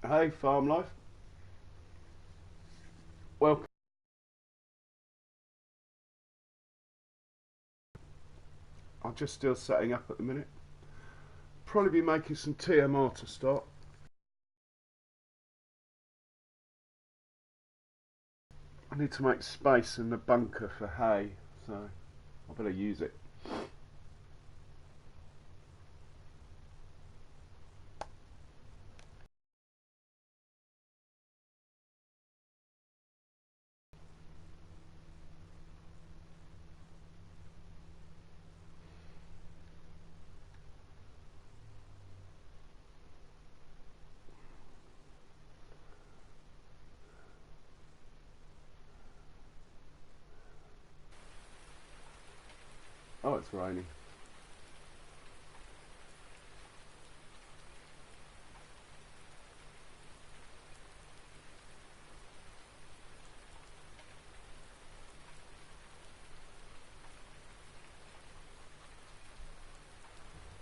Hey, farm life. Welcome. I'm just still setting up at the minute. Probably be making some TMR to start. I need to make space in the bunker for hay, so I better use it. Oh, it's raining.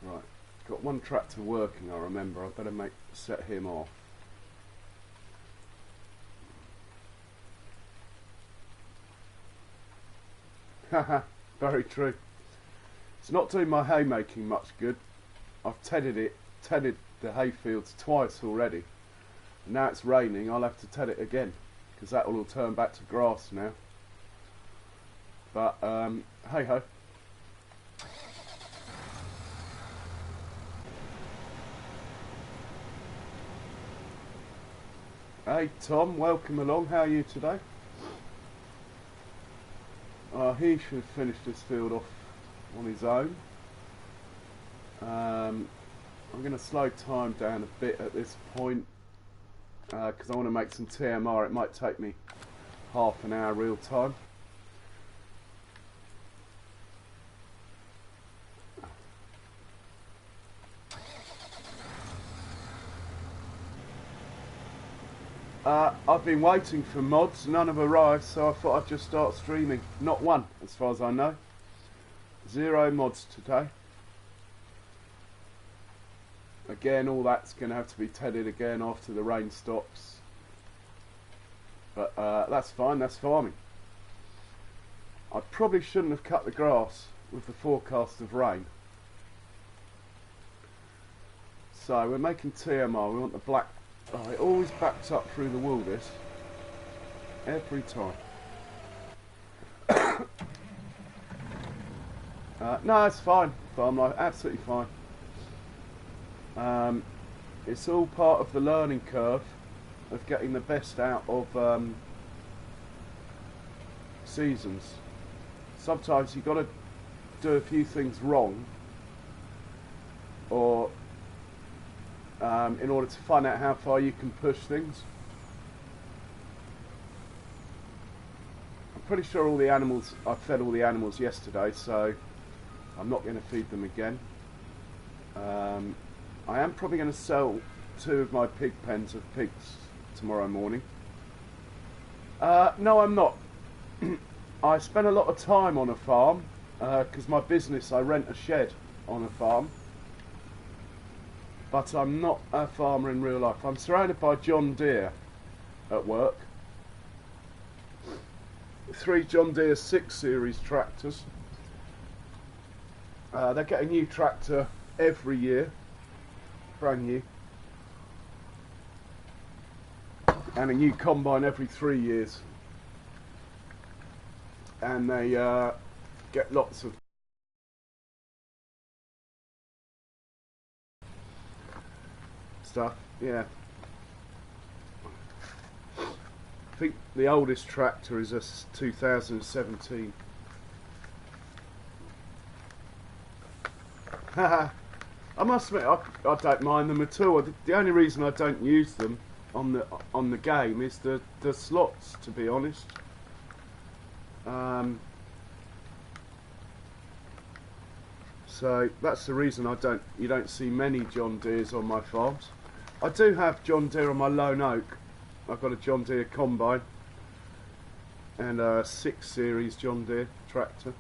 Right, got one tractor working, I remember. I better set him off. Haha, very true. It's not doing my haymaking much good. I've tedded the hayfields twice already. And now it's raining, I'll have to ted it again, because that will all turn back to grass now. But, hey ho. Hey Tom, welcome along. How are you today? He should finish this field off on his own. I'm going to slow time down a bit at this point because I want to make some TMR. It might take me half an hour real time. I've been waiting for mods, none have arrived, so I thought I'd just start streaming. Not one, as far as I know. 0 mods today. Again, all that's going to have to be tedded again after the rain stops. But that's fine, that's farming. I probably shouldn't have cut the grass with the forecast of rain. So we're making TMR, we want the black. Oh, it always backs up through the wool, this. Every time. No, it's fine. Farm life, absolutely fine. It's all part of the learning curve of getting the best out of seasons. Sometimes you've got to do a few things wrong, or in order to find out how far you can push things. I'm pretty sure all the animals, I fed all the animals yesterday, so I'm not going to feed them again. I am probably going to sell 2 of my pig pens of pigs tomorrow morning. No, I'm not. I spend a lot of time on a farm because my business, I rent a shed on a farm. But I'm not a farmer in real life. I'm surrounded by John Deere at work. 3 John Deere 6 Series tractors. They get a new tractor every year, brand new, and a new combine every 3 years. And they get lots of stuff, yeah. I think the oldest tractor is a 2017. Haha, I must admit I don't mind them at all. The only reason I don't use them on the game is the slots, to be honest. So that's the reason you don't see many John Deeres on my farms. I do have John Deere on my Lone Oak. I've got a John Deere combine and a 6 Series John Deere tractor.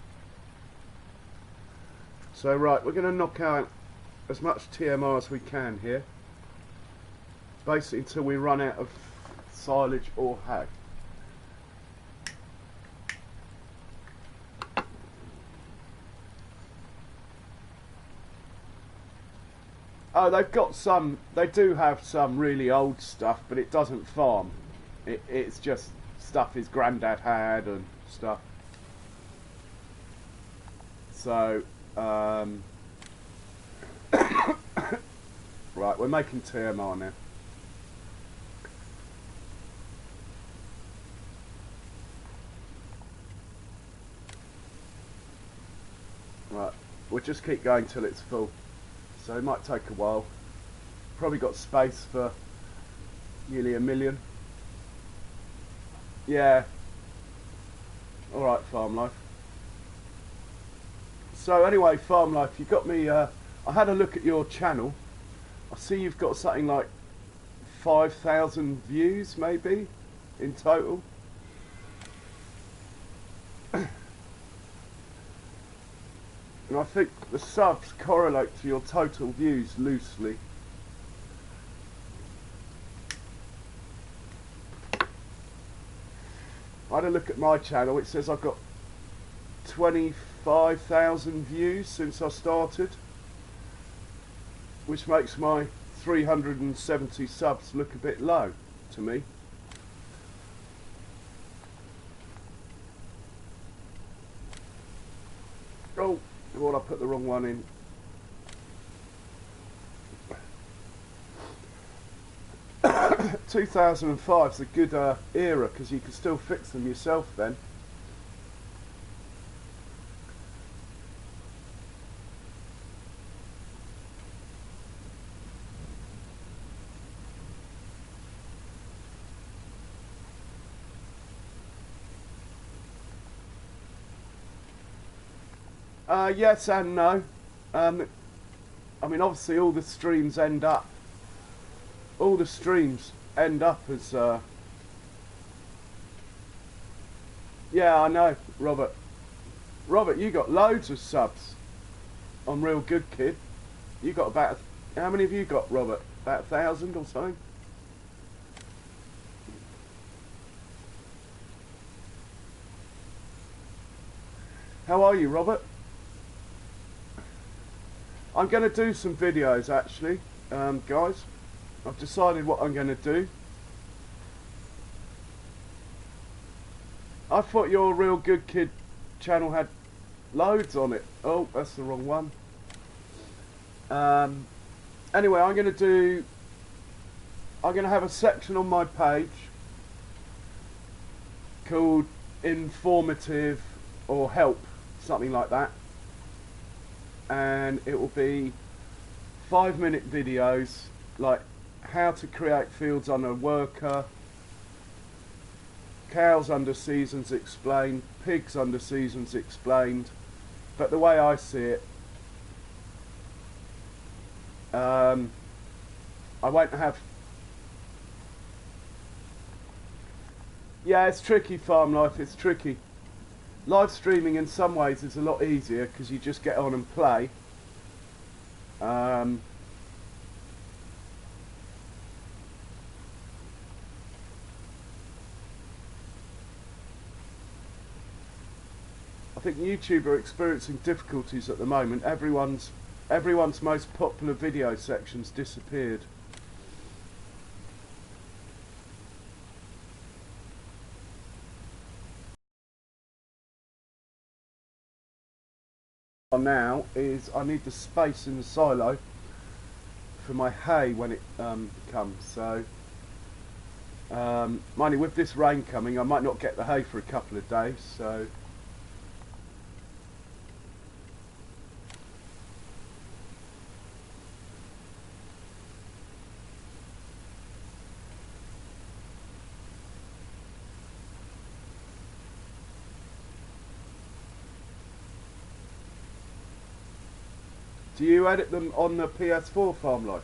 So right, we're going to knock out as much TMR as we can here. basically until we run out of silage or hay. Oh, they've got some, they do have some really old stuff, but it doesn't farm. It's just stuff his granddad had and stuff. So, right, we're making TMR now. Right, we'll just keep going till it's full. So it might take a while. Probably got space for nearly 1 million. Yeah. Alright, Farm Life. So anyway, Farm Life, you got me, I had a look at your channel. I see you've got something like 5,000 views maybe in total. And I think the subs correlate to your total views loosely. I had a look at my channel, it says I've got 25,000 views since I started, which makes my 370 subs look a bit low to me. Oh, well, I put the wrong one in. – 2005 is a good era because you can still fix them yourself then. Yes and no. I mean, obviously all the streams end up as yeah, I know, Robert, you got loads of subs on Real Good Kid. You got about, how many have you got, Robert? About 1,000 or something? How are you, Robert? I'm going to do some videos actually, guys. I've decided what I'm going to do. I thought your Real Good Kid channel had loads on it. Oh, that's the wrong one. Anyway, I'm going to have a section on my page called informative or help, something like that. And it will be 5-minute videos like how to create fields on a worker, cows under seasons explained, pigs under seasons explained. But the way I see it, I won't have, yeah, it's tricky, Farm Life, it's tricky. Live streaming in some ways is a lot easier because you just get on and play. I think YouTube are experiencing difficulties at the moment. Everyone's most popular video sections disappeared. Now is I need the space in the silo for my hay when it comes. So mind you, with this rain coming, I might not get the hay for a couple of days. So do you edit them on the PS4, Farm Life?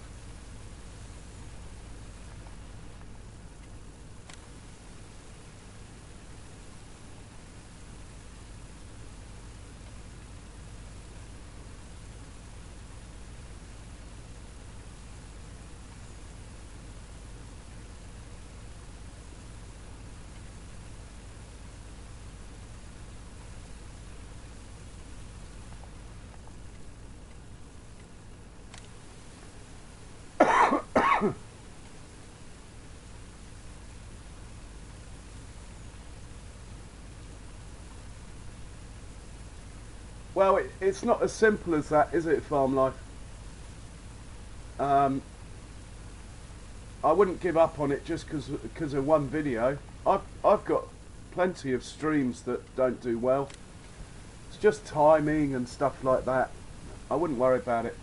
Well, it's not as simple as that, is it, farm life? I wouldn't give up on it just because of one video. I've got plenty of streams that don't do well. It's just timing and stuff like that. I wouldn't worry about it.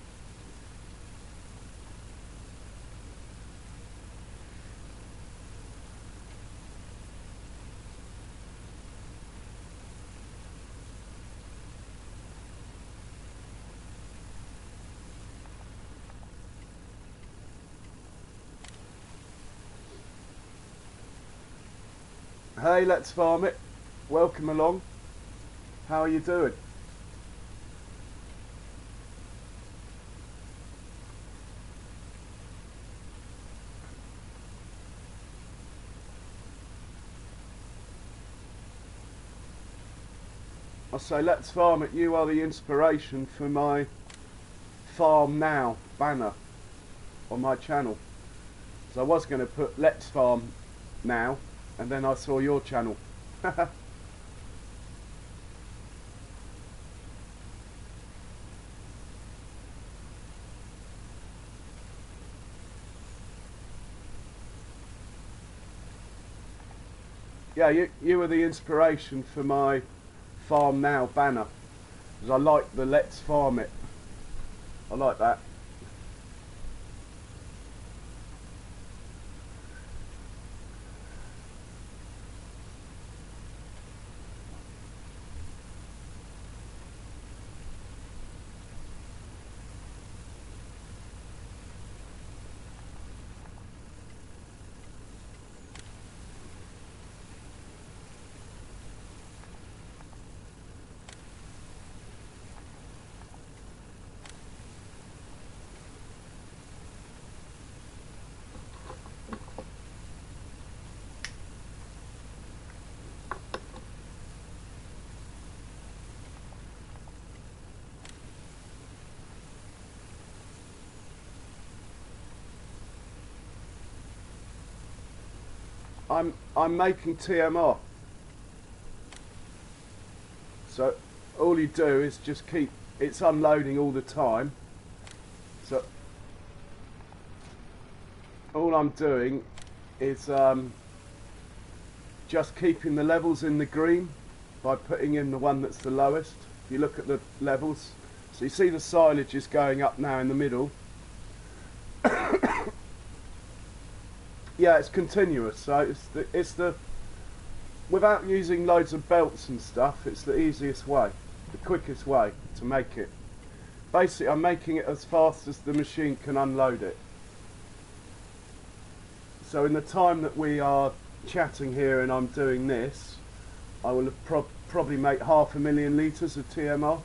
Hey, let's farm it. Welcome along. How are you doing? I say, let's farm it. You are the inspiration for my Farm Now banner on my channel. So I was going to put Let's Farm Now, and then I saw your channel. Yeah, you were the inspiration for my Farm Now banner, because I like the Let's Farm It. I like that. I'm making TMR. So all you do is just keep it's unloading all the time. So all I'm doing is just keeping the levels in the green by putting in the one that's the lowest. If you look at the levels, so you see the silage is going up now in the middle. Yeah, it's continuous, so it's the without using loads of belts and stuff, it's the easiest way, the quickest way to make it. Basically, I'm making it as fast as the machine can unload it. So in the time that we are chatting here and I'm doing this, I will have probably make 500,000 litres of TMR.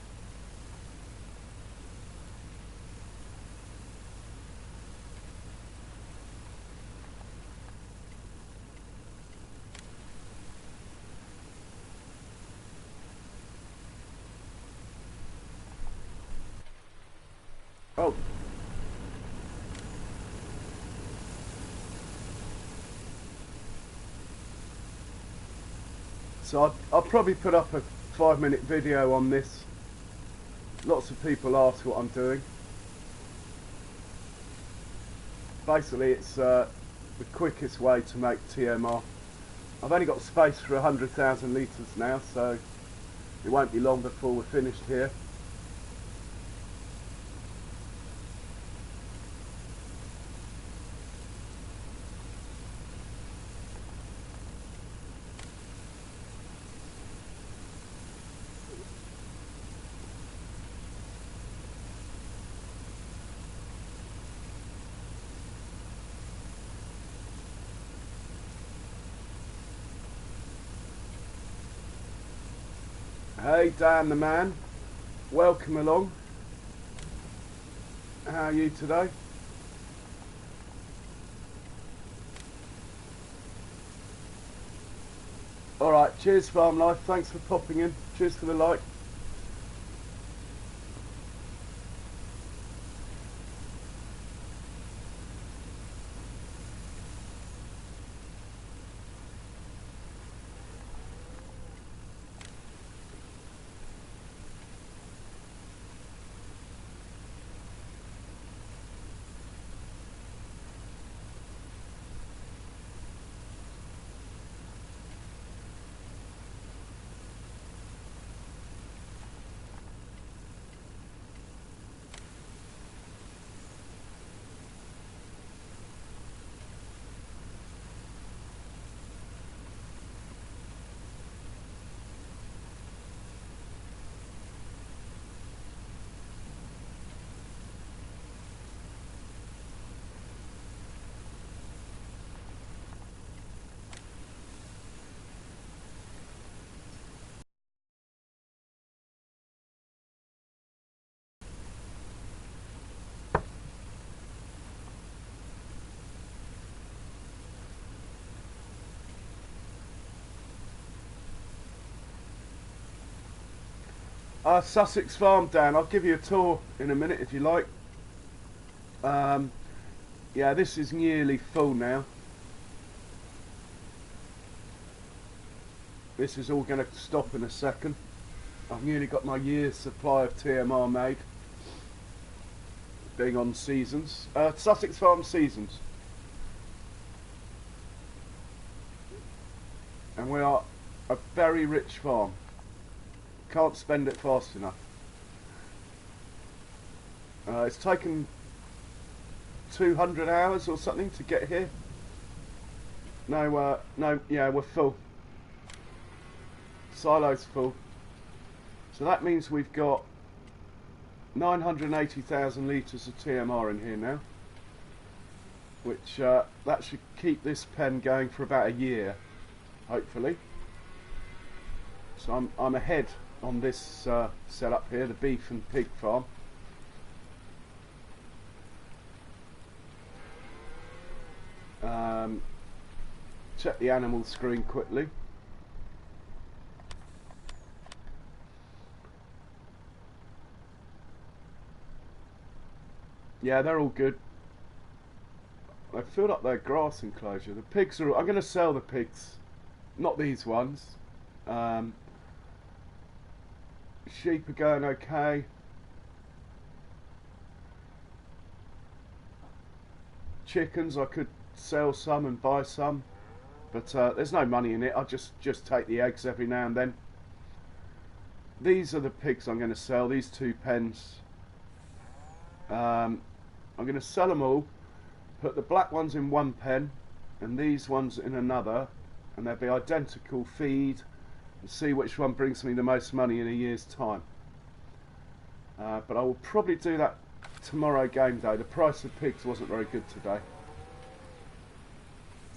Oh. So I'll probably put up a 5-minute video on this. Lots of people ask what I'm doing. Basically it's the quickest way to make TMR. I've only got space for 100,000 litres now, so it won't be long before we're finished here. Hey Dan the man, welcome along. How are you today? Alright, cheers Farm Life, thanks for popping in, cheers for the like. Sussex farm, Dan. I'll give you a tour in a minute if you like. Yeah, this is nearly full now. This is all going to stop in a second. I've nearly got my year's supply of TMR made. Being on seasons. Sussex Farm Seasons. And we are a very rich farm. Can't spend it fast enough. It's taken 200 hours or something to get here. No, yeah, we're full. Silo's full. So that means we've got 980,000 litres of TMR in here now. Which, that should keep this pen going for about a year, hopefully. So I'm ahead on this setup here, the beef and pig farm. Check the animal screen quickly. Yeah, they're all good. They've filled up their grass enclosure. The pigs are... I'm going to sell the pigs. Not these ones. Sheep are going okay. Chickens, I could sell some and buy some. But there's no money in it. I'll just take the eggs every now and then. These are the pigs I'm going to sell. These 2 pens. I'm going to sell them all. Put the black ones in one pen and these ones in another, and they'll be identical feed, and see which one brings me the most money in a year's time. But I will probably do that tomorrow game day. The price of pigs wasn't very good today.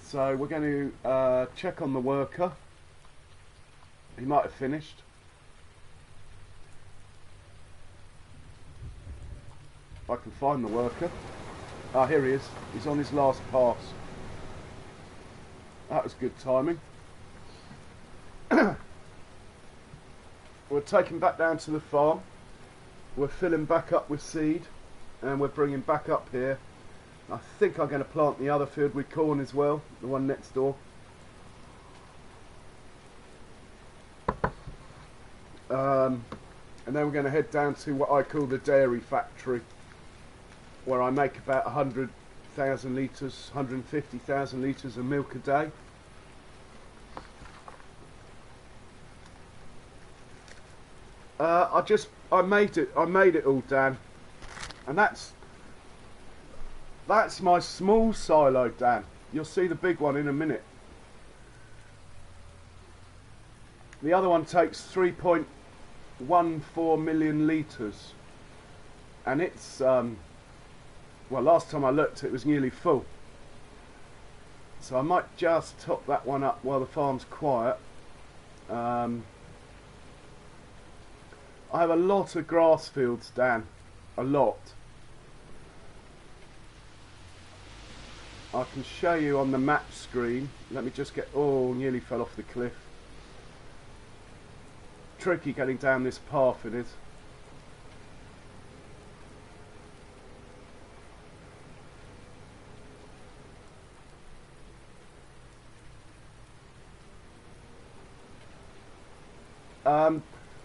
So we're going to check on the worker. He might have finished. If I can find the worker. Ah, here he is. He's on his last pass. That was good timing. We're taking back down to the farm. We're filling back up with seed, and we're bringing back up here. I think I'm going to plant the other field with corn as well, the one next door. And then we're going to head down to what I call the dairy factory, where I make about 100,000 litres, 150,000 litres of milk a day. I made it all, Dan, and that's my small silo, Dan. You'll see the big one in a minute. The other one takes 3.14 million litres, and it's well, last time I looked it was nearly full, so I might just top that one up while the farm's quiet. I have a lot of grass fields, Dan, a lot. I can show you on the map screen. Let me just get... Oh, nearly fell off the cliff. Tricky getting down this path, it is.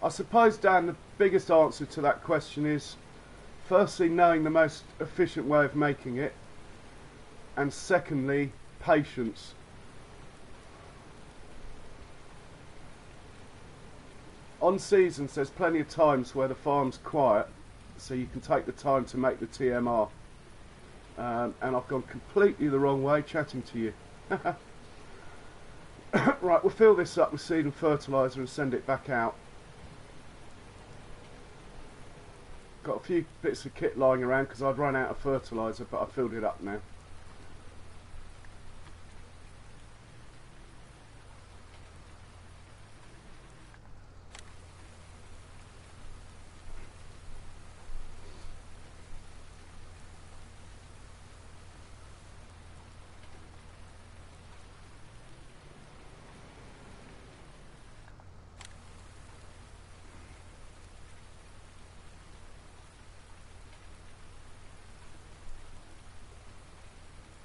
I suppose, Dan, the biggest answer to that question is, firstly, knowing the most efficient way of making it, and secondly, patience. On seasons, there's plenty of times where the farm's quiet, so you can take the time to make the TMR. And I've gone completely the wrong way chatting to you. Right, we'll fill this up with seed and fertiliser and send it back out. Got a few bits of kit lying around because I'd run out of fertiliser, but I filled it up now.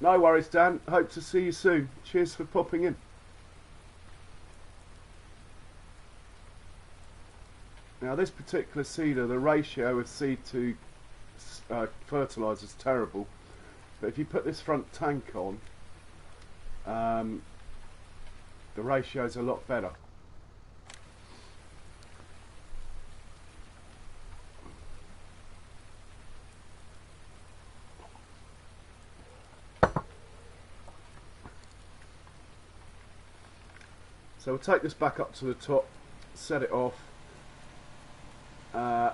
No worries, Dan. Hope to see you soon. Cheers for popping in. Now this particular seeder, the ratio of seed to fertiliser is terrible, but if you put this front tank on, the ratio is a lot better. So we'll take this back up to the top, set it off.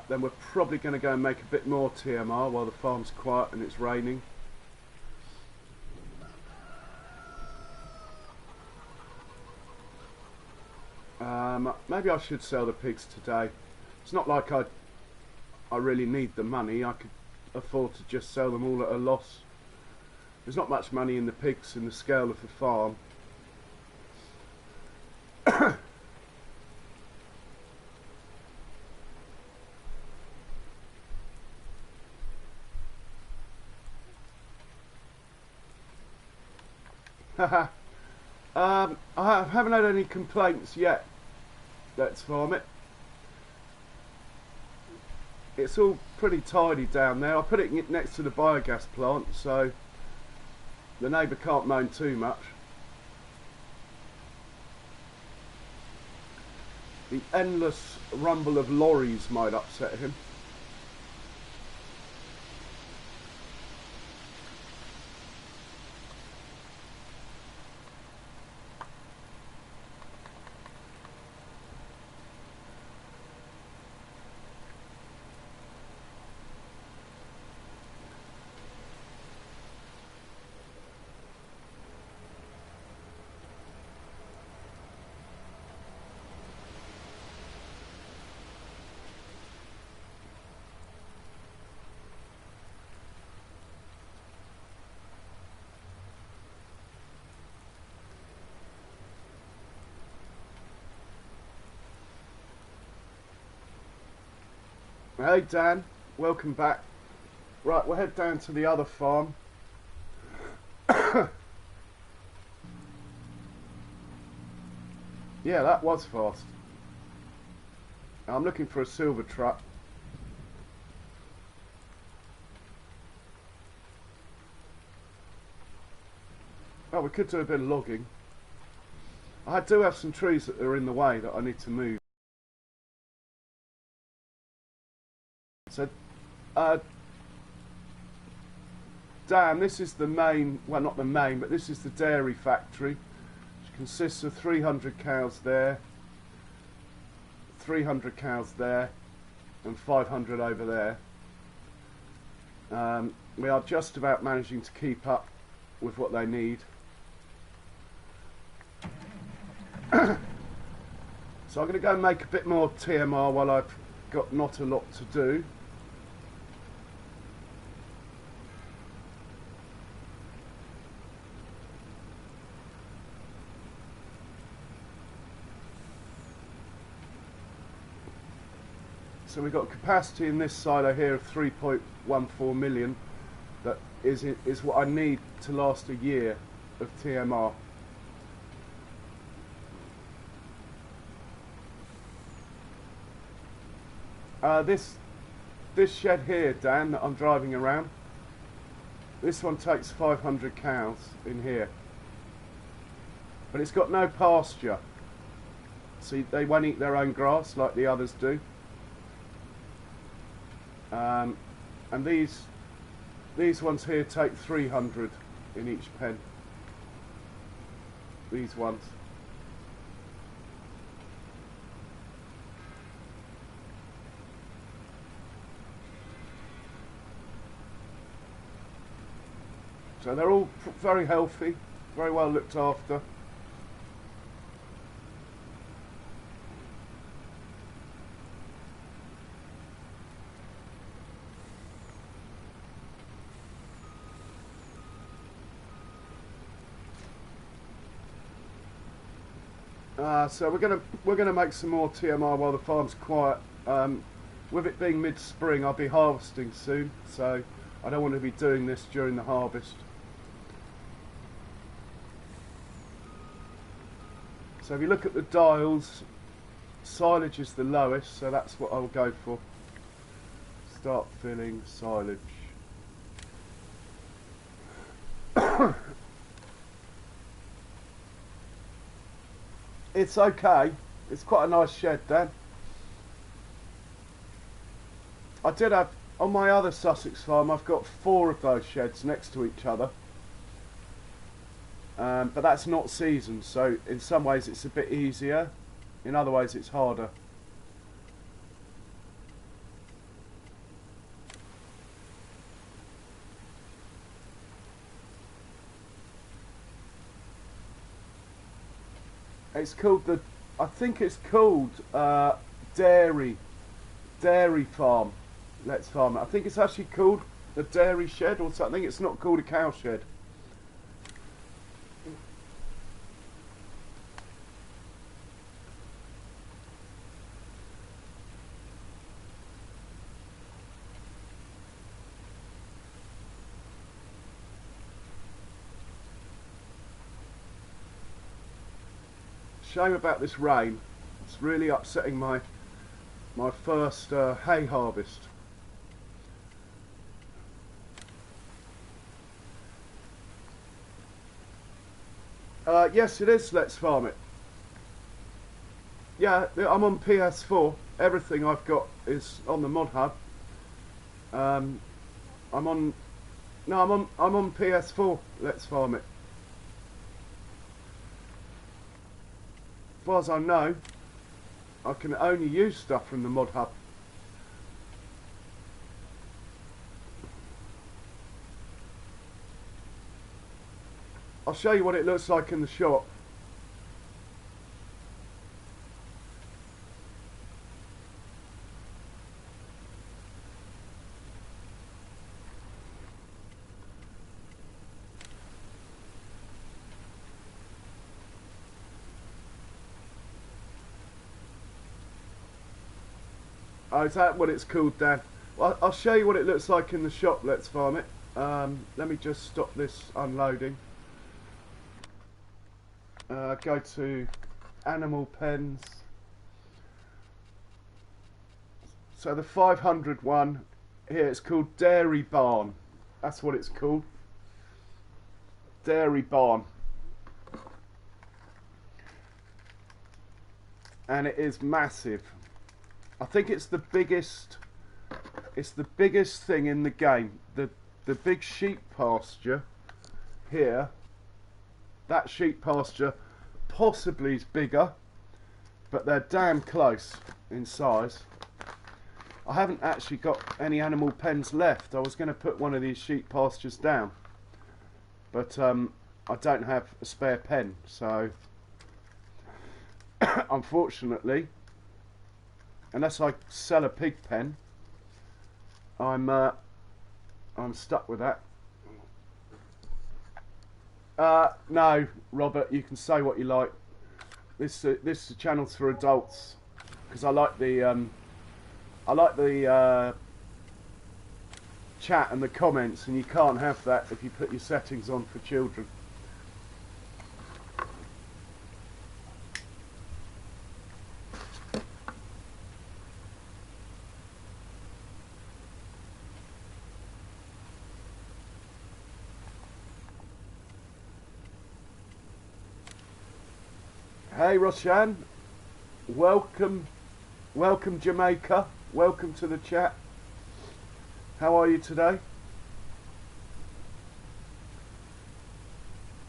Then we're probably going to go and make a bit more TMR while the farm's quiet and it's raining. Maybe I should sell the pigs today. It's not like I really need the money. I could afford to just sell them all at a loss. There's not much money in the pigs in the scale of the farm. I haven't had any complaints yet. Let's farm it. It's all pretty tidy down there. I put it next to the biogas plant, so the neighbour can't moan too much. The endless rumble of lorries might upset him. Hey Dan, welcome back. Right, we'll head down to the other farm. Yeah, that was fast. I'm looking for a silver truck. Oh, we could do a bit of logging. I do have some trees that are in the way that I need to move. So, Dan, this is the main, well not the main, but this is the dairy factory, which consists of 300 cows there, 300 cows there, and 500 over there. We are just about managing to keep up with what they need. So I'm going to go and make a bit more TMR while I've got not a lot to do. So we've got capacity in this silo here of 3.14 million. That is what I need to last a year of TMR. This shed here, Dan, that I'm driving around, this one takes 500 cows in here, but it's got no pasture, so they won't eat their own grass like the others do. And these ones here take 300 in each pen. These ones. So they're all very healthy, very well looked after. So we're gonna make some more TMR while the farm's quiet. With it being mid-spring, I'll be harvesting soon, so I don't want to be doing this during the harvest. So if you look at the dials, silage is the lowest, so that's what I'll go for. Start filling silage. It's okay. It's quite a nice shed, Dan. I did have, on my other Sussex farm, I've got 4 of those sheds next to each other. But that's not seasoned, so in some ways it's a bit easier. In other ways it's harder. It's called the, I think it's called dairy farm. Let's farm it. I think it's actually called the dairy shed or something. It's not called a cow shed. Shame about this rain. It's really upsetting my first hay harvest. Yes, it is. Let's farm it. Yeah, I'm on PS4. Everything I've got is on the mod hub. I'm on PS4. Let's farm it. As far as I know, I can only use stuff from the mod hub. I'll show you what it looks like in the shop. Oh, is that what it's called, Dan? Well, I'll show you what it looks like in the shop. Let's farm it. Let me just stop this unloading. Go to animal pens. So the 500 one here, it's called Dairy Barn. That's what it's called. Dairy Barn. And it is massive. I think it's the biggest thing in the game. The big sheep pasture here, that sheep pasture possibly is bigger, but they're damn close in size. I haven't actually got any animal pens left. I was going to put one of these sheep pastures down, but I don't have a spare pen, so unfortunately, unless I sell a pig pen, I'm stuck with that. No, Robert, you can say what you like. This channel's for adults, because I like the chat and the comments, and you can't have that if you put your settings on for children. Hey Roshan, welcome Jamaica, welcome to the chat. How are you today?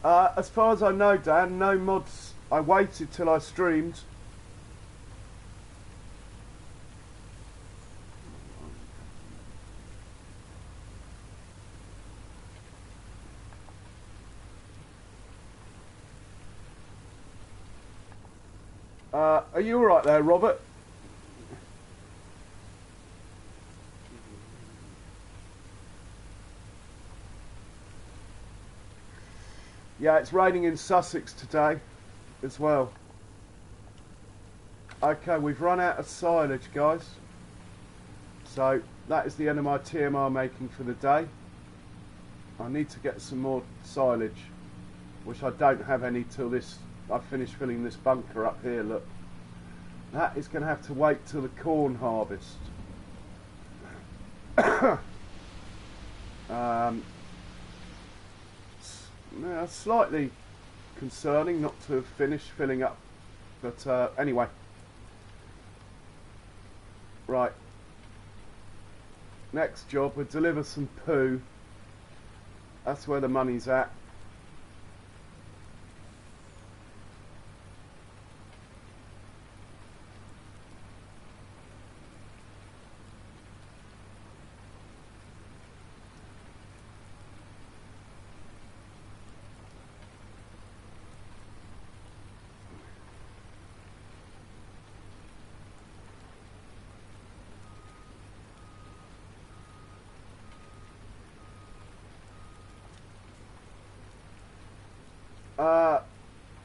As far as I know, Dan, no mods. I waited till I streamed. Are you alright there, Robert? Yeah, it's raining in Sussex today as well. Okay, we've run out of silage, guys. So that is the end of my TMR making for the day. I need to get some more silage, which I don't have any till this I finish filling this bunker up here, look. That is going to have to wait till the corn harvest. Slightly concerning not to have finished filling up, but anyway. Right. Next job, we'll deliver some poo. That's where the money's at.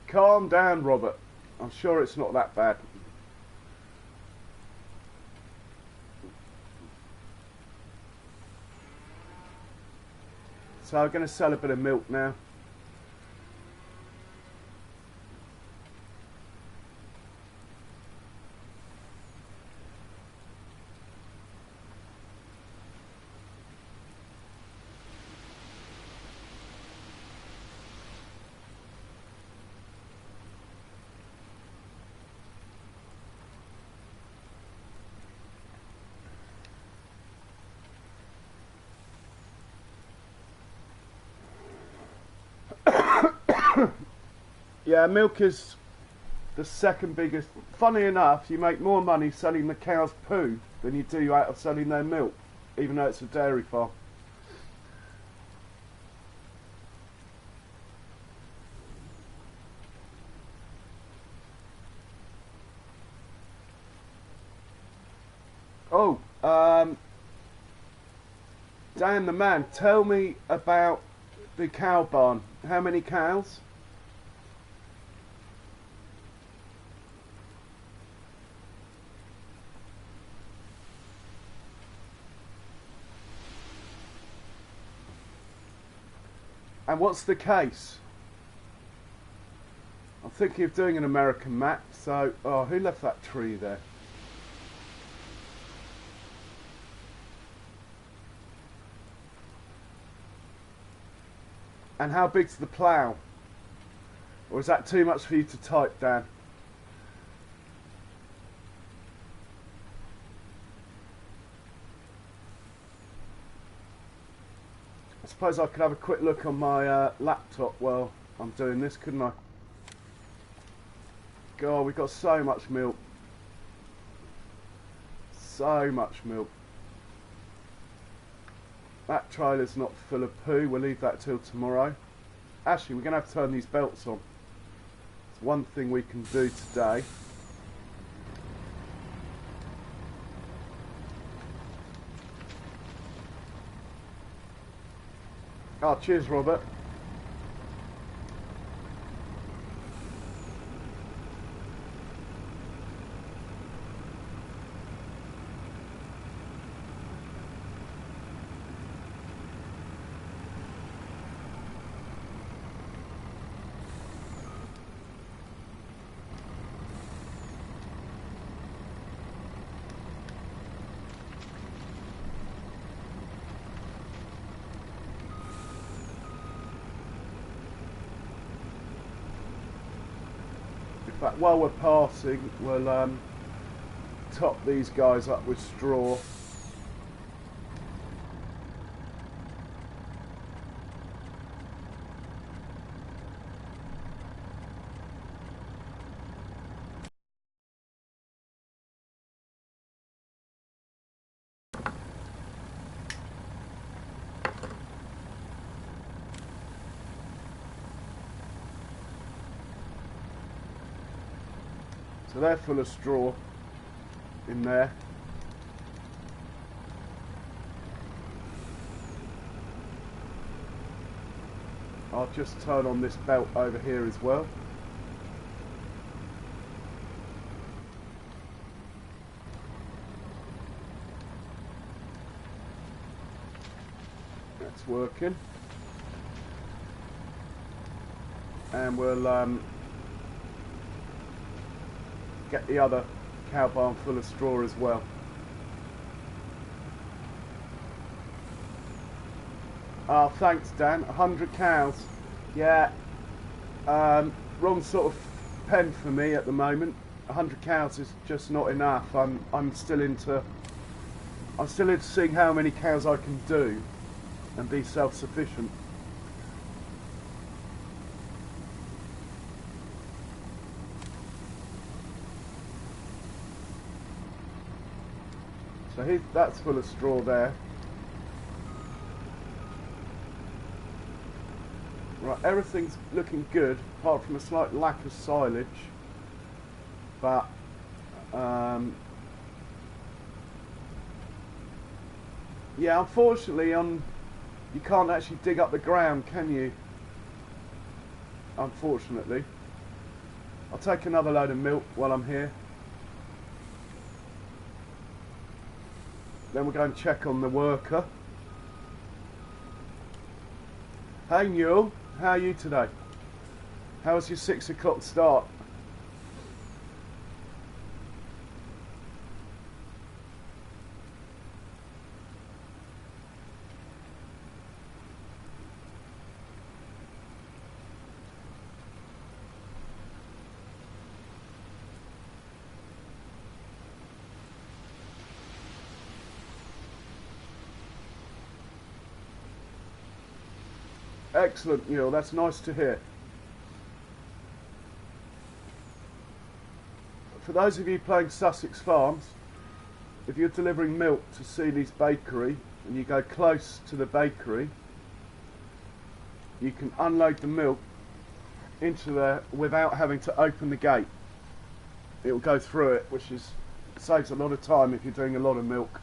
Calm down, Robert. I'm sure it's not that bad. So I'm going to sell a bit of milk now. Yeah, milk is the second biggest. Funny enough, you make more money selling the cow's poo than you do out of selling their milk, even though it's a dairy farm. Oh, Dan the man, tell me about the cow barn. How many cows? And what's the case? I'm thinking of doing an American map, so... Oh, who left that tree there? And how big's the plough? Or is that too much for you to type, Dan? I suppose I could have a quick look on my laptop while I'm doing this, couldn't I? God, we've got so much milk. So much milk. That trailer's not full of poo. We'll leave that till tomorrow. Actually, we're going to have to turn these belts on. It's one thing we can do today. Oh, cheers, Robert. In fact, while we're passing, we'll top these guys up with straw. So they're full of straw in there. I'll just turn on this belt over here as well. That's working. And we'll get the other cow barn full of straw as well. Oh, thanks Dan. 100 cows. Yeah. Wrong sort of pen for me at the moment. 100 cows is just not enough. I'm still into seeing how many cows I can do and be self-sufficient. So that's full of straw there. Right, everything's looking good, apart from a slight lack of silage. But yeah, unfortunately, you can't actually dig up the ground, can you? Unfortunately. I'll take another load of milk while I'm here. Then we'll go and check on the worker. Hey Newell, how are you today? How was your 6 o'clock start? Excellent, Newell, that's nice to hear. For those of you playing Sussex Farms, if you're delivering milk to Seeley's Bakery and you go close to the bakery, you can unload the milk into there without having to open the gate. It will go through it, which saves a lot of time if you're doing a lot of milk.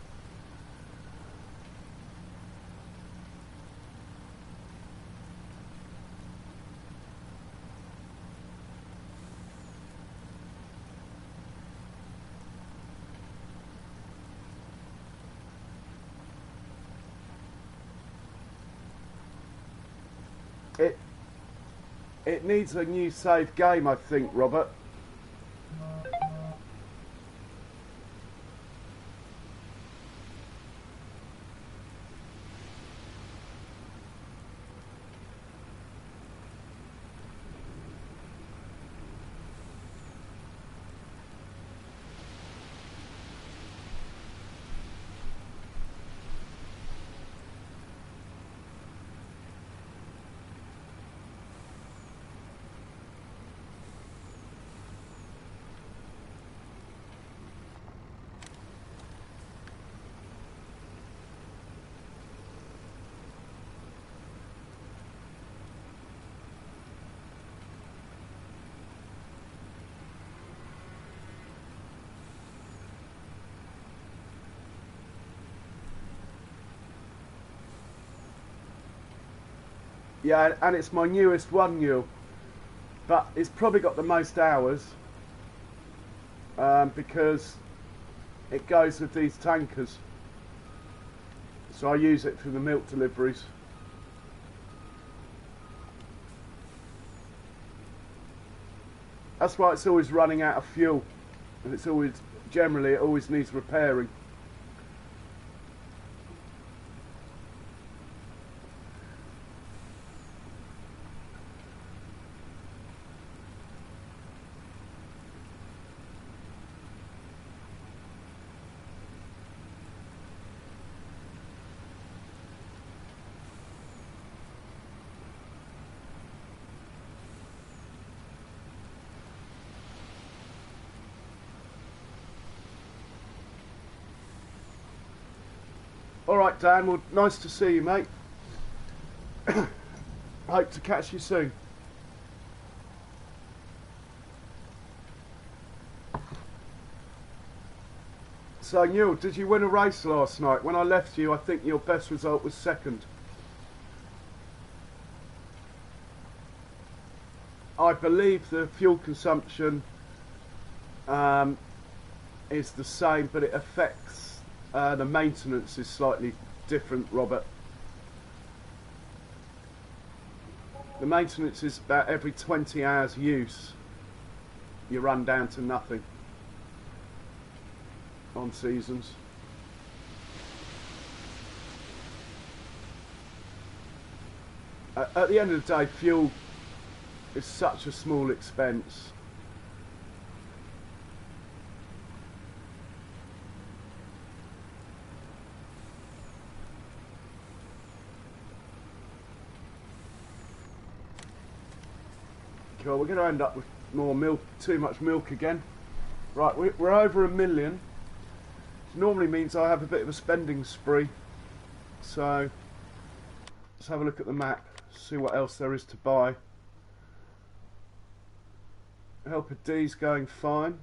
It needs a new save game, I think, Robert. Yeah, and it's my newest one, Newell, but it's probably got the most hours because it goes with these tankers, so I use it for the milk deliveries. That's why it's always running out of fuel, and it always needs repairing. Alright Dan, well nice to see you mate. Hope to catch you soon. So Newell, did you win a race last night? When I left you, I think your best result was second. I believe the fuel consumption is the same, but it affects the maintenance is slightly different, Robert. The maintenance is about every 20 hours use, you run down to nothing. on Seasons. At the end of the day, fuel is such a small expense. Cool, we're going to end up with more milk, too much milk again. Right, we're over 1 million. Which normally means I have a bit of a spending spree. So let's have a look at the map, see what else there is to buy. Helper D's going fine.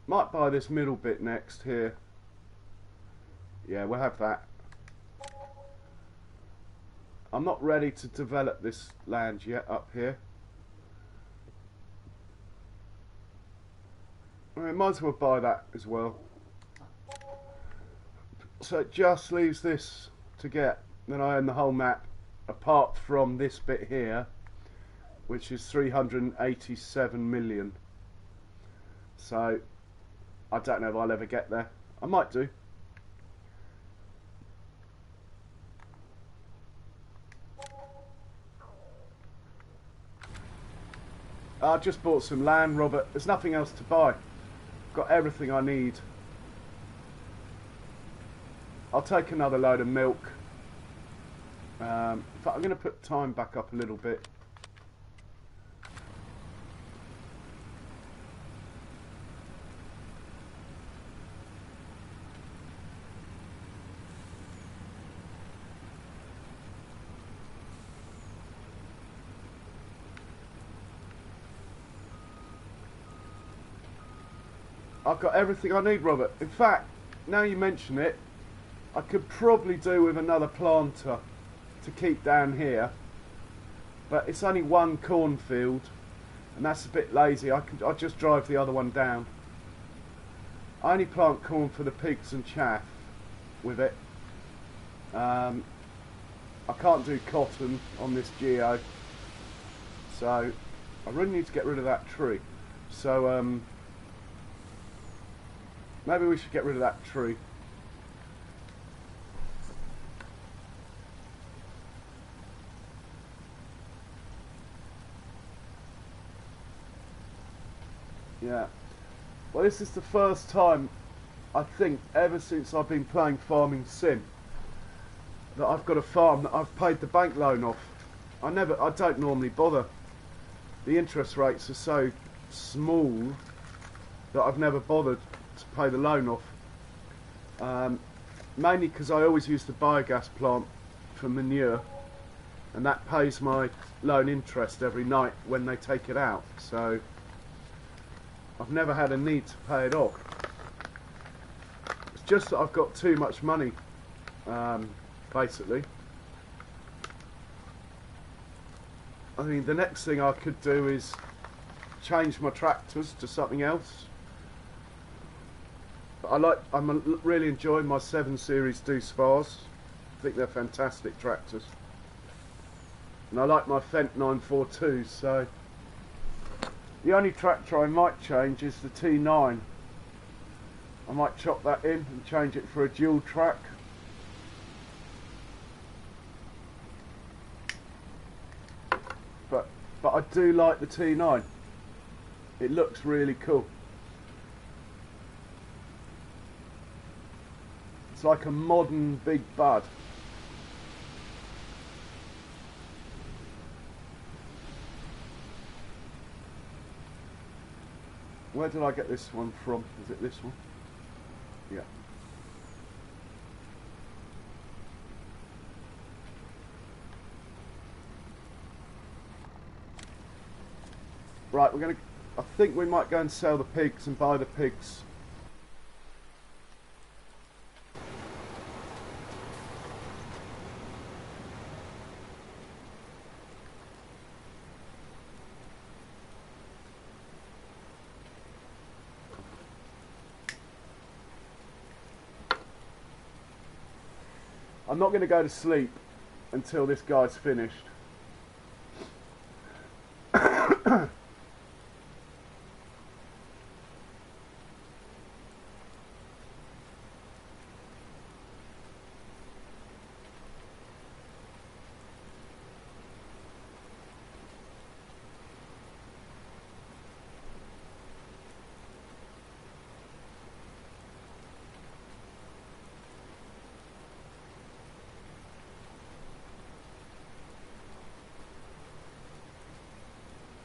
Might buy this middle bit next here. Yeah, we'll have that. I'm not ready to develop this land yet up here. I might as well buy that as well. So it just leaves this to get. Then I own the whole map, apart from this bit here, which is 387 million. So I don't know if I'll ever get there. I might do. I just bought some land, Robert. There's nothing else to buy. Got everything I need. I'll take another load of milk. In fact, I'm going to put time back up a little bit. I've got everything I need, Robert. In fact, now you mention it, I could probably do with another planter to keep down here, but it's only one cornfield, and that's a bit lazy. I'll just drive the other one down. I only plant corn for the pigs and chaff with it. I can't do cotton on this geo, so I really need to get rid of that tree. So maybe we should get rid of that tree. Yeah. Well, this is the first time, I think, ever since I've been playing Farming Sim, that I've got a farm that I've paid the bank loan off. I don't normally bother. The interest rates are so small that I've never bothered to pay the loan off. Mainly because I always use the biogas plant for manure, and that pays my loan interest every night when they take it out. So I've never had a need to pay it off. It's just that I've got too much money, basically. I mean, the next thing I could do is change my tractors to something else. But I'm really enjoying my 7 Series Deuce Vars. I think they're fantastic tractors. And I like my Fendt 942, so the only tractor I might change is the T9. I might chop that in and change it for a dual track. But I do like the T9. It looks really cool. It's like a modern Big Bud. Where did I get this one from? Is it this one? Yeah. Right, I think we might go and sell the pigs and buy the pigs. I'm not going to go to sleep until this guy's finished.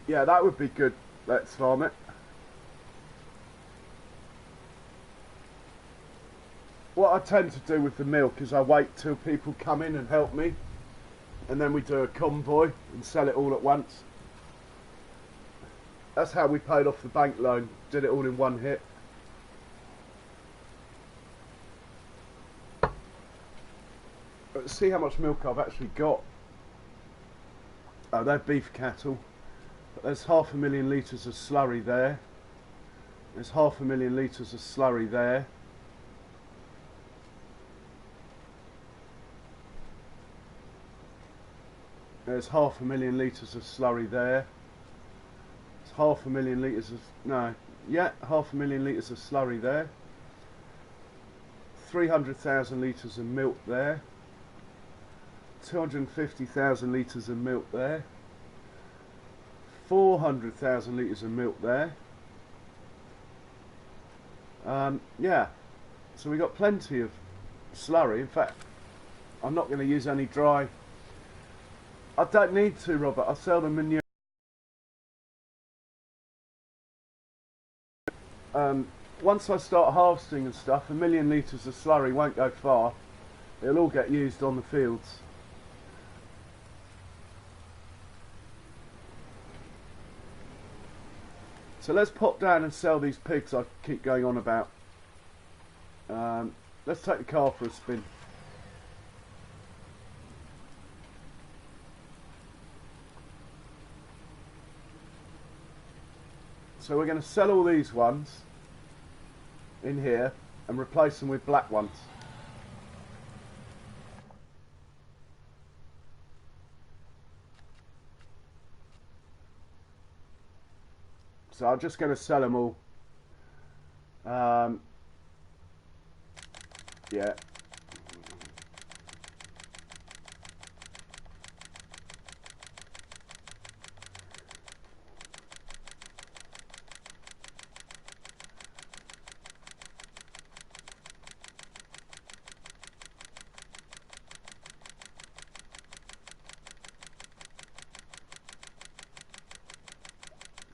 Yeah, that would be good. Let's farm it. What I tend to do with the milk is I wait till people come in and help me, and then we do a convoy and sell it all at once. That's how we paid off the bank loan. Did it all in one hit. Let's see how much milk I've actually got. Oh, they're beef cattle. But there's 500,000 litres of slurry there. There's 500,000 litres of slurry there. There's 500,000 litres of slurry there. There's 500,000 litres of... no, yeah, 500,000 litres of slurry there. 300,000 litres of milk there. 250,000 litres of milk there. 400,000 litres of milk there. Yeah, so we got plenty of slurry. In fact, I'm not going to use any dry. I don't need to, Robert. I'll sell the manure. Once I start harvesting and stuff, 1,000,000 litres of slurry won't go far. It'll all get used on the fields. So let's pop down and sell these pigs I keep going on about. Let's take the car for a spin. So we're going to sell all these ones in here and replace them with black ones. So I'm just going to sell them all. Yeah.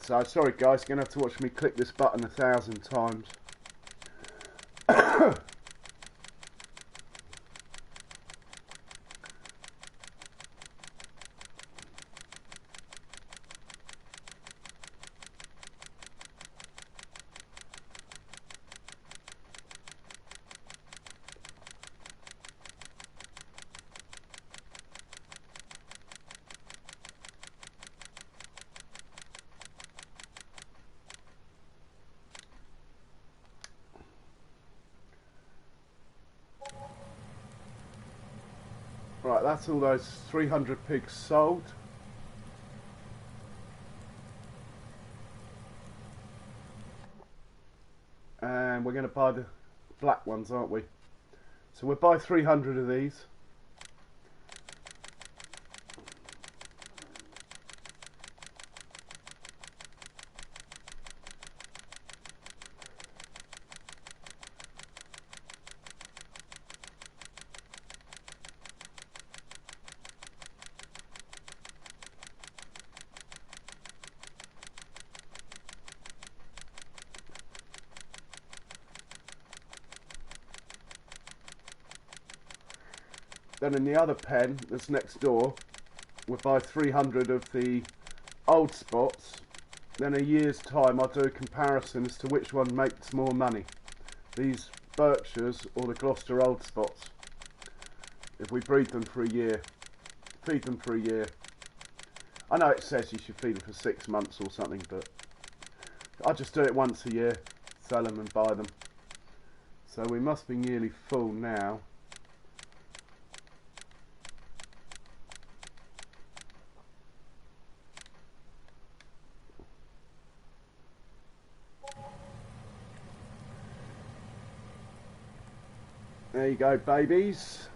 So sorry guys, you're going to have to watch me click this button 1,000 times. Right, that's all those 300 pigs sold. And we're going to buy the black ones, aren't we? So we'll buy 300 of these. Then in the other pen that's next door, we'll buy 300 of the old spots. Then a year's time I'll do a comparison as to which one makes more money. These Berkshires or the Gloucester old spots. If we breed them for a year. Feed them for a year. I know it says you should feed them for 6 months or something, but I just do it once a year. Sell them and buy them. So we must be nearly full now. There you go, babies.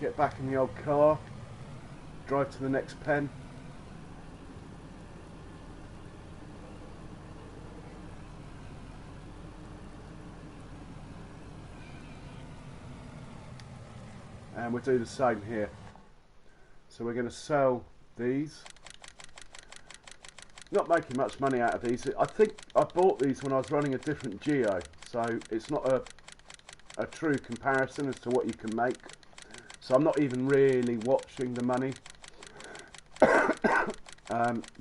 Get back in the old car. Drive to the next pen. and we'll do the same here. So we're going to sell these. Not making much money out of these. I think I bought these when I was running a different geo, so it's not a true comparison as to what you can make. So I'm not even really watching the money.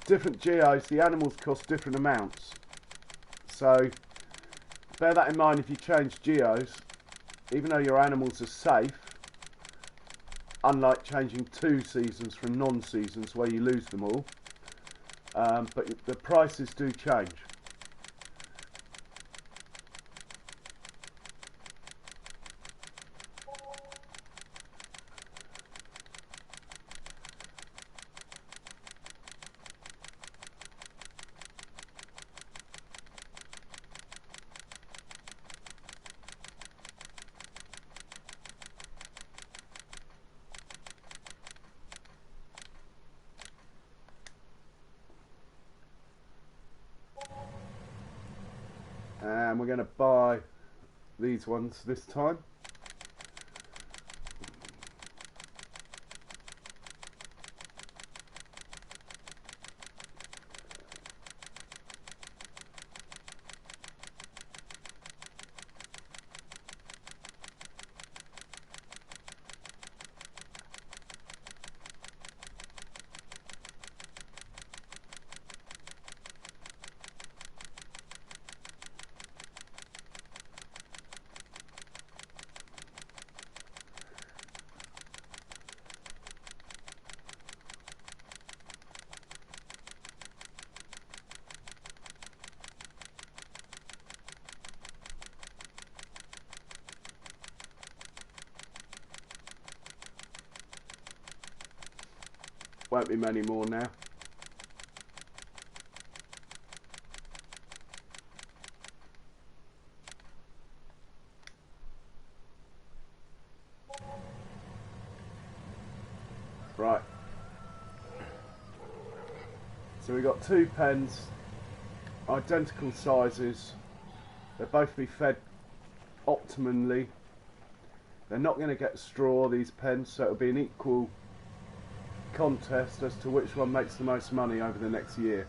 Different geos, the animals cost different amounts. So bear that in mind if you change geos. Even though your animals are safe, unlike changing 2 seasons from non-seasons where you lose them all, but the prices do change. And we're going to buy these ones this time. Won't be many more now. Right. So we've got 2 pens, identical sizes. They'll both be fed optimally. They're not going to get straw, these pens, so it'll be an equal contest as to which one makes the most money over the next year.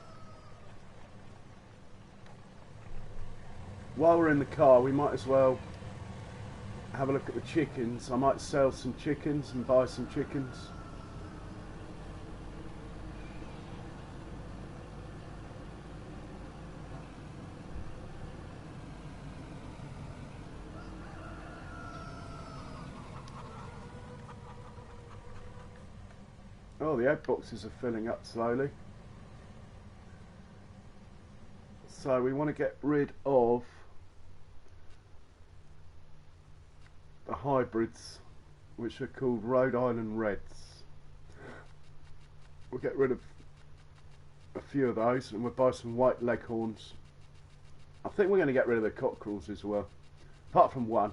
While we're in the car, we might as well have a look at the chickens. I might sell some chickens and buy some chickens. Oh, the egg boxes are filling up slowly. So we want to get rid of the hybrids, which are called Rhode Island Reds. We'll get rid of a few of those and we'll buy some white leghorns. I think we're going to get rid of the cockerels as well, apart from one.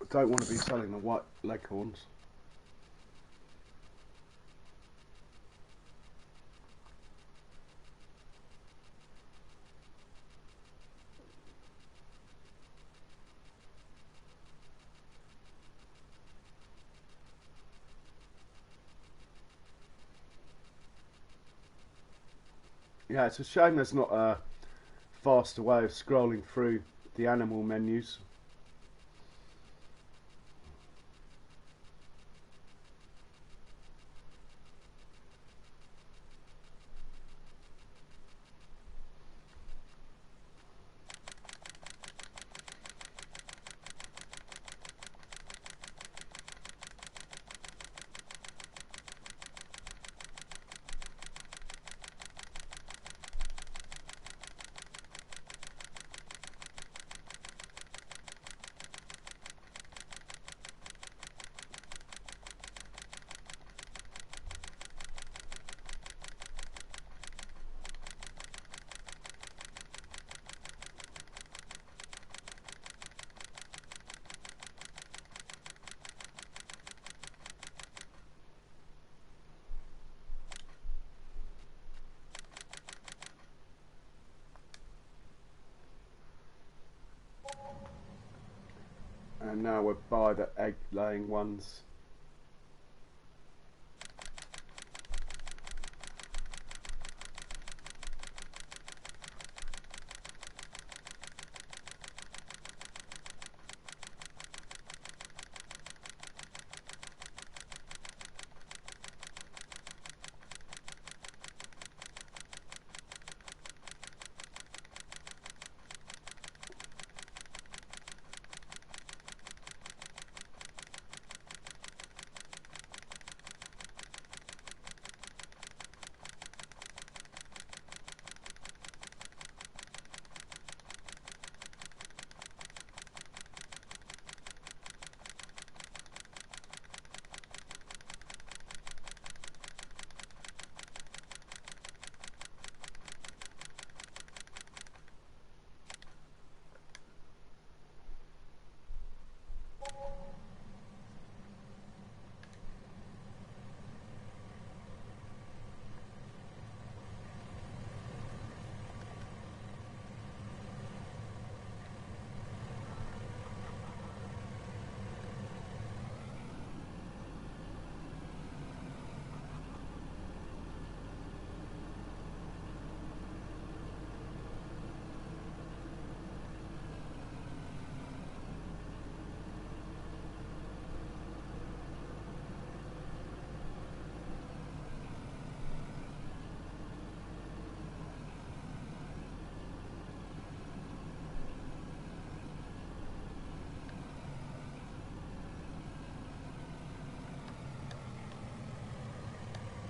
Don't want to be selling the white leghorns. Yeah, it's a shame there's not a faster way of scrolling through the animal menus. And now we're by the egg laying ones.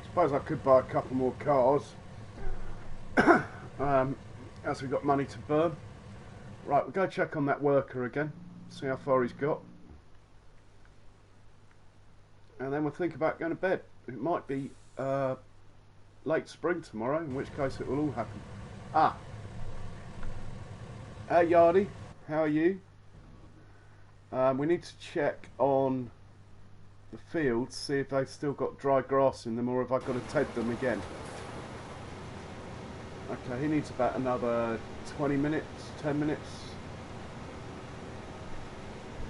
Suppose I could buy a couple more cars as we've got money to burn. Right, we'll go check on that worker again, see how far he's got, and then we'll think about going to bed. It might be late spring tomorrow, in which case it will all happen. Ah, hey Yardy, how are you? We need to check on the fields, see if they've still got dry grass in them, or if I've got to ted them again. Okay, he needs about another 20 minutes, 10 minutes.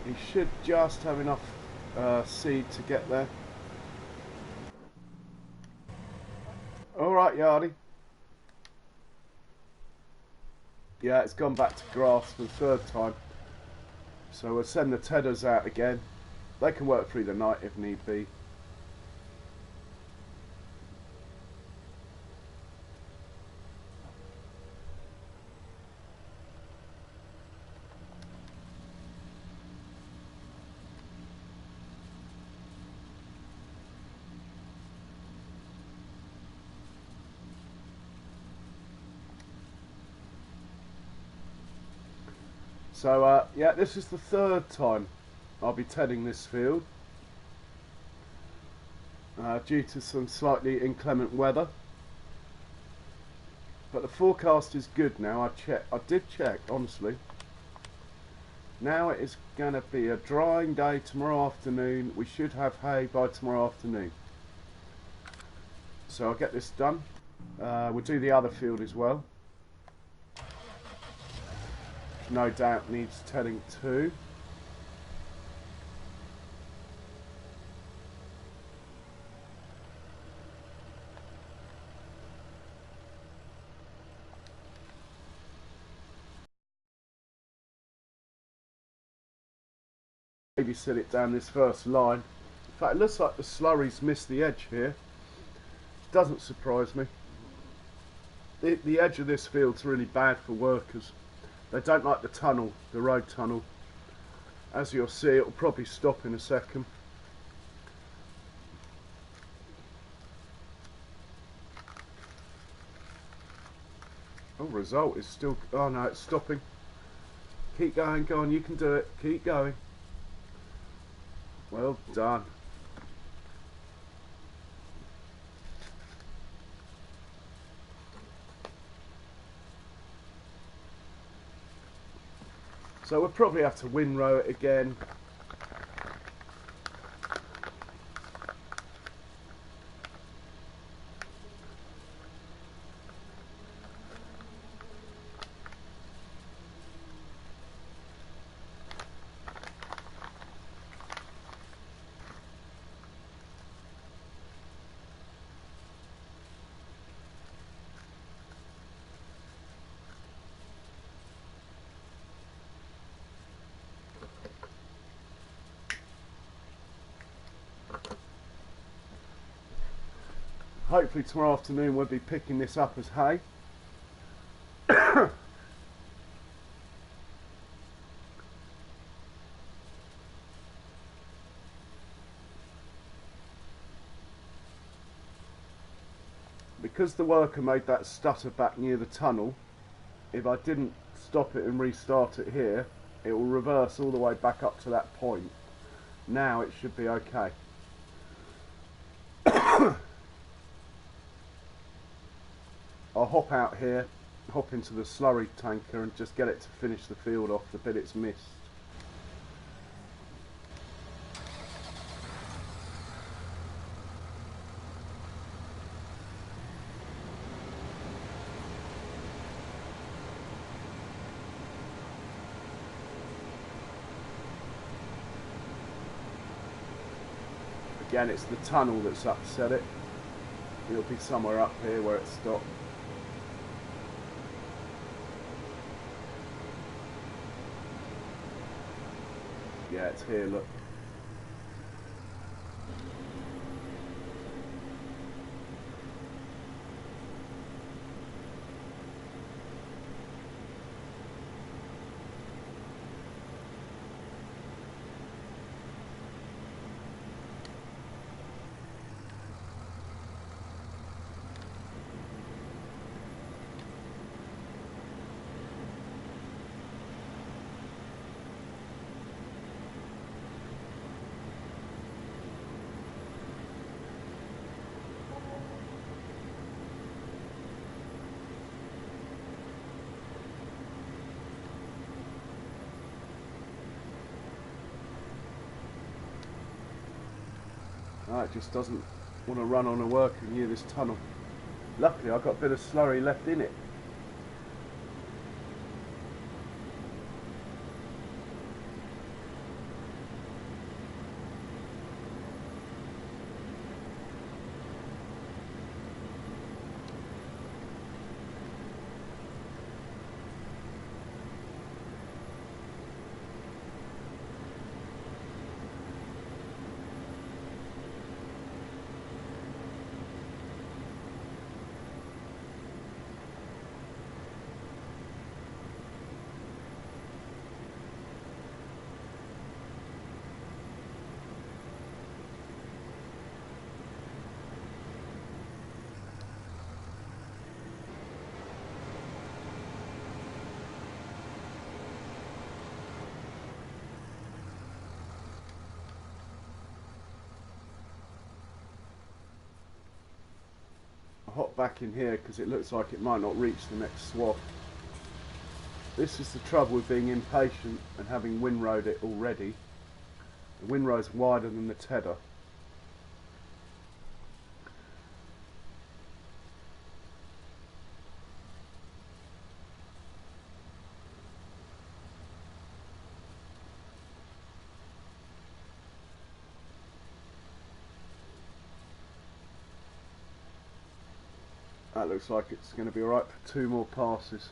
He should just have enough seed to get there. Alright, Yardy. Yeah, it's gone back to grass for the third time. So we'll send the tedders out again. They can work through the night if need be. So yeah, this is the third time I'll be tedding this field due to some slightly inclement weather, but the forecast is good now. I did check honestly. Now it is going to be a drying day tomorrow afternoon. We should have hay by tomorrow afternoon, so I'll get this done. We'll do the other field as well, no doubt needs tedding too. Maybe set it down this first line. In fact, it looks like the slurry's missed the edge here. Doesn't surprise me. The edge of this field's really bad for workers. They don't like the tunnel, the road tunnel. As you'll see, it'll probably stop in a second. Oh, result is still... Oh no, it's stopping. Keep going, go on, you can do it. Keep going. Well done. So we'll probably have to windrow it again. Hopefully tomorrow afternoon we'll be picking this up as hay. Because the worker made that stutter back near the tunnel, if I didn't stop it and restart it here, it will reverse all the way back up to that point. Now it should be okay. I'll hop out here, hop into the slurry tanker and just get it to finish the field off the bit it's missed. Again, it's the tunnel that's upset it. It'll be somewhere up here where it stopped. Yeah, it's here, look. It just doesn't want to run on a worker near this tunnel. Luckily I've got a bit of slurry left in it. Hop back in here because it looks like it might not reach the next swath. This is the trouble with being impatient and having windrowed it already. The windrow's wider than the tedder. That looks like it's going to be alright for 2 more passes.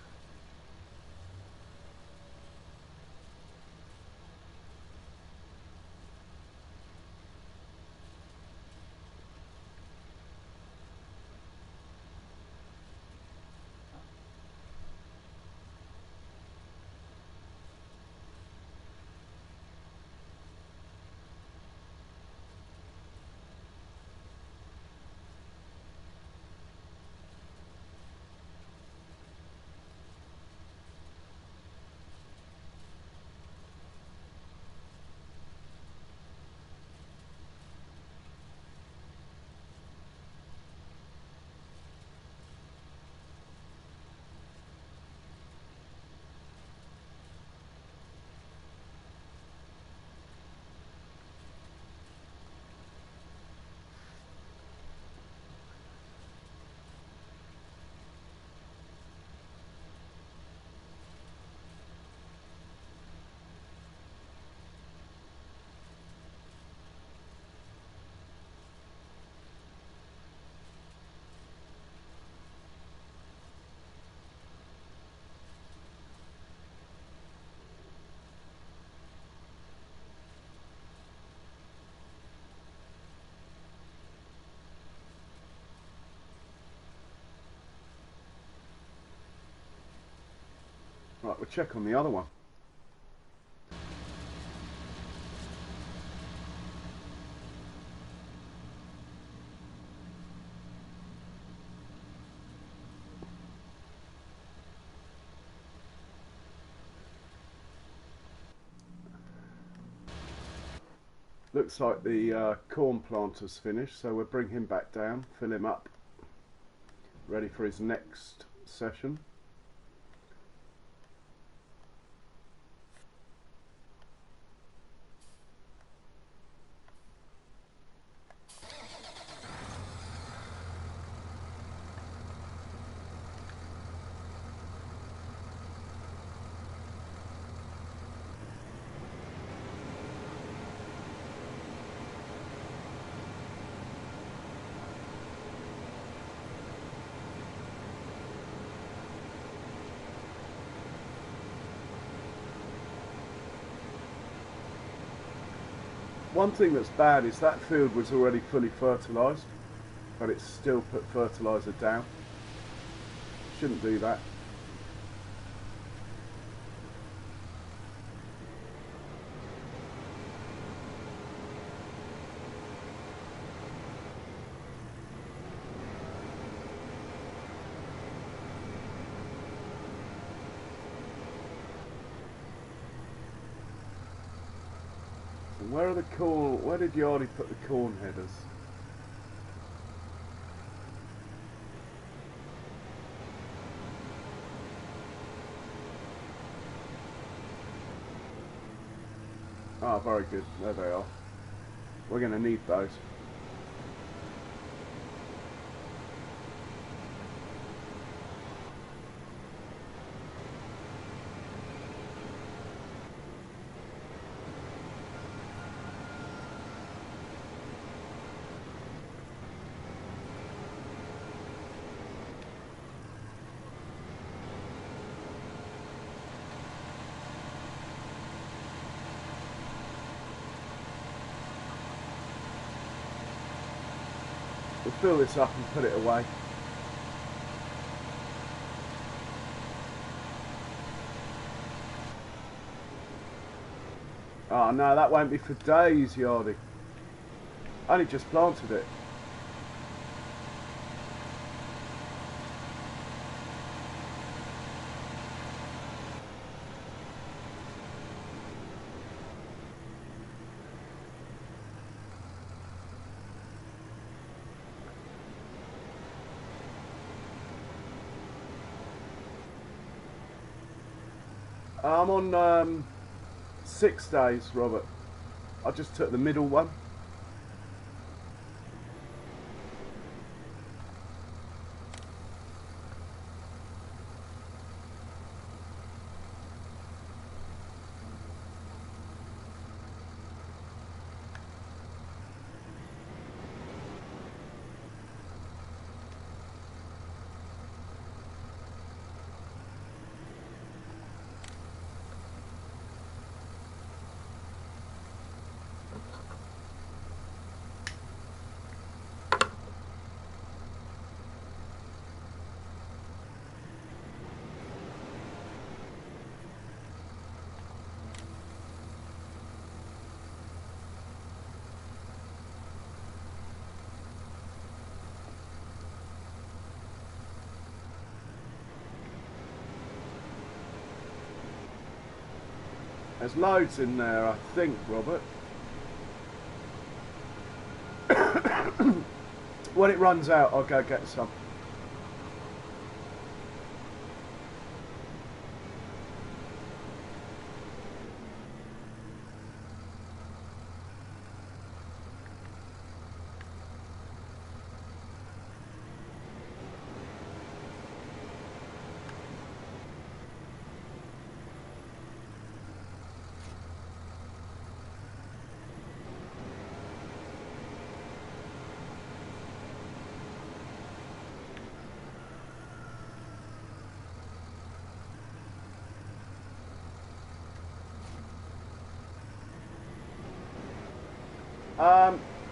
check on the other one. Looks like the corn planter's finished, so we'll bring him back down, fill him up, ready for his next session. One thing that's bad is that field was already fully fertilised, but it's still put fertiliser down. Shouldn't do that. Where are the corn? Where did you already put the corn headers? Ah, very good. There they are. We're going to need those. We'll fill this up and put it away. Oh no, that won't be for days, Yardy. I only just planted it. I'm on 6 days, Robert. I just took the middle one. There's loads in there, I think, Robert. When it runs out, I'll go get some.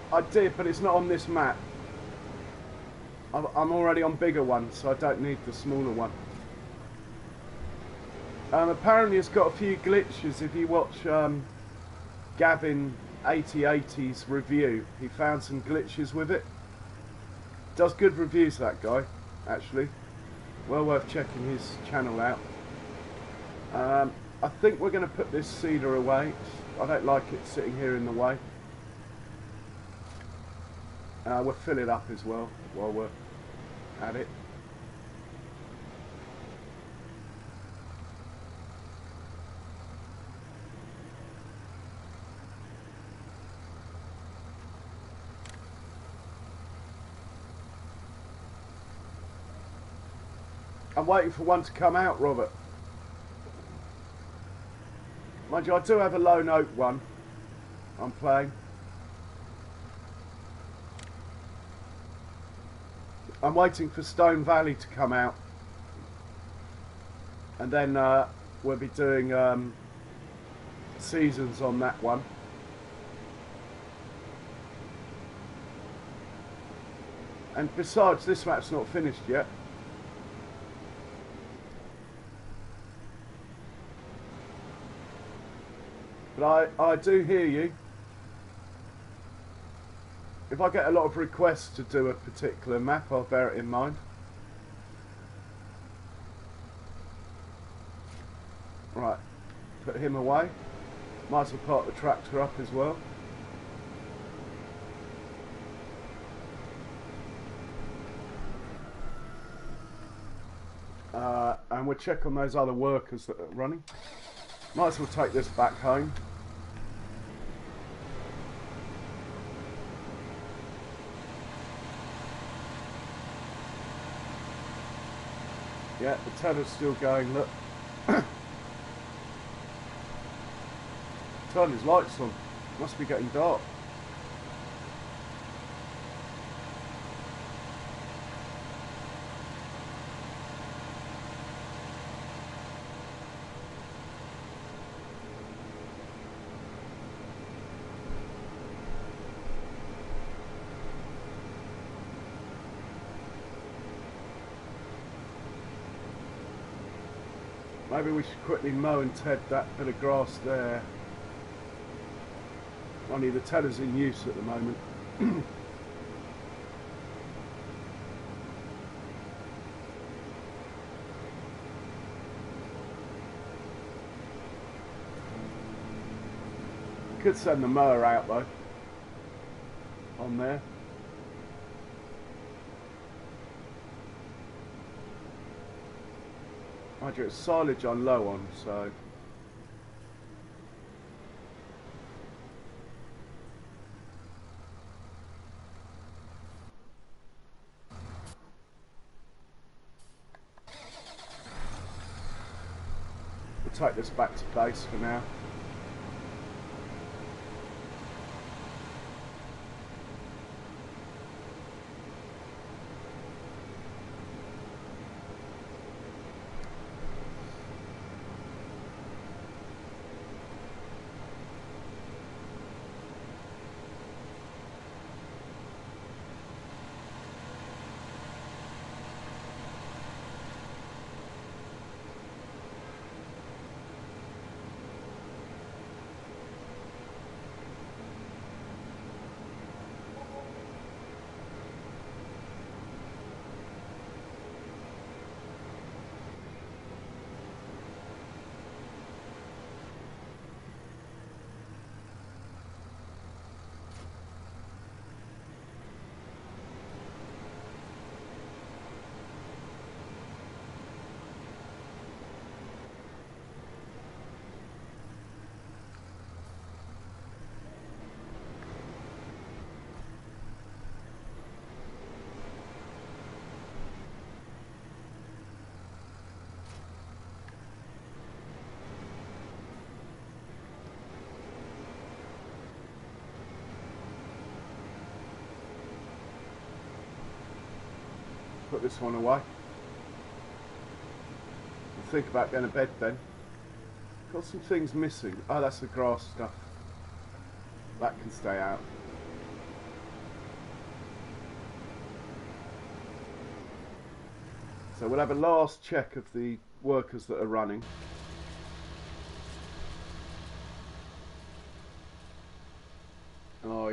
I did, but it's not on this map. I'm already on bigger ones, so I don't need the smaller one. Apparently it's got a few glitches. If you watch Gavin 8080's review, he found some glitches with it. Does good reviews, that guy, actually. Well worth checking his channel out. I think we're going to put this seeder away. I don't like it sitting here in the way. We'll fill it up as well while we're at it. I'm waiting for one to come out, Robert. Mind you, I do have a lone oak one I'm playing. I'm waiting for Stone Valley to come out. And then we'll be doing seasons on that one. And besides, this map's not finished yet. But I do hear you. If I get a lot of requests to do a particular map, I'll bear it in mind. Right, put him away. Might as well park the tractor up as well. And we'll check on those other workers that are running. Might as well take this back home. Yeah, the teller's still going, look. Turn his lights on. Must be getting dark. Maybe we should quickly mow and ted that bit of grass there. Only the teller's in use at the moment. Could send the mower out though. On there. Mind you, it's silage I'm low on, so we'll take this back to base for now. Put this one away. I'll think about going to bed then. Got some things missing. Oh, that's the grass stuff. That can stay out. So we'll have a last check of the workers that are running. Oh,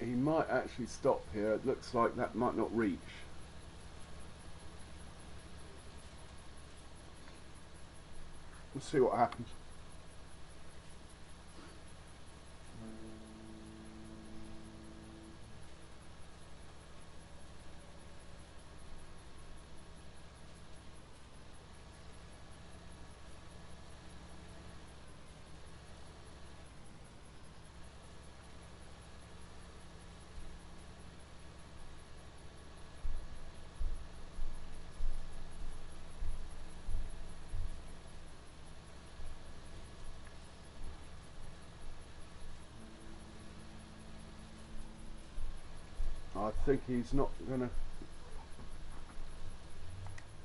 he might actually stop here. It looks like that might not reach. We'll see what happens. I think he's not gonna.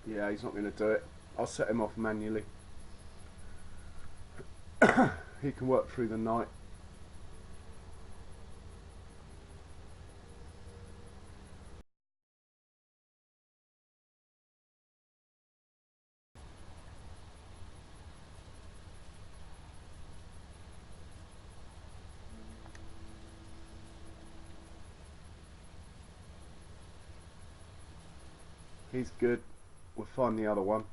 Yeah, he's not gonna do it. I'll set him off manually. He can work through the night. He's good. We'll find the other one.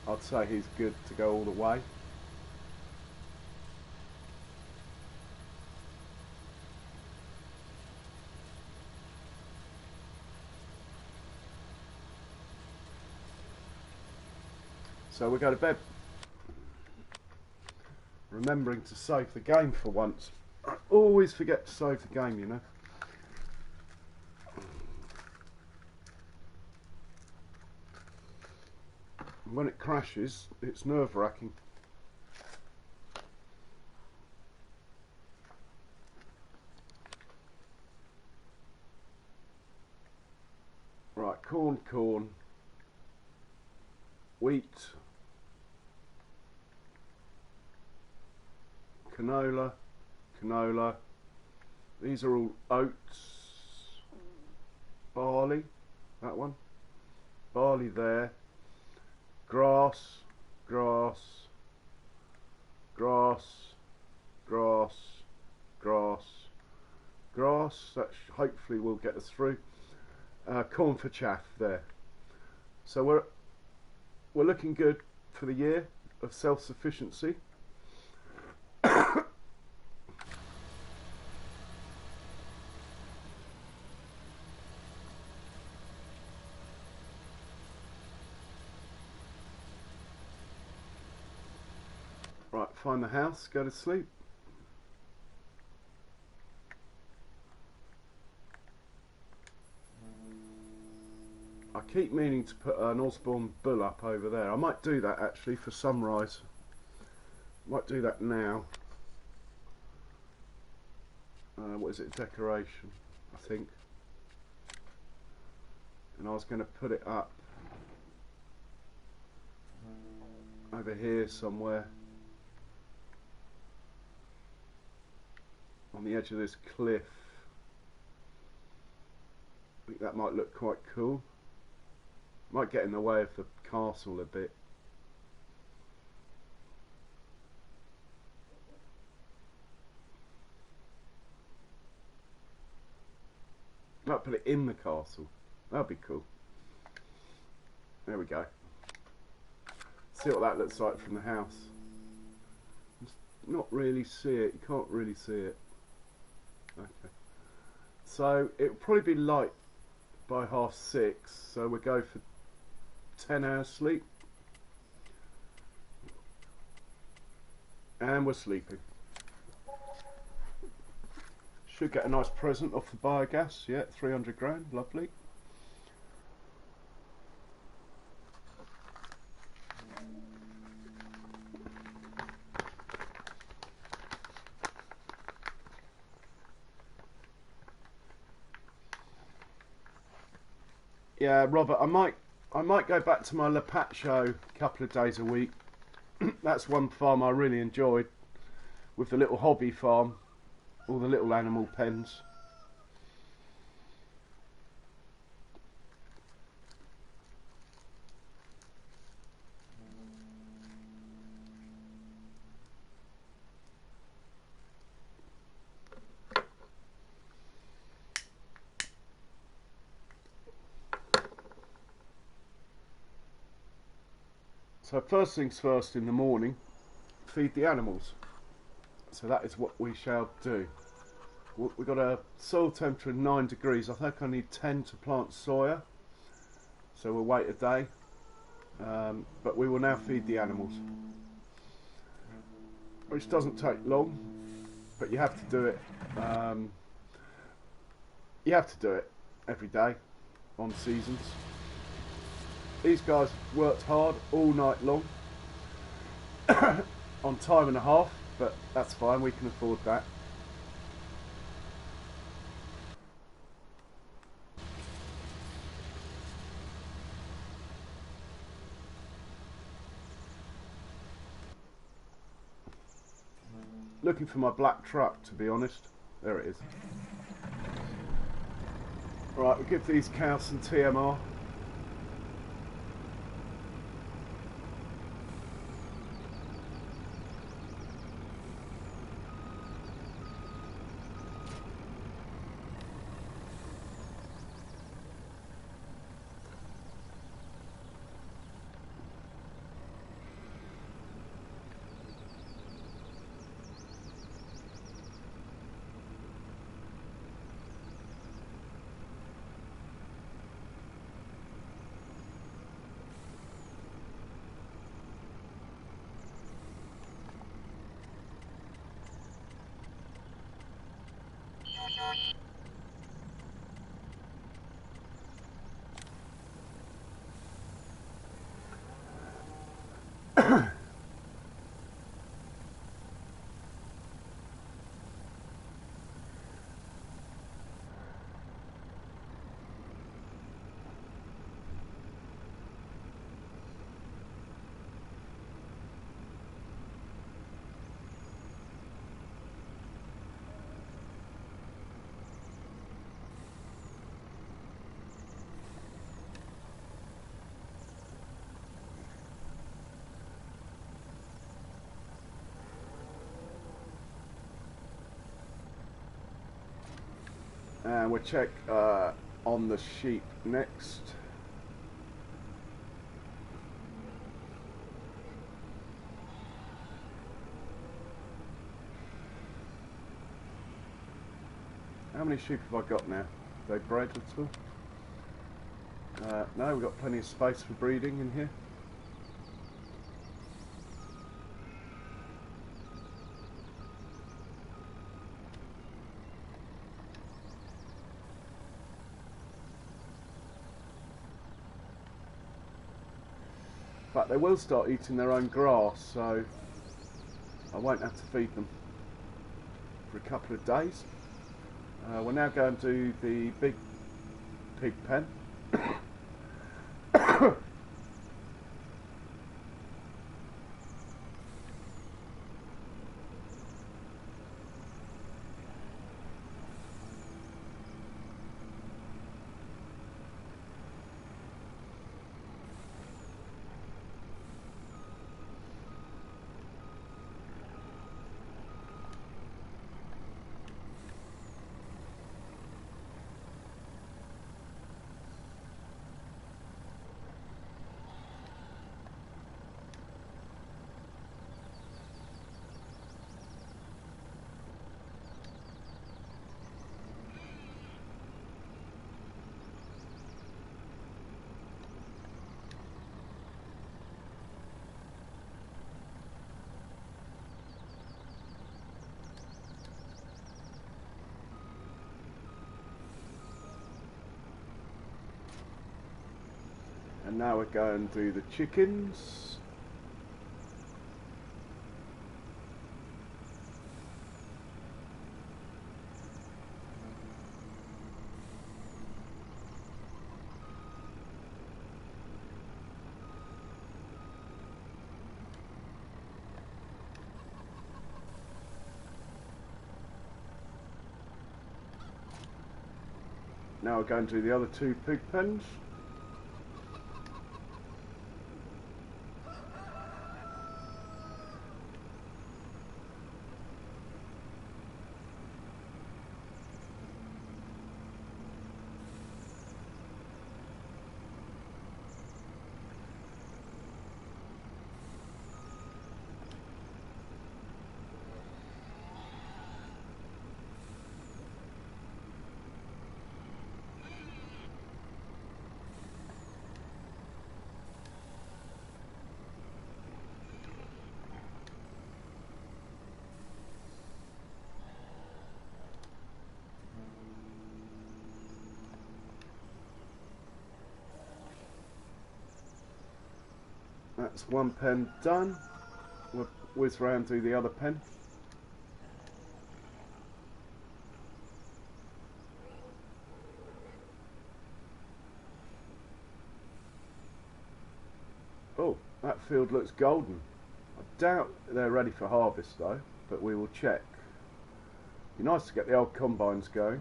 I'd say he's good to go all the way. So we go to bed. Remembering to save the game for once. I always forget to save the game, you know. When it crashes, it's nerve-wracking. Right, corn, wheat, canola. These are all oats, barley, that one, barley there, grass, that hopefully will get us through. Corn for chaff there. So we're looking good for the year of self-sufficiency. Right, find the house, go to sleep. I keep meaning to put an Osborne bull up over there. I might do that actually for sunrise. Might do that now. What is it? Decoration, I think. And I was going to put it up over here somewhere on the edge of this cliff. I think that might look quite cool. Might get in the way of the castle a bit. Might put it in the castle. That'd be cool. There we go. See what that looks like from the house. Not really see it. You can't really see it. Okay. So it'll probably be light by 6:30. So we'll go for 10 hours sleep. And we're sleeping. Should get a nice present off the biogas. Yeah, 300 grand. Lovely. Yeah, Robert, I might go back to my Lapacho a couple of days a week. That's one farm I really enjoyed, with the little hobby farm, all the little animal pens. So first things first, in the morning, feed the animals. So that is what we shall do. We've got a soil temperature of 9 degrees. I think I need 10 to plant soya, so we'll wait a day, but we will now feed the animals, which doesn't take long, but you have to do it. You have to do it every day on seasons. These guys worked hard all night long on time and a half, but that's fine, we can afford that. Looking for my black truck, to be honest. There it is. Right, we'll give these cows some TMR. And we'll check on the sheep next. How many sheep have I got now? Have they bred at all? No, we've got plenty of space for breeding in here. But they will start eating their own grass, so I won't have to feed them for a couple of days. We're now going to the big pig pen. And now we're going to do the chickens. Now we're going to do the other two pig pens. that's one pen done. We'll whiz round, do the other pen. Oh, that field looks golden. I doubt they're ready for harvest though, but we will check. Be nice to get the old combines going.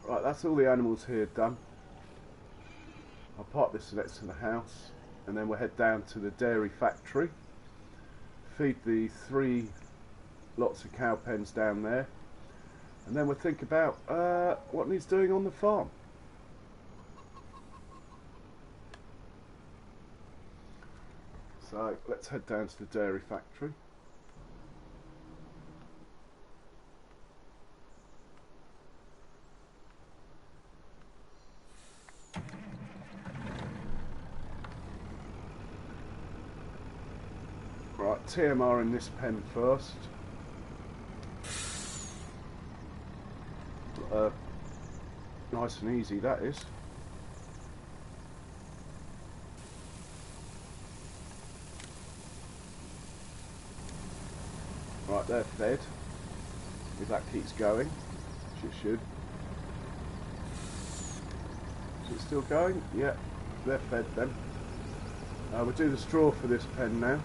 Right, that's all the animals here done. I'll park this next to the house and then we'll head down to the dairy factory, feed the 3 lots of cow pens down there, and then we'll think about what needs doing on the farm. So let's head down to the dairy factory. Right, TMR in this pen first. Nice and easy that is. Right, they're fed. If that keeps going, which it should. Is it still going? Yeah, they're fed then. We'll do the straw for this pen now.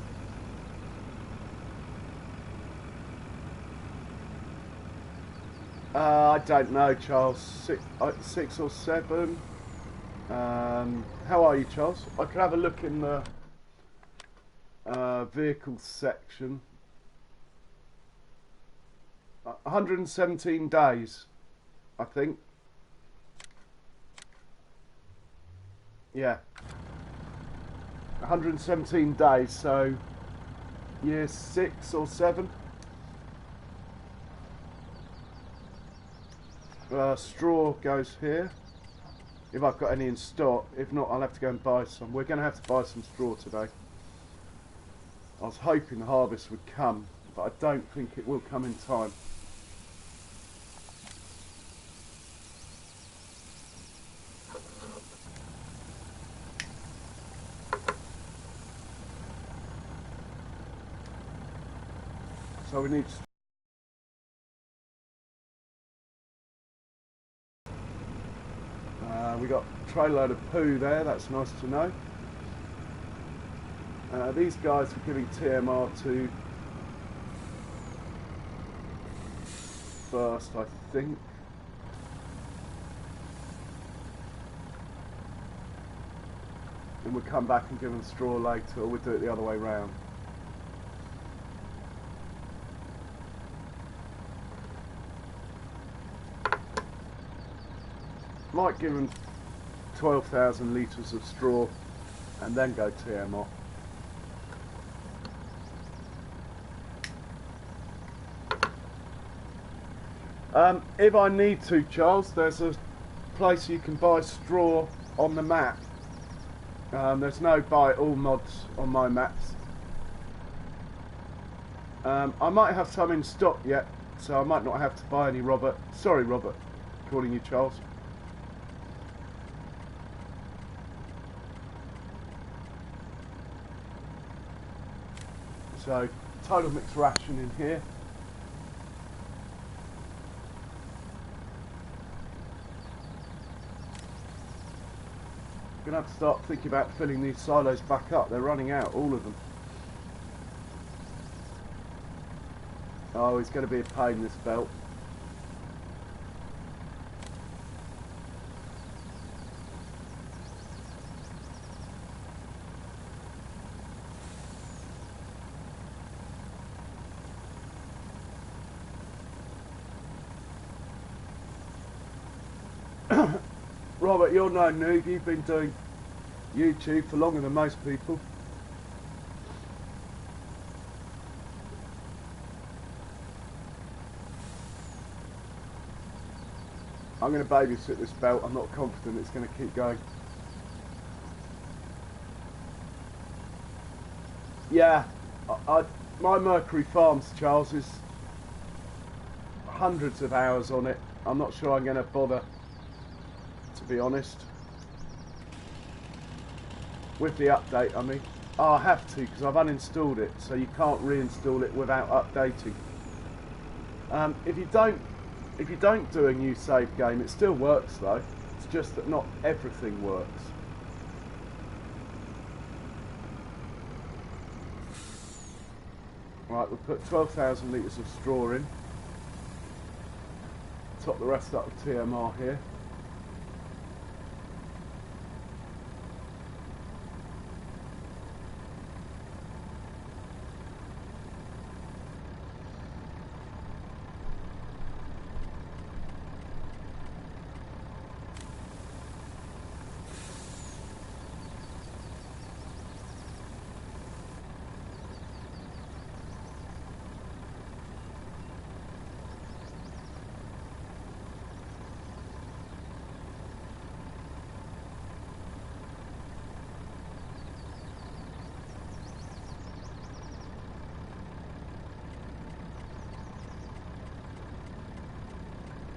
I don't know, Charles. 6 or 7. How are you, Charles? I could have a look in the vehicle section. 117 days, I think. Yeah. 117 days, so year 6 or 7. Straw goes here, if I've got any in stock. If not, I'll have to go and buy some. We're going to have to buy some straw today. I was hoping the harvest would come, but I don't think it will come in time. So we need we got a tray load of poo there, that's nice to know. These guys are giving TMR to first, I think. And we'll come back and give them straw later, or we'll do it the other way round. Might give them 12,000 litres of straw and then go TMR. If I need to, Charles, there's a place you can buy straw on the map. There's no buy all mods on my maps. I might have some in stock yet, so I might not have to buy any, Robert. Sorry, Robert, calling you Charles. So, total mixed ration in here. Going to have to start thinking about filling these silos back up. They're running out, all of them. Oh, it's going to be a pain, this belt. Robert, you're no noob, you've been doing YouTube for longer than most people. I'm going to babysit this belt. I'm not confident it's going to keep going. Yeah, my Mercury Farms, Charles, is hundreds of hours on it. I'm not sure I'm going to bother, to be honest. With the update, I mean. Oh, I have to, because I've uninstalled it, so you can't reinstall it without updating. If you don't do a new save game, it still works though. It's just that not everything works. Right, we'll put 12,000 litres of straw in. Top the rest up with TMR here.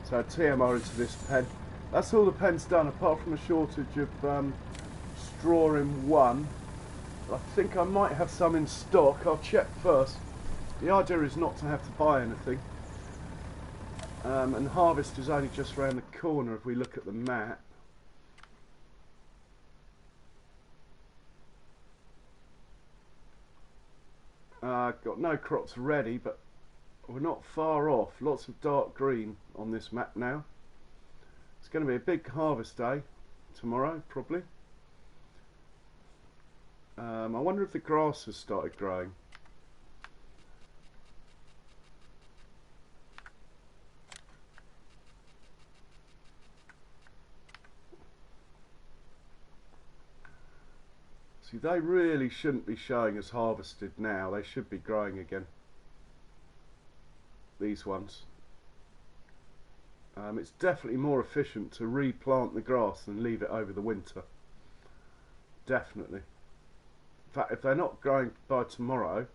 So TMR into this pen. That's all the pen's done, apart from a shortage of straw in one. I think I might have some in stock. I'll check first. The idea is not to have to buy anything. And harvest is only just around the corner if we look at the map. Got no crops ready, but we're not far off. Lots of dark green on this map now. It's going to be a big harvest day tomorrow, probably. I wonder if the grass has started growing. See, they really shouldn't be showing as harvested now. They should be growing again. These ones. It's definitely more efficient to replant the grass than leave it over the winter. Definitely. In fact, if they're not growing by tomorrow,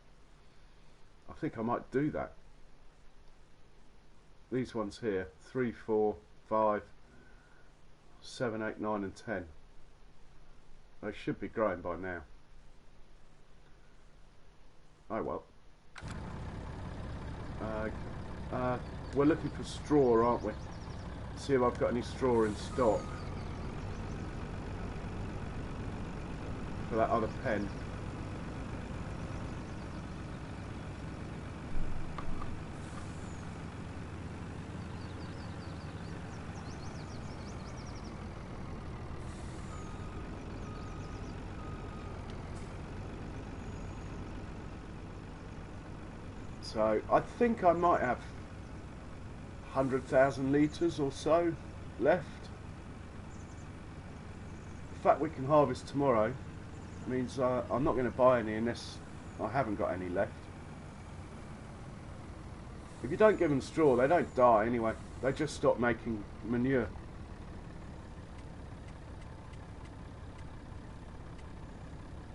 I think I might do that. These ones here, 3, 4, 5, 7, 8, 9 and 10. They should be growing by now. Oh well. We're looking for straw, aren't we? See if I've got any straw in stock for that other pen. So I think I might have 100,000 litres or so left. The fact we can harvest tomorrow means I'm not going to buy any unless I haven't got any left. If you don't give them straw, they don't die anyway. They just stop making manure.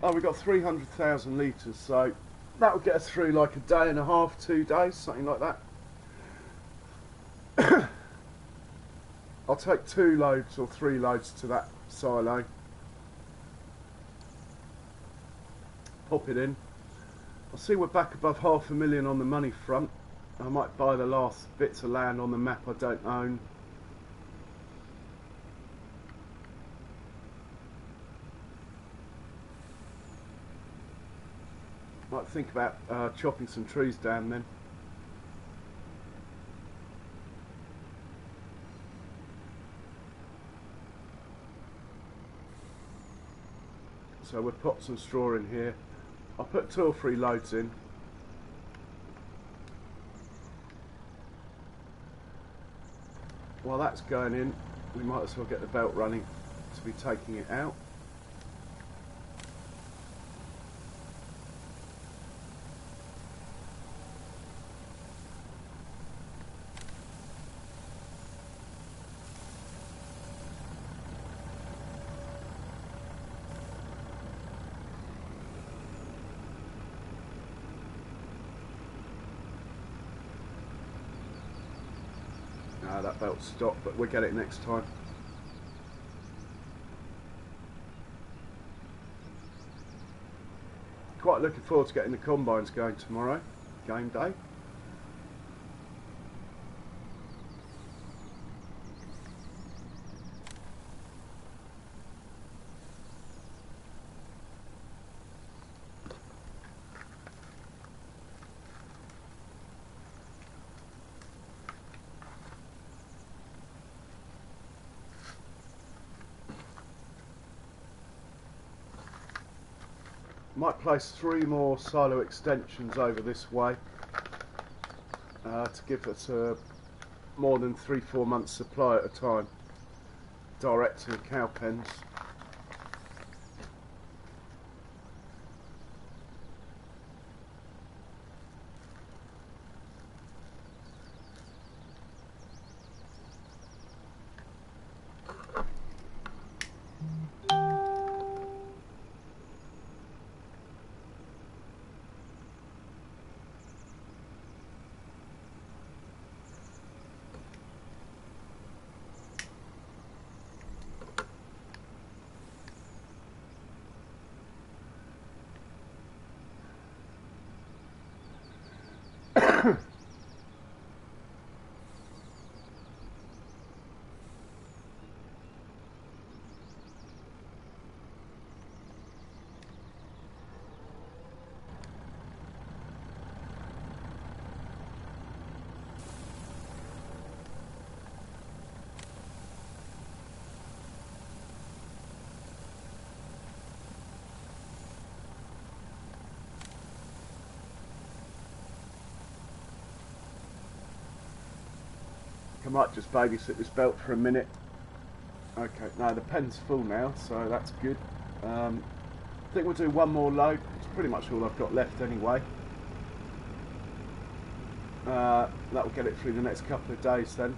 Oh, we've got 300,000 litres, so that will get us through like a day and a half, 2 days, something like that. I'll take 2 loads or 3 loads to that silo. Pop it in. I'll see we're back above 500,000 on the money front. I might buy the last bits of land on the map I don't own. Might think about chopping some trees down then. So we'll put some straw in here. I'll put 2 or 3 loads in. While that's going in, we might as well get the belt running to be taking it out. No, that belt's stopped, but we'll get it next time. Quite looking forward to getting the combines going tomorrow, game day. Might place 3 more silo extensions over this way to give us a more than 3-4 months supply at a time, direct to the cow pens. I might just babysit this belt for a minute. Okay, no, the pen's full now, so that's good. I think we'll do one more load. It's pretty much all I've got left anyway. That will get it through the next couple of days then.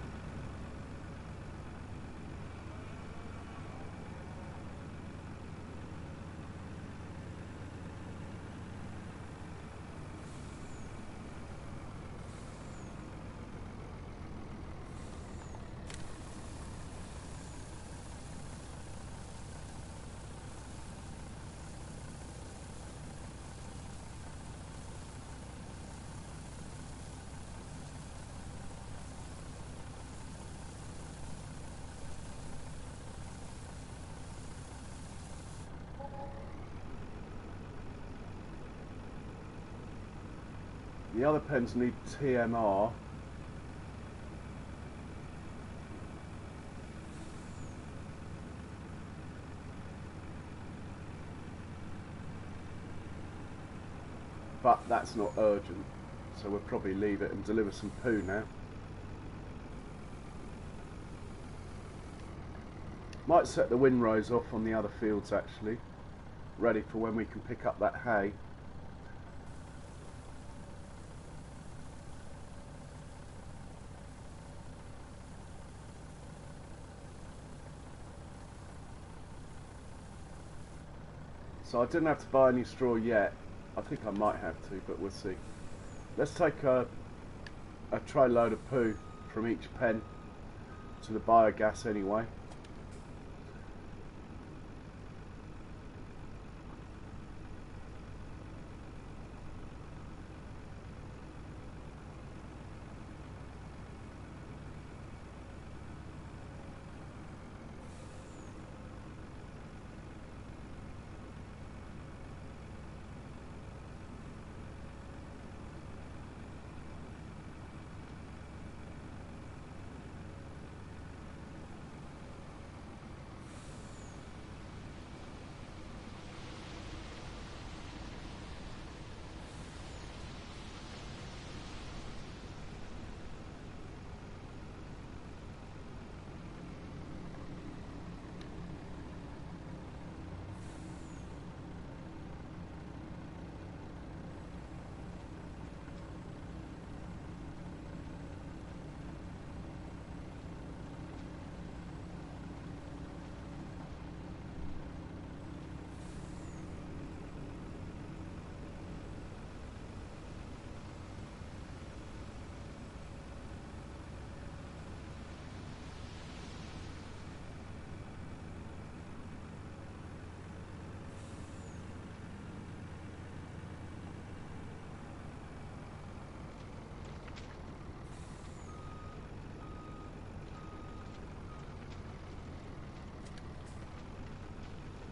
The other pens need TMR. But that's not urgent, so we'll probably leave it and deliver some poo now. Might set the windrows off on the other fields actually, ready for when we can pick up that hay. So I didn't have to buy any straw yet. I think I might have to, but we'll see. Let's take a tray load of poo from each pen to the biogas anyway.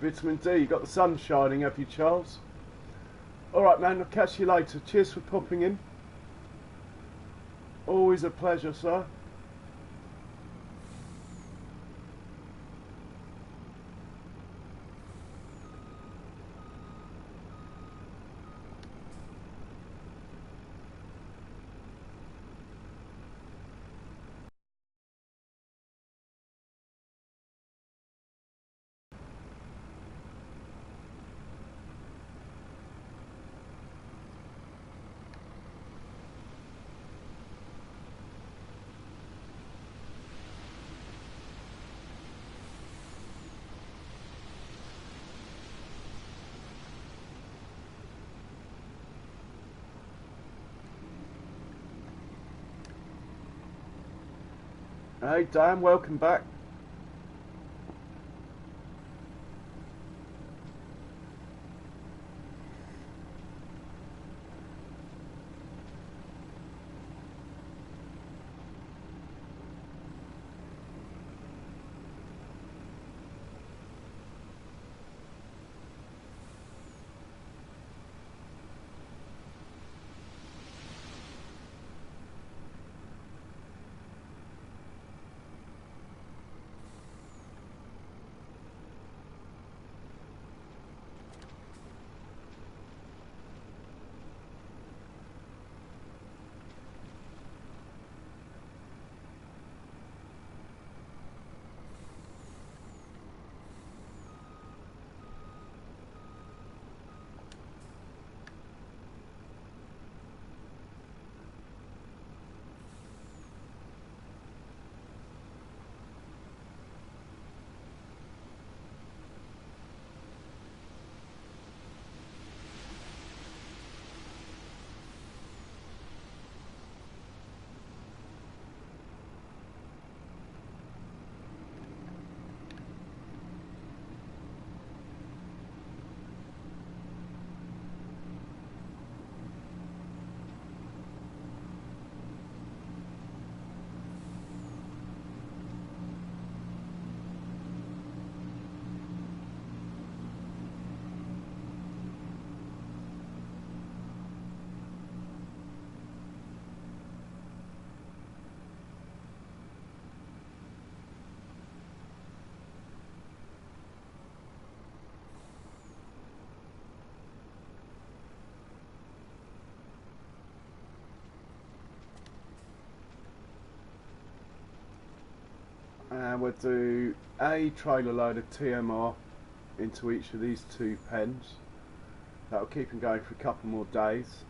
Vitamin D, you got the sun shining, have you, Charles? Alright man, I'll catch you later. Cheers for popping in. Always a pleasure, sir. Hey Dan, welcome back. And we'll do a trailer load of TMR into each of these two pens. That'll keep them going for a couple more days.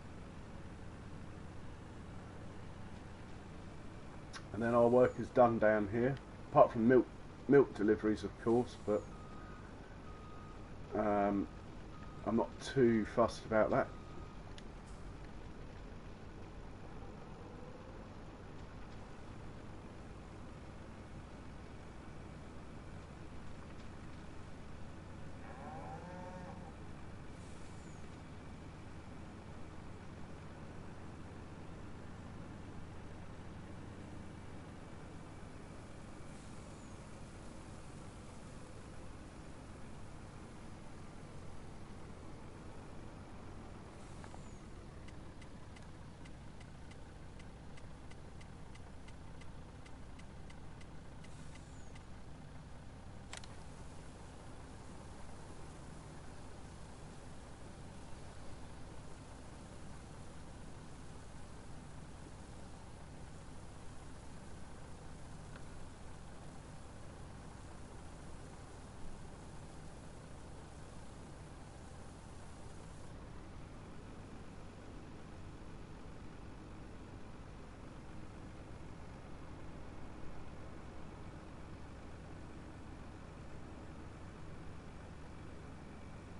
And then our work is done down here, apart from milk deliveries of course, but I'm not too fussed about that.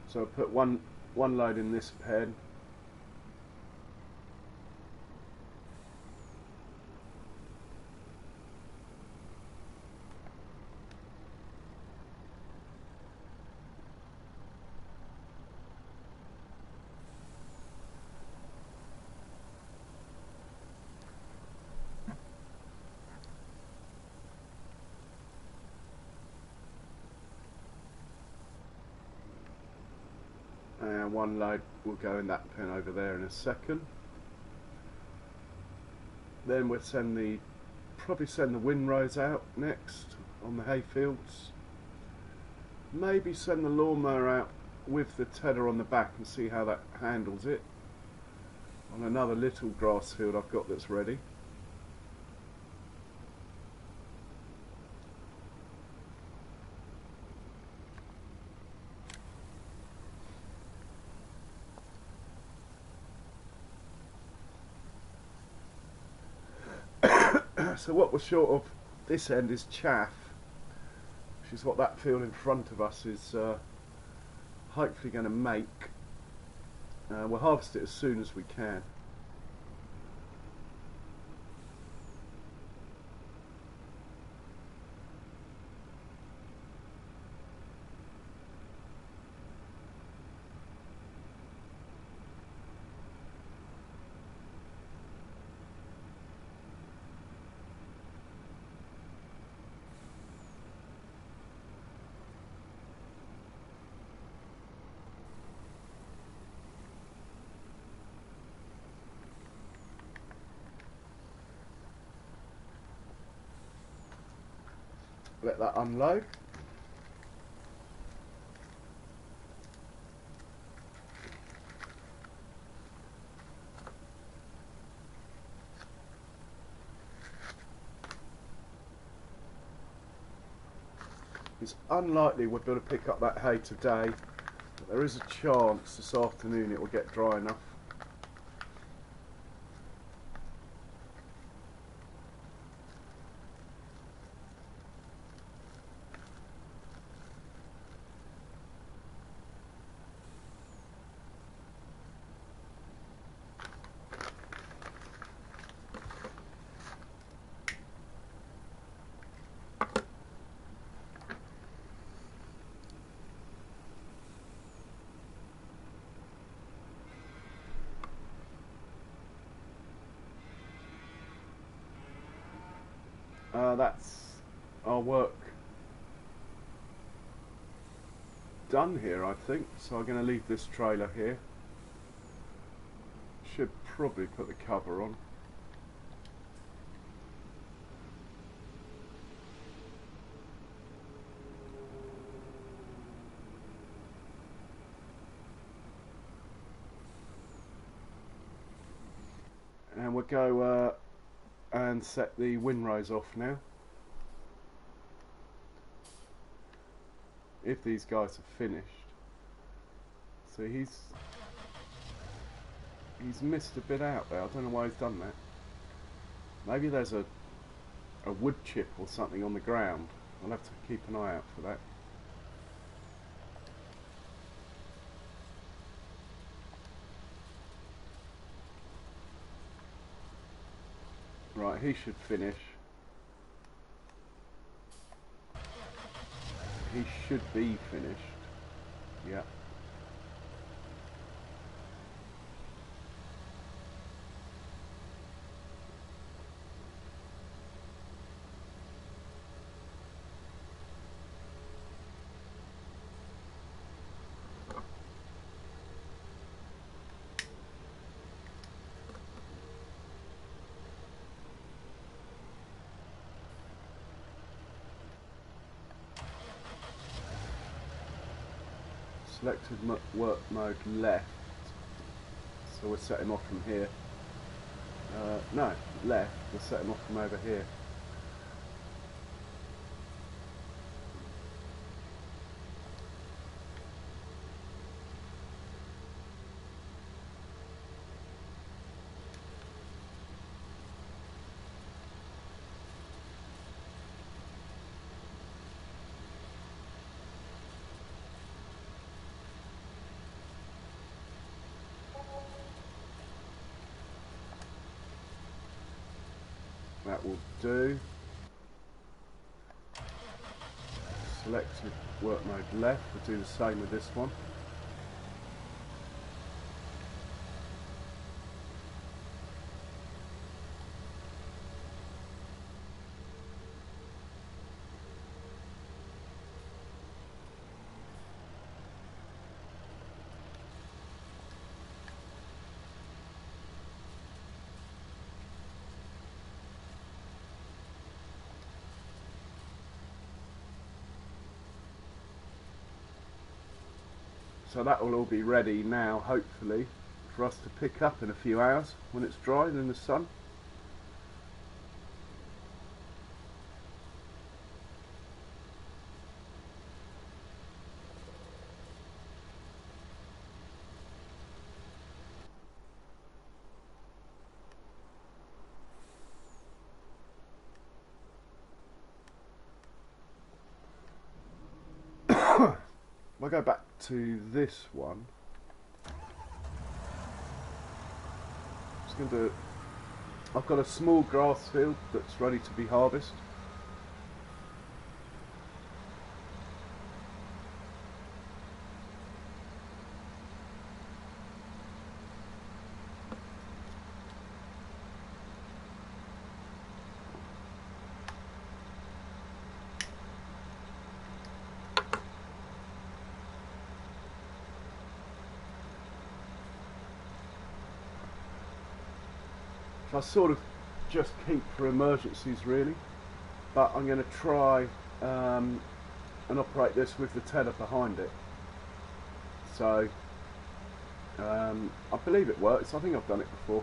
So I'll put one load in this pen. then one load will go in that pen over there in a second. Then we'll probably send the windrows out next on the hay fields. Maybe send the lawnmower out with the tedder on the back and see how that handles it on another little grass field I've got that's ready. So what we're short of this end is chaff, which is what that field in front of us is hopefully going to make. We'll harvest it as soon as we can. Let that unload. It's unlikely we'll be able to pick up that hay today, but there is a chance this afternoon it will get dry enough. That's our work done here, I think. So I'm going to leave this trailer here. Should probably put the cover on. And we'll go and set the windrows off now. If these guys are finished. So he's missed a bit out there. I don't know why he's done that. Maybe there's a wood chip or something on the ground. I'll have to keep an eye out for that. Right, he should finish. He should be finished. Yeah. Selected work mode left, so we'll set him off from here. No, left, we'll set him off from over here. That will do. Selected work mode left, we'll do the same with this one. So that will all be ready now, hopefully, for us to pick up in a few hours when it's dry and in the sun. If I go back to this one, just going to do, I've got a small grass field that's ready to be harvested. I sort of just keep for emergencies really, but I'm going to try and operate this with the tether behind it. So I believe it works. I think I've done it before.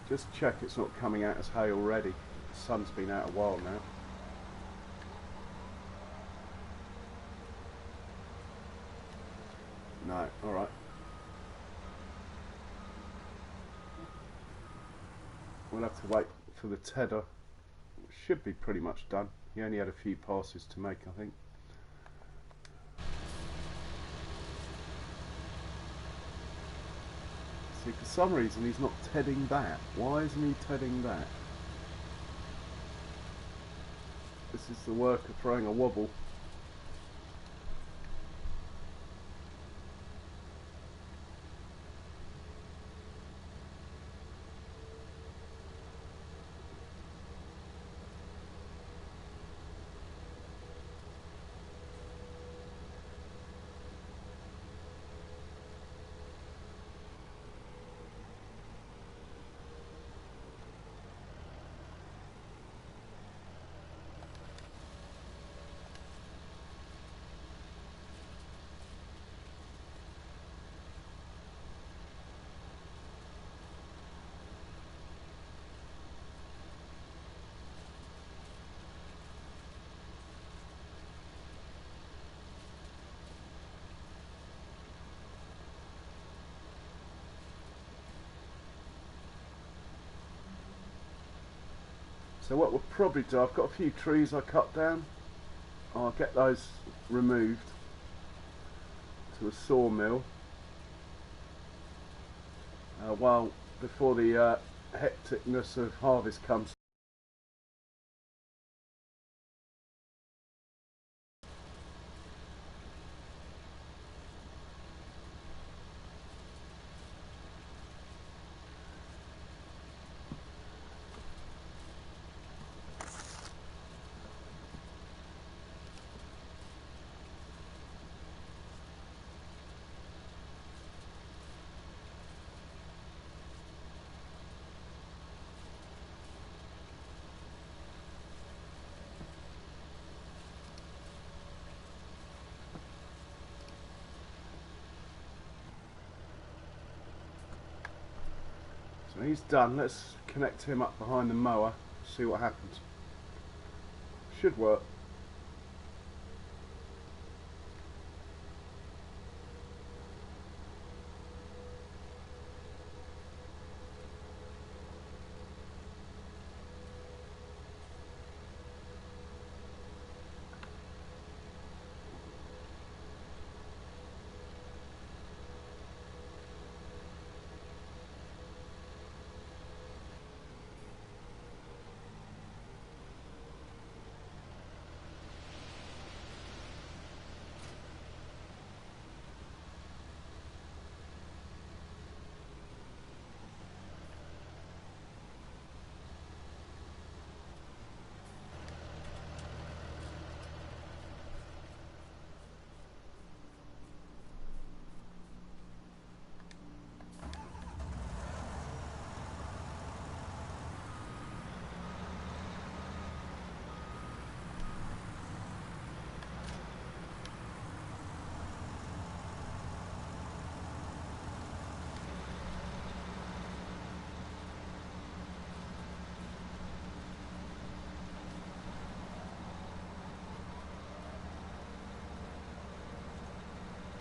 Just check it's not coming out as hay already. The sun's been out a while now. No, alright. We'll have to wait for the tether. It should be pretty much done. He only had a few passes to make, I think. See, for some reason he's not tedding that. Why isn't he tedding that? This is the worker throwing a wobble. So what we'll probably do, I've got a few trees I cut down. I'll get those removed to a sawmill while before the hecticness of harvest comes. So he's done. Let's connect him up behind the mower, see what happens. Should work.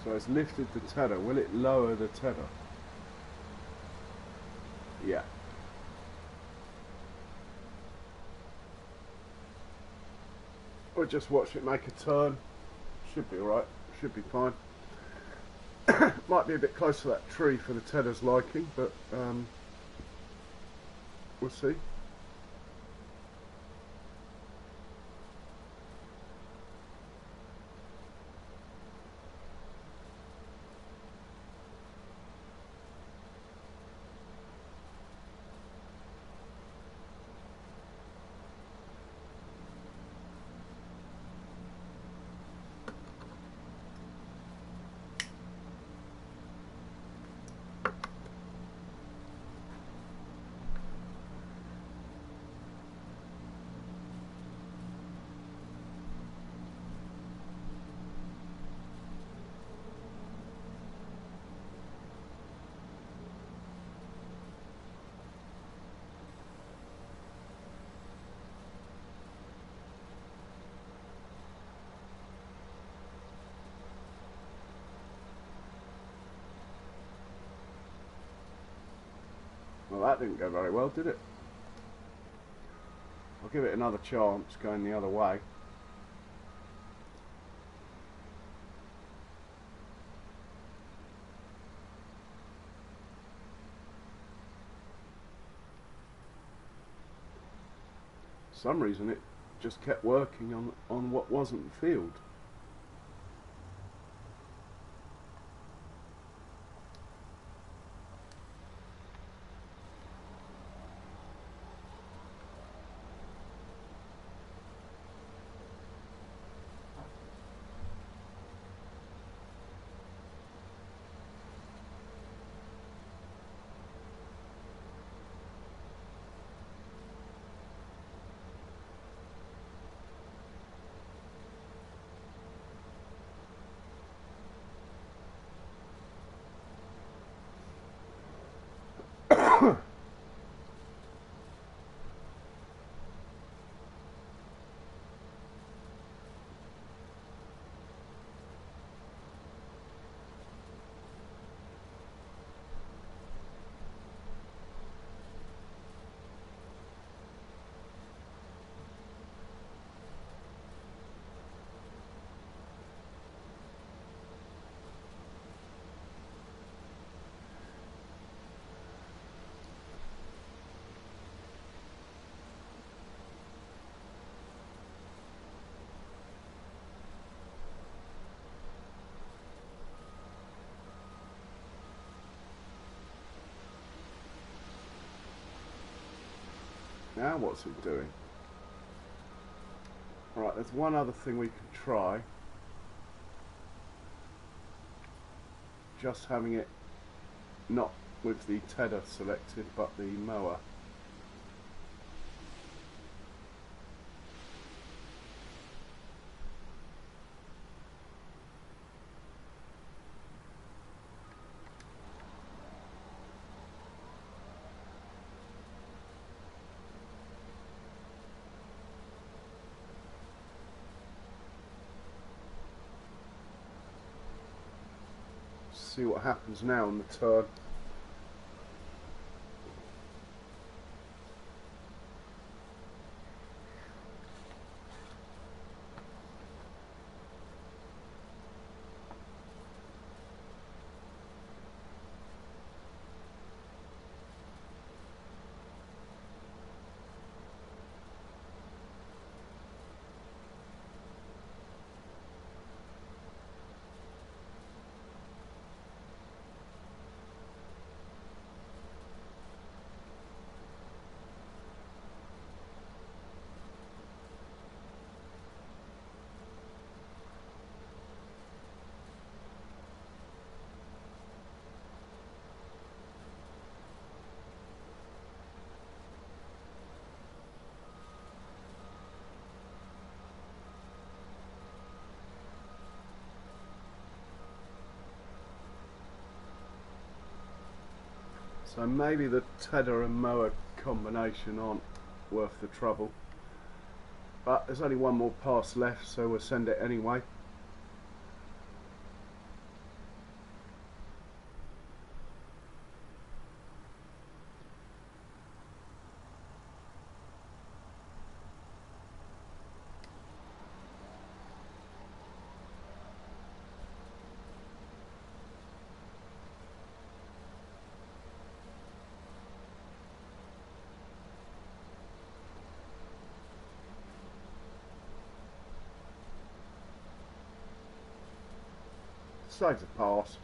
So it's lifted the tether. Will it lower the tether? Yeah. We'll just watch it make a turn. Should be alright. Should be fine. Might be a bit close to that tree for the tether's liking, but we'll see. Well, that didn't go very well, did it? I'll give it another chance going the other way. For some reason it just kept working on what wasn't the field. Now what's it doing? Right, there's one other thing we can try. Just having it not with the tether selected, but the mower. See what happens now on the turn. So maybe the tether and mower combination aren't worth the trouble. But there's only one more pass left, so we'll send it anyway. saves a pass.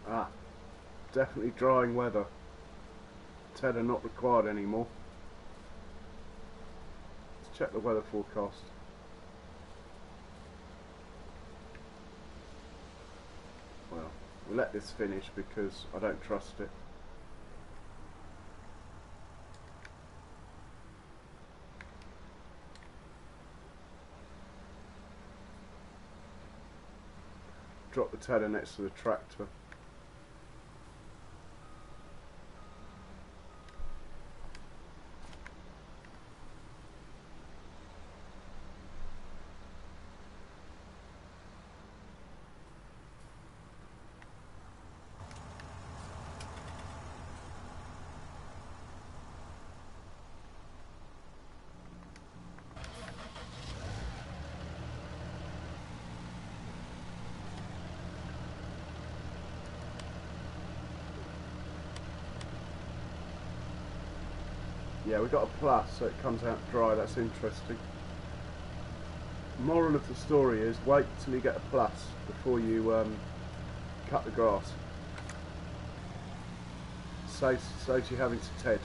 Ah, definitely drying weather. Tether not required anymore. Let's check the weather forecast. Well, we'll let this finish because I don't trust it. Drop the tether next to the tractor. Yeah, we got a plus, so it comes out dry. That's interesting. Moral of the story is wait till you get a plus before you cut the grass. Saves you having to ted.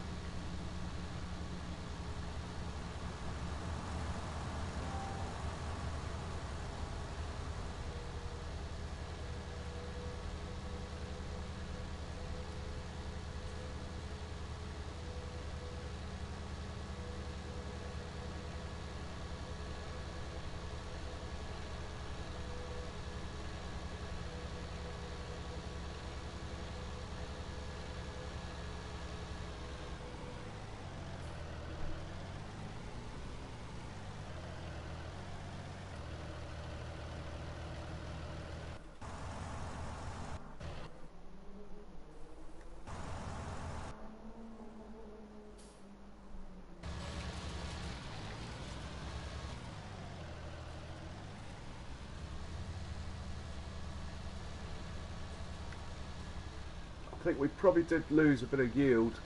I think we probably did lose a bit of yield,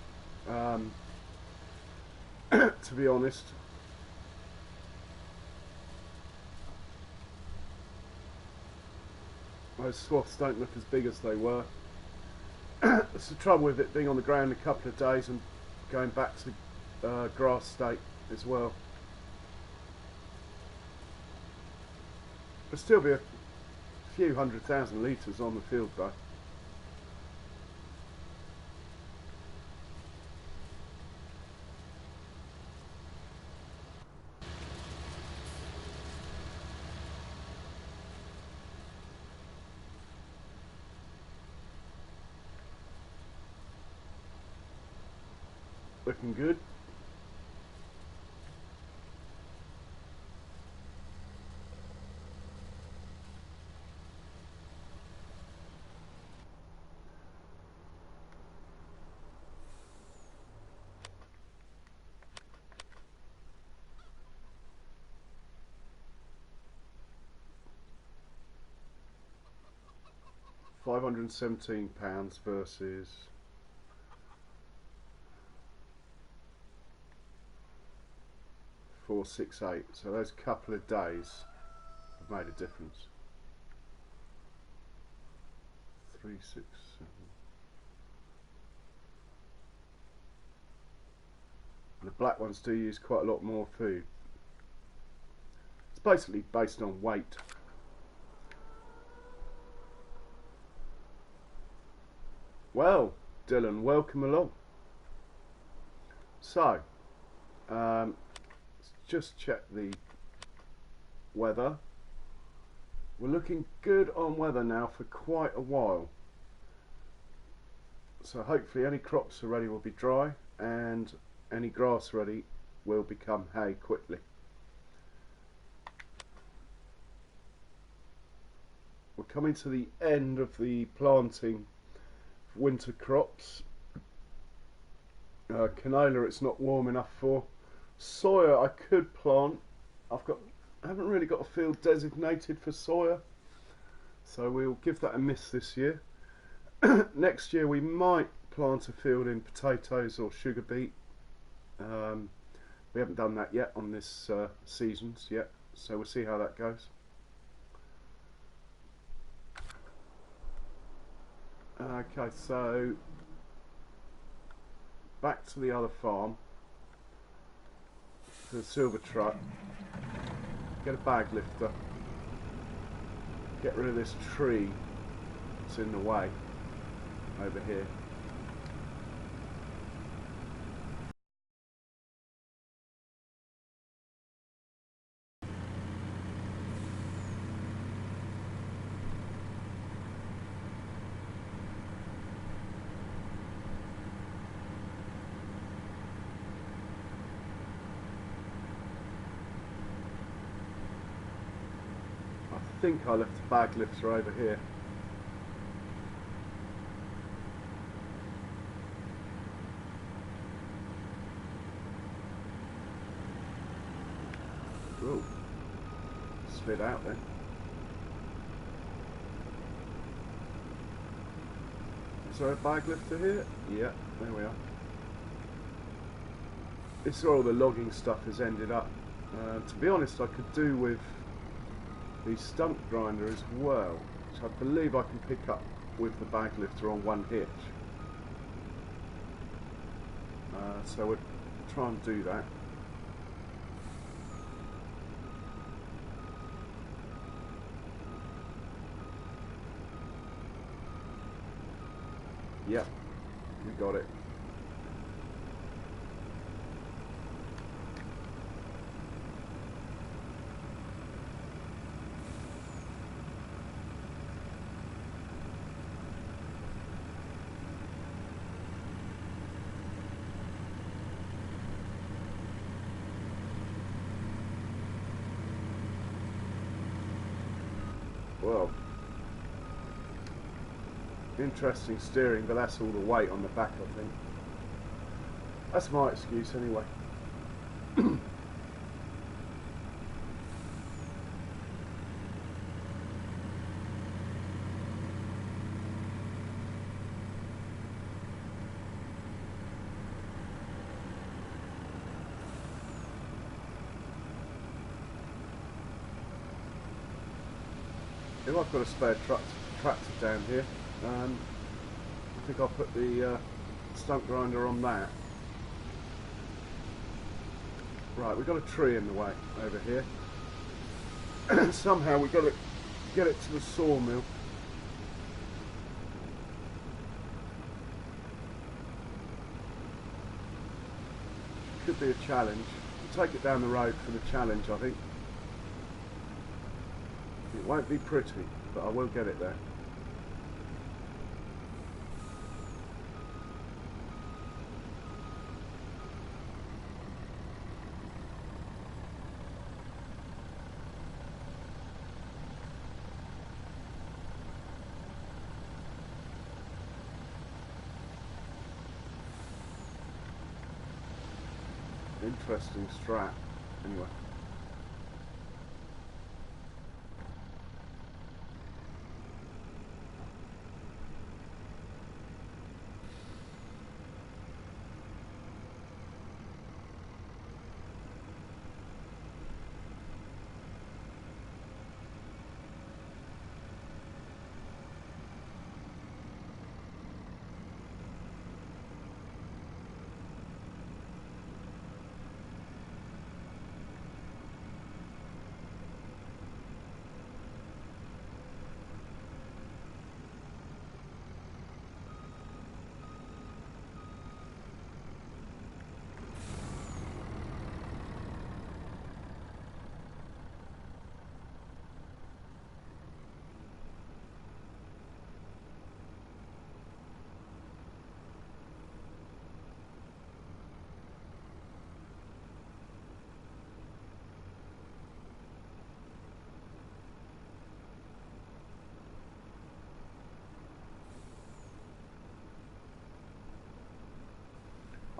to be honest. Those swaths don't look as big as they were. That's the trouble with it being on the ground a couple of days and going back to grass state as well. There'll still be a few 100,000 litres on the field though. Looking good. £517 versus £468. So those couple of days have made a difference. 367. And the black ones do use quite a lot more food. It's basically based on weight. Well, Dylan, welcome along. So, let's just check the weather. We're looking good on weather now for quite a while. So hopefully any crops already will be dry and any grass ready will become hay quickly. We're we're coming to the end of the planting winter crops. Canola it's not warm enough for. Soya I could plant. I haven't really got a field designated for soya, so we'll give that a miss this year. Next year we might plant a field in potatoes or sugar beet. We haven't done that yet on this seasons yet, so we'll see how that goes. Okay, so back to the other farm, to the silver truck. Get a bag lifter, get rid of this tree that's in the way over here. I think I left the bag lifter over here. Oh, slid out then. Is there a bag lifter here? Yeah, there we are. This is where all the logging stuff has ended up. To be honest, I could do with the stump grinder as well, which I believe I can pick up with the bag lifter on one hitch. So we'll try and do that. Yep, we got it. Well, interesting steering, but that's all the weight on the back, I think. That's my excuse anyway. If I've got a spare tractor down here, I think I'll put the stump grinder on that. Right, we've got a tree in the way over here. Somehow we've got to get it to the sawmill. Could be a challenge. We'll take it down the road for the challenge, I think. It won't be pretty, but I will get it there. Interesting strat, anyway.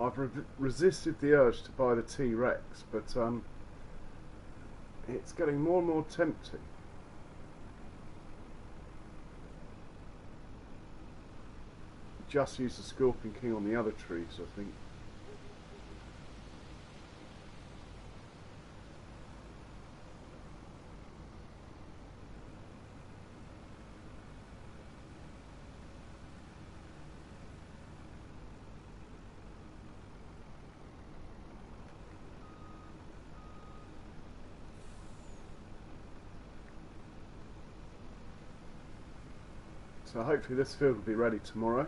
I've resisted the urge to buy the T-Rex, but it's getting more and more tempting. Just use the Scorpion King on the other trees, I think. So hopefully this field will be ready tomorrow.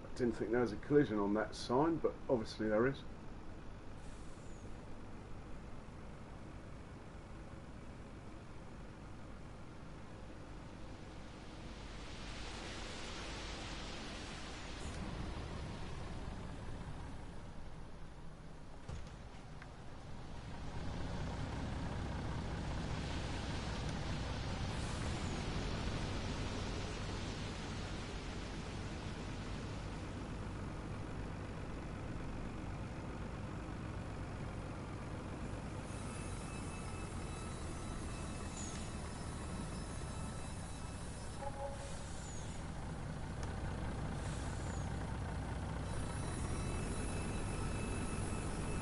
I didn't think there was a collision on that sign, but obviously there is.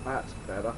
That's better.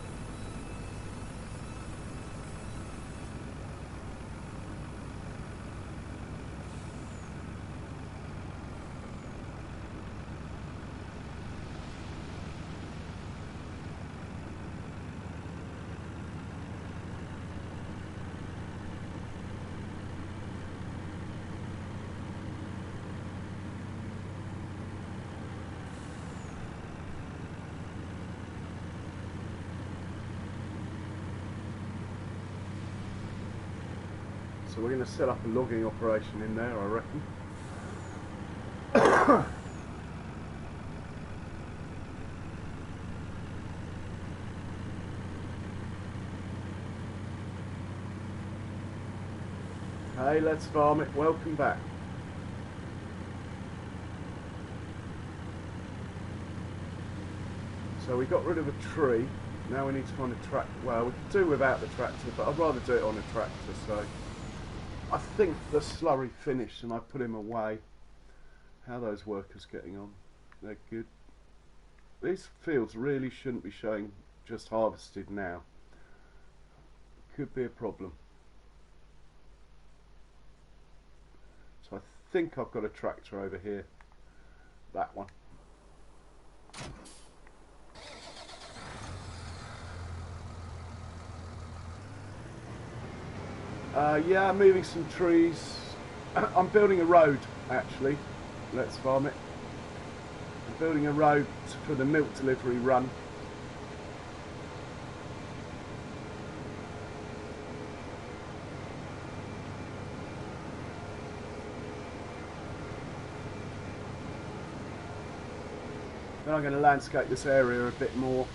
So we're going to set up a logging operation in there, I reckon. Hey, let's farm it. Welcome back. So we got rid of a tree. Now we need to find a tractor. Well, we could do without the tractor, but I'd rather do it on a tractor. So I think the slurry finished and I put him away. How are those workers getting on? They're good. These fields really shouldn't be showing just harvested now. Could be a problem. So I think I've got a tractor over here. That one. Yeah, I'm moving some trees. I'm building a road, actually. Let's farm it. I'm building a road for the milk delivery run. Then I'm going to landscape this area a bit more.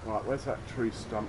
Right, where's that tree stump?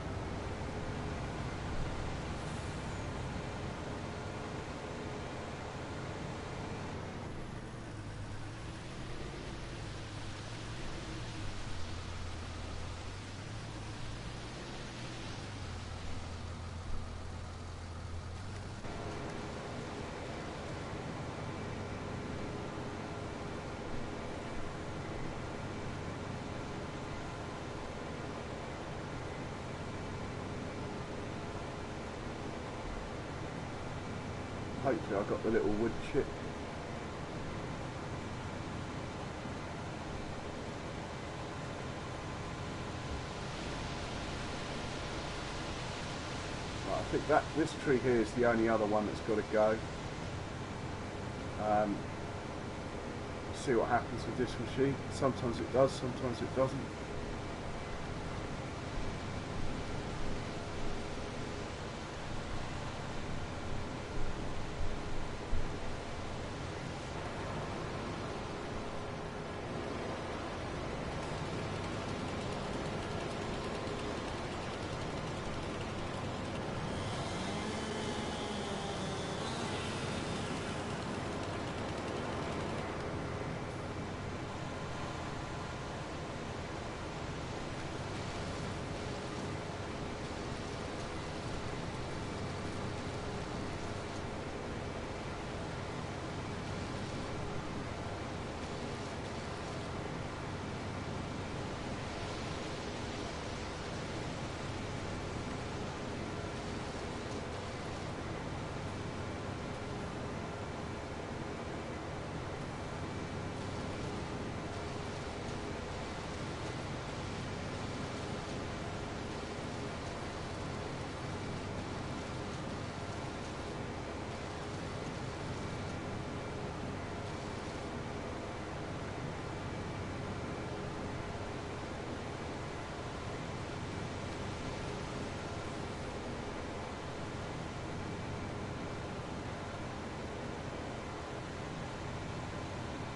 Hopefully I got the little wood chip. think that this tree here is the only other one that's got to go. See what happens with this machine. Sometimes it does, sometimes it doesn't.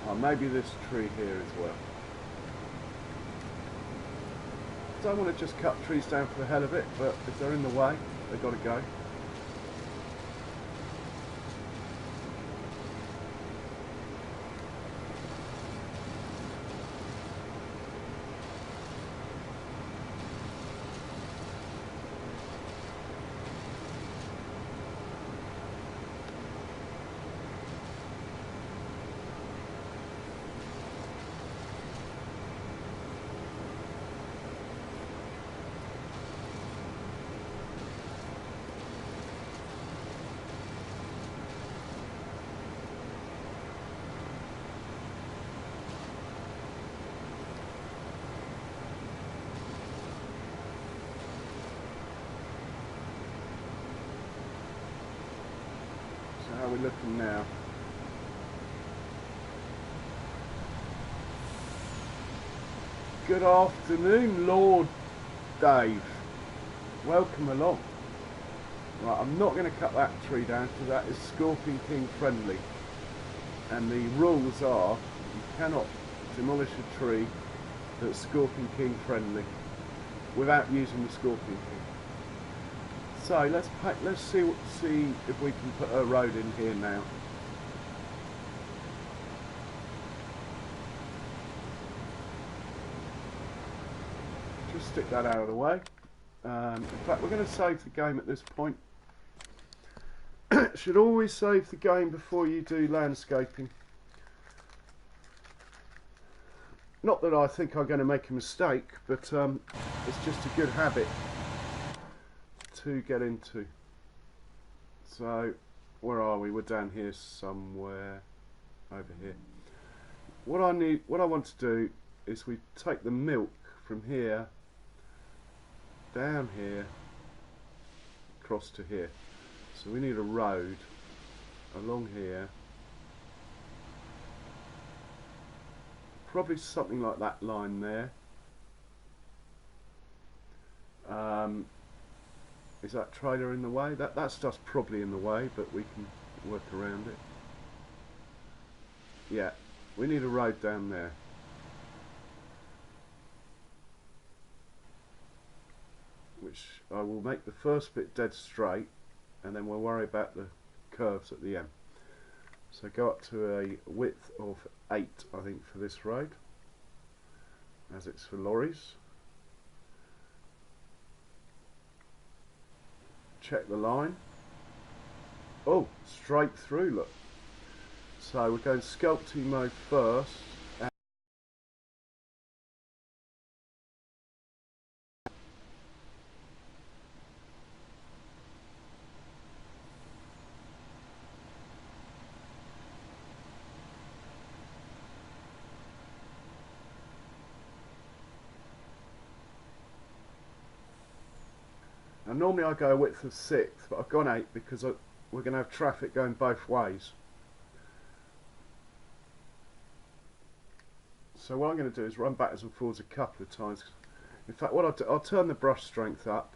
Oh, maybe this tree here as well. Don't want to just cut trees down for the hell of it, but if they're in the way, they've got to go. How are we looking now? Good afternoon, Lord Dave. Welcome along. Right, I'm not going to cut that tree down because that is Scorpion King friendly. And the rules are you cannot demolish a tree that's Scorpion King friendly without using the Scorpion King. So let's see if we can put a road in here now. Just stick that out of the way. In fact, we're going to save the game at this point. Should always save the game before you do landscaping. Not that I think I'm going to make a mistake, but it's just a good habit to get into. So where are we? We're down here somewhere over here. What I want to do is we take the milk from here down here across to here. So we need a road along here, probably something like that line there. Is that trailer in the way? That stuff's probably in the way, but we can work around it. Yeah, we need a road down there. Which I will make the first bit dead straight, and then we'll worry about the curves at the end. So go up to a width of 8, I think, for this road, as it's for lorries. Check the line. Oh, straight through, look. So we're going sculpting mode first. And normally I go a width of 6, but I've gone 8 because we're going to have traffic going both ways. So what I'm going to do is run backwards and forwards a couple of times. In fact, what I'll turn the brush strength up.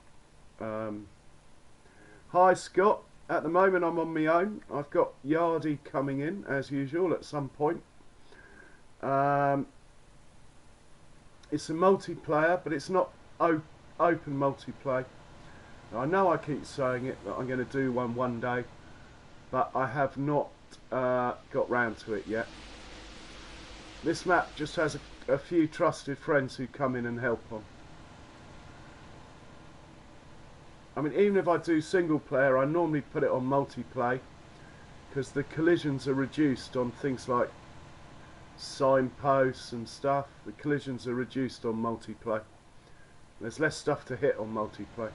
Hi Scott, at the moment I'm on my own. I've got Yardy coming in as usual at some point. It's a multiplayer, but it's not open multiplayer. I know I keep saying it, that I'm going to do one day, but I have not got round to it yet. This map just has a few trusted friends who come in and help on. I mean, even if I do single player, I normally put it on multiplayer because the collisions are reduced on things like signposts and stuff. The collisions are reduced on multiplayer. There's less stuff to hit on multiplayer.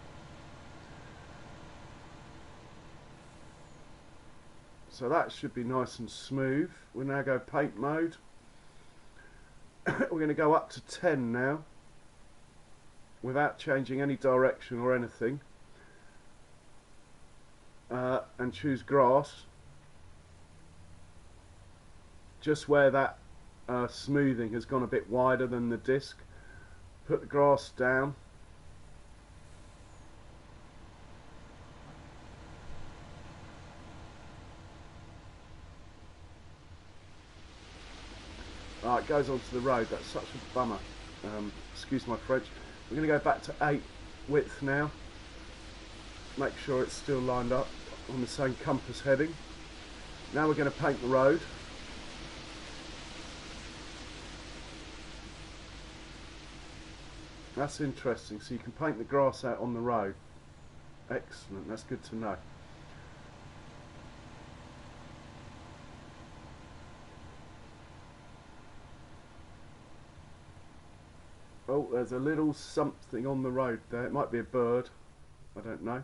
So that should be nice and smooth. We'll now go paint mode. We're going to go up to 10 now without changing any direction or anything, and choose grass, just where that smoothing has gone a bit wider than the disc. Put the grass down. It goes onto the road. That's such a bummer. Excuse my French. We're going to go back to 8 width now. Make sure it's still lined up on the same compass heading. Now we're going to paint the road. That's interesting. So you can paint the grass out on the road. Excellent. That's good to know. Oh, there's a little something on the road there. It might be a bird. I don't know.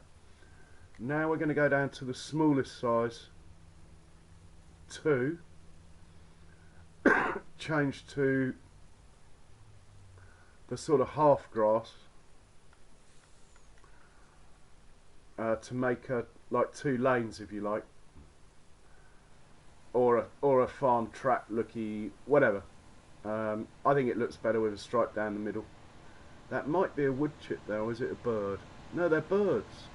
Now we're going to go down to the smallest size, 2. Change to the sort of half grass to make like 2 lanes, if you like, or a farm track looky, whatever. I think it looks better with a stripe down the middle. That might be a wood chip there, or is it a bird? No, they're birds.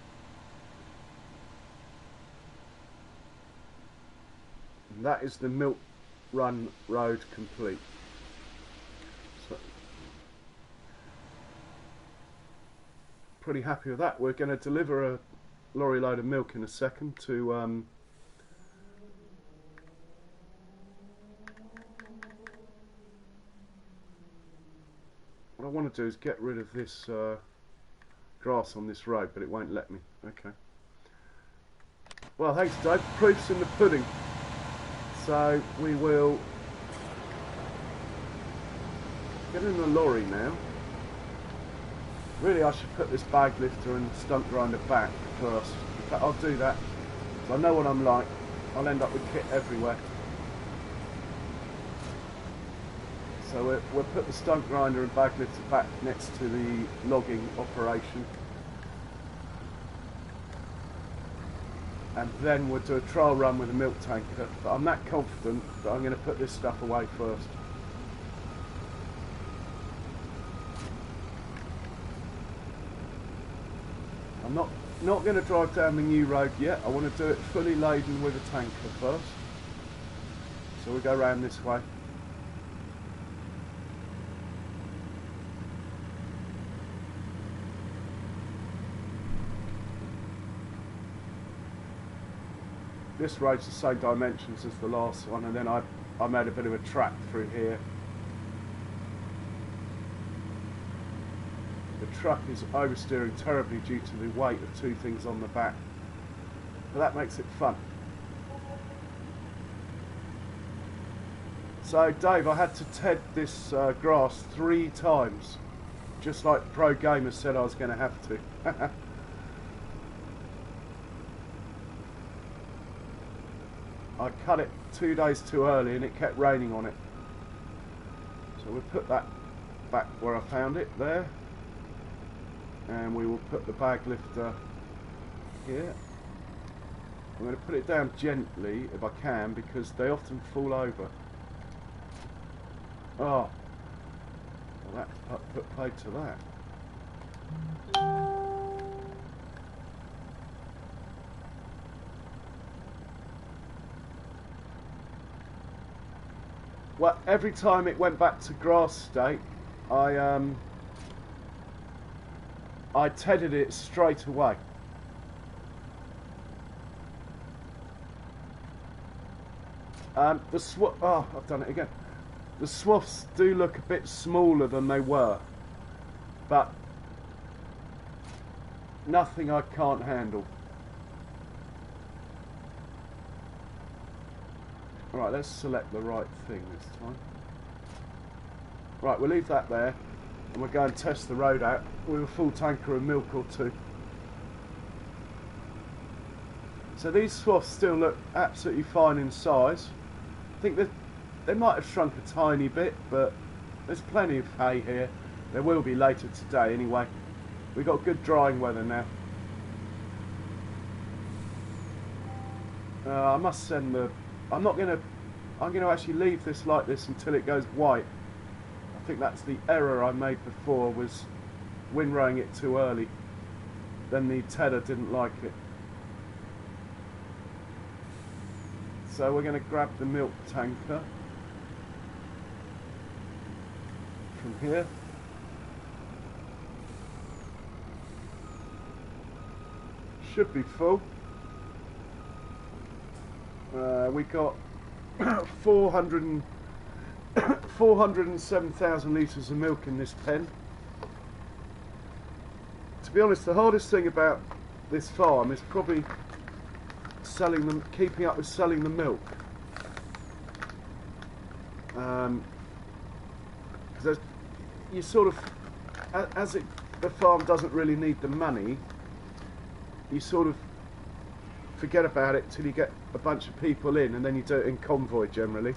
And that is the Milk Run Road complete. So, pretty happy with that. We're going to deliver a lorry load of milk in a second to what I want to do is get rid of this grass on this road, but it won't let me. Okay. Well, thanks Dave. Proof's in the pudding. So we will get in the lorry now. Really I should put this bag lifter and stump grinder back first. In fact, I'll do that. So I know what I'm like. I'll end up with kit everywhere. So we'll put the stump grinder and bag lifter back next to the logging operation. And then we'll do a trial run with a milk tanker. But I'm that confident that I'm going to put this stuff away first. I'm not going to drive down the new road yet. I want to do it fully laden with a tanker first. So we'll go around this way. This road's the same dimensions as the last one, and then I made a bit of a track through here. The truck is oversteering terribly due to the weight of 2 things on the back, but that makes it fun. So Dave, I had to ted this grass 3 times, just like Pro Gamer said I was going to have to. I cut it 2 days too early and it kept raining on it. So we'll put that back where I found it there. and we will put the bag lifter here. I'm going to put it down gently if I can, because they often fall over. Oh, well, that put paid to that. Well, every time it went back to grass state, I tedded it straight away. Oh, I've done it again. The swaths do look a bit smaller than they were, but nothing I can't handle. Right, let's select the right thing this time. Right, we'll leave that there, and we'll go and test the road out with a full tanker of milk or two. So these swaths still look absolutely fine in size. I think that they might have shrunk a tiny bit, but there's plenty of hay here. There will be later today anyway. We've got good drying weather now. I must send the... I'm going to actually leave this like this until it goes white. I think that's the error I made before, was windrowing it too early. Then the tedder didn't like it. So we're going to grab the milk tanker from here. Should be full. We got 407,000 litres of milk in this pen. To be honest, the hardest thing about this farm is probably selling them, keeping up with selling the milk. Because you sort of, the farm doesn't really need the money, you sort of forget about it till you get a bunch of people in, and then you do it in convoy generally.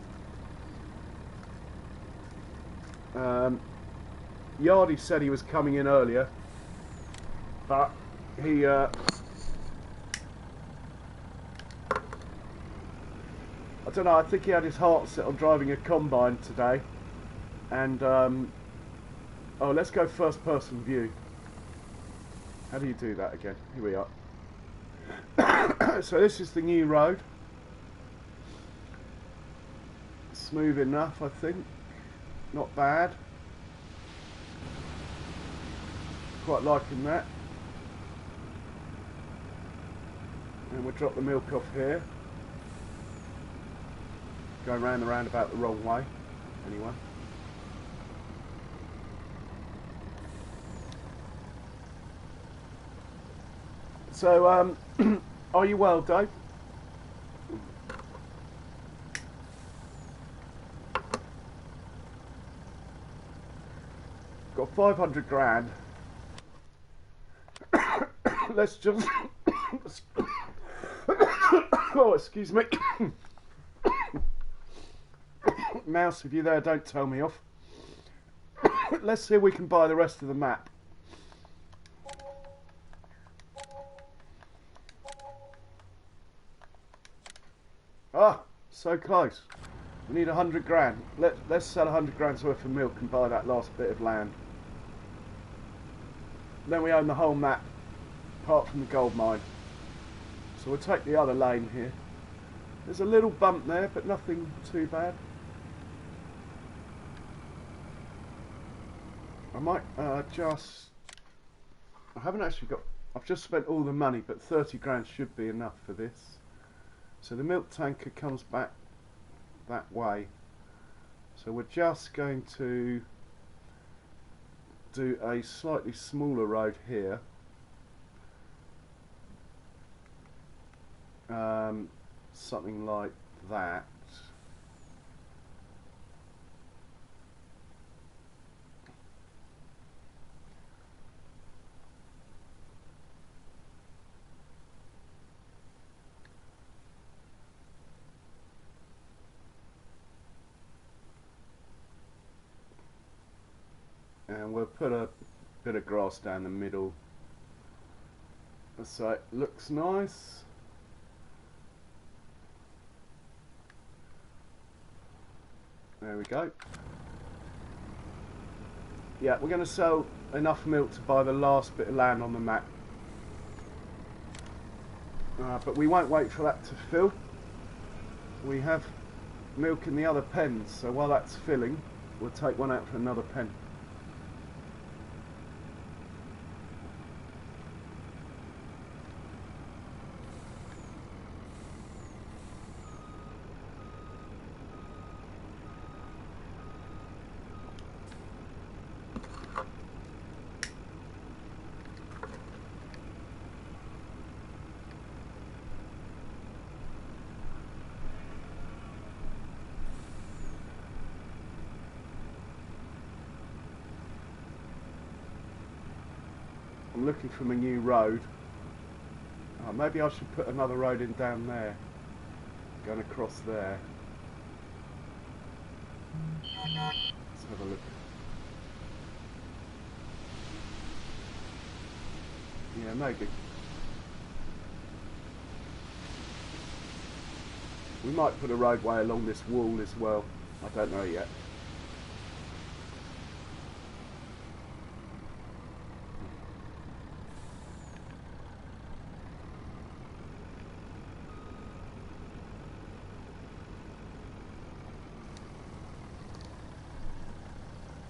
Yardy said he was coming in earlier, but he I don't know, I think he had his heart set on driving a combine today, and oh, let's go first person view. How do you do that again? Here we are. So this is the new road. Smooth enough, I think. Not bad. Quite liking that. And we'll drop the milk off here. Going round the roundabout the wrong way, anyway. So, are you well, Dave? Got 500 grand. Let's just... Oh, excuse me. Mouse, if you're there, don't tell me off. Let's see if we can buy the rest of the map. Ah, so close. We need 100 grand. Let's sell 100 grand's worth of milk and buy that last bit of land. Then we own the whole map, apart from the gold mine. So we'll take the other lane here. There's a little bump there, but nothing too bad. I might just... I haven't actually got... I've just spent all the money, but 30 grand should be enough for this. So the milk tanker comes back that way. So we're just going to do a slightly smaller road here. Something like that. And we'll put a Bit of grass down the middle. So it looks nice. There we go. Yeah, we're going to sell enough milk to buy the last bit of land on the map. But we won't wait for that to fill. We have milk in the other pens, so while that's filling, we'll take one out for another pen. I'm looking for my new road. Maybe I should put another road in down there, going across there. Let's have a look. Yeah, maybe. We might put a roadway along this wall as well. I don't know yet.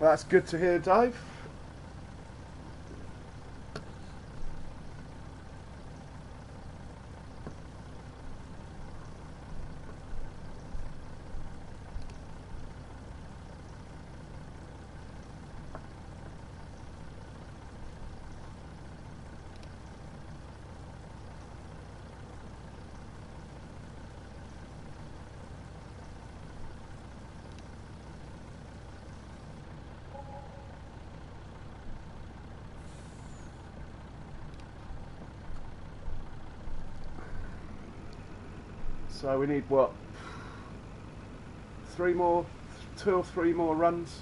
That's good to hear, Dave. So we need what? 2 or 3 more runs.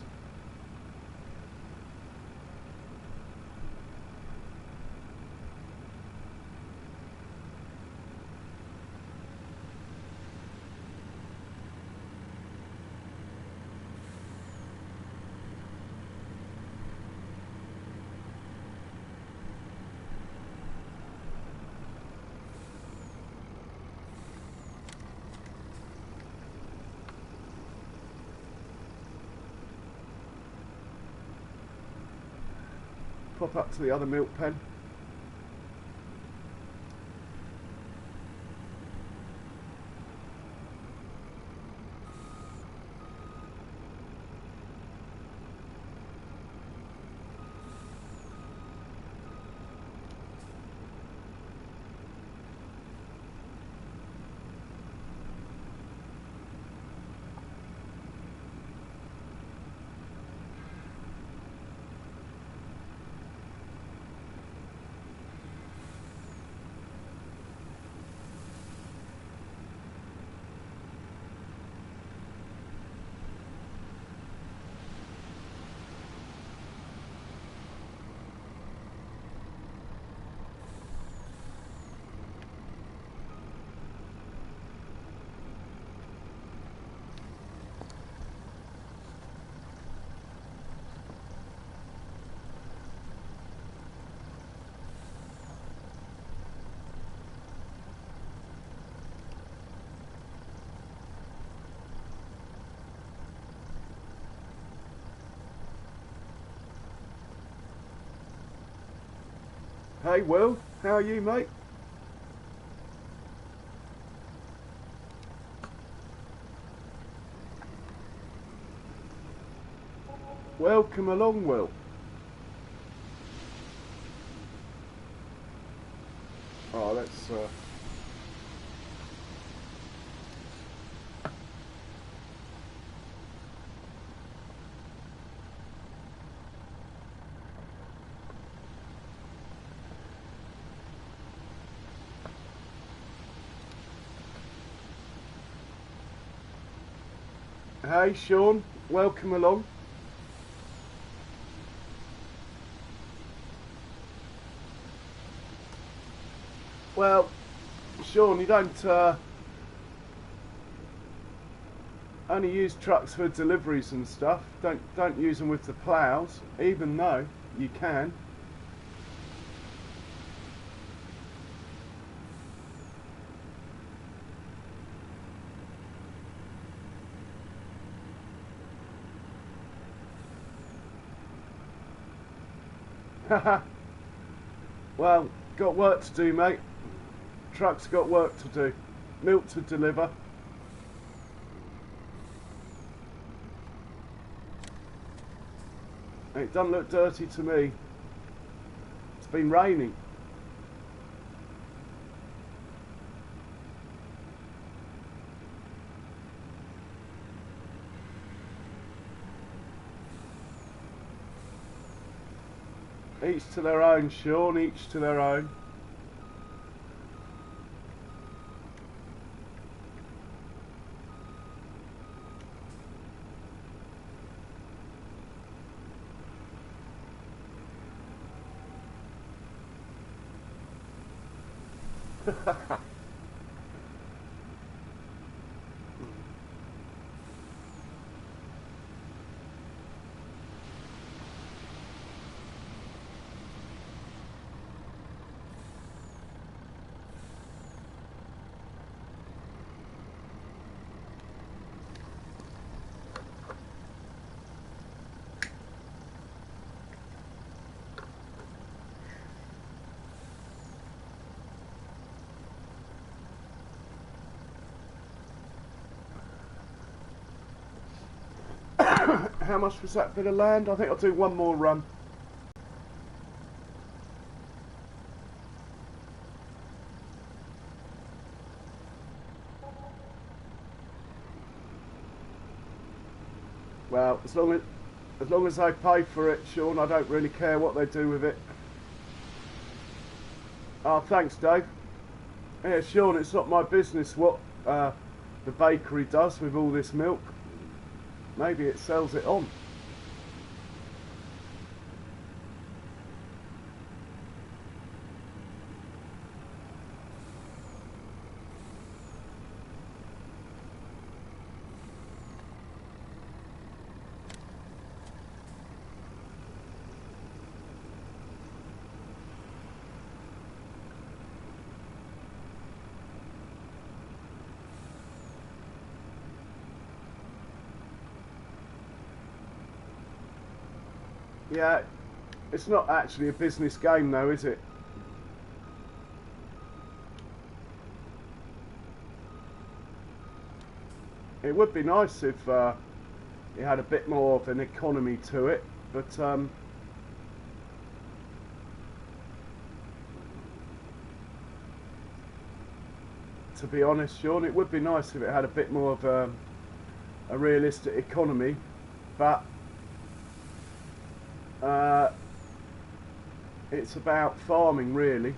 Pop up to the other milk pen. Hey Will, how are you, mate? Welcome along, Will. Oh, let's Hey Sean, welcome along. Well, Sean, you don't only use trucks for deliveries and stuff. Don't use them with the ploughs, even though you can. Well, got work to do, mate. Truck's got work to do. Milk to deliver. It doesn't look dirty to me. It's been raining. Each to their own, Sean, each to their own. How much was that bit of land? I think I'll do one more run. Well, as long as I pay for it, Sean, I don't really care what they do with it. Oh, thanks, Dave. Yeah, Sean, it's not my business what the bakery does with all this milk. Maybe it sells it on. Yeah, it's not actually a business game though, is it? It would be nice if it had a bit more of an economy to it, but to be honest, Sean, it would be nice if it had a bit more of a realistic economy, but it's about farming, really.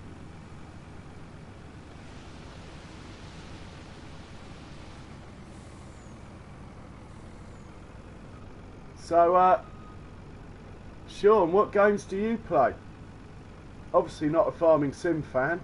So, Sean, what games do you play? Obviously not a farming sim fan.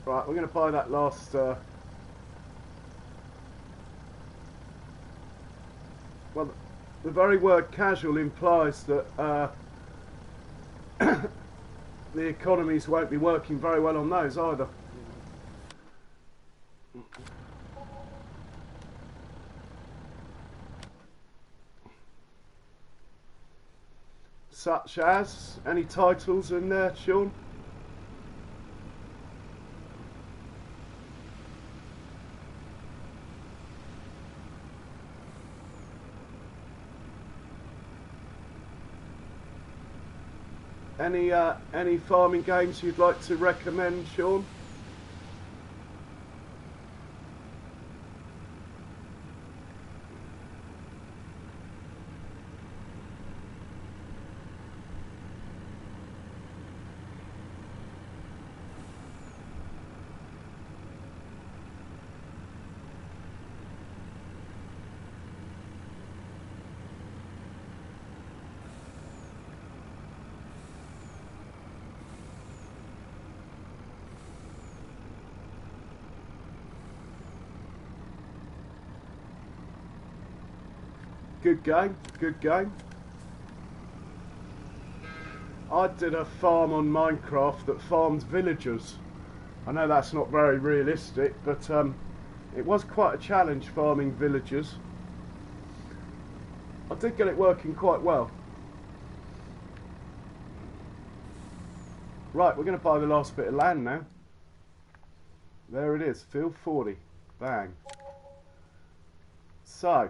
Right, we're going to buy that last... well, the very word casual implies that the economies won't be working very well on those either. Such as? Any titles in there, Sean? Any farming games you'd like to recommend, Sean? Good game, good game. I did a farm on Minecraft that farmed villagers. I know that's not very realistic, but it was quite a challenge farming villagers. I did get it working quite well. Right, we're going to buy the last bit of land now. There it is, field 40. Bang. So,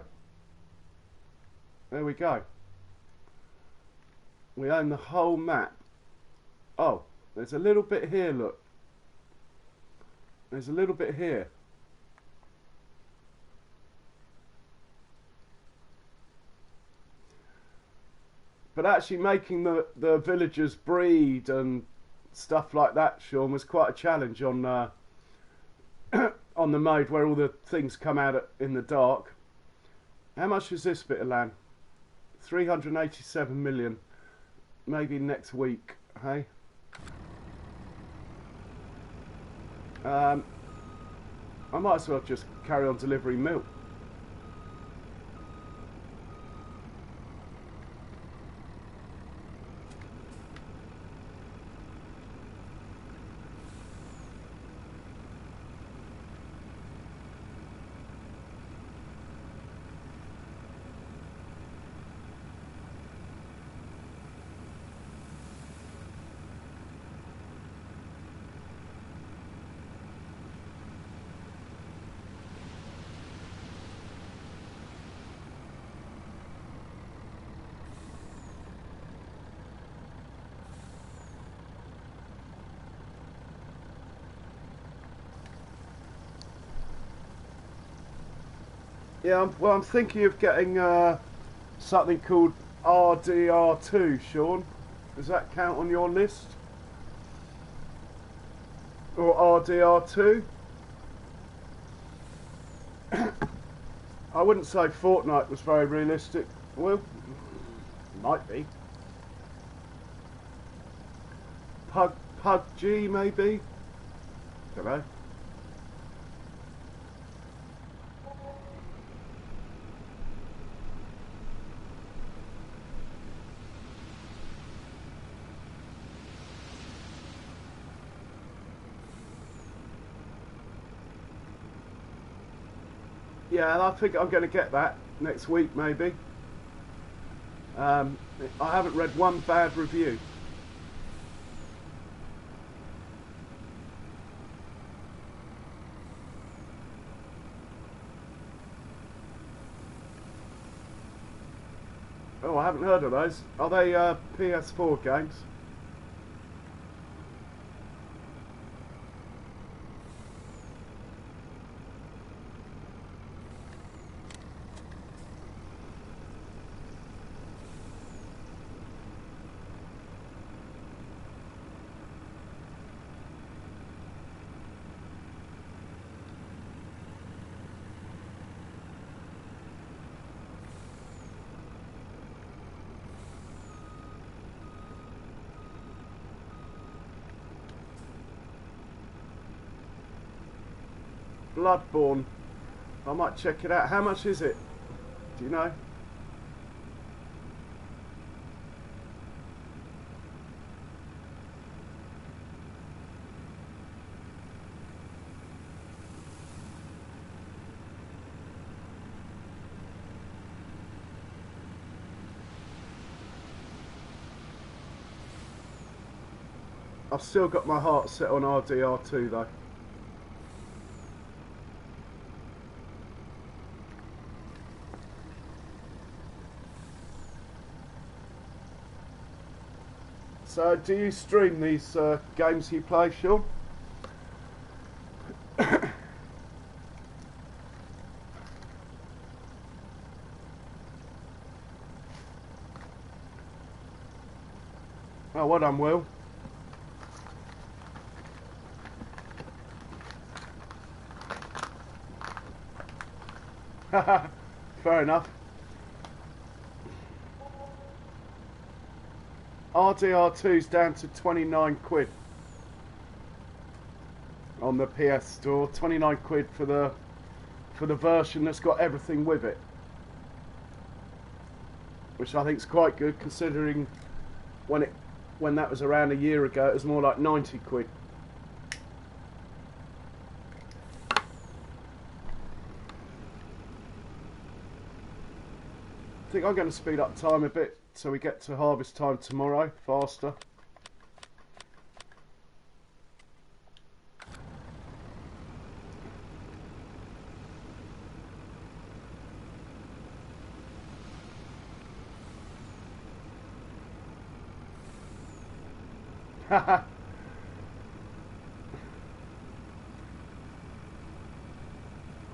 there we go. We own the whole map. Oh, there's a little bit here, look. There's a little bit here. But actually making the villagers breed and stuff like that, Sean, was quite a challenge on on the mode where all the things come out in the dark. How much is this bit of land? 387 million. Maybe next week, hey? I might as well just carry on delivering milk. Yeah, I'm thinking of getting something called RDR2, Sean. Does that count on your list? Or RDR2? I wouldn't say Fortnite was very realistic. Well, might be. PUBG maybe? Don't know. Yeah, and I think I'm going to get that next week, maybe. I haven't read one bad review. Oh, I haven't heard of those. Are they PS4 games? Bloodborne. I might check it out. How much is it? Do you know? I've still got my heart set on RDR2 though. So, do you stream these games you play, Sean? Oh, well done, Will. Fair enough. RDR2's down to 29 quid on the PS Store. 29 quid for the version that's got everything with it. which I think is quite good considering when that was around a year ago it was more like 90 quid. I think I'm going to speed up time a bit so we get to harvest time tomorrow faster.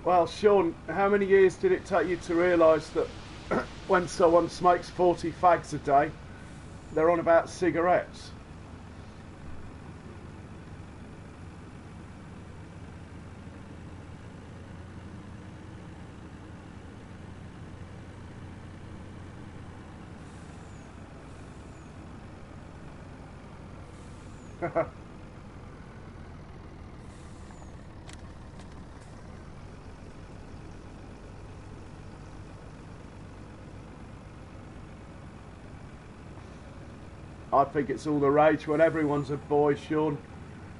Well, Sean, how many years did it take you to realise that when someone smokes 40 fags a day, they're on about cigarettes? I think it's all the rage when everyone's a boy, Sean.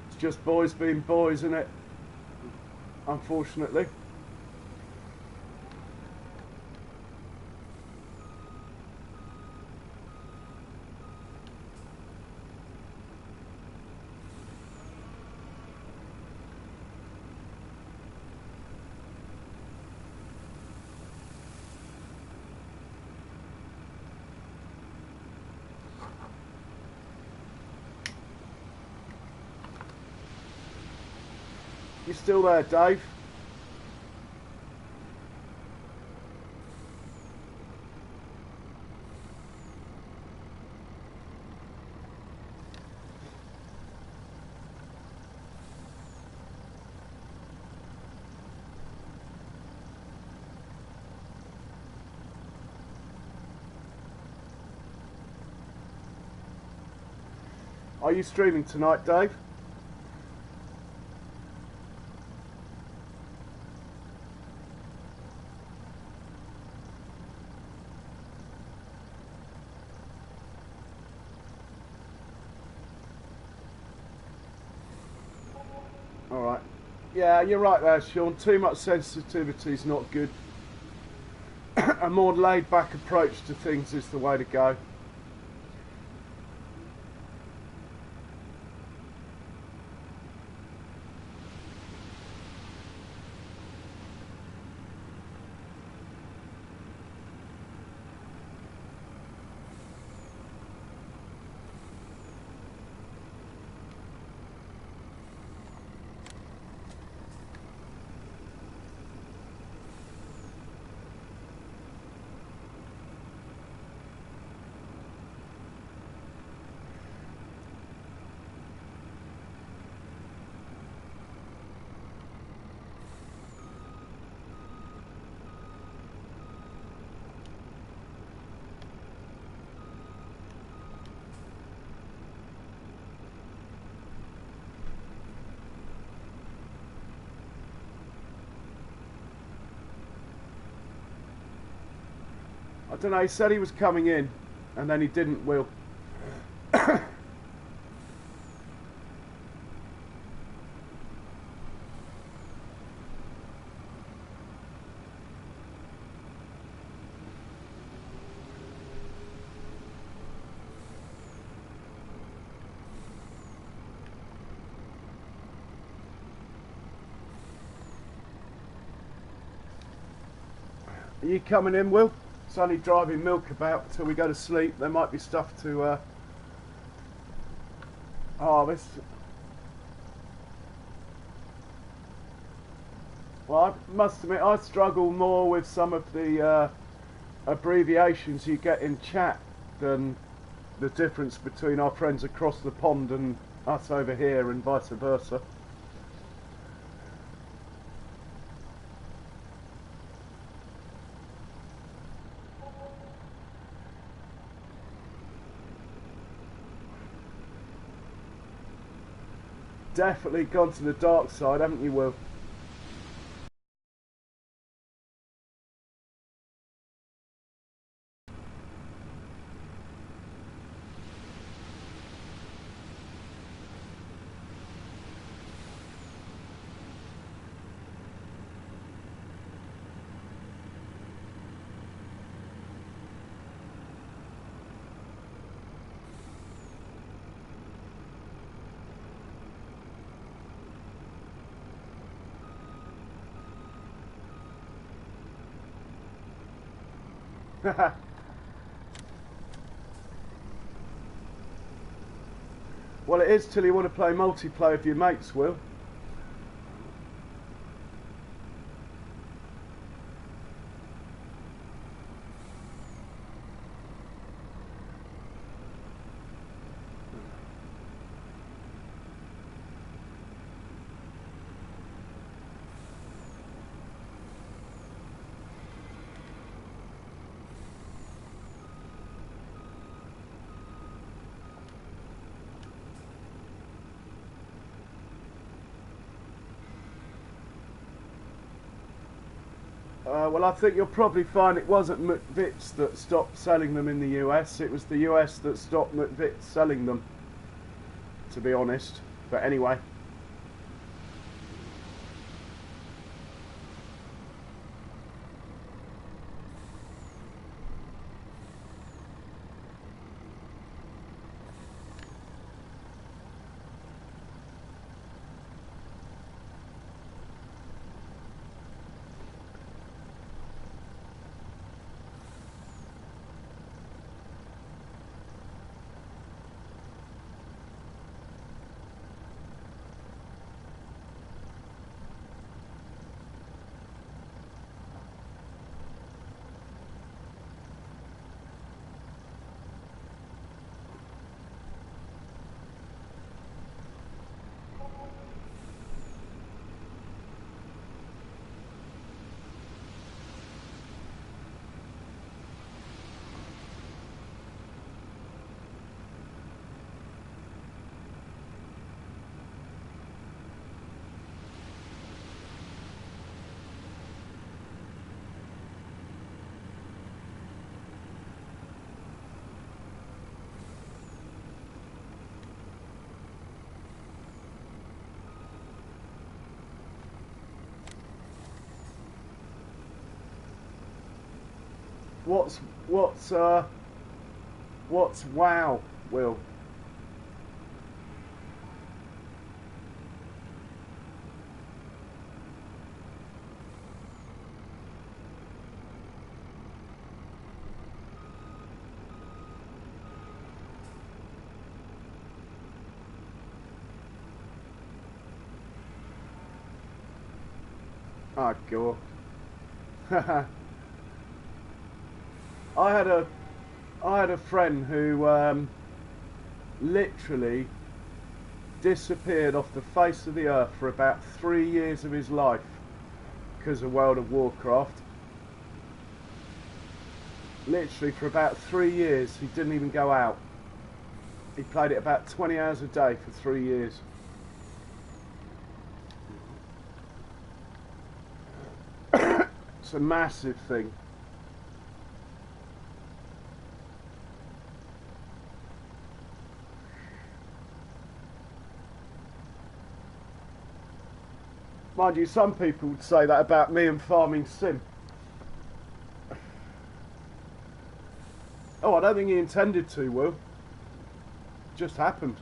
It's just boys being boys, isn't it? Unfortunately. You still there, Dave? Are you streaming tonight, Dave? Alright. Yeah, you're right there, Sean. Too much sensitivity is not good. A more laid back approach to things is the way to go. I don't know, he said he was coming in, and then he didn't, Will. Are you coming in, Will? It's only driving milk about till we go to sleep. There might be stuff to harvest. Well, I must admit, I struggle more with some of the abbreviations you get in chat than the difference between our friends across the pond and us over here, and vice versa. Definitely gone to the dark side, haven't you, Will? Well, it is till you want to play multiplayer with your mates, Will. Well, I think you'll probably find it wasn't McVitie's that stopped selling them in the US. It was the US that stopped McVitie selling them, to be honest. But anyway. What's wow, Will? Ah, go. I had a friend who literally disappeared off the face of the earth for about 3 years of his life because of World of Warcraft. Literally for about 3 years he didn't even go out. He played it about 20 hours a day for 3 years. It's a massive thing. Mind you, some people would say that about me and Farming Sim. Oh, I don't think he intended to, Will. It just happened.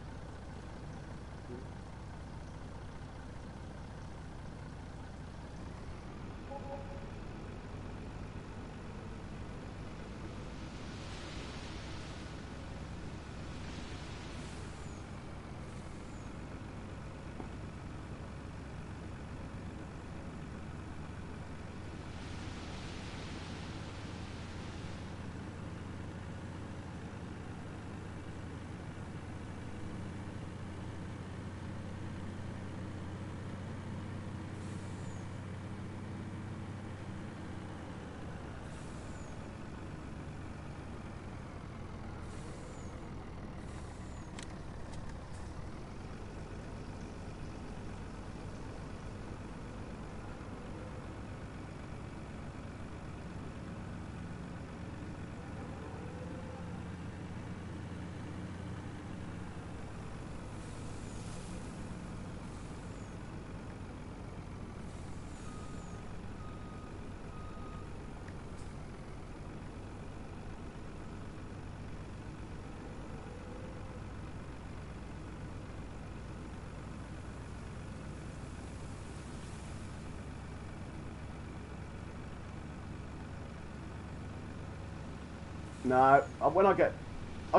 No, when I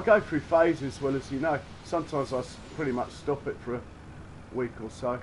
go through phases, well, as you know. Sometimes I pretty much stop it for a week or so.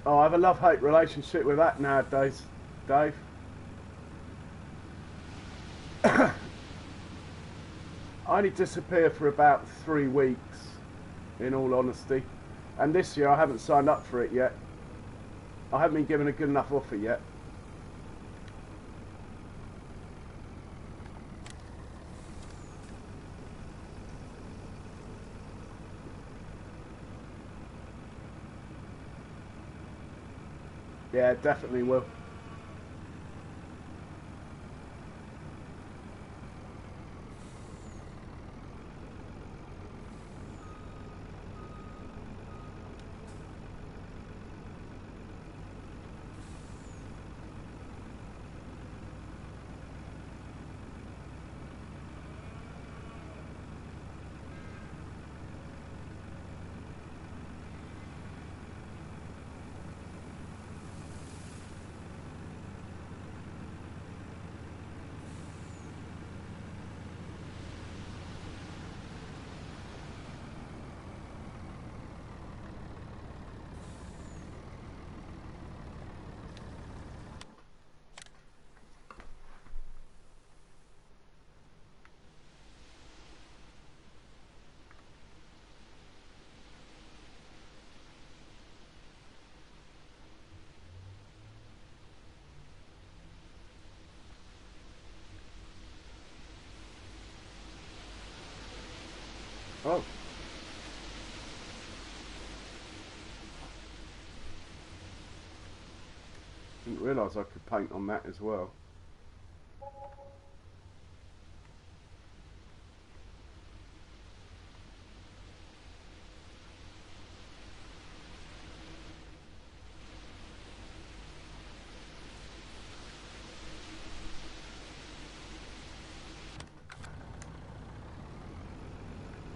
Oh, I have a love-hate relationship with that nowadays, Dave. I only disappear for about 3 weeks, in all honesty. And this year I haven't signed up for it yet. I haven't been given a good enough offer yet. Yeah, definitely will. Oh. Didn't realise I could paint on that as well.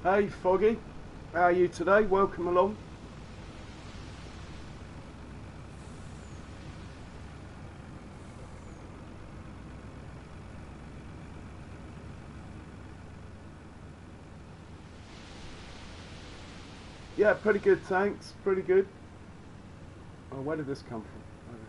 Hey Foggy, how are you today? Welcome along. Yeah, pretty good, thanks. Pretty good. Oh, where did this come from? I don't know.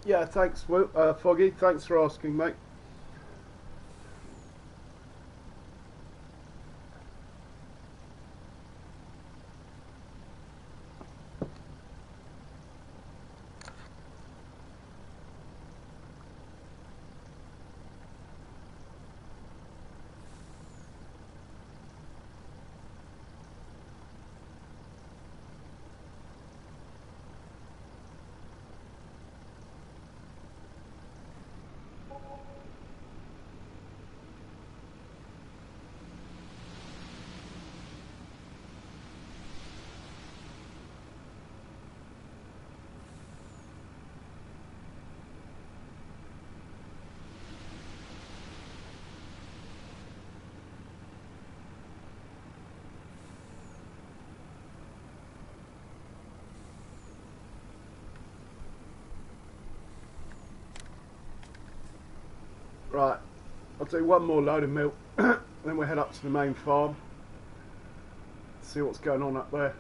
Yeah, thanks, Foggy. Thanks for asking, mate. Right, I'll do one more load of milk, then we'll head up to the main farm, see what's going on up there.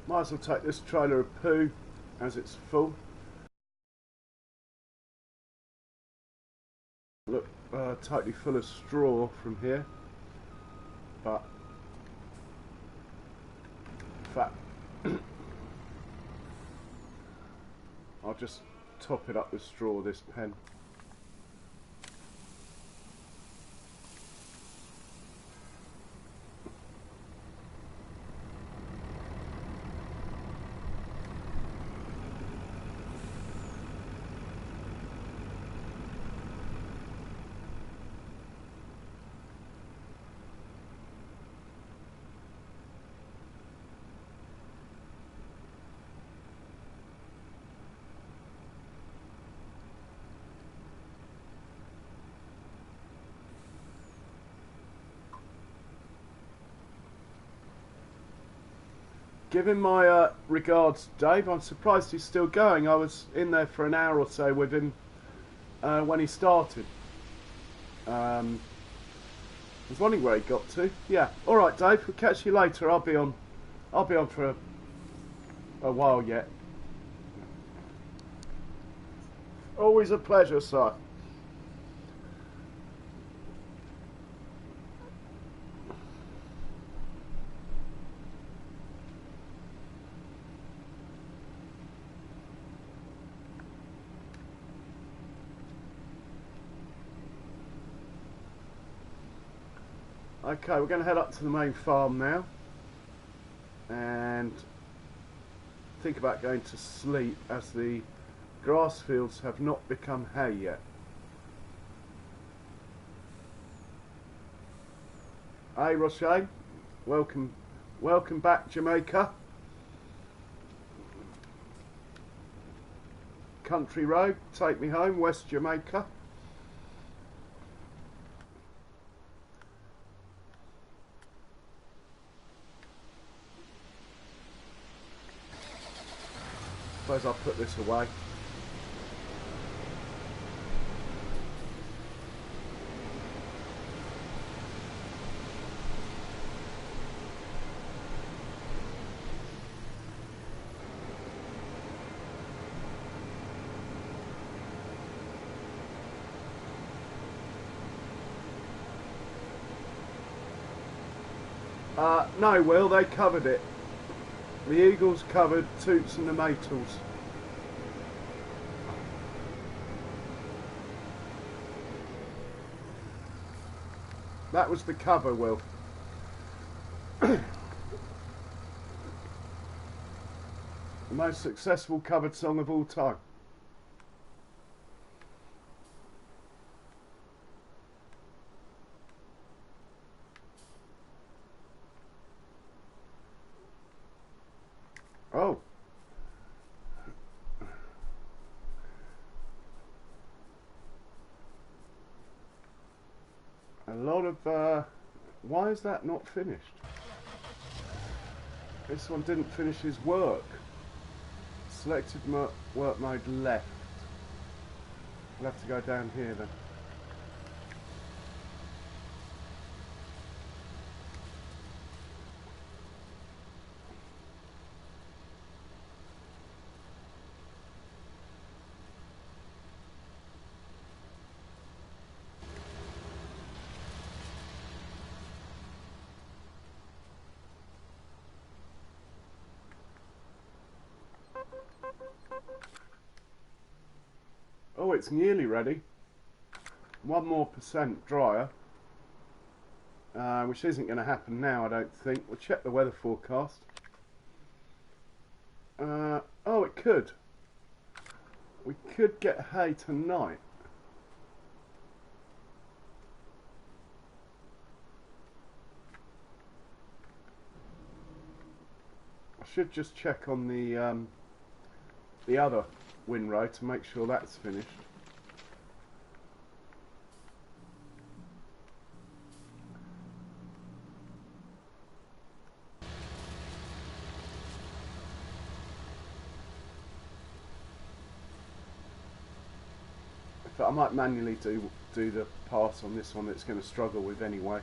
Might as well take this trailer of poo as it's full. Look, totally full of straw from here, but in fact I'll just top it up with straw, this pen. Give him my regards, Dave. I'm surprised he's still going. I was in there for an hour or so with him when he started. I was wondering where he got to. Yeah. All right, Dave. We'll catch you later. I'll be on for a while yet. Always a pleasure, sir. Okay, we're going to head up to the main farm now and think about going to sleep, as the grass fields have not become hay yet. Hey Roche, welcome back, Jamaica. Country road, take me home, West Jamaica. Suppose I'll put this away. No, Will, they covered it. The Eagles covered Toots and the Maytals. That was the cover, Will. The most successful covered song of all time. Oh. A lot of, why is that not finished? This one didn't finish his work. Selected work mode left. We'll have to go down here then. Oh, it's nearly ready. 1% more drier, which isn't going to happen now, I don't think. We'll check the weather forecast. Oh, it could. We could get hay tonight. I should just check on the other windrow to make sure that's finished. But I might manually do the pass on this one that's going to struggle with anyway.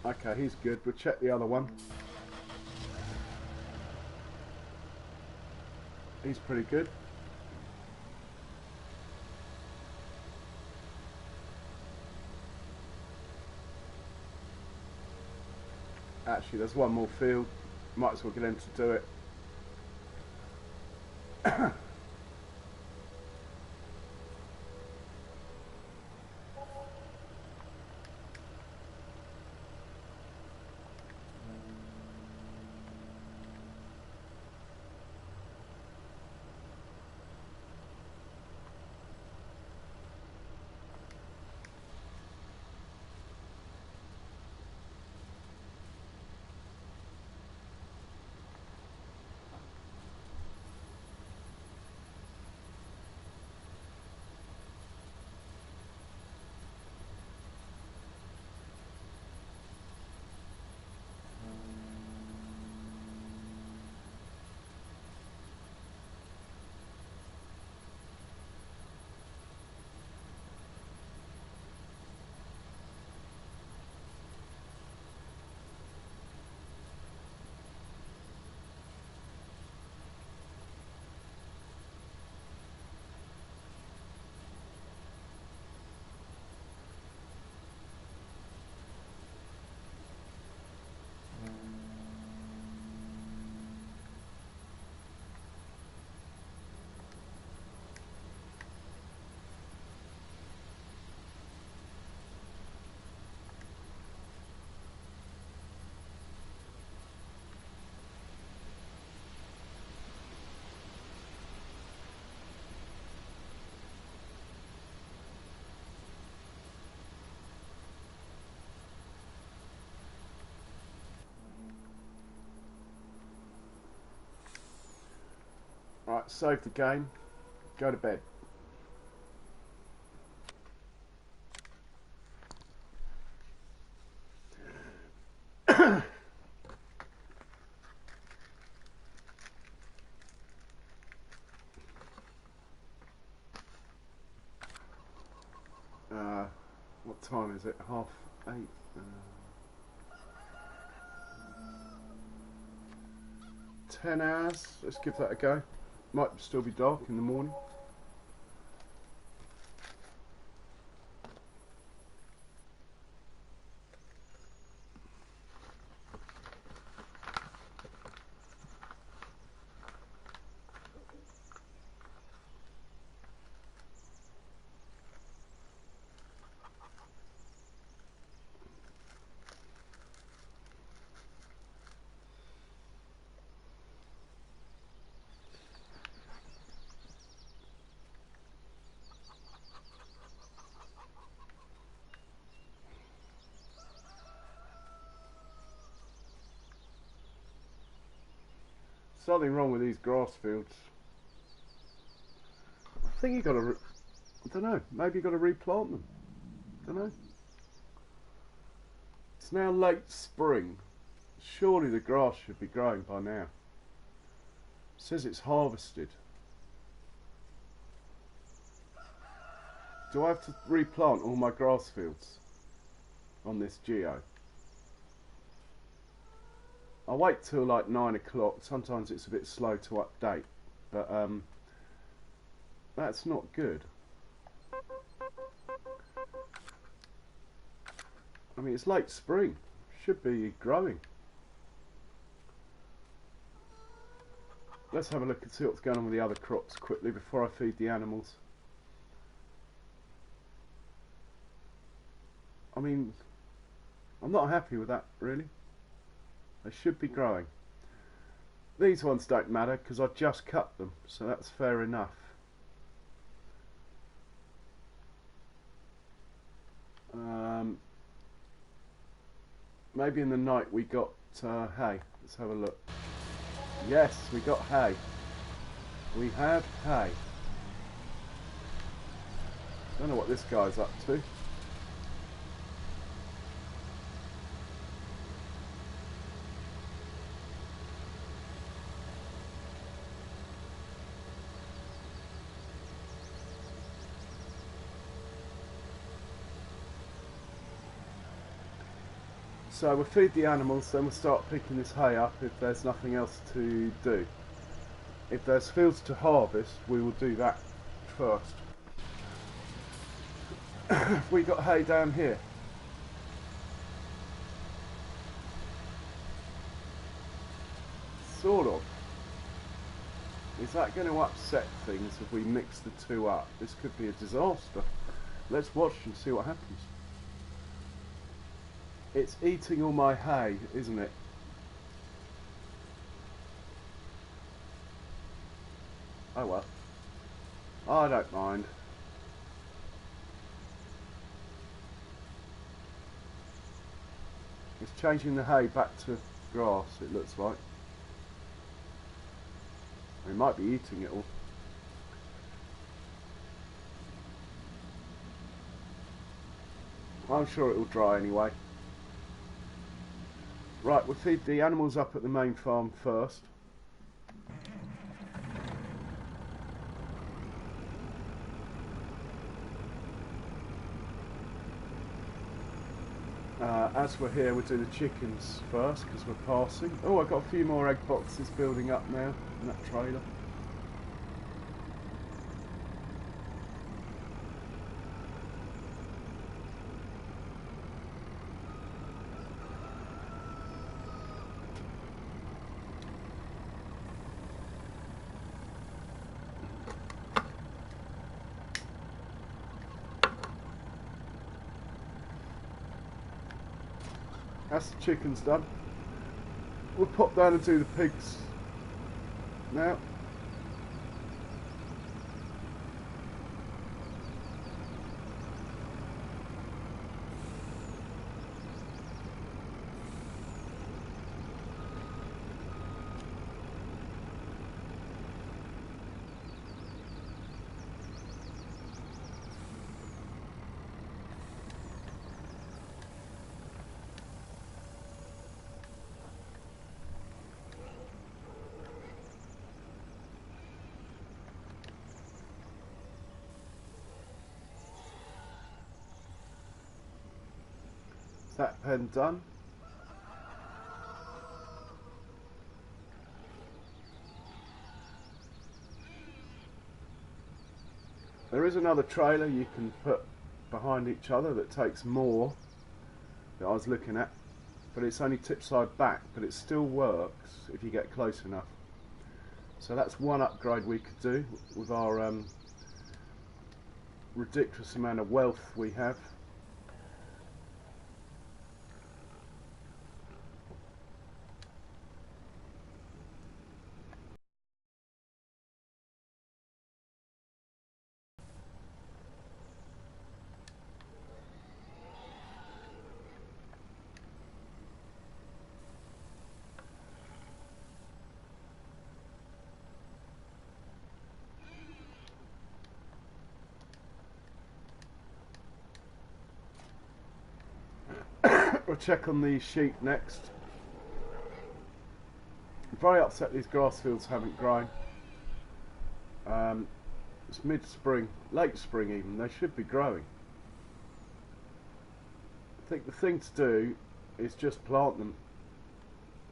Okay, he's good. We'll check the other one. He's pretty good. Actually, there's one more field. Might as well get him to do it. Right, save the game, go to bed. What time is it? 8:30. 10 hours. Let's give that a go. Might still be dark in the morning. Something wrong with these grass fields. I think you got to, I don't know, maybe you got to replant them. Don't know. It's now late spring. Surely the grass should be growing by now. It says it's harvested. Do I have to replant all my grass fields on this geo? I'll wait till like 9 o'clock. Sometimes it's a bit slow to update, but that's not good. I mean, it's late spring. Should be growing. Let's have a look and see what's going on with the other crops quickly before I feed the animals. I mean, I'm not happy with that, really. They should be growing. These ones don't matter because I just cut them, so that's fair enough. Maybe in the night we got hay. Let's have a look. Yes, we got hay. We have hay. Don't know what this guy's up to. So we'll feed the animals, then we'll start picking this hay up if there's nothing else to do. If there's fields to harvest, we will do that first. We got hay down here. Sort of. Is that going to upset things if we mix the two up? This could be a disaster. Let's watch and see what happens. It's eating all my hay, isn't it? Oh well. I don't mind. It's changing the hay back to grass, it looks like. We might be eating it all. I'm sure it will dry anyway. Right, we'll feed the animals up at the main farm first. As we're here, we'll do the chickens first because we're passing. Oh, I've got a few more egg boxes building up now in that trailer. That's the chickens done. We'll pop down and do the pigs now. Is that pen done? There is another trailer you can put behind each other that takes more that I was looking at, but it's only tip side back, but it still works if you get close enough. So that's one upgrade we could do with our ridiculous amount of wealth we have. We'll check on the sheep next. I'm very upset these grass fields haven't grown. It's mid-spring, late spring even, they should be growing. I think the thing to do is just plant them.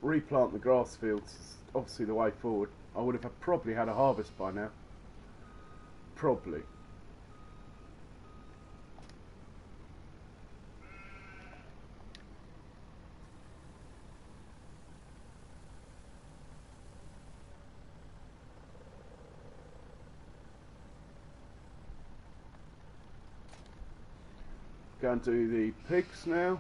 Replant the grass fields is obviously the way forward. I would have probably had a harvest by now. Probably. Go and do the pigs now.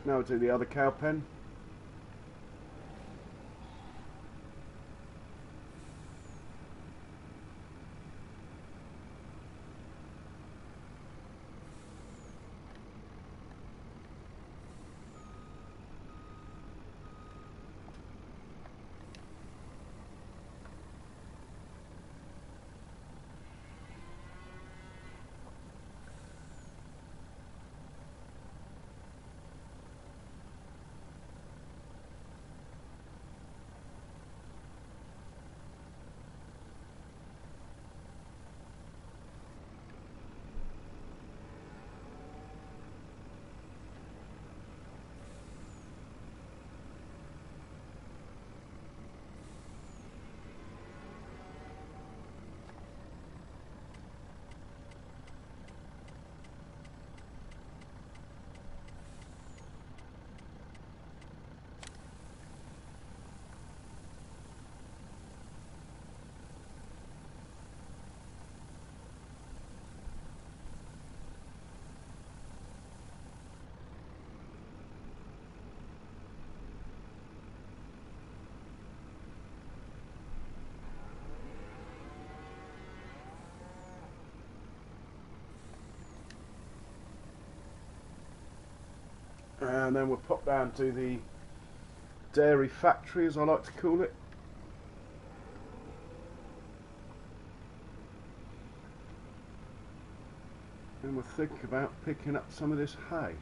Now we'll do the other cow pen. And then we'll pop down to the dairy factory, as I like to call it. And we'll think about picking up some of this hay.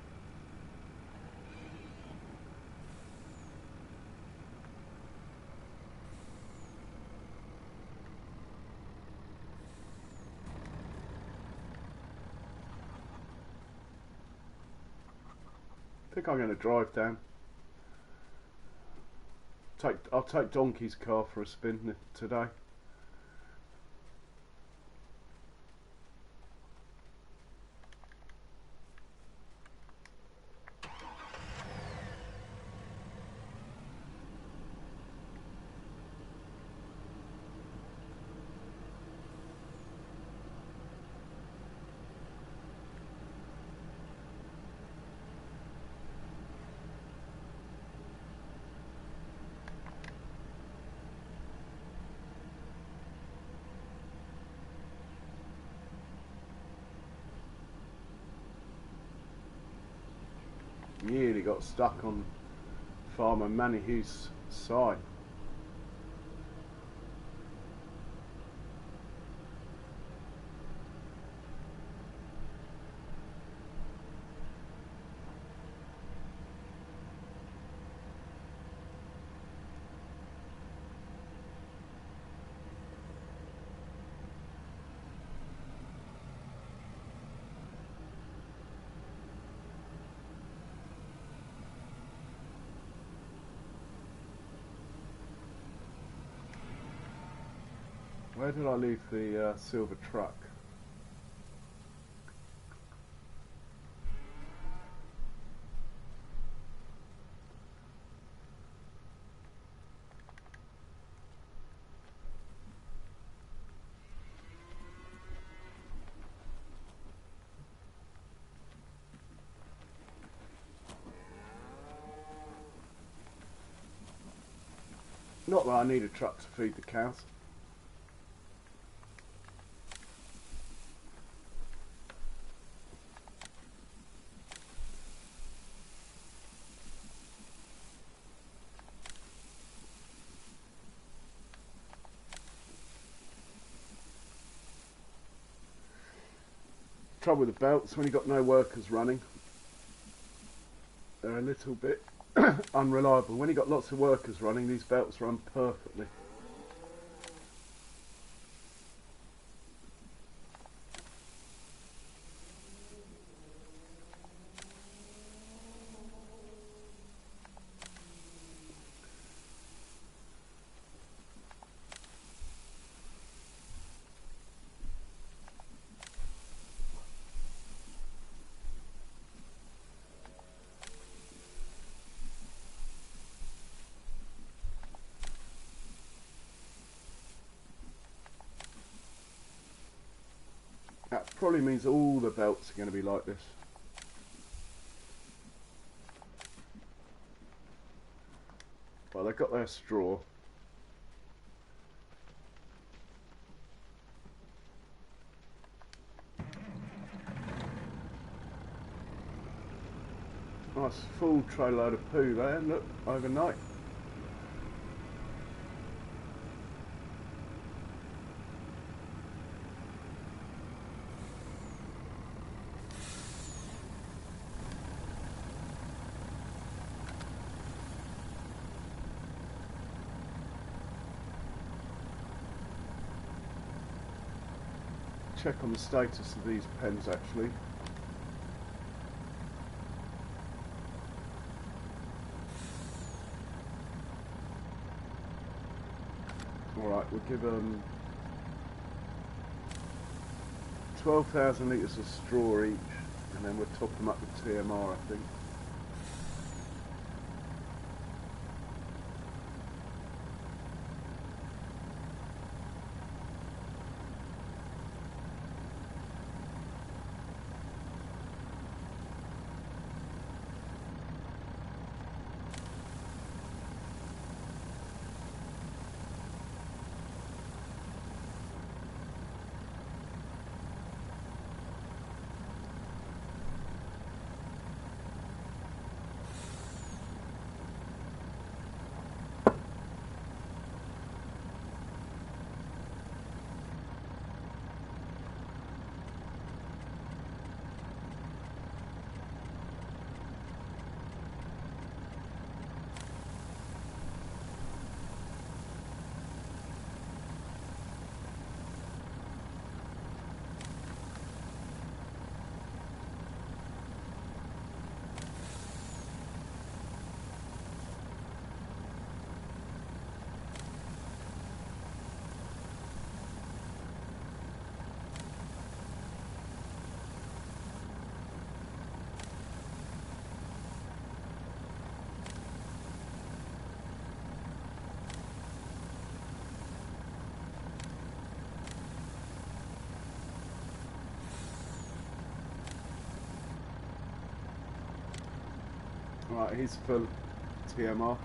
I think I'm going to drive down. I'll take Donkey's car for a spin today. nearly got stuck on Farmer Manihu's side. Where did I leave the silver truck? Not that I need a truck to feed the cows. Trouble with the belts, when you've got no workers running, they're a little bit unreliable. When you've got lots of workers running, these belts run perfectly. That probably means all the belts are going to be like this. Well, they've got their straw. Nice full tray load of poo there, look, overnight. Check on the status of these pens actually. Alright, we'll give them 12,000 litres of straw each, and then we'll top them up with TMR, I think. Right, here's full TMR.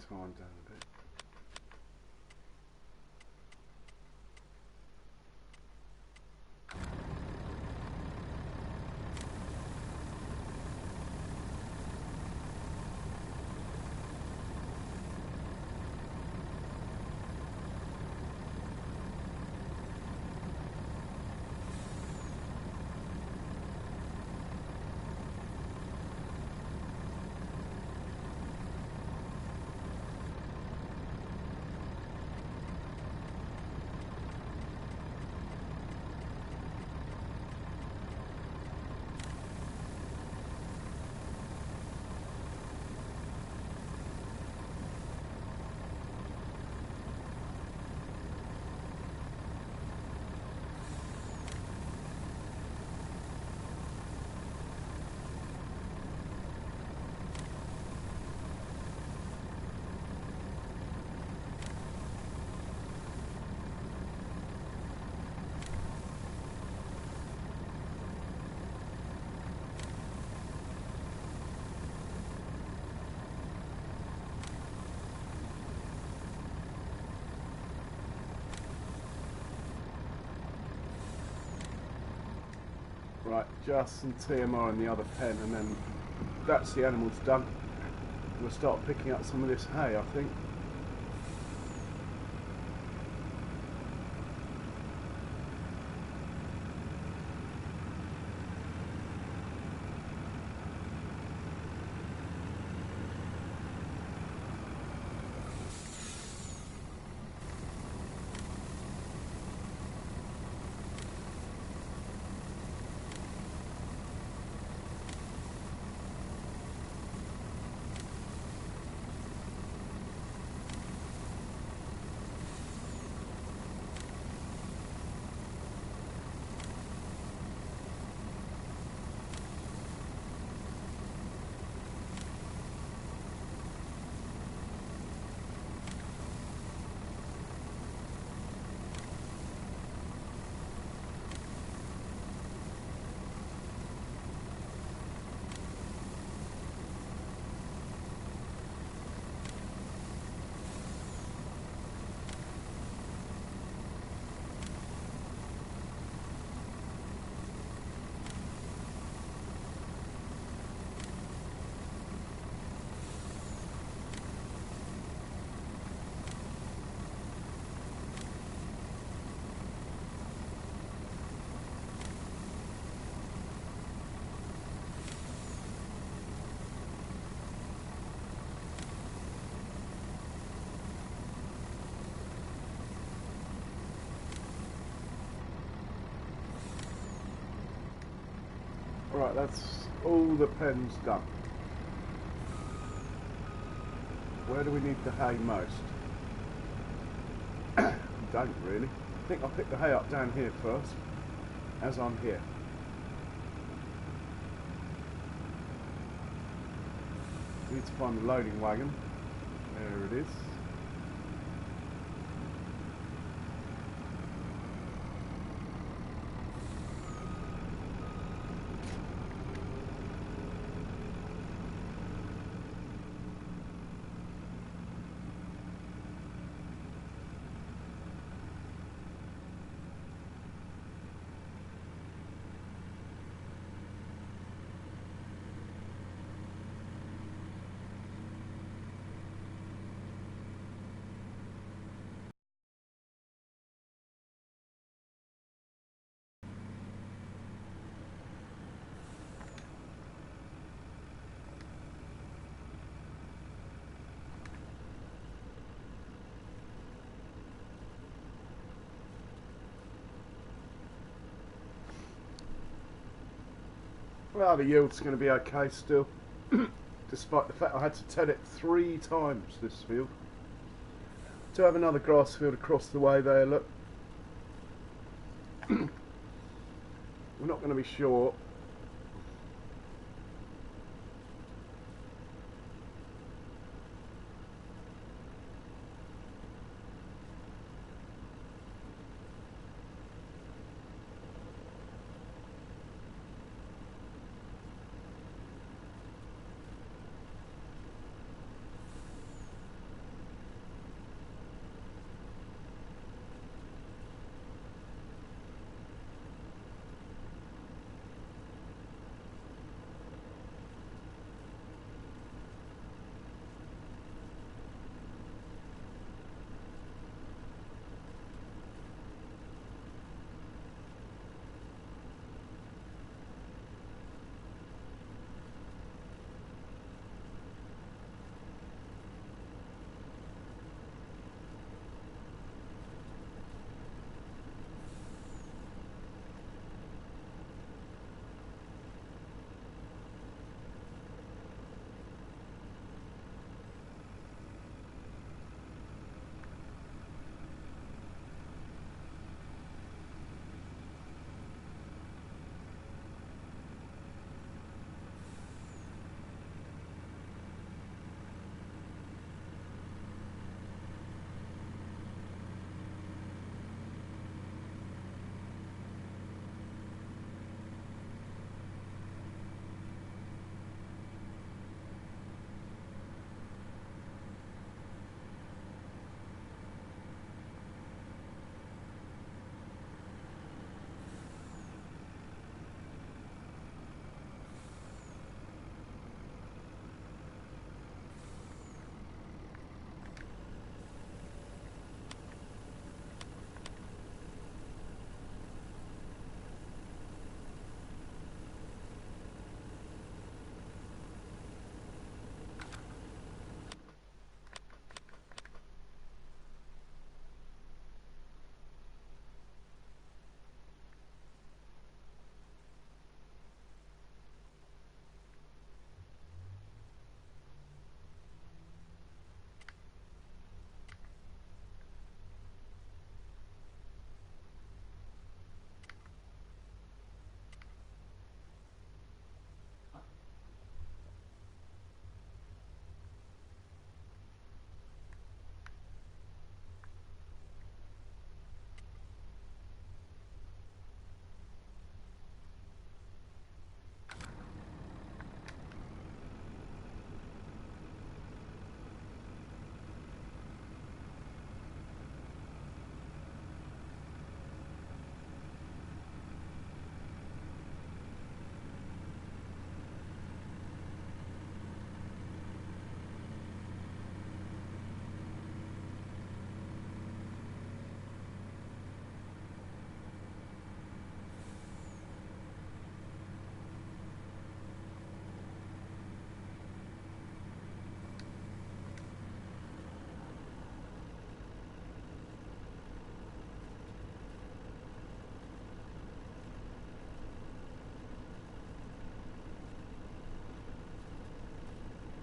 time down a bit. Right, just some TMR in the other pen, and then that's the animals done. We'll start picking up some of this hay, I think. Right, that's all the pens done. Where do we need the hay most? Don't really. I think I'll pick the hay up down here first, as I'm here. Need to find the loading wagon. There it is. Well, the yield's going to be okay still, despite the fact I had to tell it 3 times this field. Do have another grass field across the way there, look. We're not going to be short.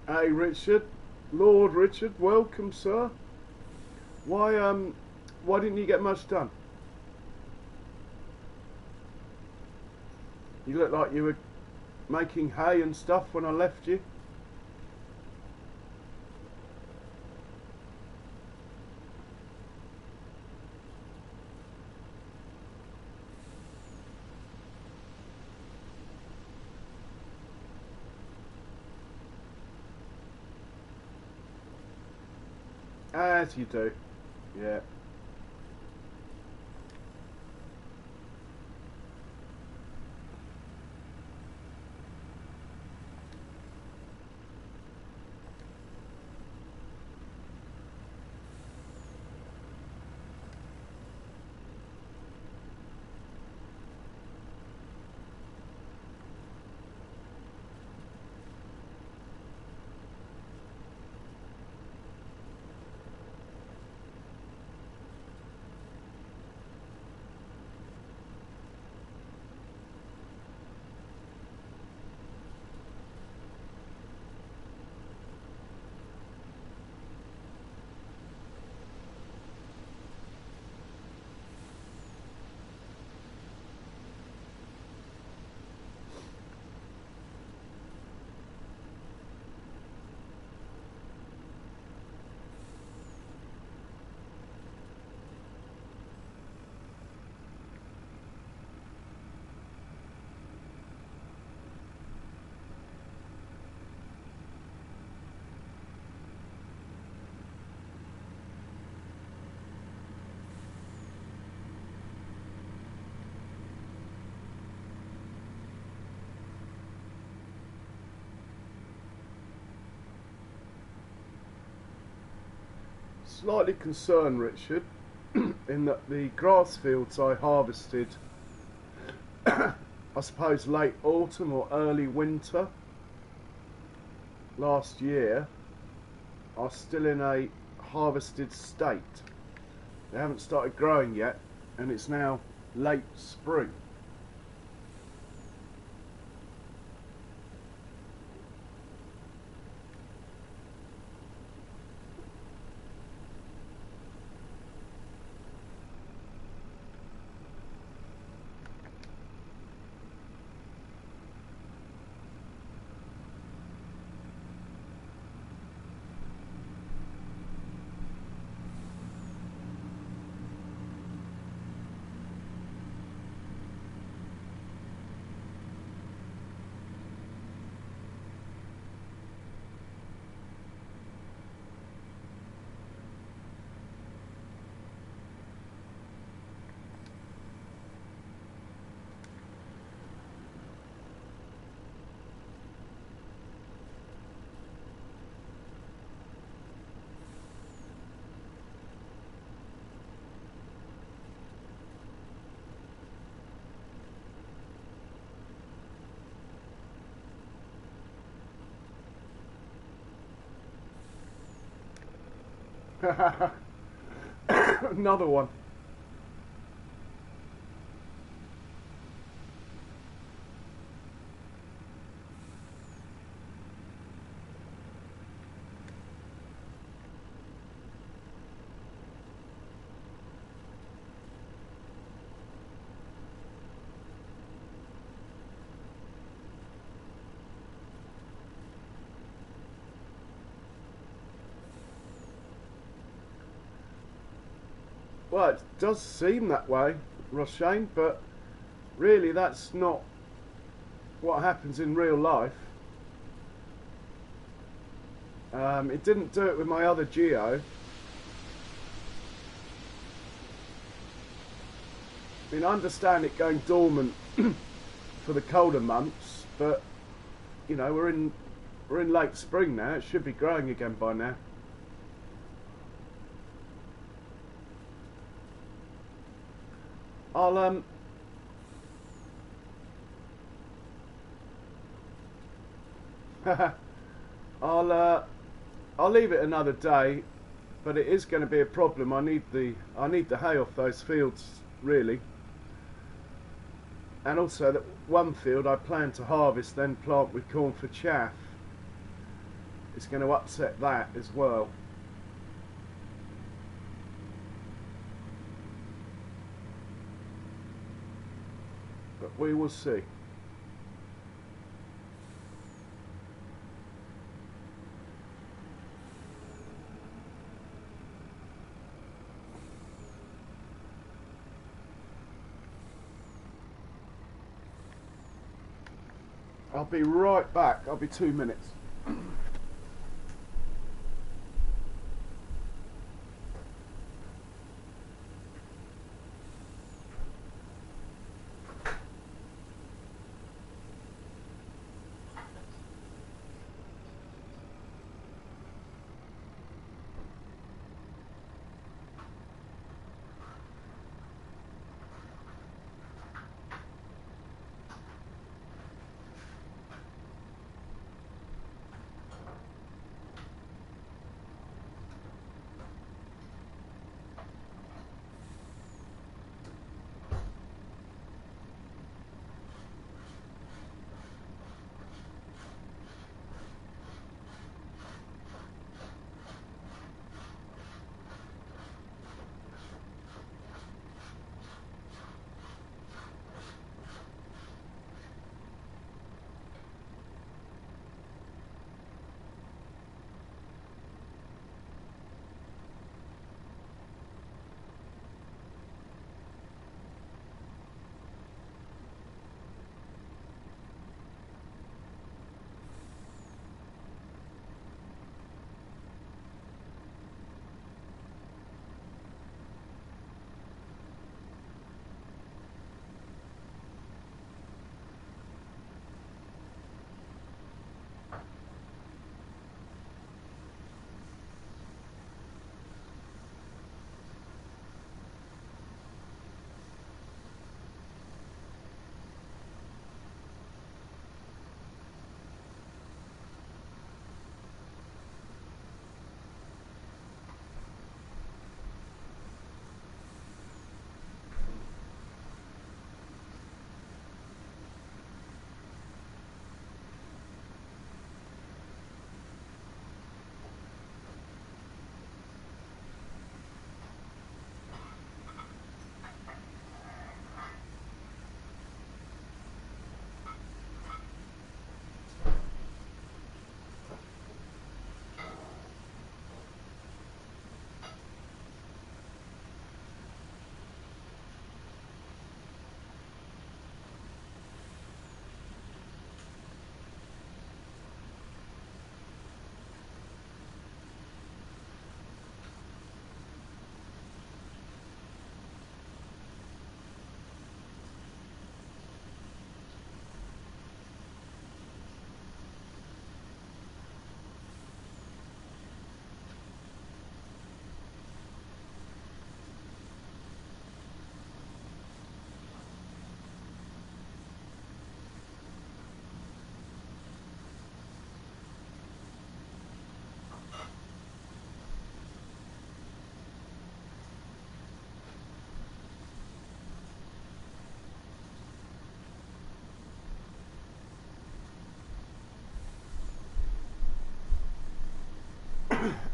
Hey Richard, Lord Richard, welcome sir. Why didn't you get much done? You look like you were making hay and stuff when I left you. As you do, yeah. Slightly concerned, Richard, in that the grass fields I harvested, I suppose late autumn or early winter last year, are still in a harvested state. They haven't started growing yet, and it's now late spring. Another one. Well, it does seem that way, Roshane, but really that's not what happens in real life. It didn't do it with my other Geo. I mean, I understand it going dormant for the colder months, but you know, we're in late spring now. It should be growing again by now. I'll I'll leave it another day, but it is going to be a problem. I need the hay off those fields, really. And also that one field I plan to harvest, then plant with corn for chaff. it's going to upset that as well. But we will see. I'll be right back. I'll be 2 minutes.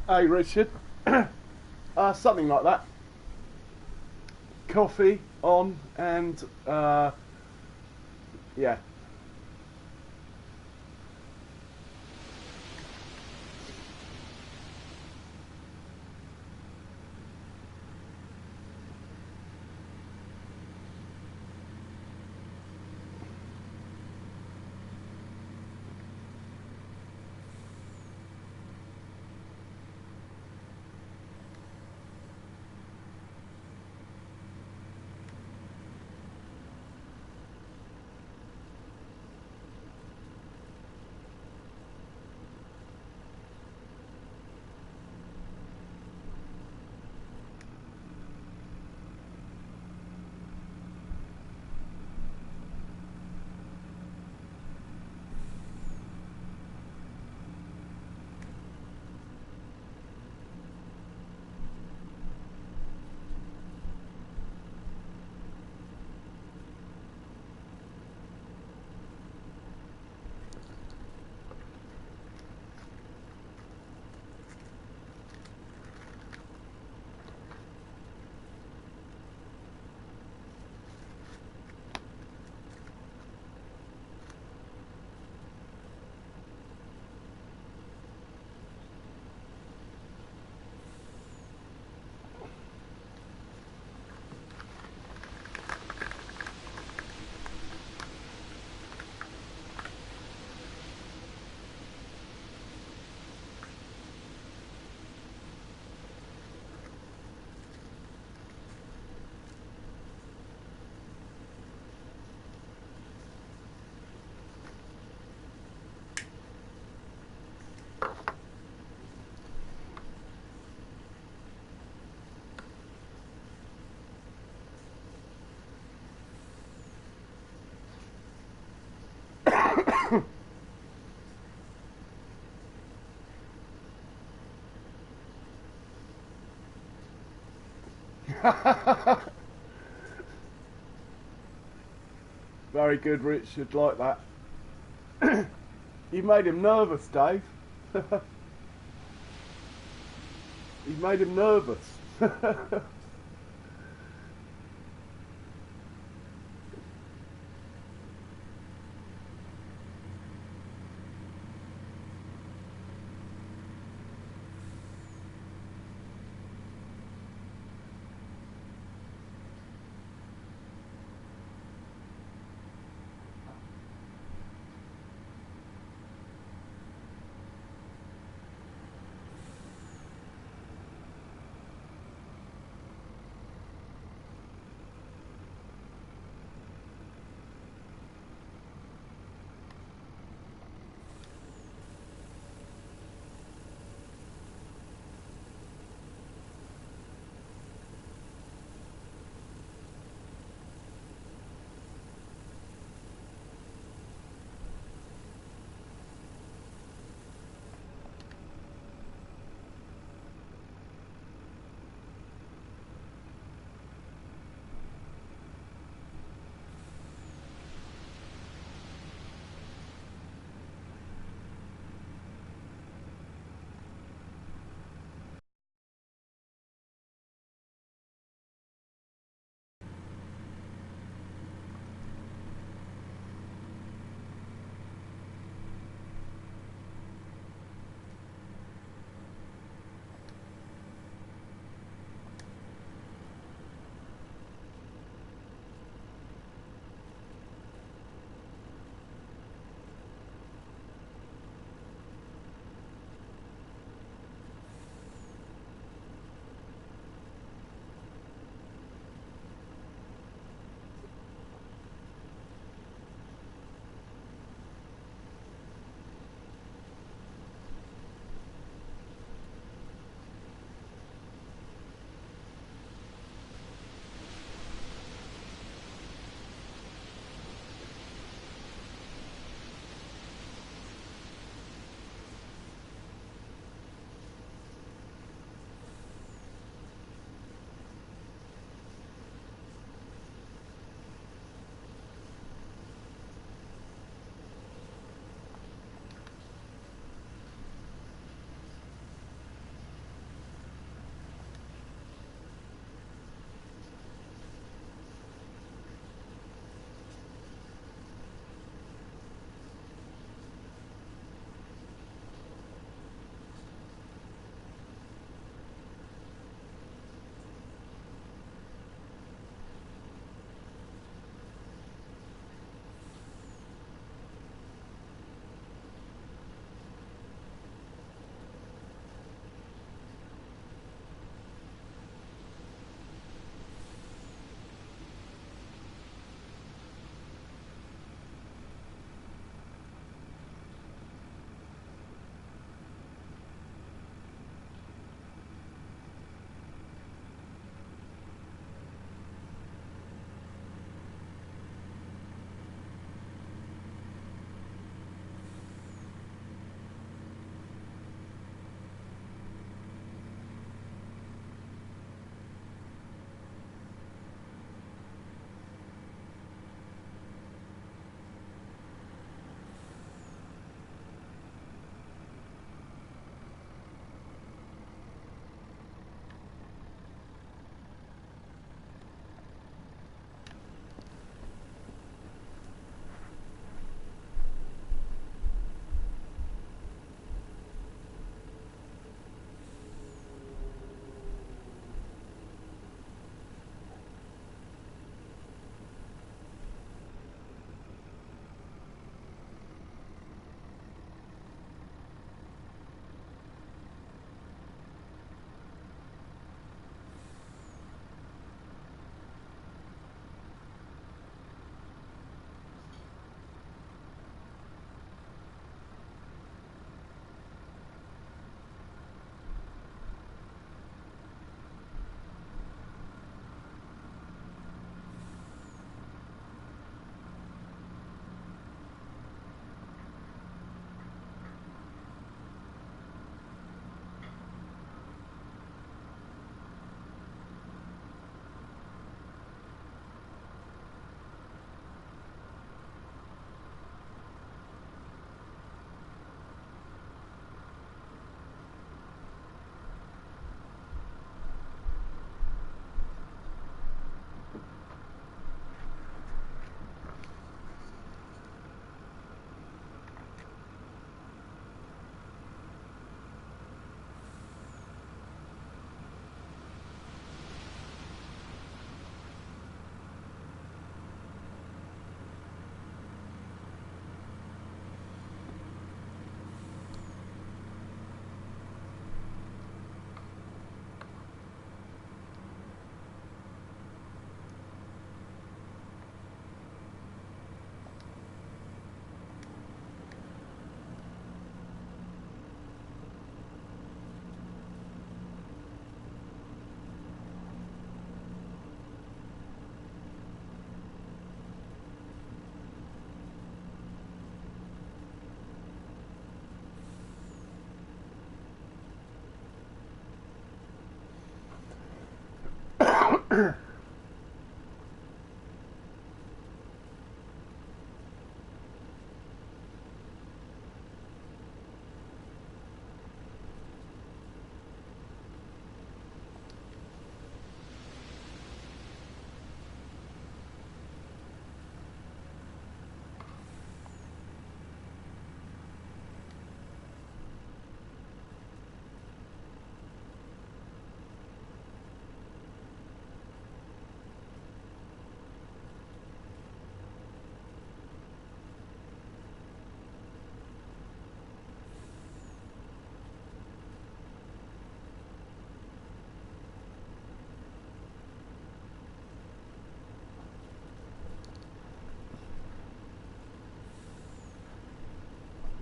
Hey Richard, something like that. Coffee on and yeah. Very good, Richard, like that. You made him nervous, Dave. You made him nervous.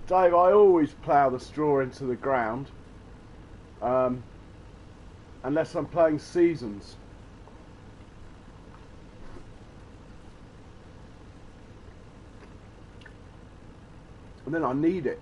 Dave, I always plough the straw into the ground, unless I'm playing Seasons. And then I need it.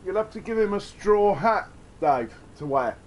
You'll have to give him a straw hat, Dave, to wear.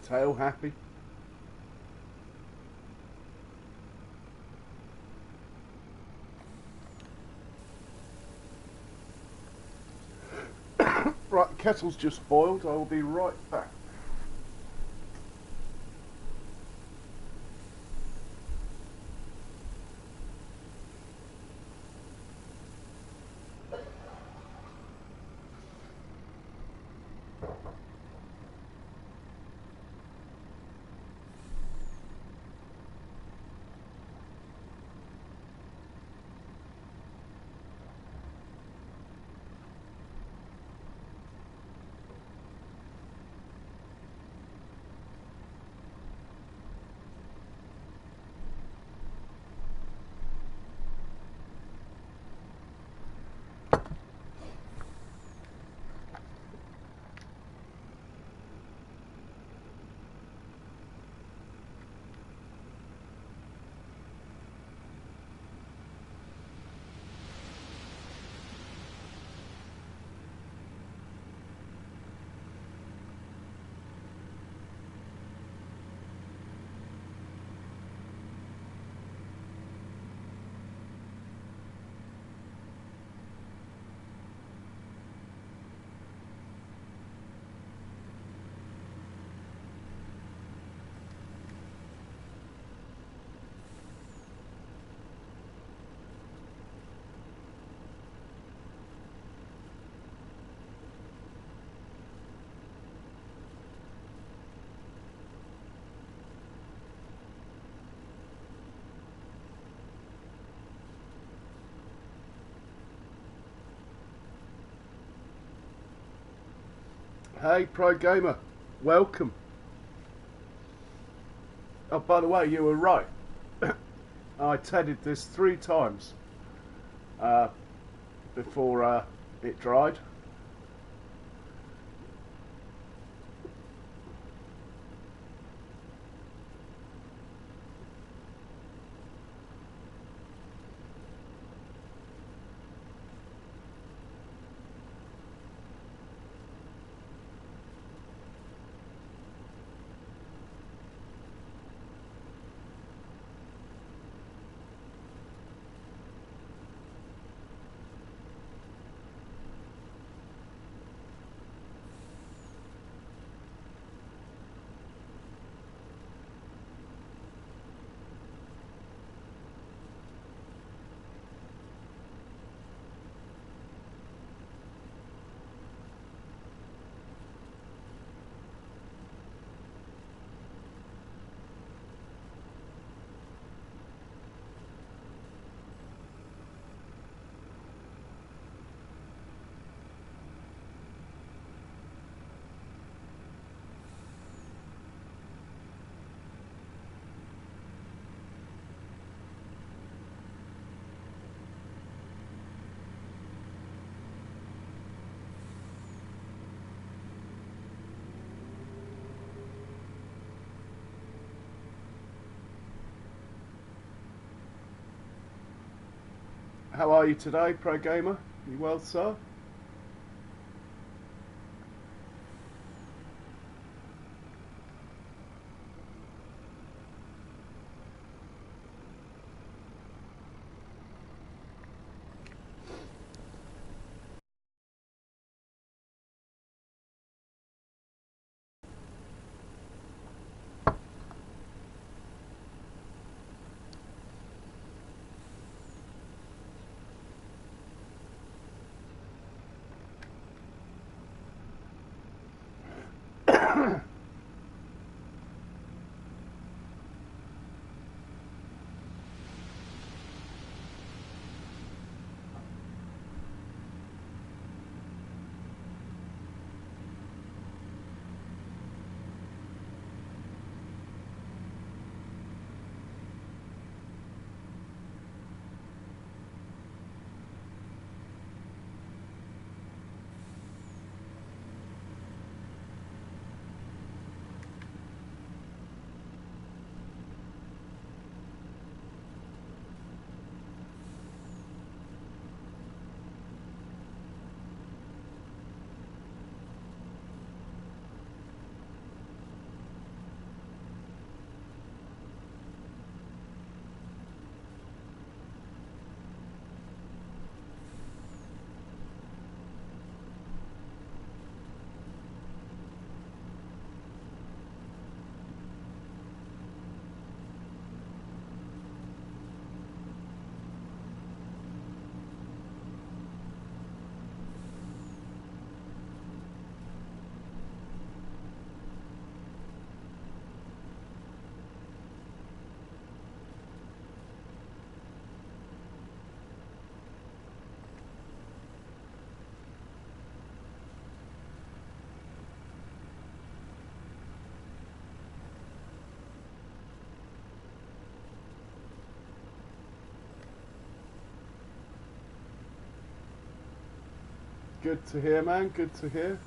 tail happy. Right, the kettle's just boiled. I will be right back. Hey, Pro Gamer, welcome. Oh, by the way, you were right. I tedded this 3 times before it dried. How are you today, Pro Gamer? You well, sir? Good to hear, man. Good to hear.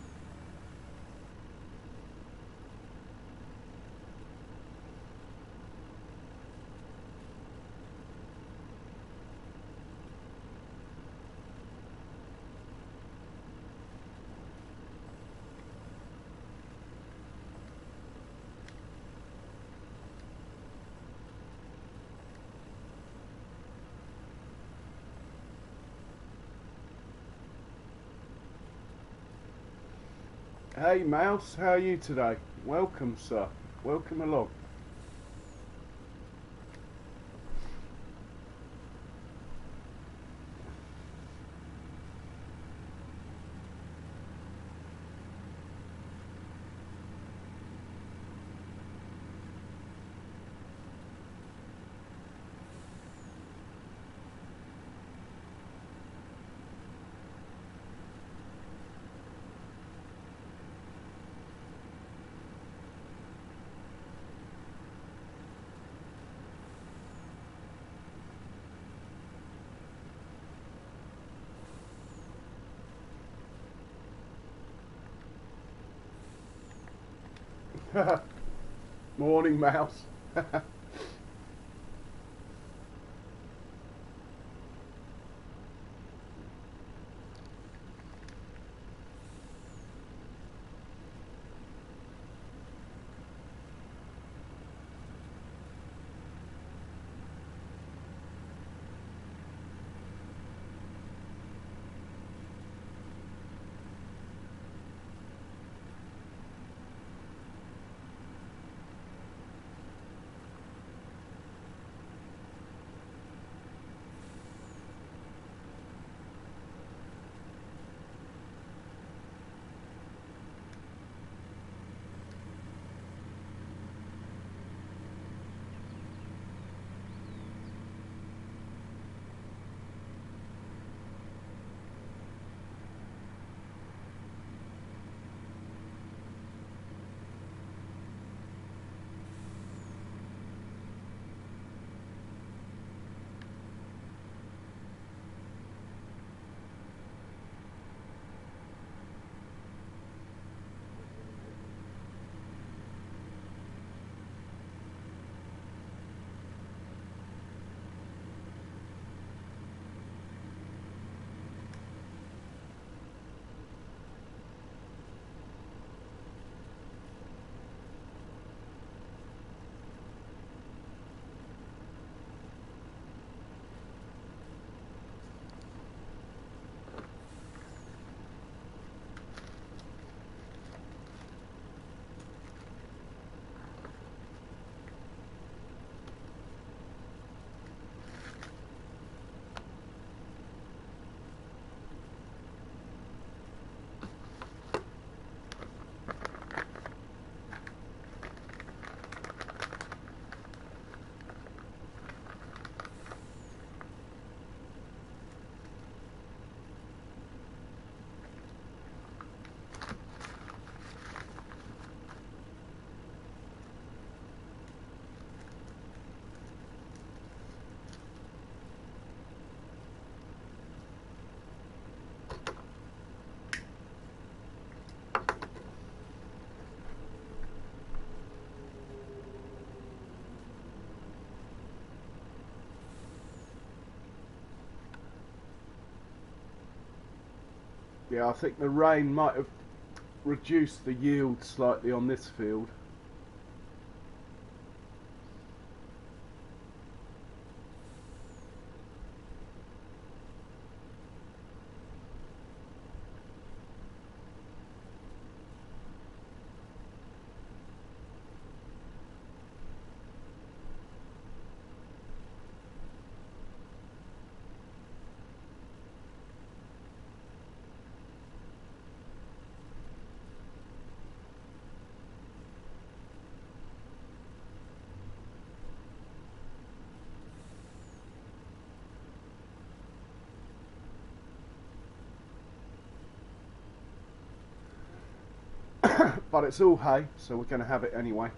Hey Mouse, how are you today? Welcome, sir. Welcome along. Morning, Mouse. Yeah, I think the rain might have reduced the yield slightly on this field. But it's all hay, so we're going to have it anyway.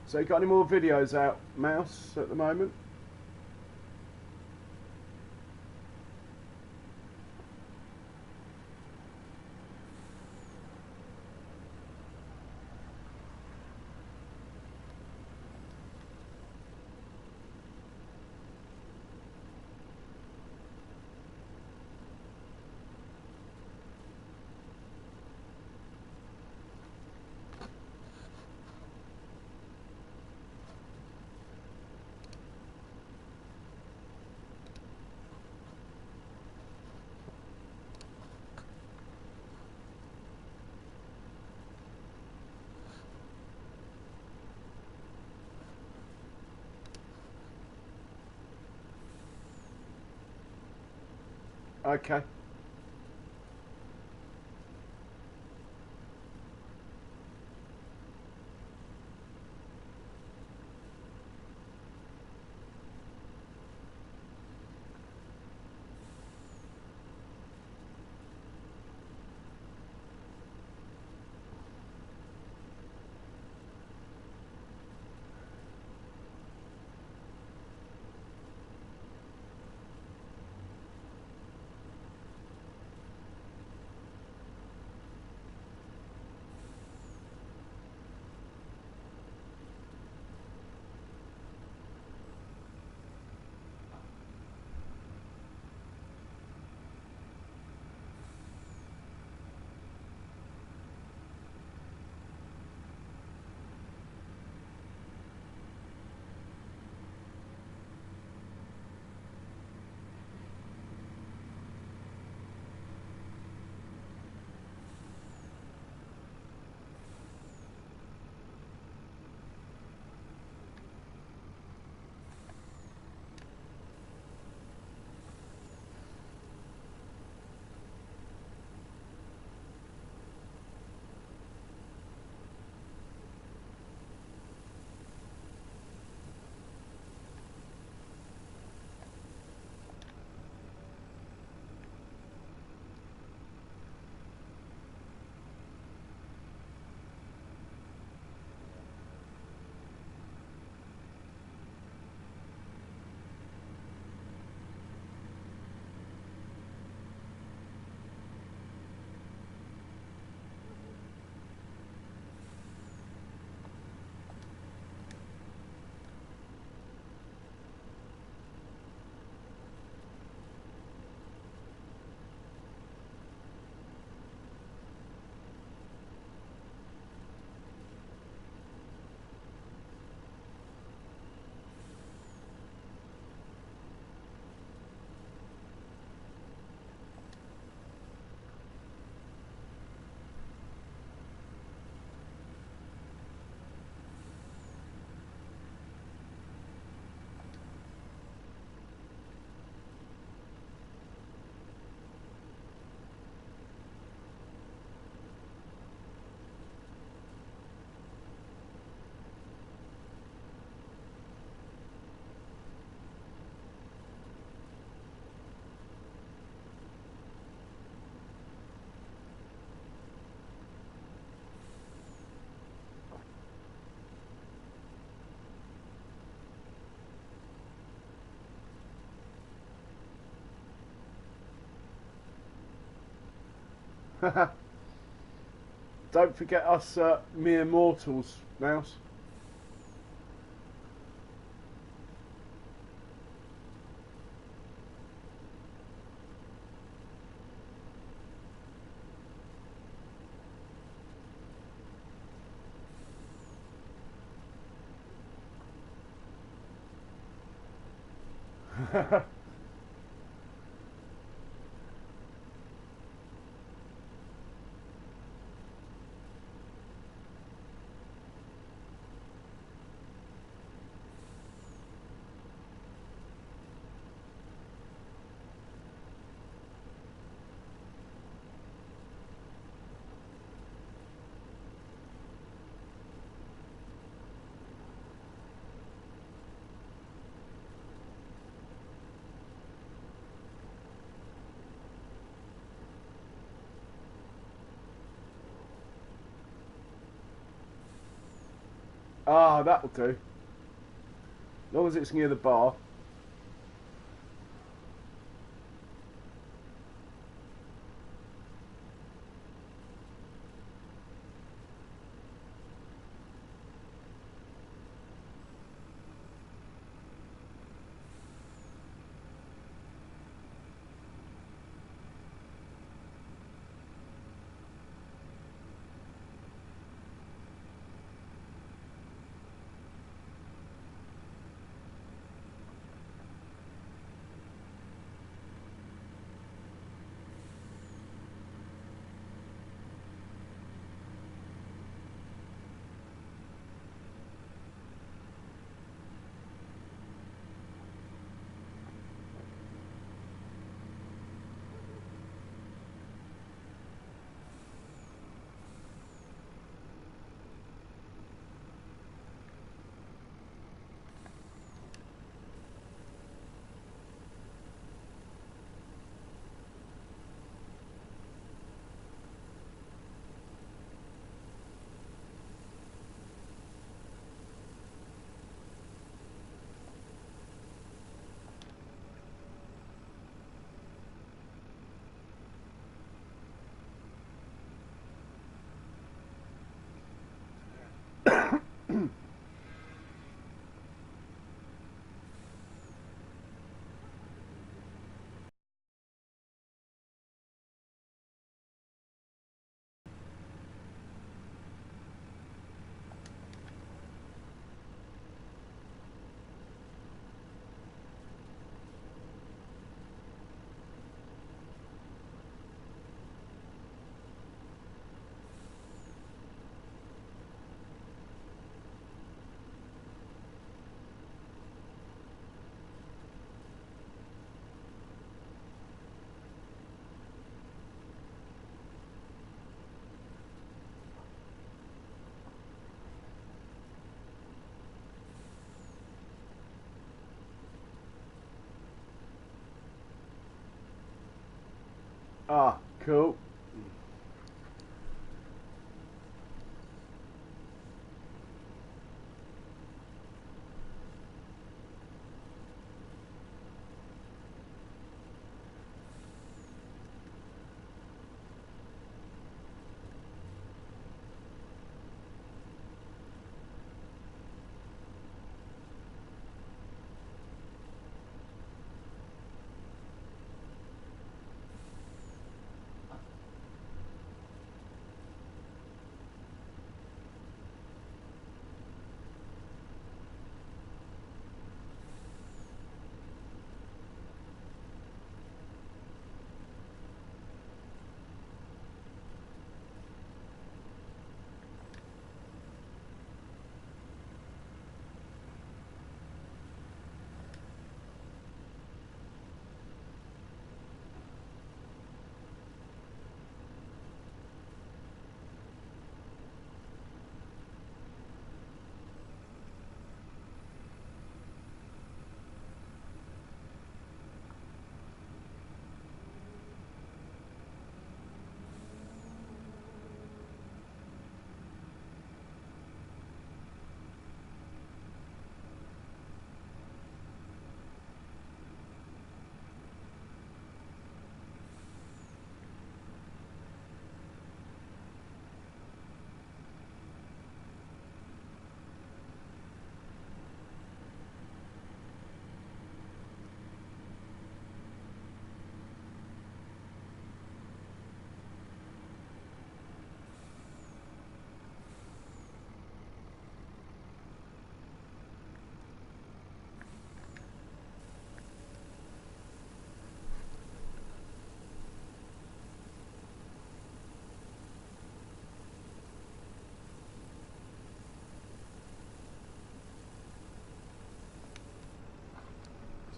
So you got any more videos out, Mouse, at the moment? Okay. Don't forget us mere mortals, Mouse. Ah, that'll do. As long as it's near the bar. Ah, cool.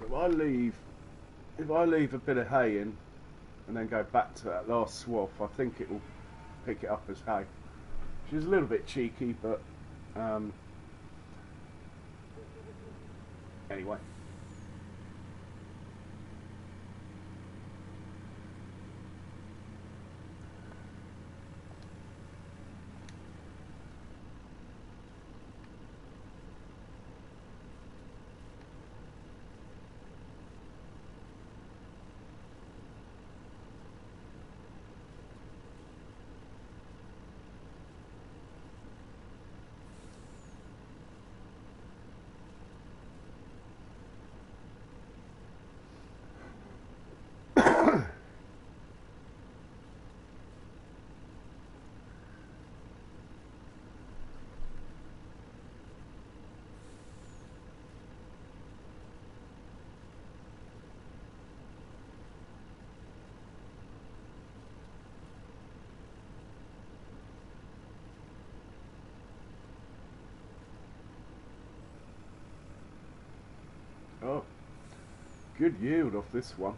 So if I leave a bit of hay in and then go back to that last swath, I think it will pick it up as hay. Which is a little bit cheeky, but anyway. Oh, good yield off this one.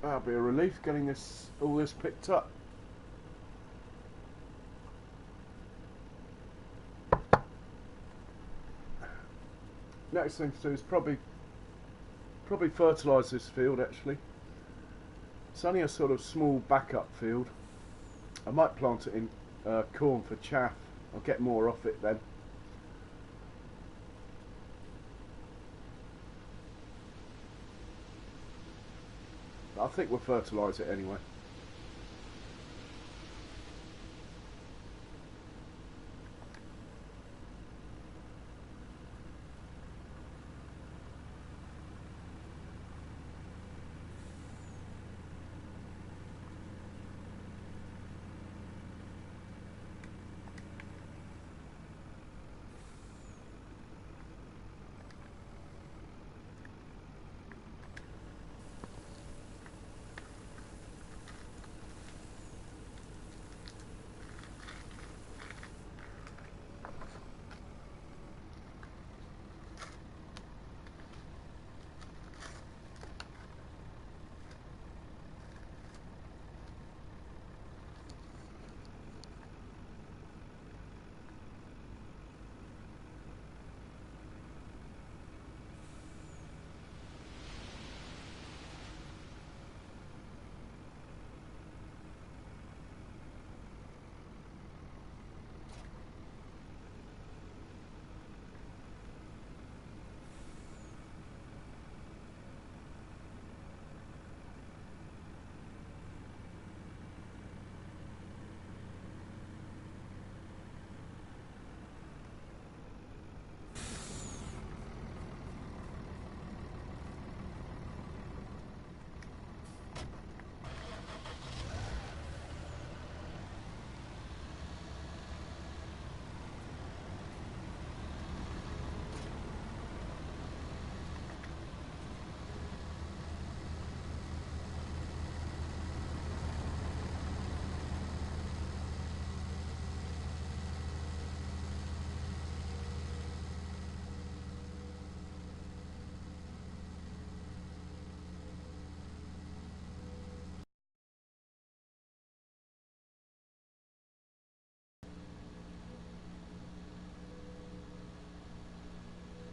That'll be a relief getting all this picked up. Next thing to do is probably fertilise this field actually. It's only a sort of small backup field. I might plant it in corn for chaff. I'll get more off it then. But I think we'll fertilise it anyway.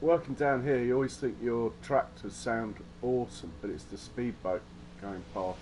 Working down here, you always think your tractors sound awesome, but it's the speedboat going past.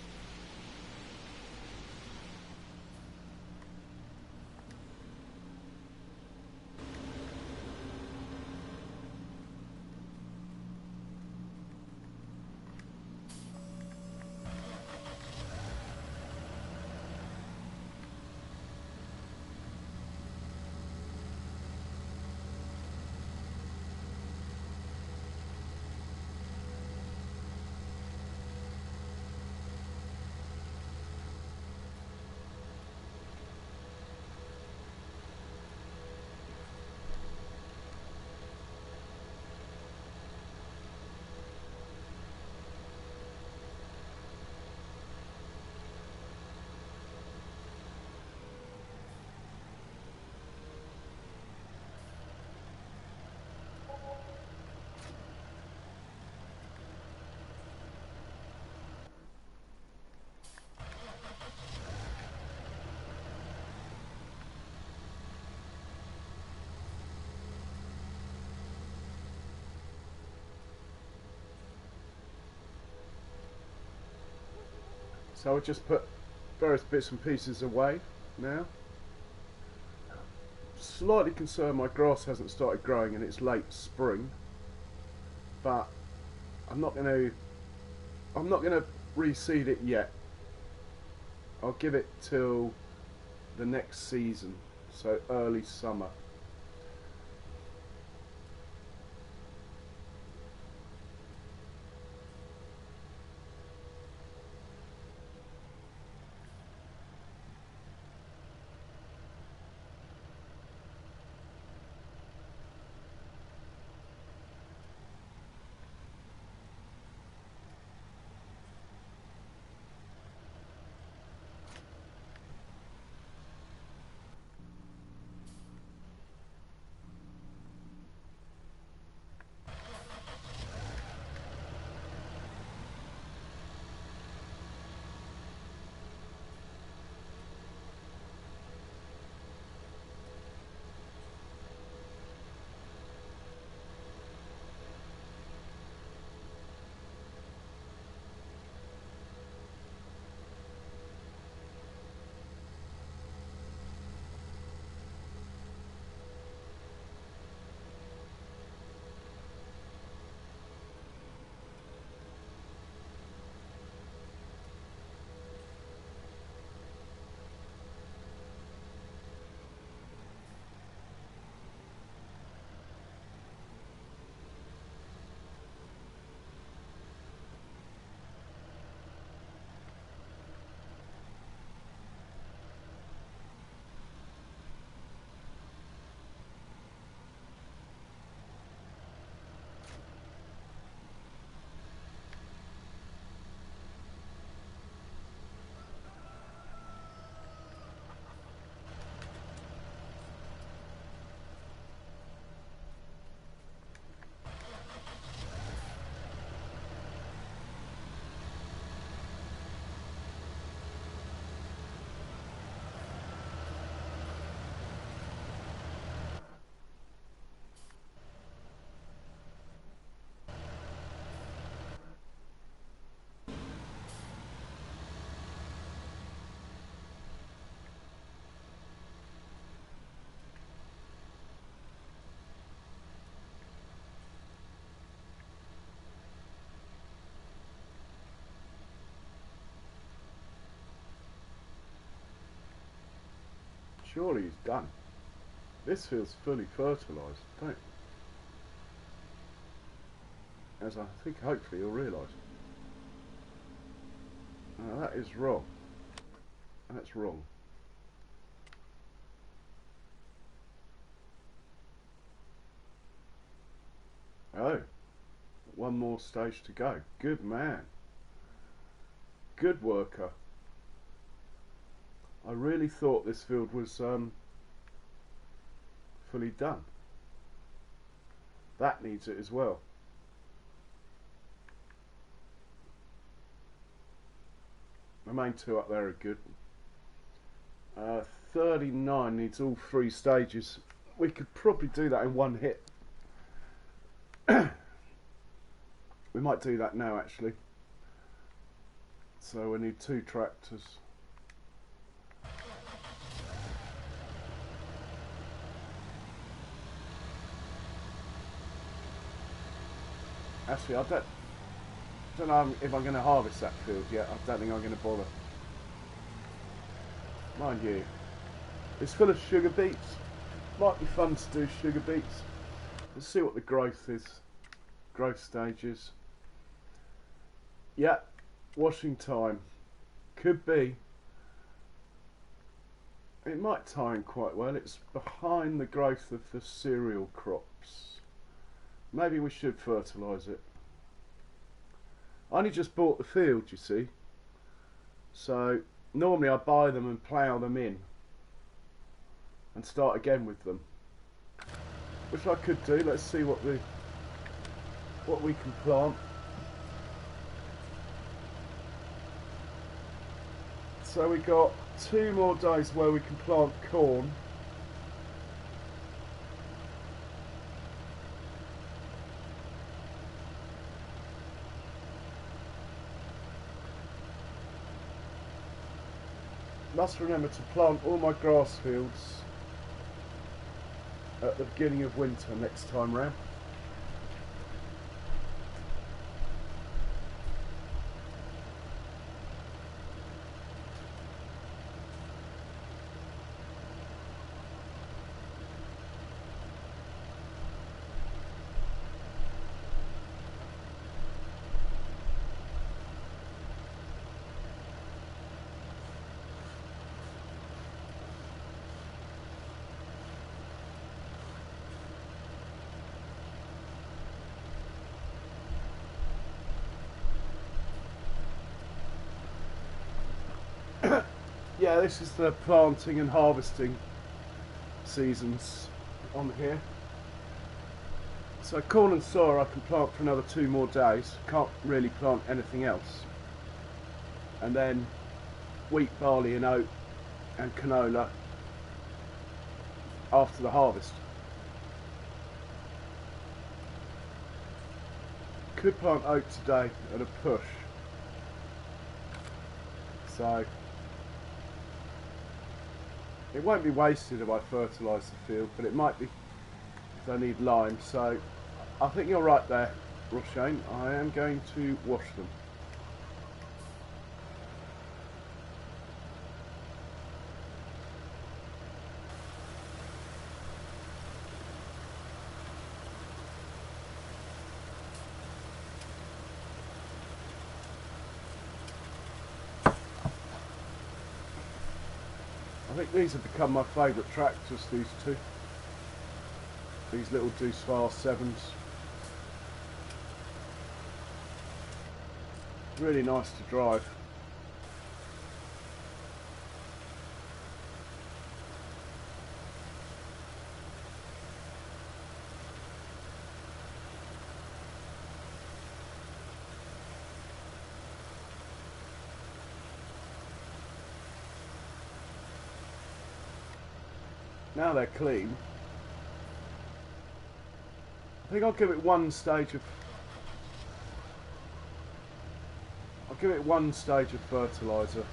So I'll just put various bits and pieces away now. Slightly concerned my grass hasn't started growing and it's late spring, but I'm not going to reseed it yet. I'll give it till the next season, so early summer. Surely he's done. This feels fully fertilised, don't as I think hopefully you'll realise. That is wrong. That's wrong. Oh, one more stage to go. Good man. Good worker. I really thought this field was fully done. That needs it as well. The main two up there are good. 39 needs all three stages. We could probably do that in one hit. We might do that now actually. So we need two tractors. Actually, I don't know if I'm going to harvest that field yet. I don't think I'm going to bother. Mind you, it's full of sugar beets. Might be fun to do sugar beets. Let's see what the growth is. Growth stages. Yeah, washing time. Could be. It might tie in quite well. It's behind the growth of the cereal crops. Maybe we should fertilise it. I only just bought the field, you see. So normally I buy them and plough them in and start again with them, which I could do. Let's see what we can plant. So we got 2 more days where we can plant corn. Must remember to plant all my grass fields at the beginning of winter next time round. Yeah, this is the planting and harvesting seasons on here. So corn and soy I can plant for another 2 more days. Can't really plant anything else. And then wheat, barley and oat and canola after the harvest. Could plant oat today at a push. So it won't be wasted if I fertilise the field, but it might be if I need lime. So I think you're right there, Roshane. I am going to wash them. I think these have become my favourite tractors, these two. These little Deuce-Far 7s. Really nice to drive. Now they're clean. I think I'll give it one stage of fertiliser,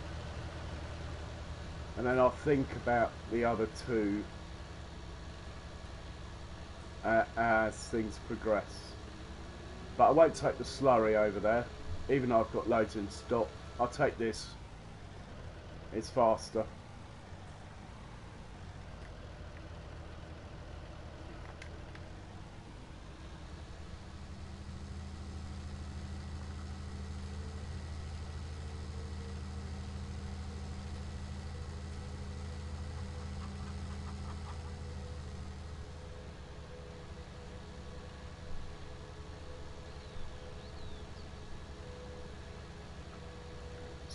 and then I'll think about the other 2 as things progress. But I won't take the slurry over there, even though I've got loads in stock. I'll take this. It's faster.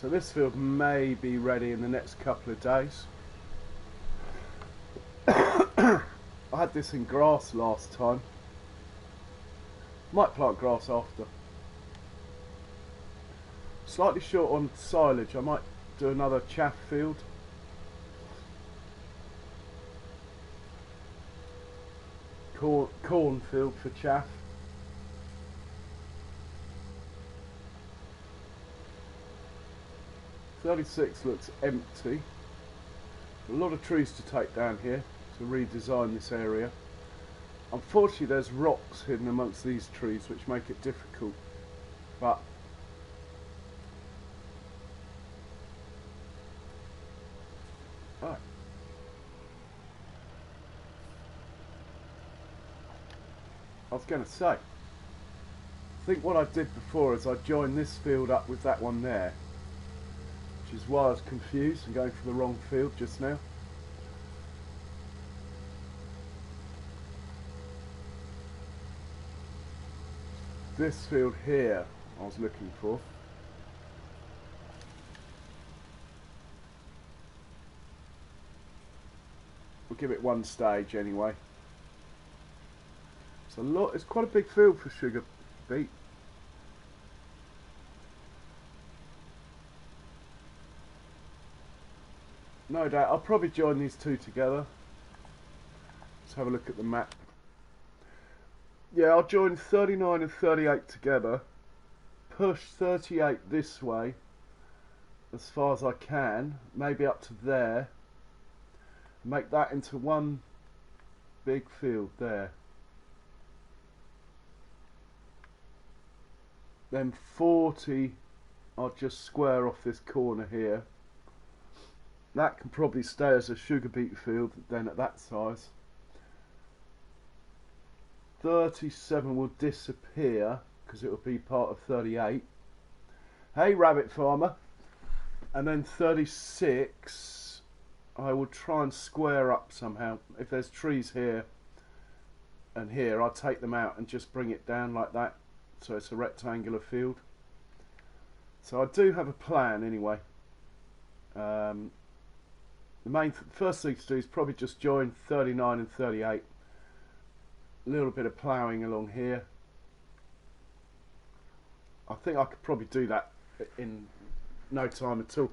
So this field may be ready in the next couple of days. I had this in grass last time. Might plant grass after. Slightly short on silage. I might do another chaff field. Corn field for chaff. .36 looks empty. A lot of trees to take down here to redesign this area. Unfortunately there's rocks hidden amongst these trees which make it difficult, but I was going to say, I think what I did before is I joined this field up with that one there, which is why I was confused and going for the wrong field just now. This field here I was looking for. We'll give it one stage anyway. It's a lot. It's quite a big field for sugar beet. No doubt I'll probably join these two together. Let's have a look at the map. Yeah, I'll join 39 and 38 together, push 38 this way as far as I can, maybe up to there, make that into one big field there. Then 40 I'll just square off this corner here. That can probably stay as a sugar beet field then at that size. 37 will disappear because it will be part of 38. Hey rabbit farmer. And then 36 I will try and square up somehow. If there's trees here and here, I'll take them out and just bring it down like that, so it's a rectangular field. So I do have a plan anyway. The first thing to do is probably just join 39 and 38. A little bit of ploughing along here. I think I could probably do that in no time at all.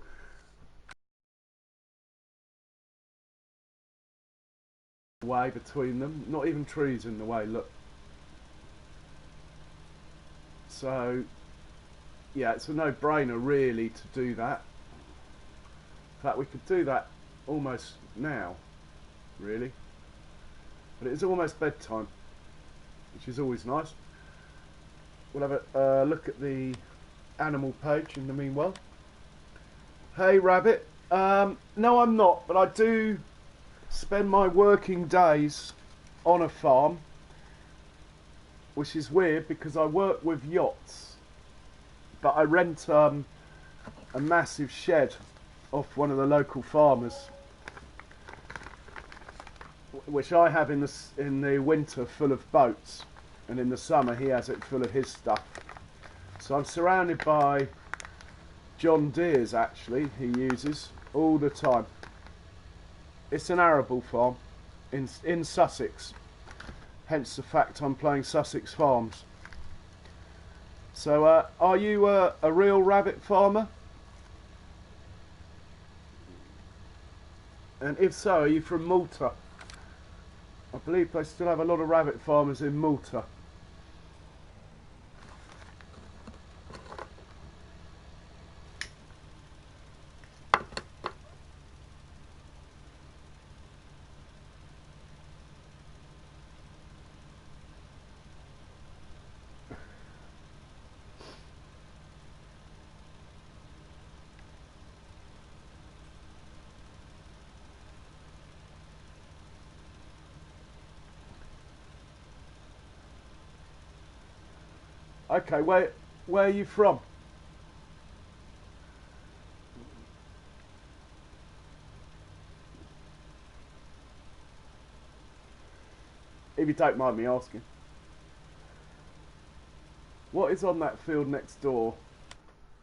Way between them, not even trees in the way, look. So yeah, it's a no-brainer really to do that. In fact, we could do that almost now, really. But it is almost bedtime, which is always nice. We'll have a look at the animal page in the meanwhile. Hey rabbit. No, I'm not, but I do spend my working days on a farm, which is weird because I work with yachts, but I rent a massive shed off one of the local farmers, which I have in the winter full of boats, and in the summer he has it full of his stuff. So I'm surrounded by John Deeres, actually, he uses all the time. It's an arable farm in Sussex, hence the fact I'm playing Sussex Farms. So are you a real rabbit farmer? And if so, are you from Malta? I believe they still have a lot of rabbit farmers in Malta. Okay, where are you from? If you don't mind me asking. What is on that field next door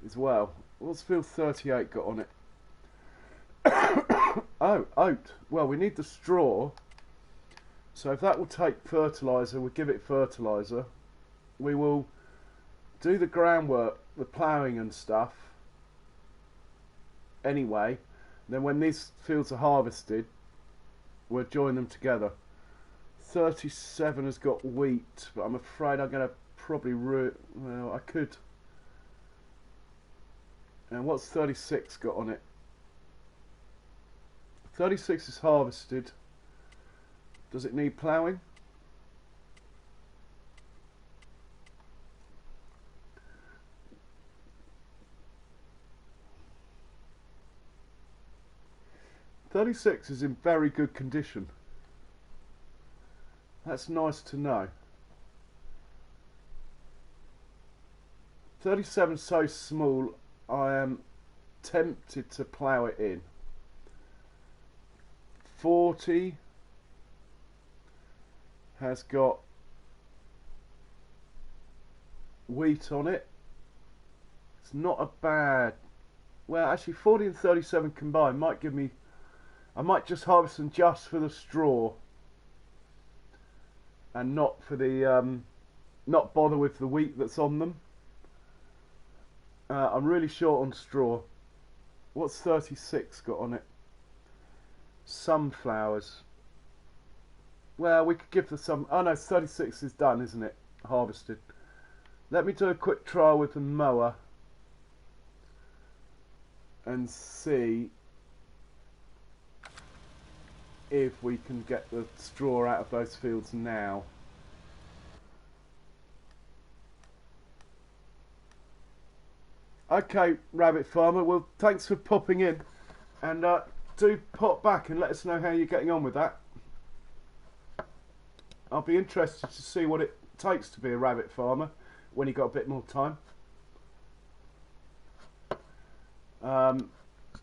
as well? What's field 38 got on it? Oh, oat. Well, we need the straw. So if that will take fertiliser, we'll give it fertiliser. We will do the groundwork, the ploughing and stuff. Anyway, then when these fields are harvested, we'll join them together. 37 has got wheat, but I'm afraid I'm going to probably well, I could. And what's 36 got on it? 36 is harvested. Does it need ploughing? "36 is in very good condition." That's nice to know. 37 is so small, I am tempted to plough it in. 40 has got wheat on it. It's not a bad. Well, actually, 40 and 37 combined might give me. I might just harvest them just for the straw, and not for the not bother with the wheat that's on them. I'm really short on straw. What's 36 got on it? Sunflowers. Well, we could give the some. Oh no, 36 is done, isn't it? Harvested. Let me do a quick trial with the mower and see if we can get the straw out of those fields now. Okay, Rabbit Farmer, well, thanks for popping in, and do pop back and let us know how you're getting on with that. I'll be interested to see what it takes to be a rabbit farmer when you've got a bit more time.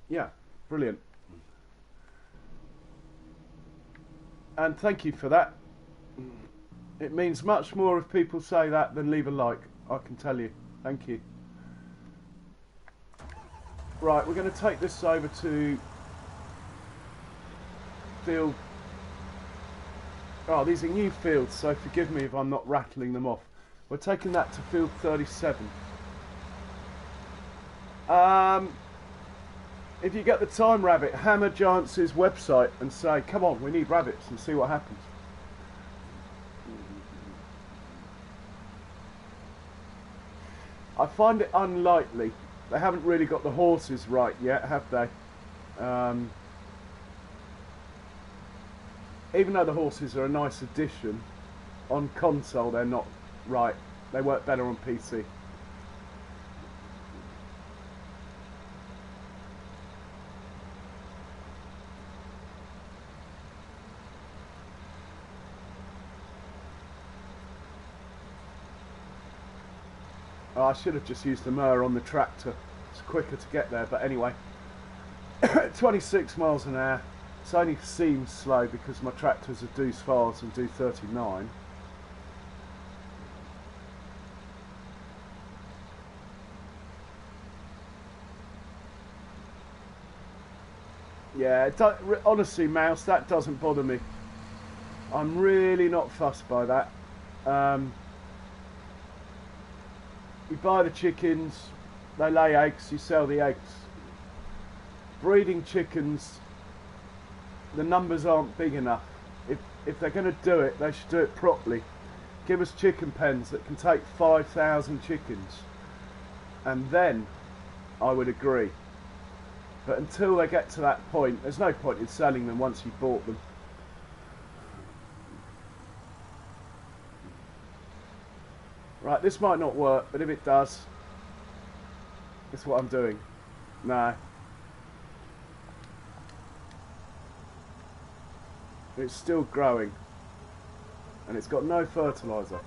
Yeah, brilliant. And thank you for that. It means much more if people say that than leave a like, I can tell you. Thank you. Right, we're going to take this over to field. Oh, these are new fields, so forgive me if I'm not rattling them off. We're taking that to field 37. If you get the time, Rabbit, hammer Giants' website and say, come on, we need rabbits, and see what happens. I find it unlikely. They haven't really got the horses right yet, have they? Even though the horses are a nice addition, on console they're not right. They work better on PC. Oh, I should have just used the mower on the tractor. It's quicker to get there, but anyway. 26 miles an hour. It only seems slow because my tractors are deuce fast and do 39. Yeah, honestly, Mouse, that doesn't bother me. I'm really not fussed by that. You buy the chickens, they lay eggs, you sell the eggs. Breeding chickens, the numbers aren't big enough. If they're going to do it, they should do it properly. Give us chicken pens that can take 5,000 chickens, and then I would agree. But until they get to that point, there's no point in selling them once you've bought them. Right, this might not work, but if it does, it's what I'm doing. No. It's still growing. And it's got no fertiliser.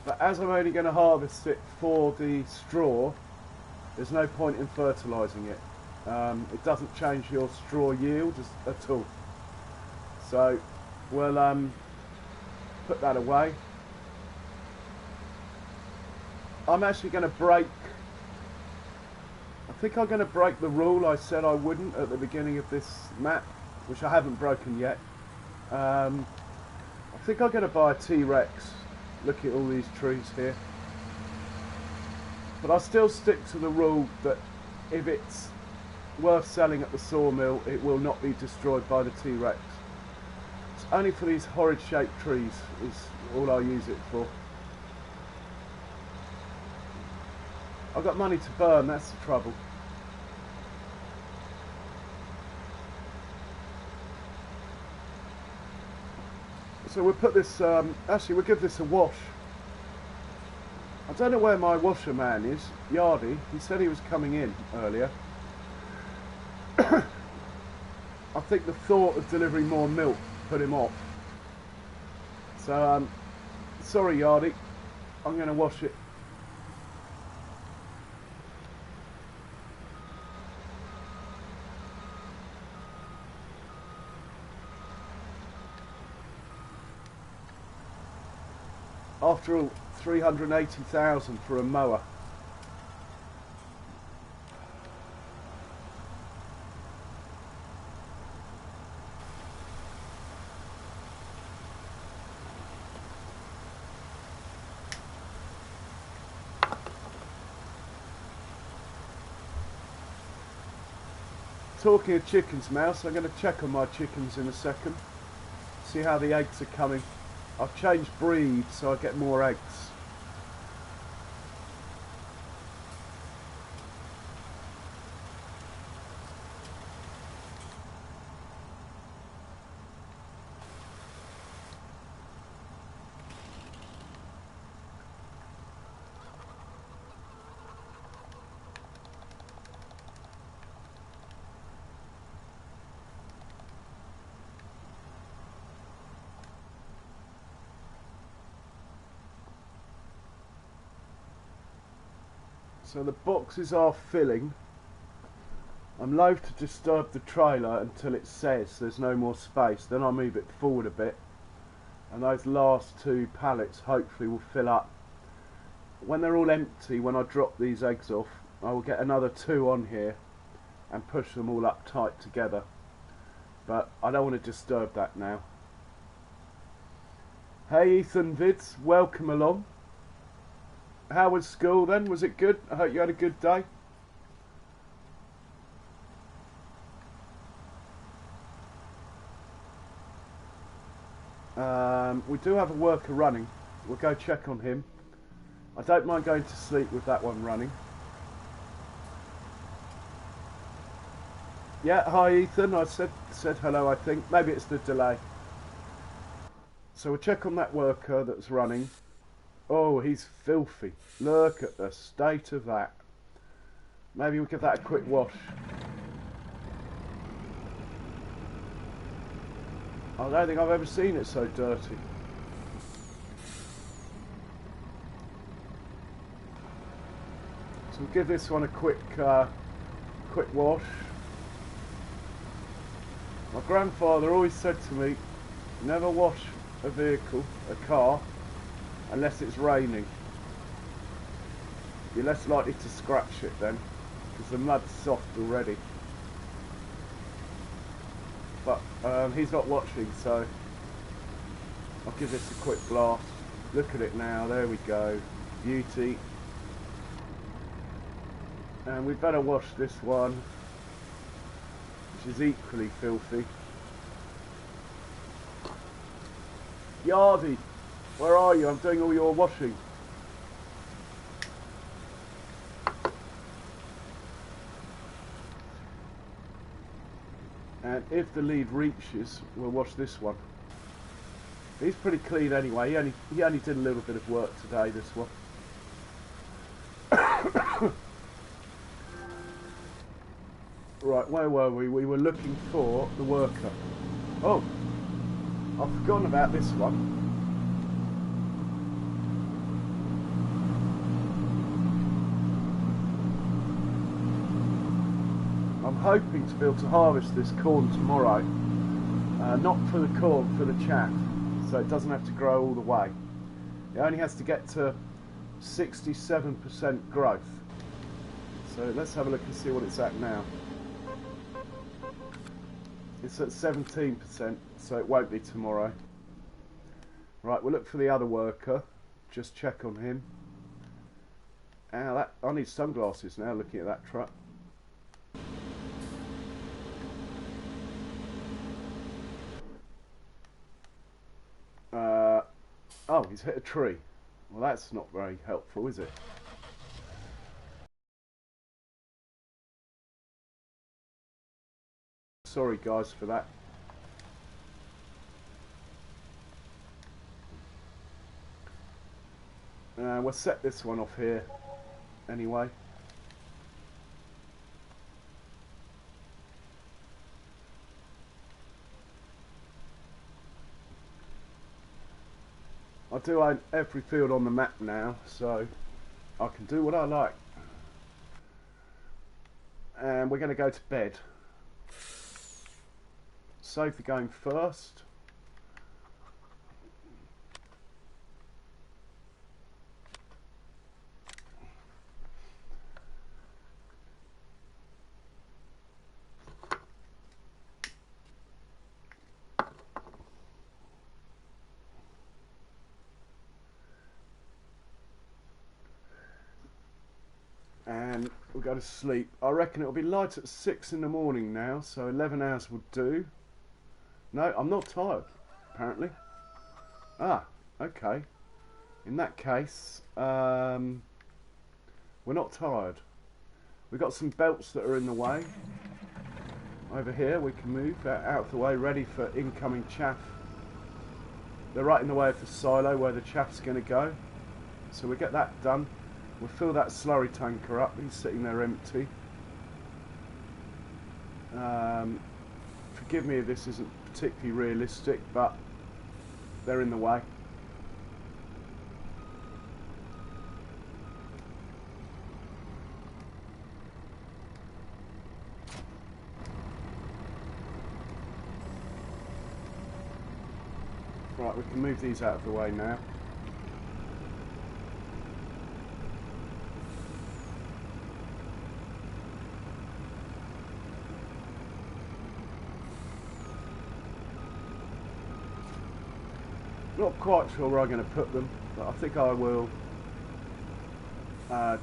But as I'm only going to harvest it for the straw, there's no point in fertilising it. It doesn't change your straw yield at all. So we'll put that away. I'm actually going to break think I'm going to break the rule I said I wouldn't at the beginning of this map, which I haven't broken yet. I think I'm going to buy a T-Rex. Look at all these trees here. But I still stick to the rule that if it's worth selling at the sawmill, it will not be destroyed by the T-Rex. It's only for these horrid shaped trees is all I use it for. I've got money to burn, that's the trouble. So we'll put this, actually we'll give this a wash. I don't know where my washer man is, Yardy. He said he was coming in earlier. I think the thought of delivering more milk put him off. So, sorry Yardy, I'm going to wash it. After all, 380,000 for a mower. Talking of chickens, Mouse, I'm going to check on my chickens in a second. See how the eggs are coming. I've changed breed so I get more eggs. So the boxes are filling. I'm loath to disturb the trailer until it says there's no more space. Then I'll move it forward a bit. And those last two pallets hopefully will fill up. When they're all empty, when I drop these eggs off, I will get another two on here and push them all up tight together. But I don't want to disturb that now. Hey Ethan Vids, welcome along. How was school then? Was it good? I hope you had a good day. We do have a worker running. We'll go check on him. I don't mind going to sleep with that one running. Yeah, hi Ethan. I said hello, I think. Maybe it's the delay. So we'll check on that worker that's running. Oh, he's filthy. Look at the state of that. Maybe we'll give that a quick wash. I don't think I've ever seen it so dirty. So we'll give this one a quick wash. My grandfather always said to me, never wash a vehicle, a car, unless it's raining. You're less likely to scratch it then, because the mud's soft already. But he's not watching, so I'll give this a quick blast. Look at it now, there we go. Beauty. And we better wash this one, which is equally filthy. Yardy, where are you? I'm doing all your washing. And if the lead reaches, we'll wash this one. He's pretty clean anyway. He only did a little bit of work today, this one. Right, where were we? We were looking for the worker. Oh, I've forgotten about this one. I'm hoping to be able to harvest this corn tomorrow. Not for the corn, for the chaff. So it doesn't have to grow all the way. It only has to get to 67% growth. So let's have a look and see what it's at now. It's at 17%, so it won't be tomorrow. Right, we'll look for the other worker. Just check on him. I need sunglasses now looking at that truck. Oh, he's hit a tree. Well, that's not very helpful, is it? Sorry guys for that. We'll set this one off here anyway. I do own every field on the map now, so I can do what I like. And we're going to go to bed. Save the game first. And we'll go to sleep. I reckon it'll be light at 6 in the morning now, so 11 hours will do. No, I'm not tired, apparently. Ah, okay. In that case, we're not tired. We've got some belts that are in the way. Over here, we can move out of the way, ready for incoming chaff. They're right in the way of the silo where the chaff's going to go. So we'll get that done. We'll fill that slurry tanker up. He's sitting there empty. Forgive me if this isn't particularly realistic, but they're in the way. Right, we can move these out of the way now. Not quite sure where I'm going to put them, but I think I will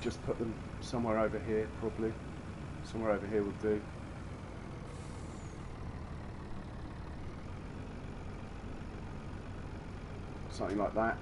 just put them somewhere over here, probably. Somewhere over here will do. Something like that.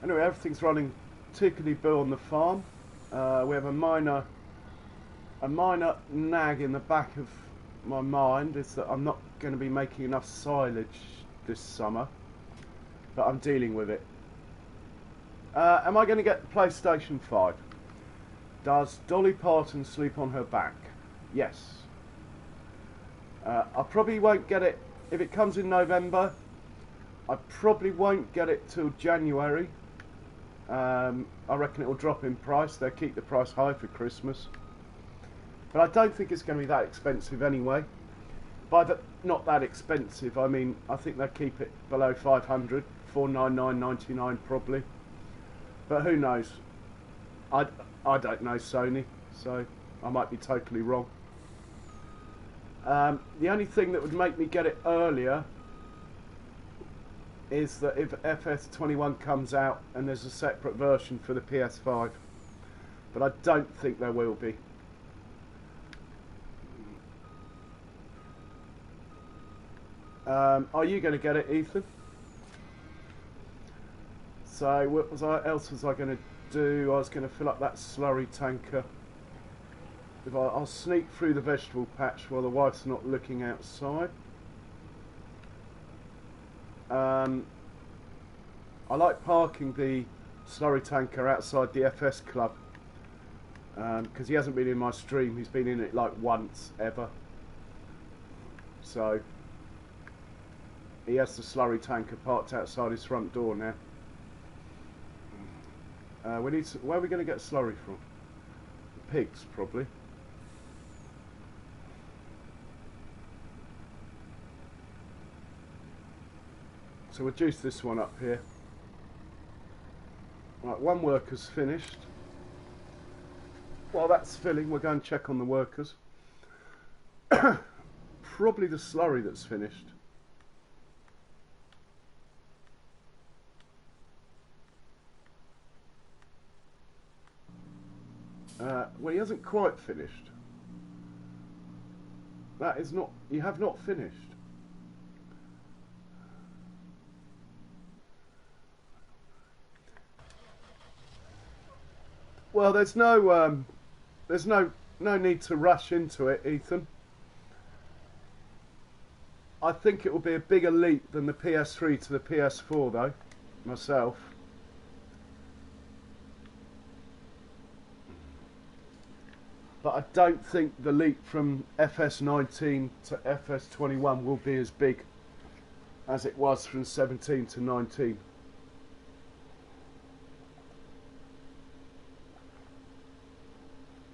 Anyway, everything's running tickety-boo on the farm. We have a minor nag in the back of my mind is that I'm not going to be making enough silage this summer, but I'm dealing with it. Am I going to get the PlayStation 5? Does Dolly Parton sleep on her back? Yes. I probably won't get it if it comes in November. I probably won't get it till January. I reckon it will drop in price. They'll keep the price high for Christmas. But I don't think it's going to be that expensive anyway. By the not that expensive, I mean, I think they'll keep it below 500, 499.99 probably. But who knows? I don't know Sony, so I might be totally wrong. The only thing that would make me get it earlier is that if FS21 comes out and there's a separate version for the PS5, but I don't think there will be. Are you going to get it, Ethan? So what else was I going to do? I was going to fill up that slurry tanker. I'll sneak through the vegetable patch while the wife's not looking outside. I like parking the slurry tanker outside the FS club because he hasn't been in my stream. He's been in it like once ever. So he has the slurry tanker parked outside his front door now. We need to, where are we going to get slurry from? The pigs, probably. So we'll juice this one up here. Right, one worker's finished. While that's filling, we'll go and check on the workers. Probably the slurry that's finished. Well, he hasn't quite finished. That is not, you have not finished. Well, there's no need to rush into it, Ethan. I think it will be a bigger leap than the PS3 to the PS4, though, myself. But I don't think the leap from FS19 to FS21 will be as big as it was from 17 to 19.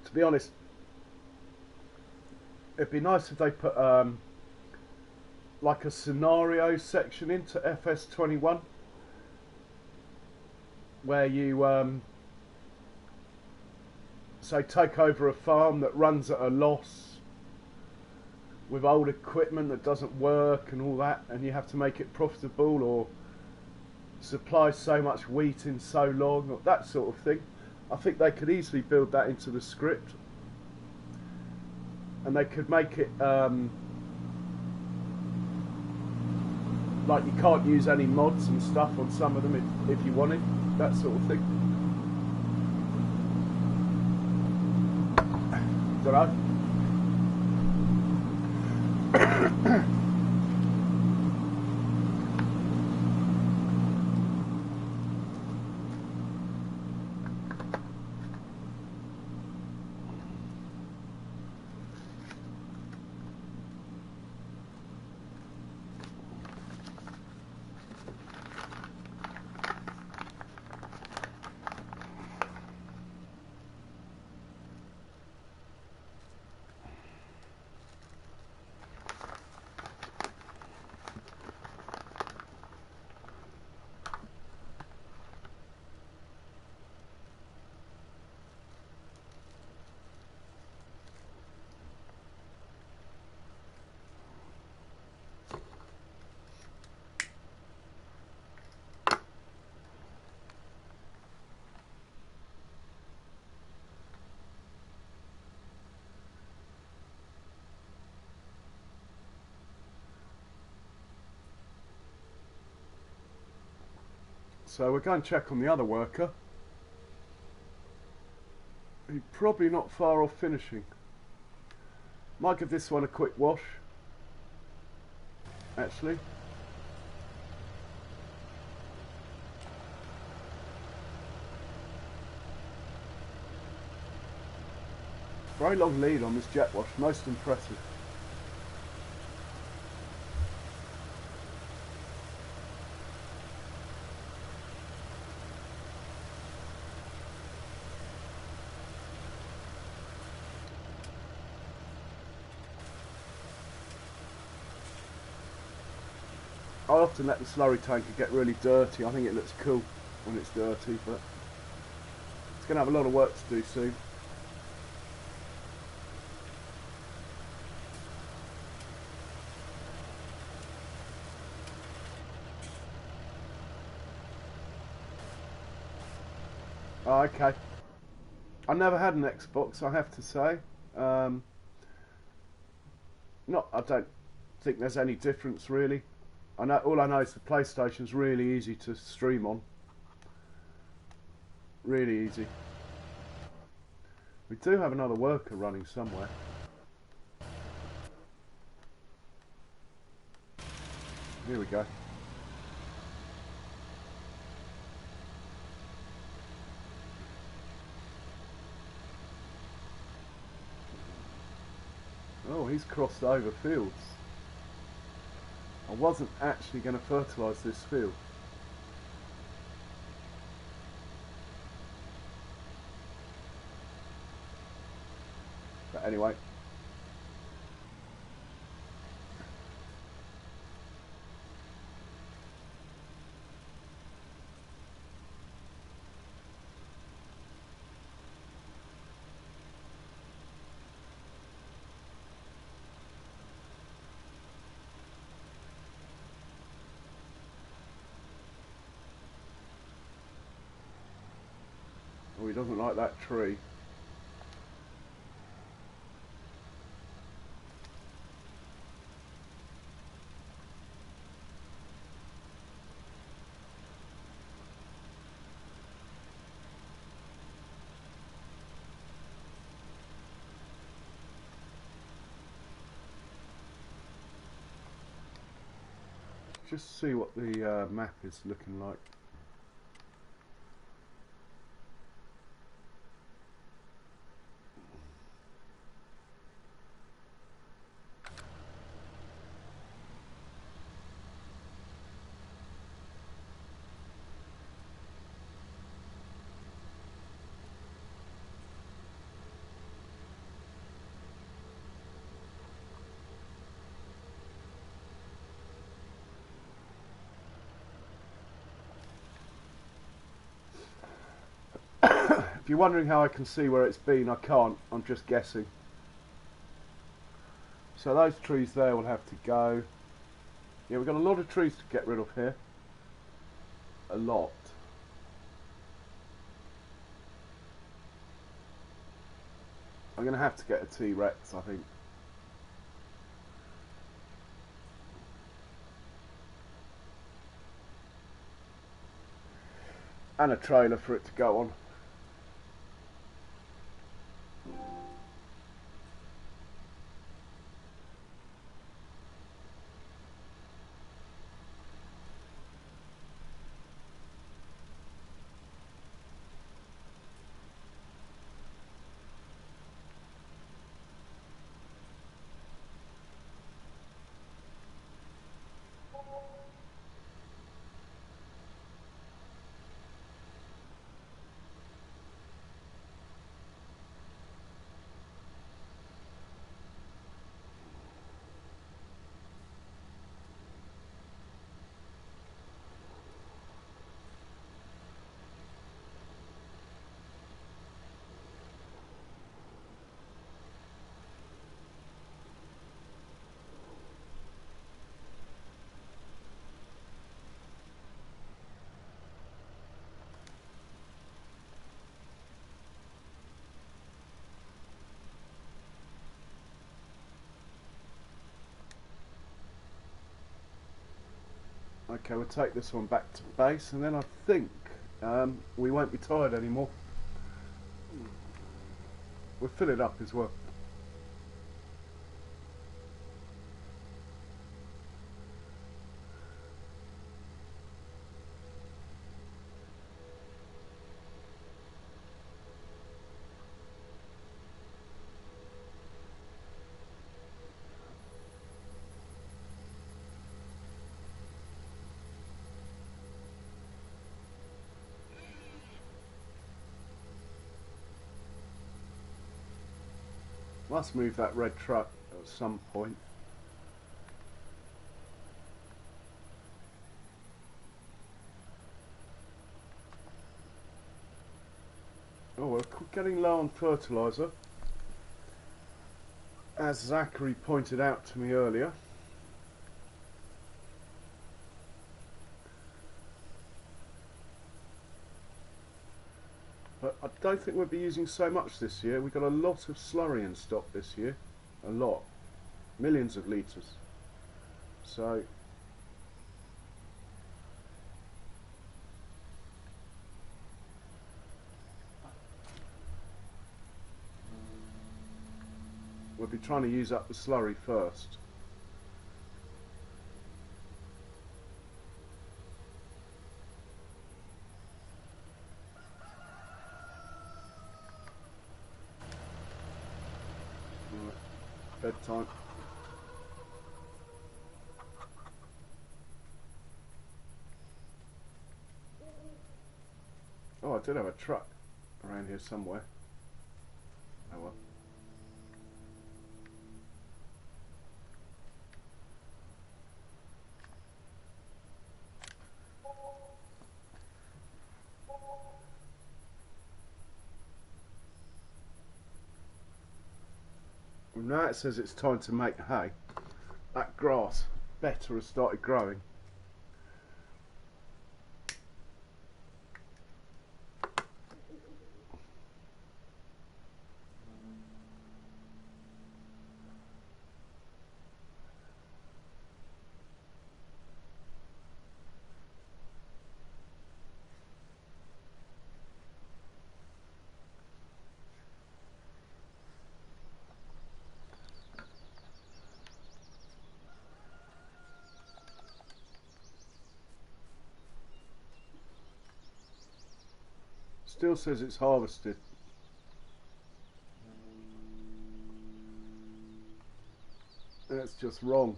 To be honest, it'd be nice if they put like a scenario section into FS21 where you say take over a farm that runs at a loss with old equipment that doesn't work and all that, and you have to make it profitable or supply so much wheat in so long, or that sort of thing. I think they could easily build that into the script, and they could make it like you can't use any mods and stuff on some of them if you wanted, that sort of thing. Don't know. So we're going to check on the other worker. He's probably not far off finishing. Might give this one a quick wash, actually. Very long lead on this jet wash, most impressive. I often let the slurry tanker get really dirty. I think it looks cool when it's dirty, but it's going to have a lot of work to do soon. Oh, okay. I never had an Xbox, I have to say. I don't think there's any difference really. All I know is the PlayStation's really easy to stream on. Really easy. We do have another worker running somewhere. Here we go. Oh, he's crossed over fields. I wasn't actually going to fertilise this field. But anyway. Oh, he doesn't like that tree. Just see what the map is looking like. If you're wondering how I can see where it's been, I can't. I'm just guessing. So those trees there will have to go. Yeah, we've got a lot of trees to get rid of here. A lot. I'm going to have to get a T-Rex, I think. And a trailer for it to go on. Okay, we'll take this one back to base, and then I think we won't be tired anymore. We'll fill it up as well. Must move that red truck at some point. Oh, we're getting low on fertiliser, as Zachary pointed out to me earlier. But I don't think we'll be using so much this year. We've got a lot of slurry in stock this year. A lot. Millions of litres. So We'll be trying to use up the slurry first. Right, bedtime. Oh, I did have a truck around here somewhere. Oh well. Well, now it says it's time to make hay. That grass better has started growing. Still says it's harvested. That's just wrong.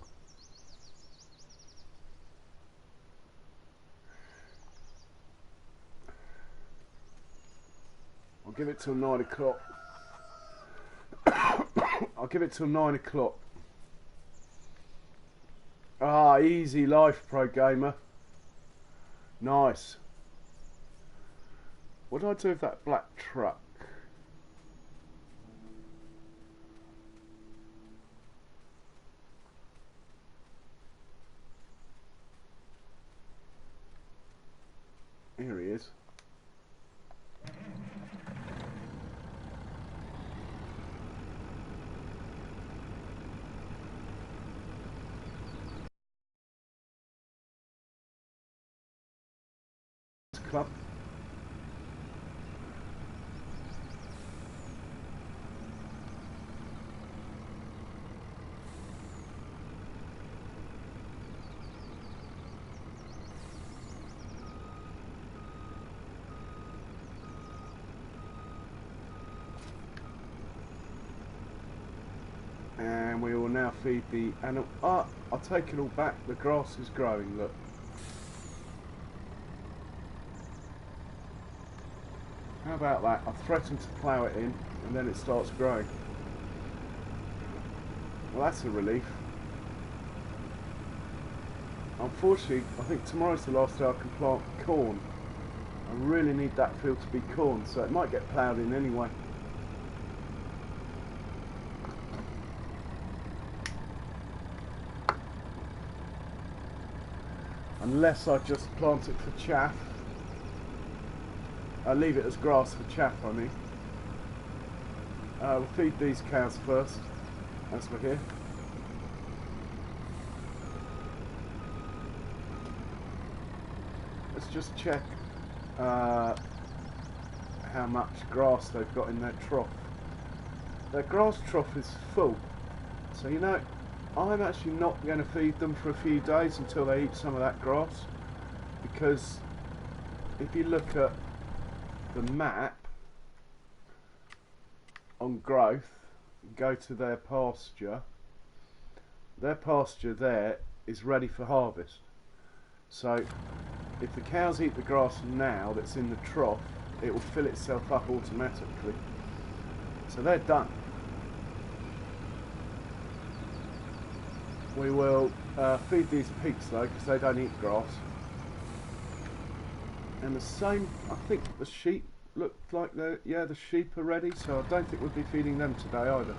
I'll give it till 9 o'clock. I'll give it till 9 o'clock. Ah, easy life, pro gamer. Nice. What do I do with that black truck? Here he is. Club. And we will now feed the animal. Ah, I'll take it all back. The grass is growing, look. How about that? I've threatened to plough it in and then it starts growing. Well, that's a relief. Unfortunately, I think tomorrow's the last day I can plant corn. I really need that field to be corn, so it might get ploughed in anyway. Unless I just plant it for chaff. I'll leave it as grass for chaff, I mean. We'll feed these cows first, as we're here. Let's just check how much grass they've got in their trough. Their grass trough is full, so you know, I'm actually not going to feed them for a few days until they eat some of that grass, because if you look at the map on growth, go to their pasture there is ready for harvest. So if the cows eat the grass now that's in the trough, it will fill itself up automatically. So they're done. We will feed these pigs though, because they don't eat grass. And the same, I think the sheep look like the sheep are ready, so I don't think we'll be feeding them today either.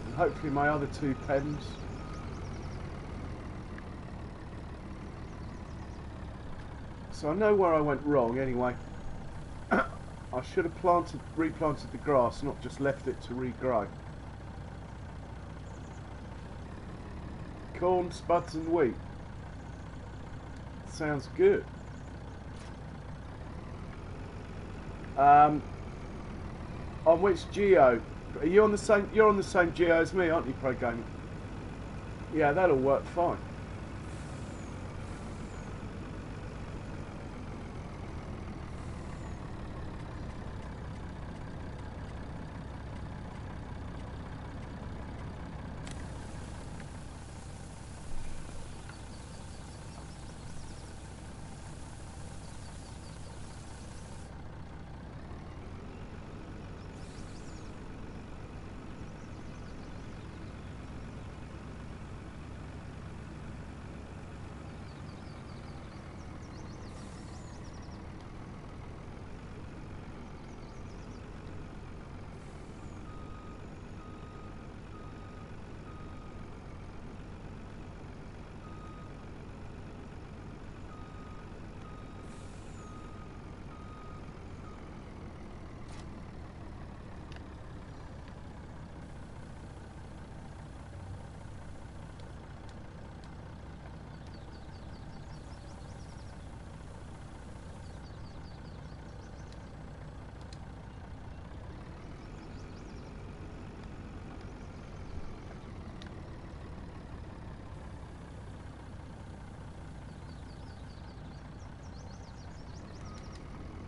And hopefully my other two pens. So I know where I went wrong anyway. I should have replanted the grass, not just left it to regrow. Corn, spuds and wheat. Sounds good. On which geo? Are you on the same? You're on the same geo as me, aren't you, Pro Gaming? Yeah, that'll work fine.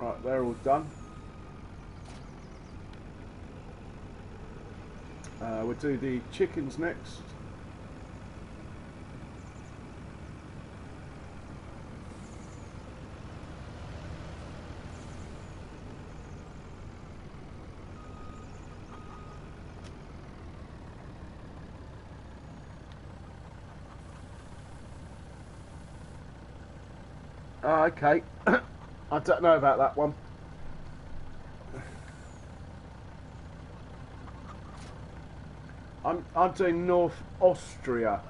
Right, they're all done. We'll do the chickens next. Okay. I don't know about that one. I'm doing North Austria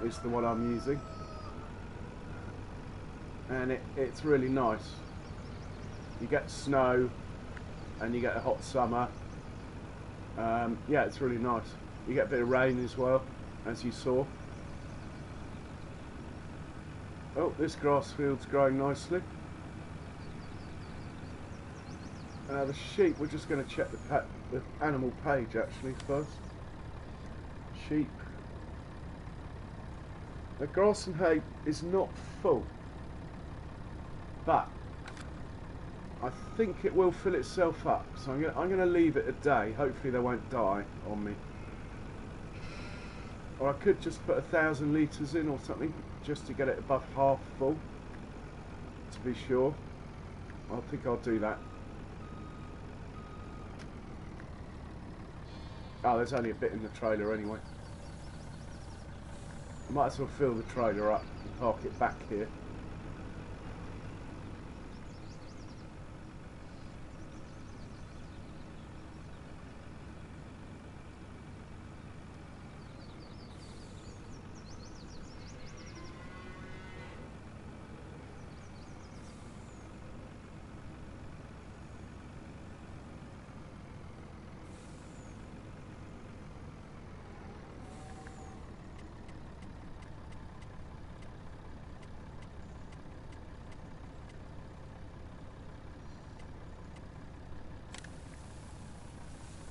is the one I'm using, and it's really nice. You get snow and you get a hot summer. Yeah, it's really nice. You get a bit of rain as well, as you saw. Oh, this grass field's growing nicely. The sheep, we're just going to check the animal page actually first. Sheep. The grass and hay is not full, but I think it will fill itself up. So I'm going to leave it a day. Hopefully they won't die on me. Or I could just put 1,000 litres in or something, just to get it above half full, to be sure. I think I'll do that. Oh, there's only a bit in the trailer anyway. I might as well fill the trailer up and park it back here.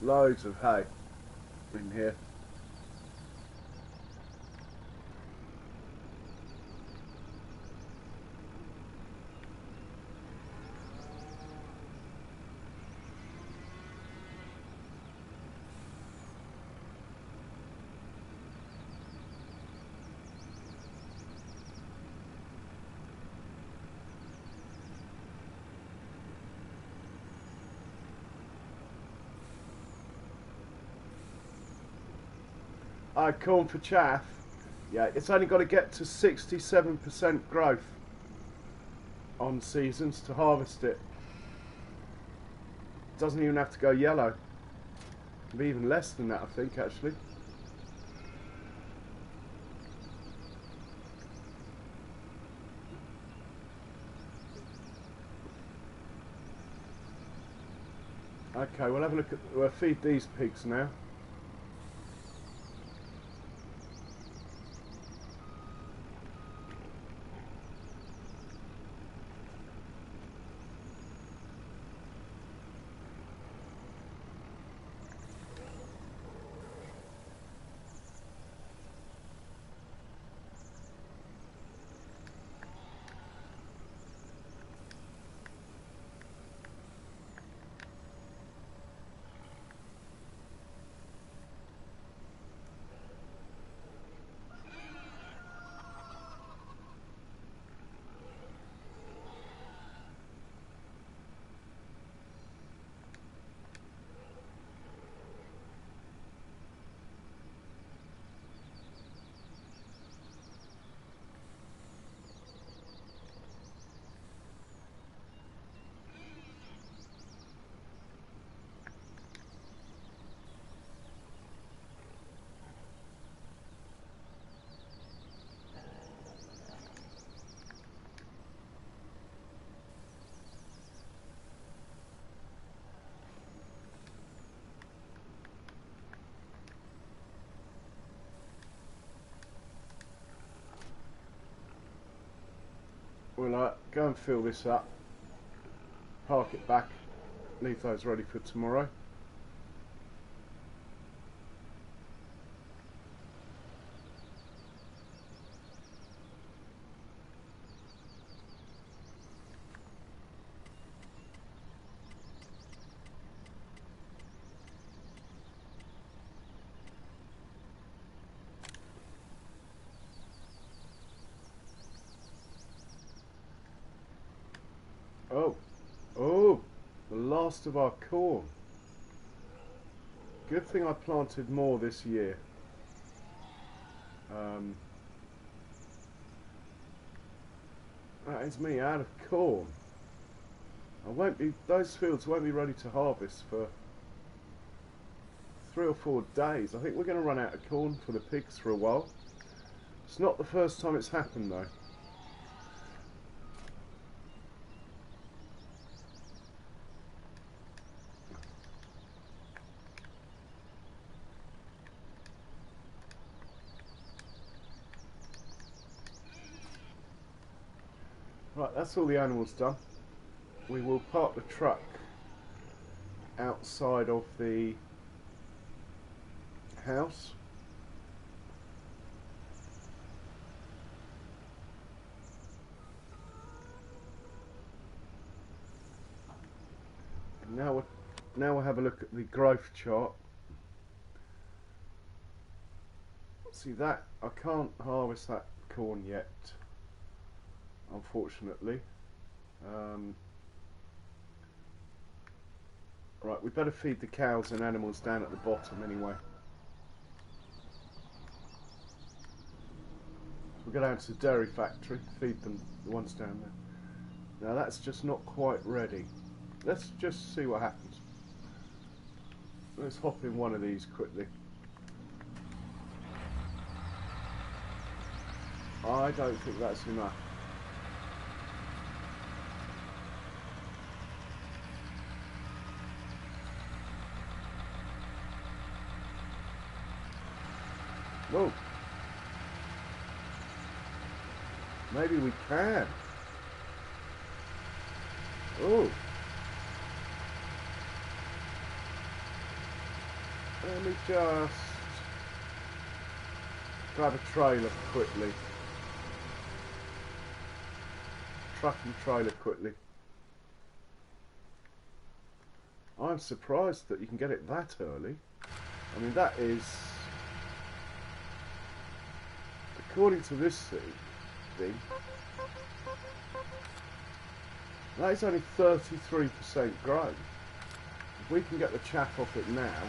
Loads of hay in here. Corn for chaff. Yeah, it's only got to get to 67% growth on seasons to harvest it. Doesn't even have to go yellow. It'll be even less than that, I think, actually. Okay, we'll have a look at. We'll feed these pigs now. go and fill this up, park it back, leave those ready for tomorrow. Oh, the last of our corn. Good thing I planted more this year. That is me out of corn. Those fields won't be ready to harvest for 3 or 4 days. I think we're going to run out of corn for the pigs for a while. It's not the first time it's happened though. Right, that's all the animals done. We will park the truck outside of the house. And now we'll have a look at the growth chart. See that? I can't harvest that corn yet, unfortunately. Right, we better feed the cows and animals down at the bottom anyway. We'll go down to the dairy factory, feed them, the ones down there. Now that's just not quite ready. Let's just see what happens. Let's hop in one of these quickly. I don't think that's enough. Oh, maybe we can. Oh, let me just grab a trailer quickly. Truck and trailer quickly. I'm surprised that you can get it that early. I mean, that is, according to this thing, that is only 33% grown. If we can get the chaff off it now,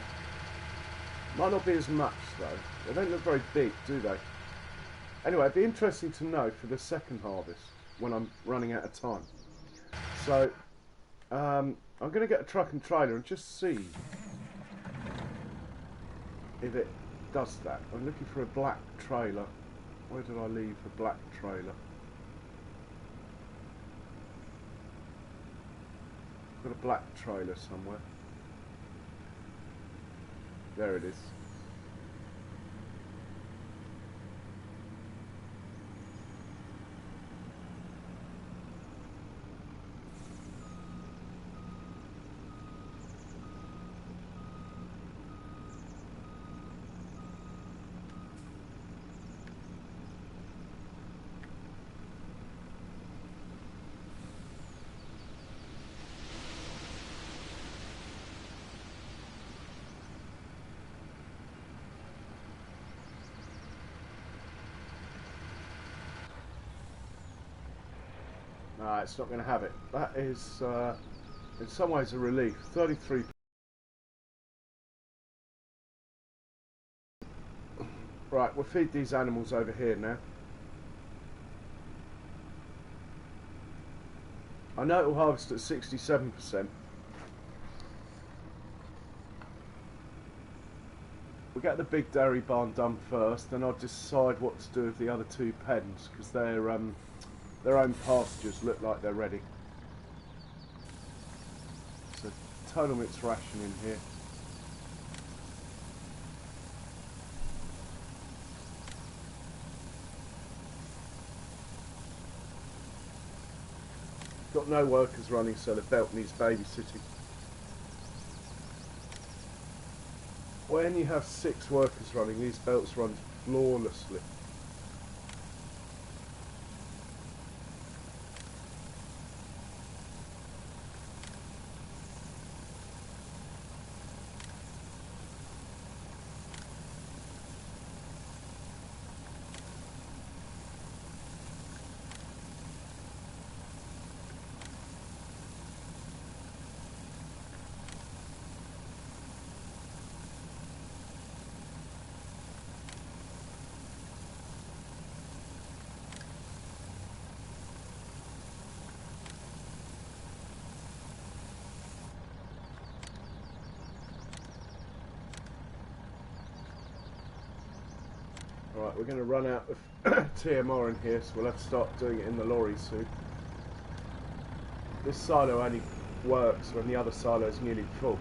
might not be as much though. They don't look very big, do they? Anyway, it'd be interesting to know for the second harvest when I'm running out of time. So, I'm going to get a truck and trailer and just see if it does that. I'm looking for a black trailer. Where did I leave the black trailer? Got a black trailer somewhere. There it is. No, it's not going to have it. That is, in some ways, a relief. 33. Right, we'll feed these animals over here now. I know it will harvest at 67%. We'll get the big dairy barn done first, then I'll decide what to do with the other 2 pens, because they're their own pastures look like they're ready. So total mixed ration in here. got no workers running, so the belt needs babysitting. When you have 6 workers running, these belts run flawlessly. Right, we're going to run out of TMR in here, so we'll have to start doing it in the lorry soon. This silo only works when the other silo is nearly full.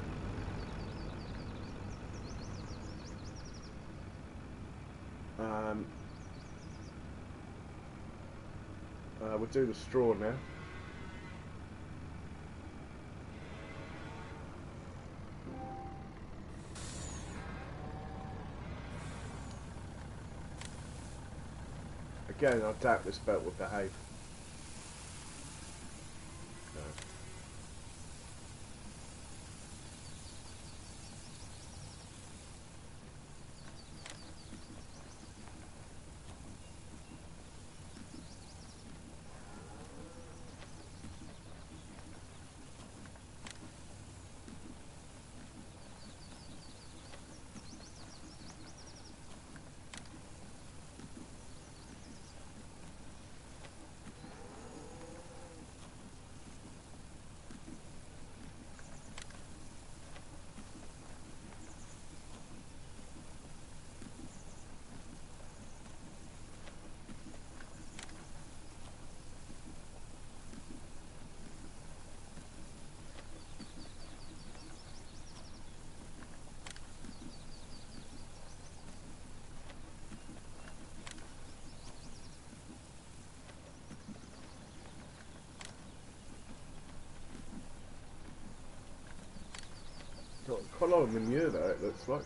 We'll do the straw now. Again, I doubt this belt would behave. No. Got quite a lot of manure there, it looks like.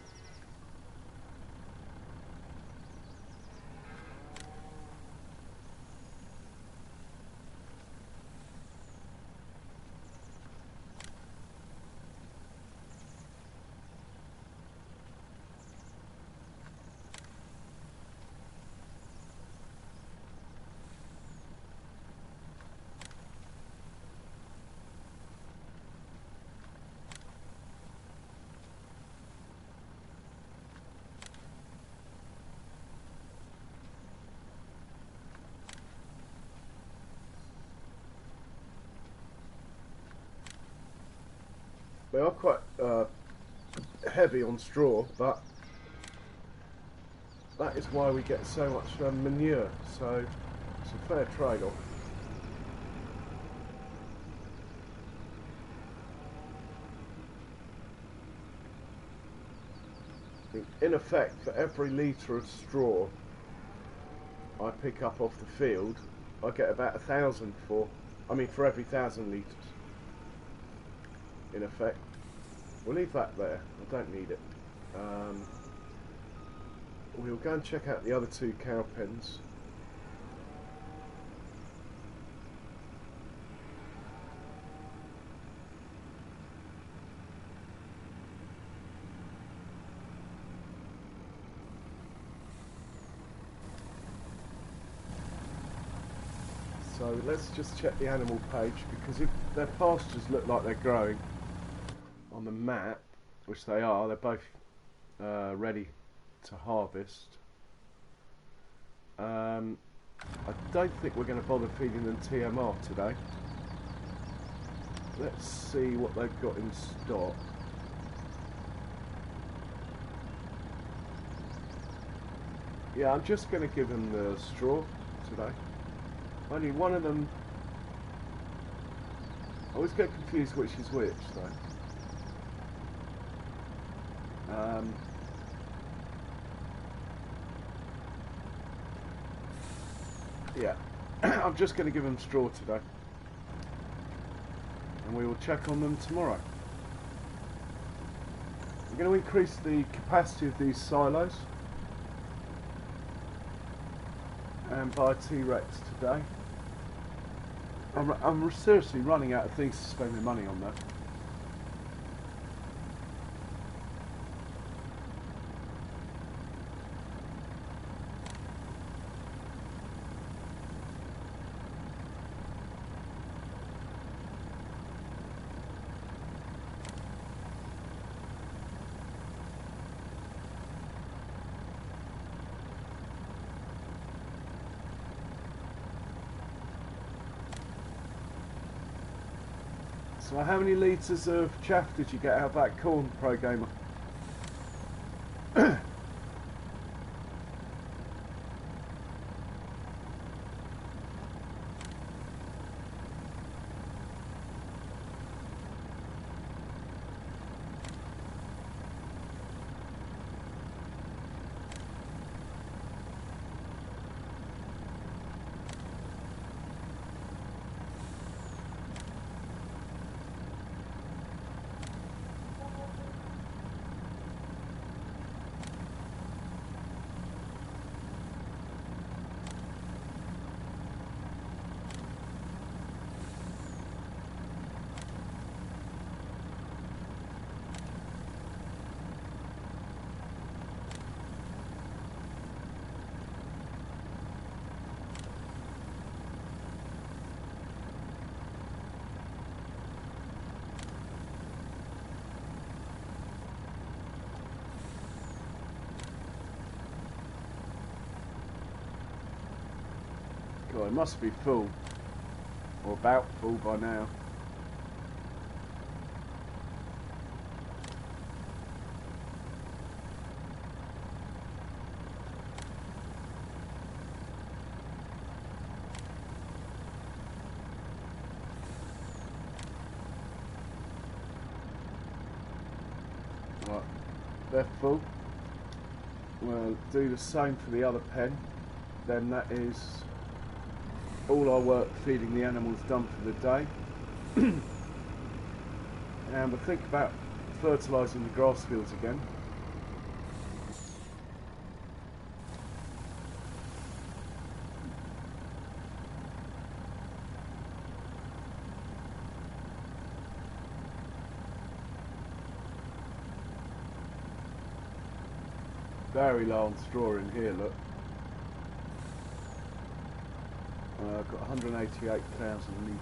They are quite heavy on straw, but that is why we get so much manure, so it's a fair trade-off. In effect, for every litre of straw I pick up off the field, I get about 1,000 for every 1,000 litres. In effect. We'll leave that there, I don't need it. We'll go and check out the other 2 cow pens. So let's just check the animal page, because if their pastures look like they're growing on the map, which they are, they're both ready to harvest. I don't think we're going to bother feeding them TMR today. Let's see what they've got in stock. Yeah, I'm just going to give them the straw today. Only one of them. I always get confused which is which, though. Yeah, I'm just going to give them straw today. and we will check on them tomorrow. We're going to increase the capacity of these silos and buy a T-Rex today. I'm seriously running out of things to spend my money on though. So how many litres of chaff did you get out of that corn, Pro Gamer? God, it must be full, or about full by now. Right, they're full. We'll do the same for the other pen. Then that is all our work feeding the animals done for the day. And we'll think about fertilising the grass fields again. Very low on straw in here, look. I've got 188,000 litres.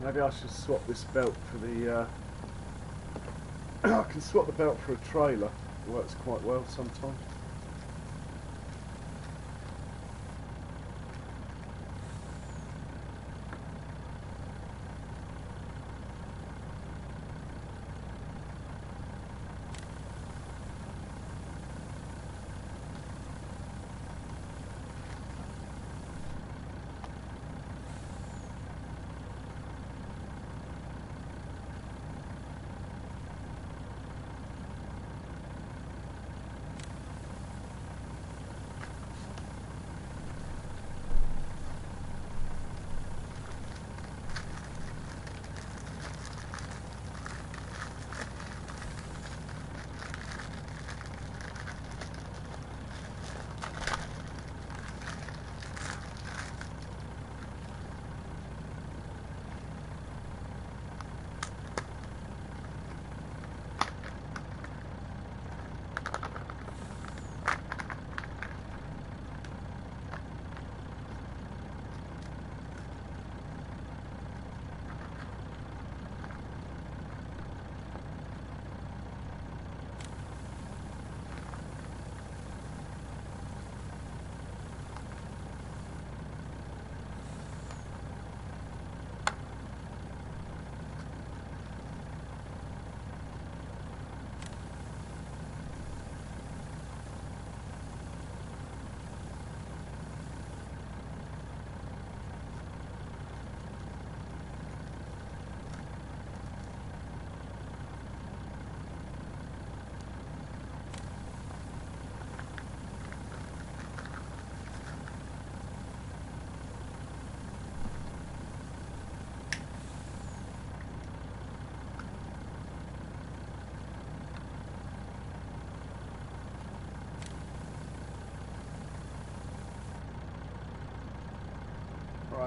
Maybe I should swap this belt for the... I can swap the belt for a trailer. It works quite well sometimes.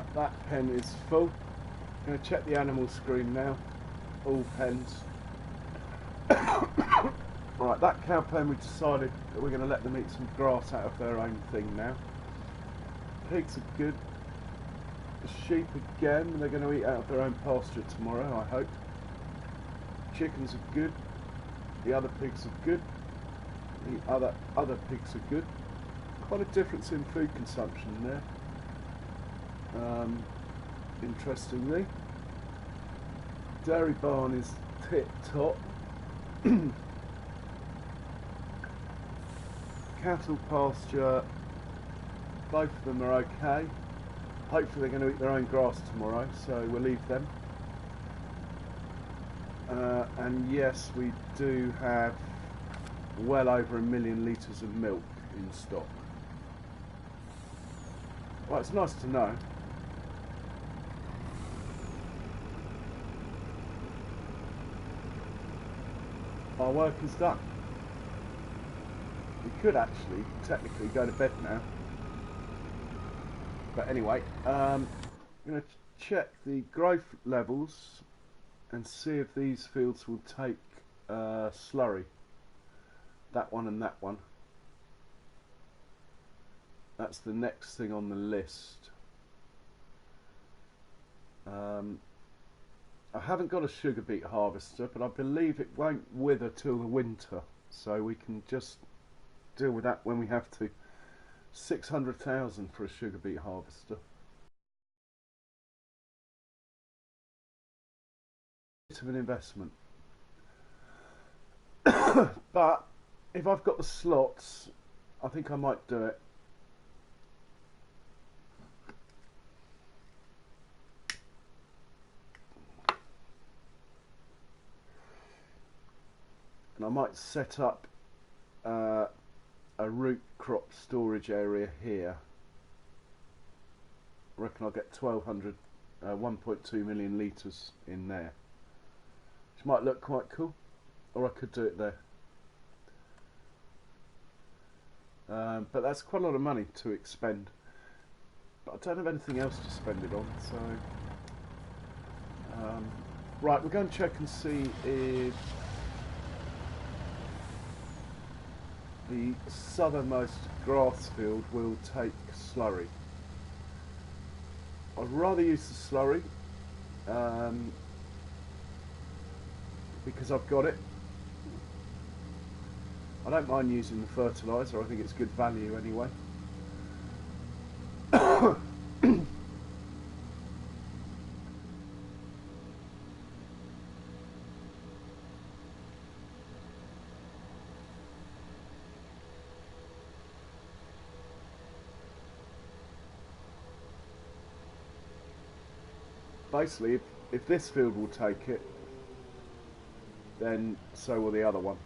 Right, that pen is full. I'm going to check the animal screen now. All pens. Right, that cow pen, we decided that we're going to let them eat some grass out of their own thing now. Pigs are good. The sheep again, they're going to eat out of their own pasture tomorrow, I hope. Chickens are good. The other pigs are good. The other pigs are good. Quite a difference in food consumption there. Interestingly. Dairy barn is tip top. Cattle pasture, both of them are okay. Hopefully they're going to eat their own grass tomorrow, so we'll leave them. And yes, we do have well over 1 million litres of milk in stock. Well, it's nice to know. Our work is done. We could actually technically go to bed now. But anyway, I'm going to check the growth levels and see if these fields will take slurry. That one and that one. That's the next thing on the list. I haven't got a sugar beet harvester, but I believe it won't wither till the winter, so we can just deal with that when we have to. 600,000 for a sugar beet harvester. Bit of an investment. But if I've got the slots, I think I might do it. And I might set up a root crop storage area here. I reckon I'll get 1,200, 1.2 million litres in there, which might look quite cool, or I could do it there. But that's quite a lot of money to expend, but I don't have anything else to spend it on, so right, we're going to check and see if the southernmost grass field will take slurry. I'd rather use the slurry because I've got it. I don't mind using the fertiliser, I think it's good value anyway. Basically, if this field will take it, then so will the other one.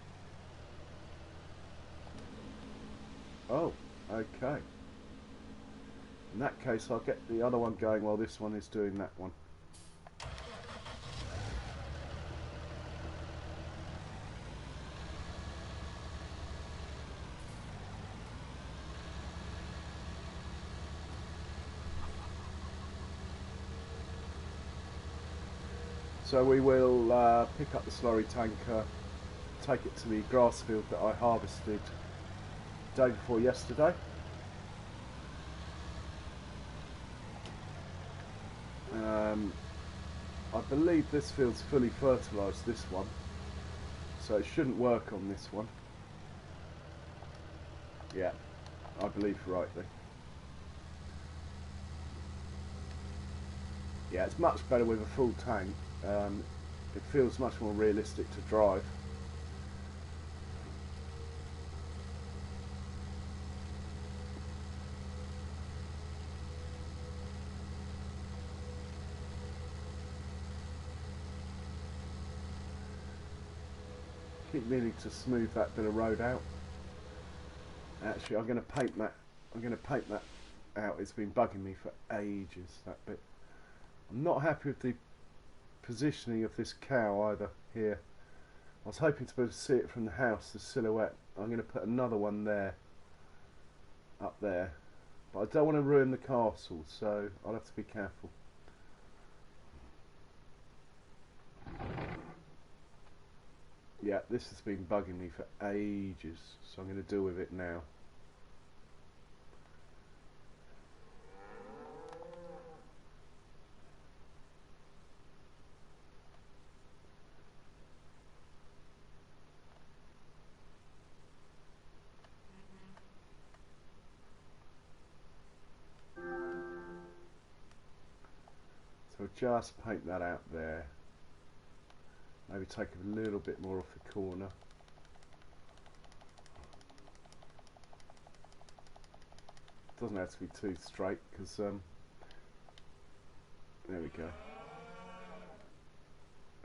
Oh, okay. In that case, I'll get the other one going while this one is doing that one. So we will pick up the slurry tanker, take it to the grass field that I harvested the day before yesterday. I believe this field's fully fertilised, this one, so it shouldn't work on this one. Yeah, I believe rightly. Yeah, it's much better with a full tank. It feels much more realistic to drive. Keep meaning to smooth that bit of road out. Actually, I'm going to paint that. I'm going to paint that out. It's been bugging me for ages, that bit. I'm not happy with the positioning of this cow either here. I was hoping to be able to see it from the house, the silhouette. I'm going to put another one there, up there, But I don't want to ruin the castle, so I'll have to be careful. Yeah, this has been bugging me for ages, so I'm going to deal with it now. So just paint that out there. Maybe take a little bit more off the corner. Doesn't have to be too straight, because there we go.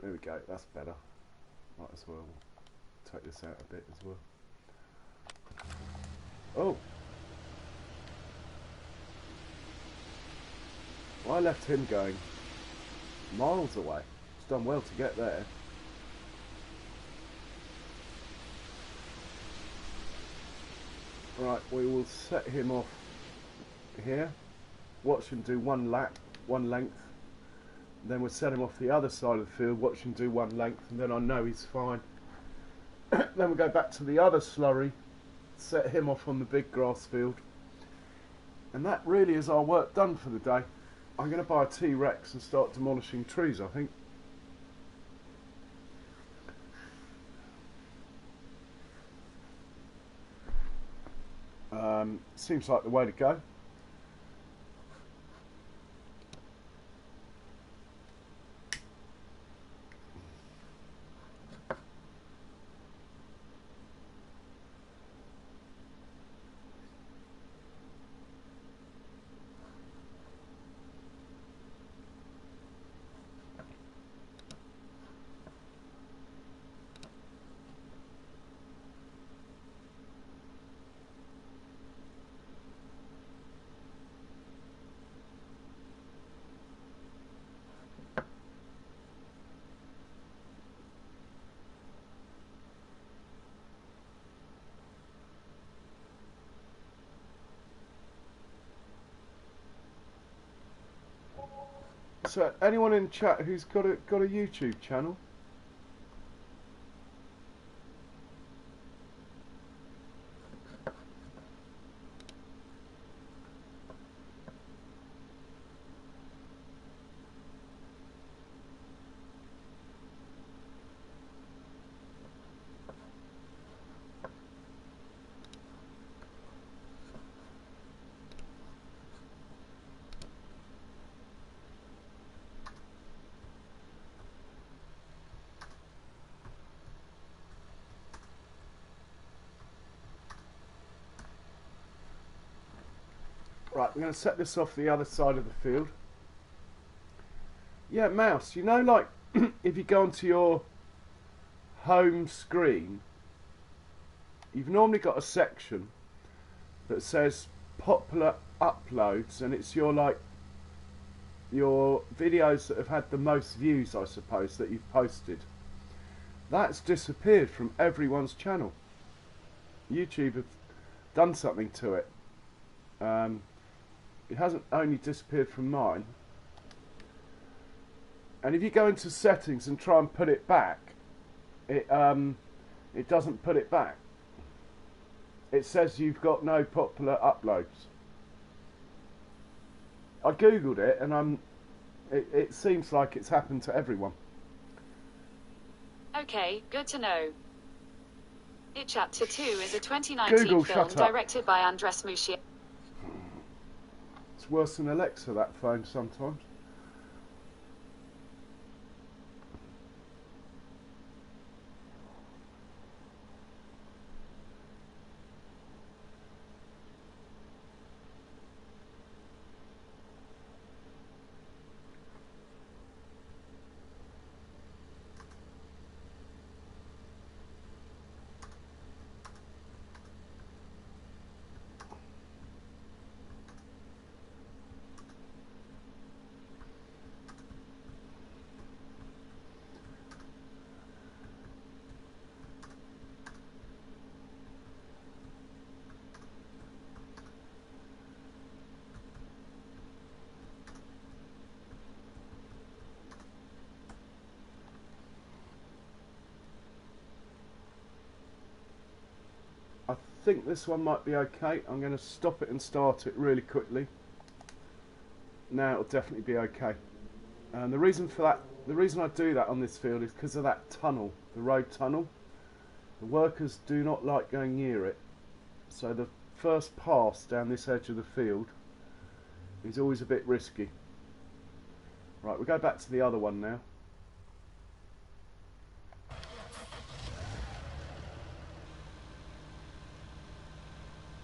There we go, that's better. Might as well take this out a bit as well. Oh! I left him going miles away. He's done well to get there. Right, we will set him off here. Watch him do one lap, one length. Then we'll set him off the other side of the field, watch him do one length, and then I know he's fine. Then we'll go back to the other slurry, set him off on the big grass field. And that really is our work done for the day. I'm going to buy a T-Rex and start demolishing trees, I think. Seems like the way to go. So, anyone in chat who's got a YouTube channel? Right, we're going to set this off the other side of the field. Yeah, Mouse, you know, like, if you go onto your home screen, you've normally got a section that says popular uploads, and it's your, like, your videos that have had the most views, I suppose, that you've posted. That's disappeared from everyone's channel. YouTube have done something to it. It hasn't only disappeared from mine. And if you go into settings and try and put it back, it doesn't put it back. It says you've got no popular uploads. I googled it, and it seems like it's happened to everyone. Okay, good to know. It Chapter 2 is a 2019 film directed by Andres Muschietti. It's worse than Alexa, that phone, sometimes. I think this one might be okay. I'm going to stop it and start it really quickly. Now it'll definitely be okay. And the reason for that, the reason I do that on this field is because of that tunnel, the road tunnel. The workers do not like going near it. So the first pass down this edge of the field is always a bit risky. Right, we'll go back to the other one now.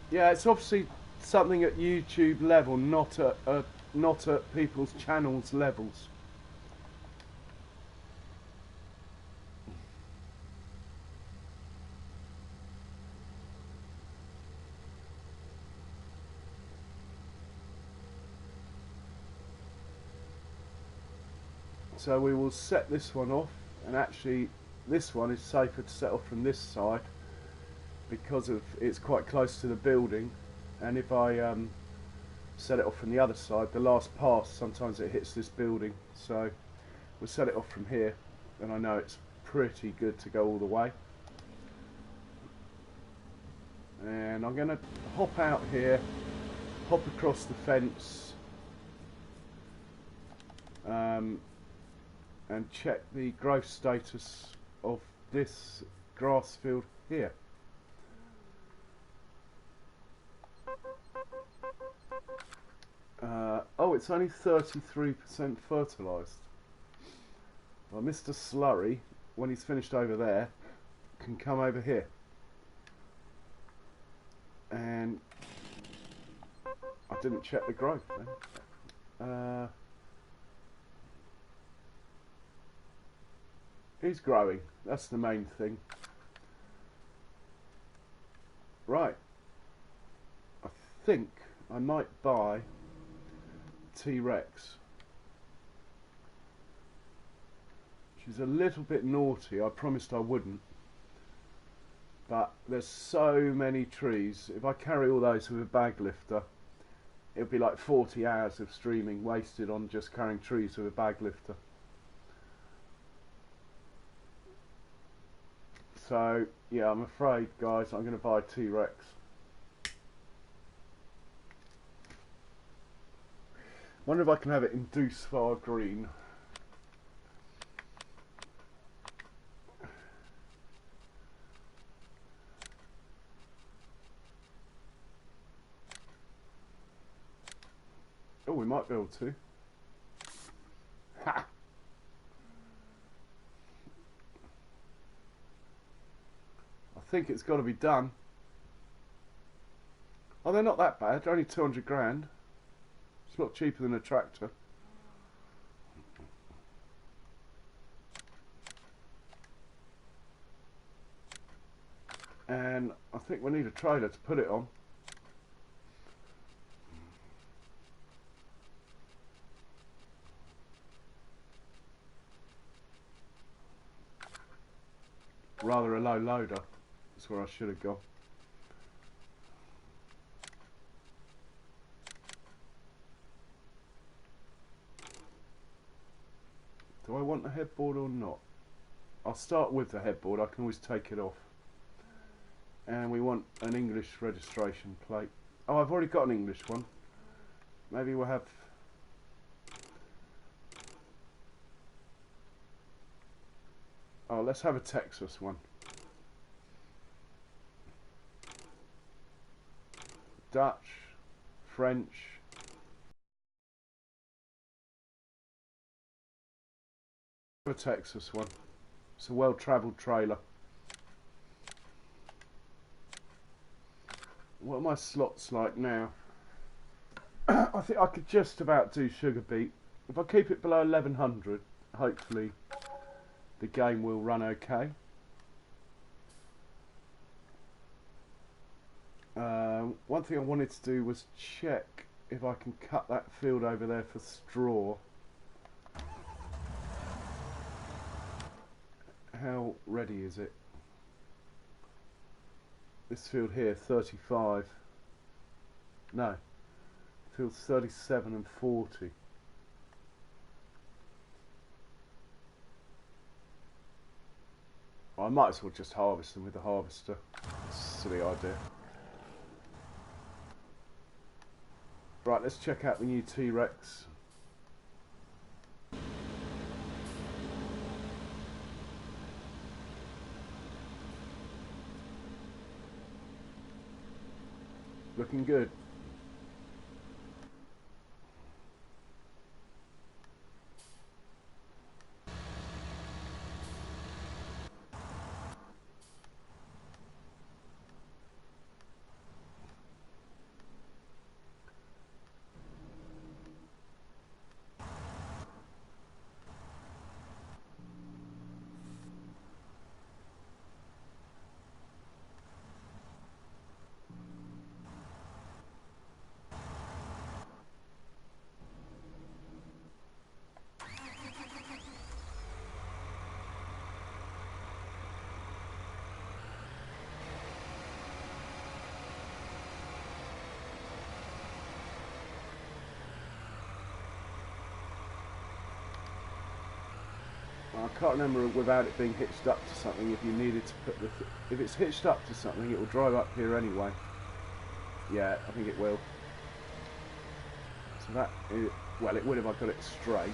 Yeah, it's obviously something at YouTube level, not at people's channels levels. So we will set this one off, and actually this one is safer to set off from this side because of it's quite close to the building, and if I set it off from the other side, the last pass sometimes it hits this building, so we'll set it off from here, and I know it's pretty good to go all the way. And I'm going to hop out here, hop across the fence, and check the growth status of this grass field here. Oh, it's only 33% fertilised. Well, Mr. Slurry, when he's finished over there, can come over here. And I didn't check the growth then. He's growing, that's the main thing. Right, I think I might buy T-Rex. She's a little bit naughty, I promised I wouldn't. But there's so many trees, if I carry all those with a bag lifter, it'll be like 40 hours of streaming wasted on just carrying trees with a bag lifter. So, yeah, I'm afraid, guys, I'm going to buy T-Rex. Wonder if I can have it in Deucefar green. Oh, we might be able to. Ha! I think it's got to be done. Oh, they're not that bad. They're only 200 grand. It's a lot cheaper than a tractor. And I think we need a trailer to put it on. Rather a low loader. That's where I should have gone. Do I want the headboard or not? I'll start with the headboard, I can always take it off. And we want an English registration plate. Oh, I've already got an English one. Maybe we'll have... Oh, let's have a Texas one. Dutch, French. A Texas one. It's a well-travelled trailer. What are my slots like now? I think I could just about do sugar beet. If I keep it below 1100, hopefully the game will run okay. One thing I wanted to do was check if I can cut that field over there for straw. How ready is it? This field here, 35. No, fields 37 and 40. I might as well just harvest them with the harvester. Silly idea. Right, let's check out the new T-Rex. Looking good. I can't remember without it being hitched up to something. If you needed to put the, if it's hitched up to something, it will drive up here anyway. Yeah, I think it will. So that, well, it would if I got it straight.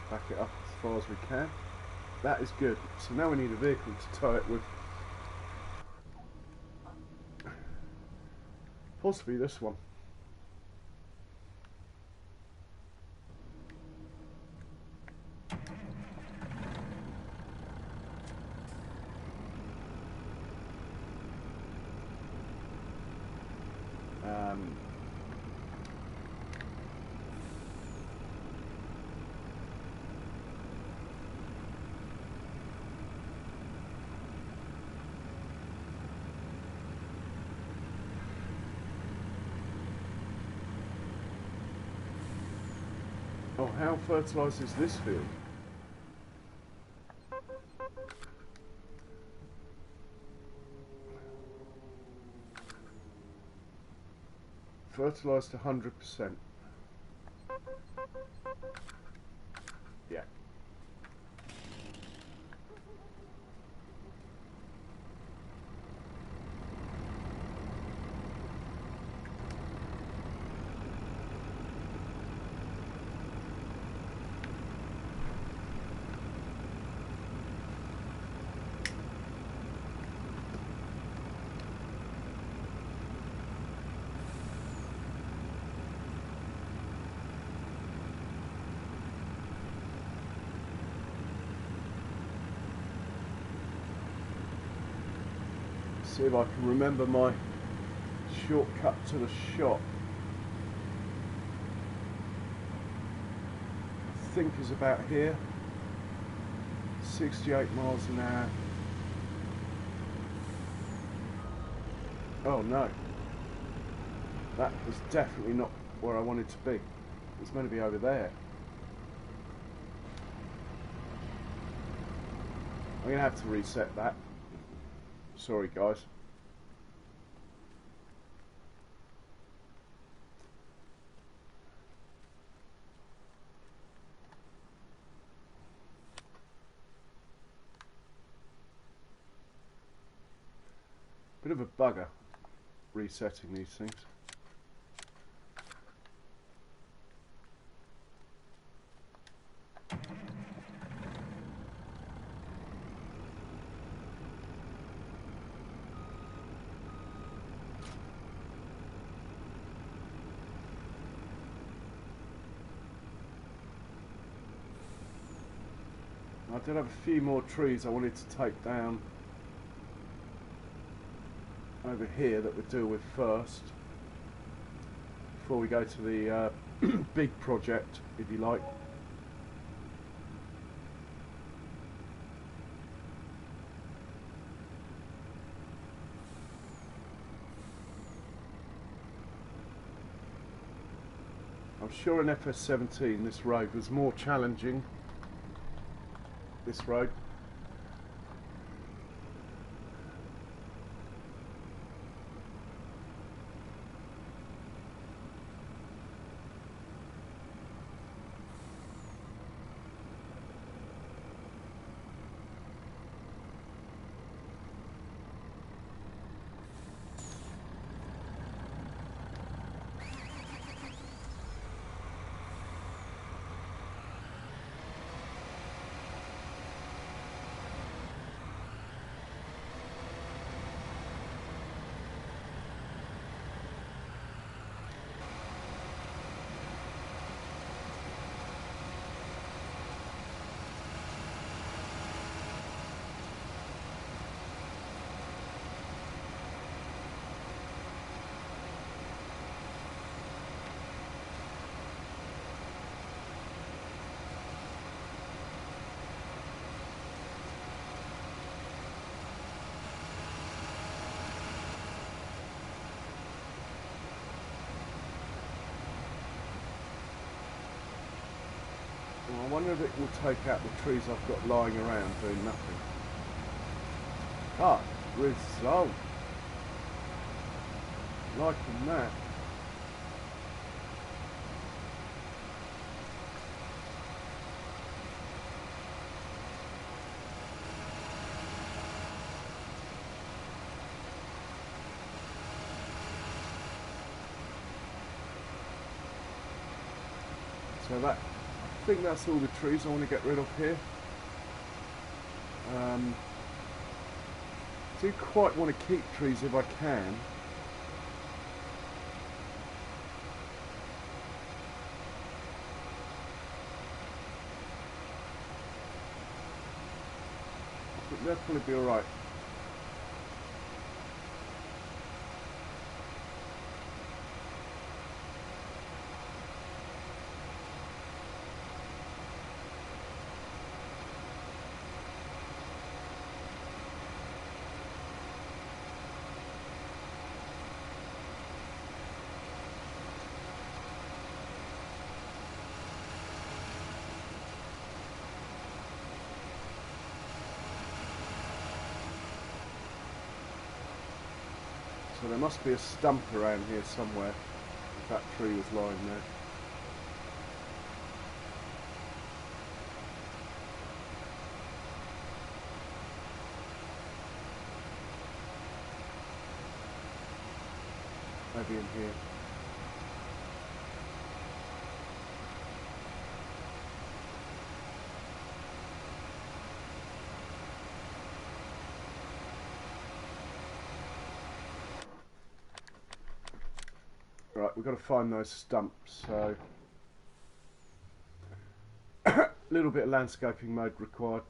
Back it up as far as we can. That is good. So now we need a vehicle to tow it with. Possibly this one. Oh, how fertilised is this field? Fertilised 100%. Yeah. See if I can remember my shortcut to the shop. I think is about here. 68 miles an hour. Oh no. That was definitely not where I wanted to be. It's meant to be over there. I'm going to have to reset that. Sorry guys. Bit of a bugger resetting these things. I did have a few more trees I wanted to take down over here that we'll deal with first before we go to the big project, if you like. I'm sure in FS17 this road was more challenging. This road. I wonder if it will take out the trees I've got lying around doing nothing. Ah, result. Liking that. So that, I think that's all the trees I want to get rid of here. Do quite want to keep trees if I can. I think they'll probably be alright. So there must be a stump around here somewhere, if that tree was lying there. Maybe in here. Right, we've got to find those stumps, so a little bit of landscaping mode required.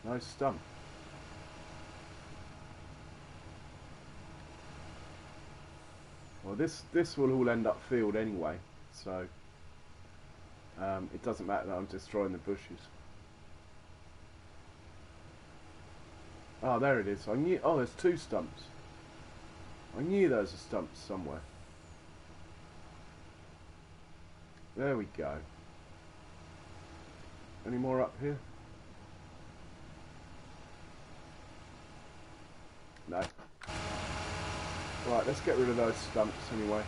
No stump. Well, this will all end up field anyway, so it doesn't matter that I'm destroying the bushes. Oh, there it is. I knew. Oh, there's two stumps. I knew there was a stump somewhere. There we go. Any more up here? No. Right, let's get rid of those stumps anyway.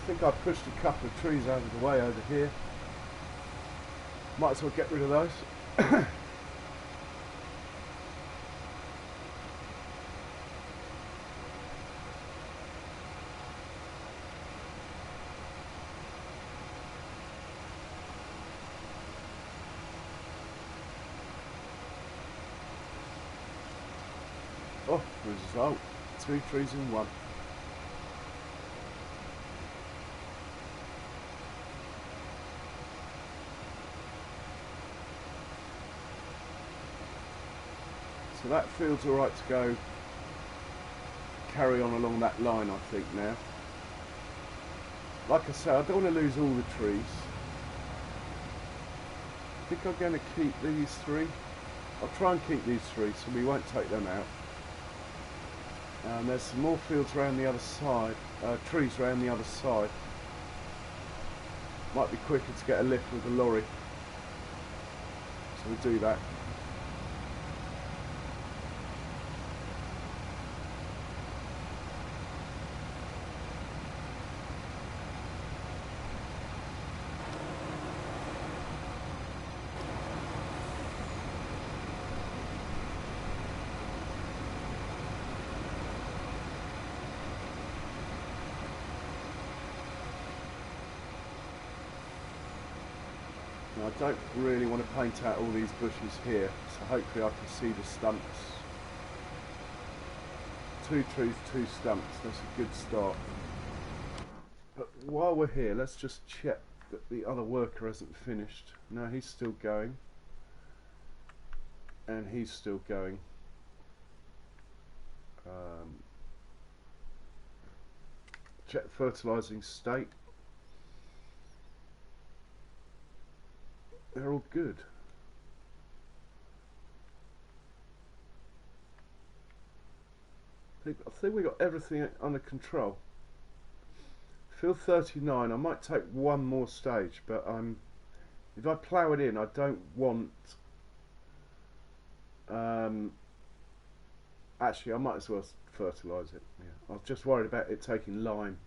think I pushed a couple of trees out of the way over here. Might as well get rid of those. Oh, result. 2 trees in 1. So that field's alright to go, carry on along that line I think now. Like I say, I don't want to lose all the trees. I think I'm going to keep these 3. I'll try and keep these 3 so we won't take them out. And there's some more fields around the other side, trees around the other side. Might be quicker to get a lift with the lorry. So we'll do that. I don't really want to paint out all these bushes here, so hopefully I can see the stumps. 2 trees, 2 stumps, that's a good start. But while we're here, let's just check that the other worker hasn't finished. No, he's still going. And he's still going. Check the fertilising state. They're all good. I think we got everything under control. Field 39, I might take one more stage, but if I plough it in, I don't want... actually, I might as well fertilise it. Yeah. I was just worried about it taking lime.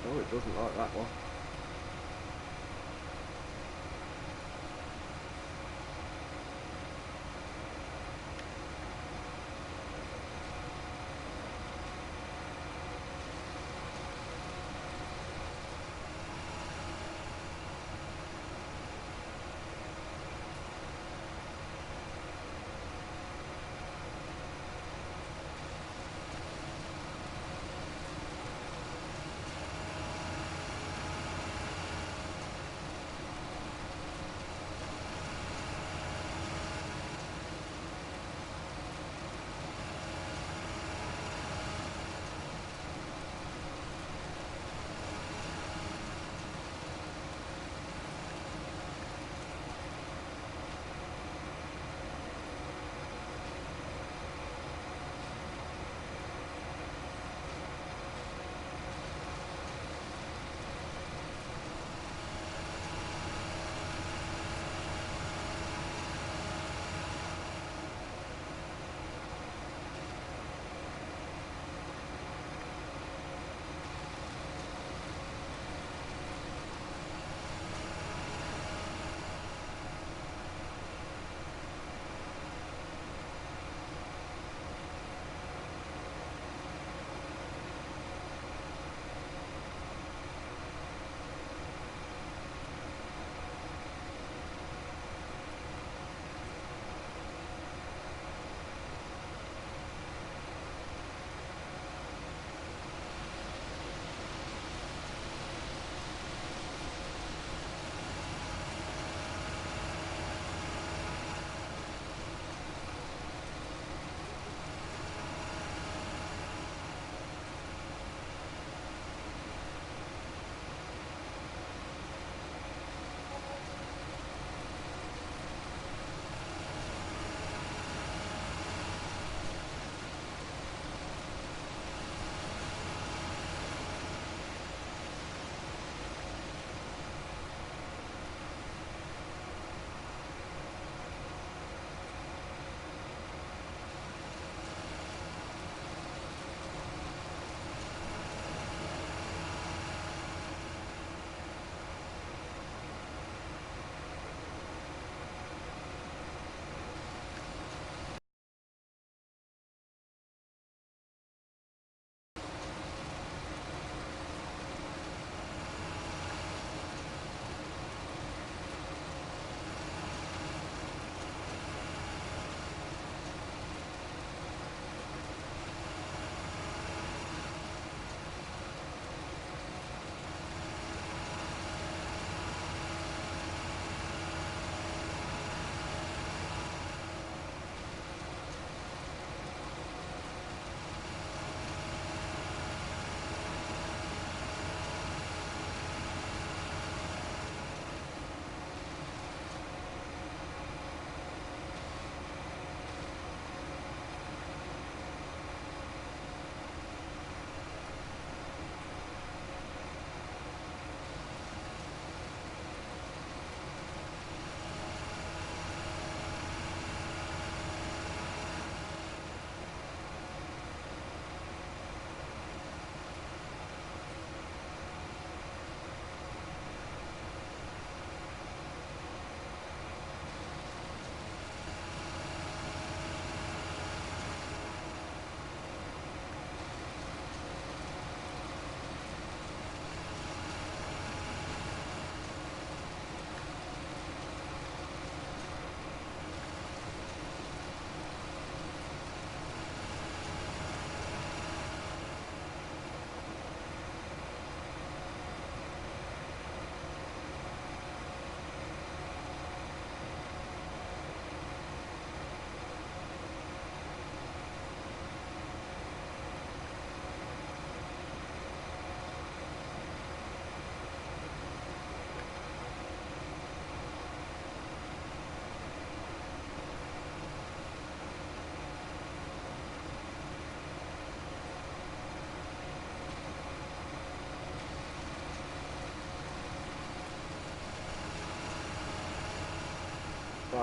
Oh, it doesn't like that one.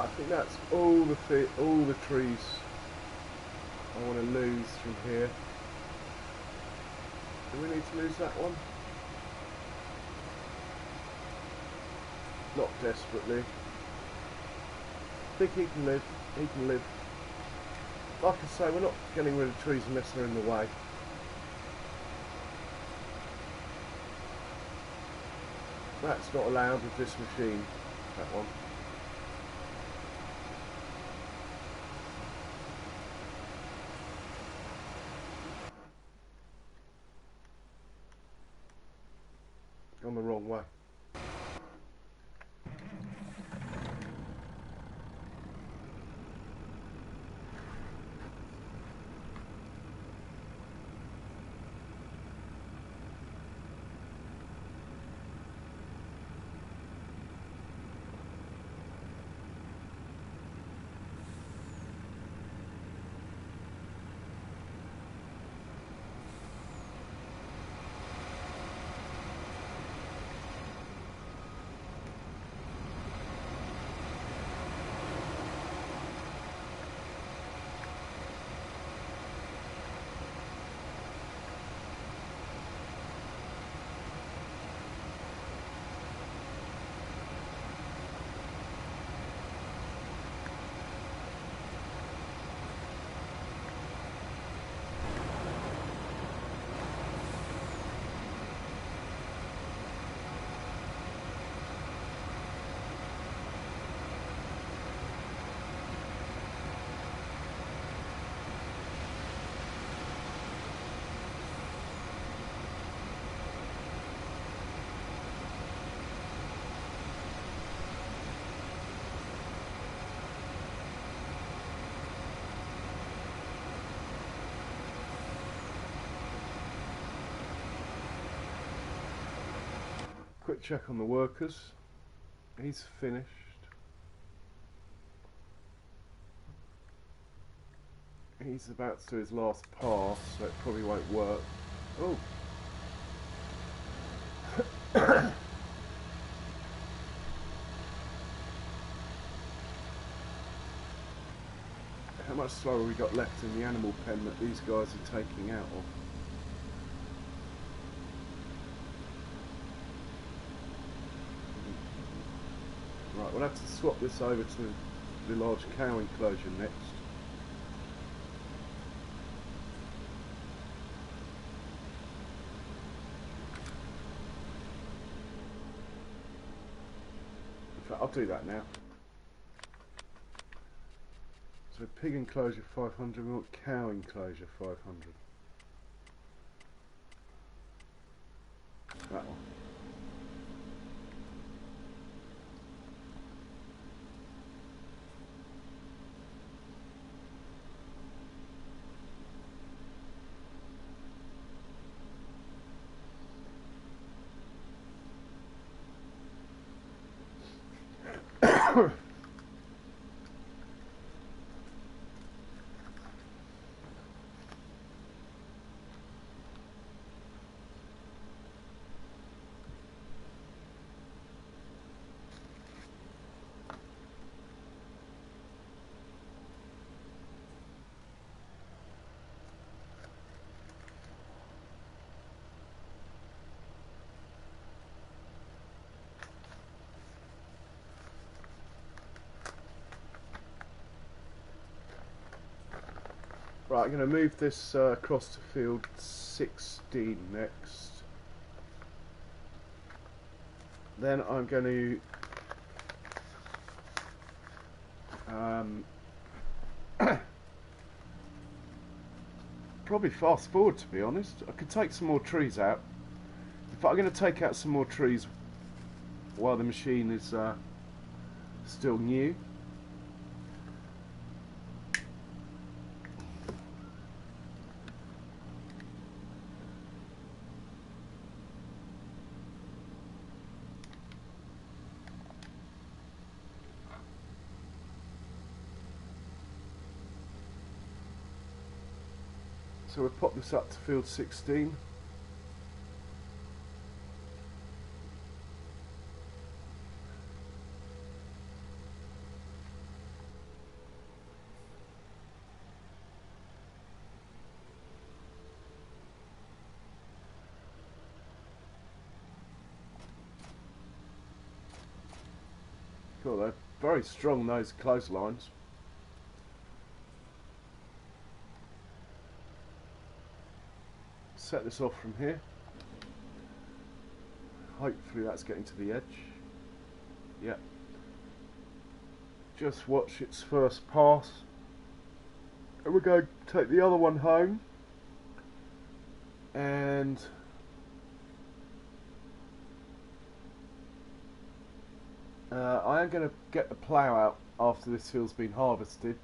Right, I think that's all the trees I want to lose from here. Do we need to lose that one? Not desperately. I think he can live. He can live. Like I say, we're not getting rid of trees unless they're in the way. That's not allowed with this machine, that one. Gone the wrong way. Quick check on the workers. He's finished. He's about to do his last pass, so it probably won't work. Oh! How much slower we got left in the animal pen that these guys are taking out of? Right, we'll have to swap this over to the large cow enclosure next. In fact, I'll do that now. So pig enclosure 500, we want cow enclosure 500. That one. Right, I'm going to move this across to field 16 next. Then I'm going to probably fast forward, to be honest. I could take some more trees out. In fact, I'm going to take out some more trees while the machine is still new. So we'll pop this up to field 16. Cool, they're very strong, those clotheslines. Set this off from here. Hopefully that's getting to the edge. Yep. Just watch its first pass. And we're going to take the other one home. And I am going to get the plough out after this hill's been harvested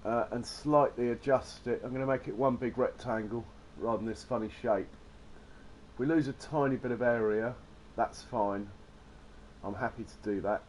and slightly adjust it. I'm going to make it one big rectangle rather than this funny shape. If we lose a tiny bit of area, that's fine. I'm happy to do that.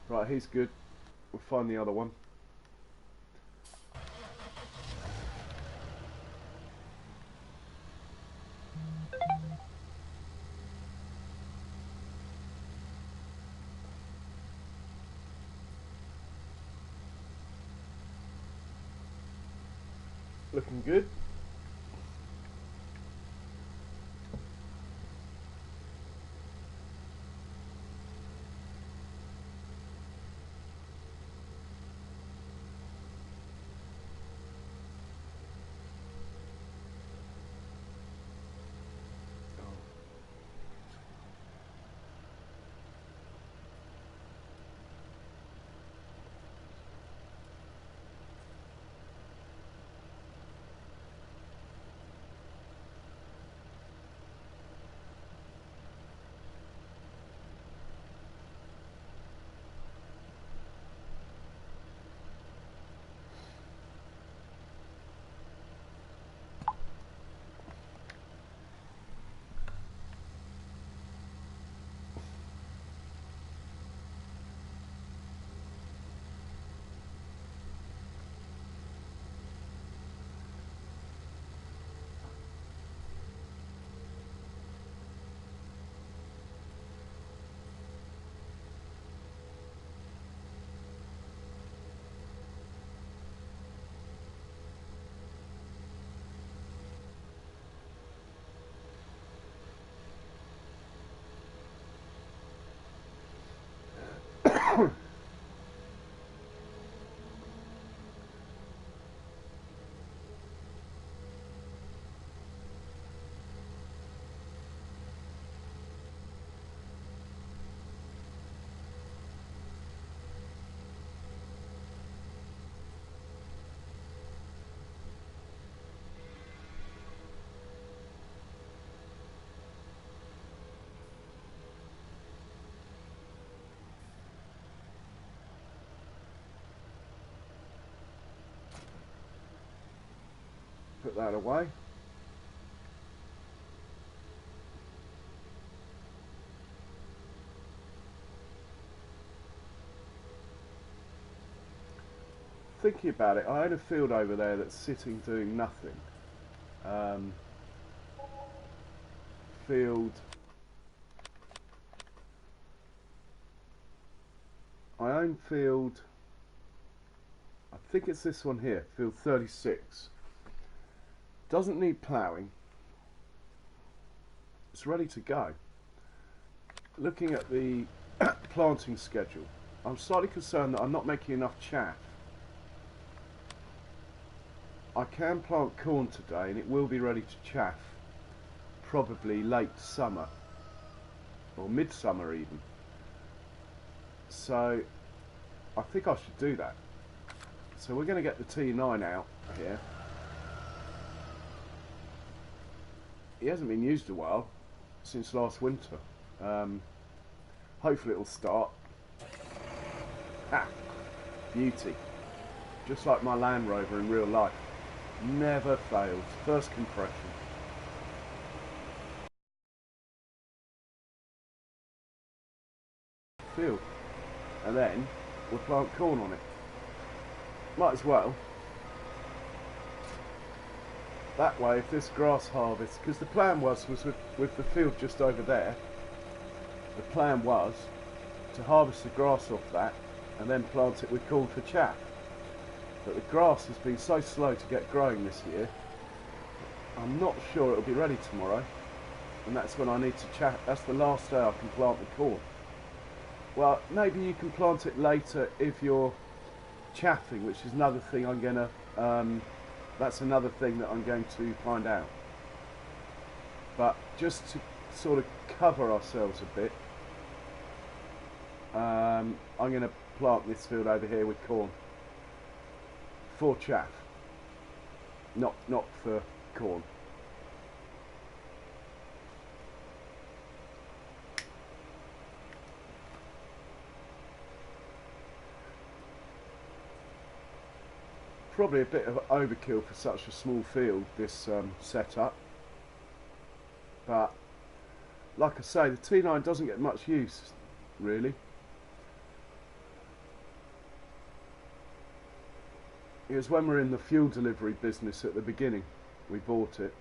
Right, he's good. We'll find the other one. Looking good. Put that away. Thinking about it, I own a field over there that's sitting doing nothing. I own field, I think it's this one here, field 36. Doesn't need ploughing. It's ready to go. Looking at the planting schedule, I'm slightly concerned that I'm not making enough chaff. I can plant corn today and it will be ready to chaff probably late summer or midsummer even. So I think I should do that. So we're going to get the T9 out here. He hasn't been used a while, since last winter. Hopefully it'll start. Ah, beauty. just like my Land Rover in real life. Never fails. First compression. Field. And then we'll plant corn on it. Might as well. That way, if this grass harvest, because the plan was with the field just over there, the plan was to harvest the grass off that and then plant it with corn for chaff. But the grass has been so slow to get growing this year, I'm not sure it'll be ready tomorrow, and that's when I need to chaff. That's the last day I can plant the corn. Well, maybe you can plant it later if you're chaffing, which is another thing I'm gonna that's another thing that I'm going to find out. But just to sort of cover ourselves a bit, I'm going to plant this field over here with corn for chaff, not for corn. Probably a bit of overkill for such a small field, this setup, but like I say, the T9 doesn't get much use really. It was when we were in the fuel delivery business at the beginning we bought it.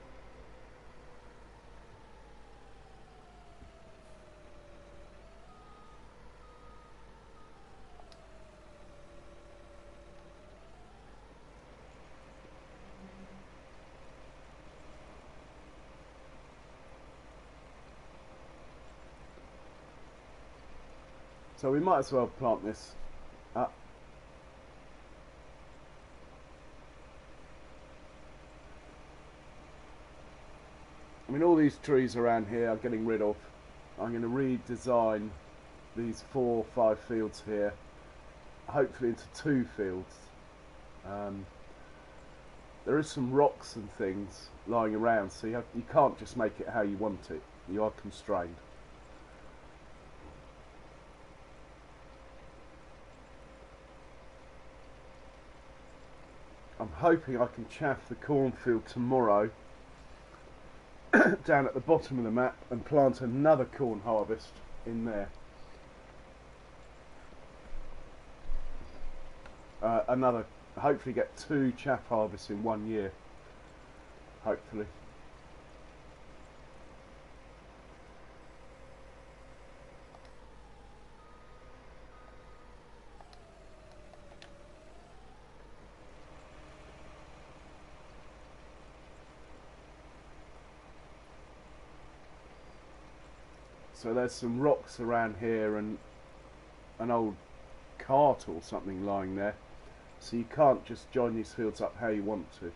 So we might as well plant this up. I mean, all these trees around here I'm getting rid of. I'm going to redesign these 4 or 5 fields here, hopefully into 2 fields. There is some rocks and things lying around, so you can't just make it how you want it. You are constrained. I'm hoping I can chaff the cornfield tomorrow down at the bottom of the map and plant another corn harvest in there. Hopefully get 2 chaff harvests in 1 year. Hopefully. So there's some rocks around here and an old cart or something lying there. So you can't just join these fields up how you want to.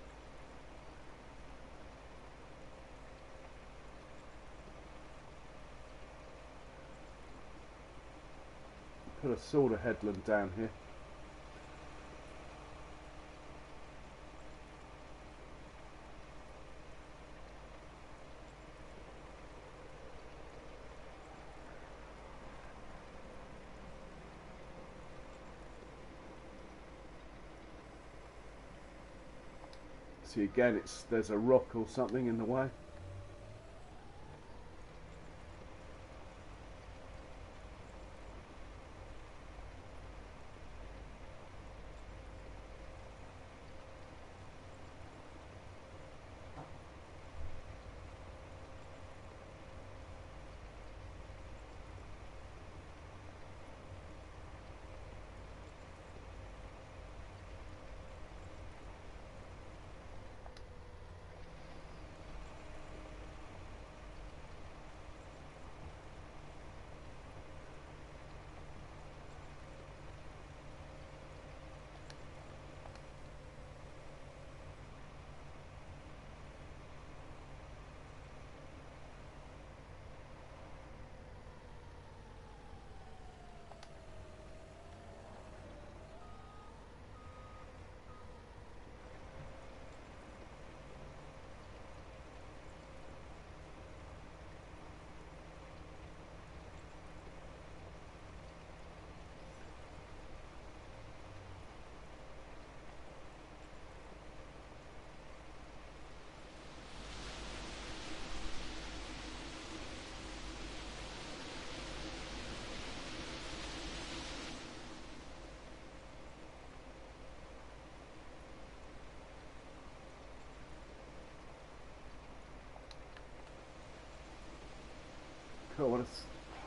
Put a sort of headland down here. See, again, there's a rock or something in the way.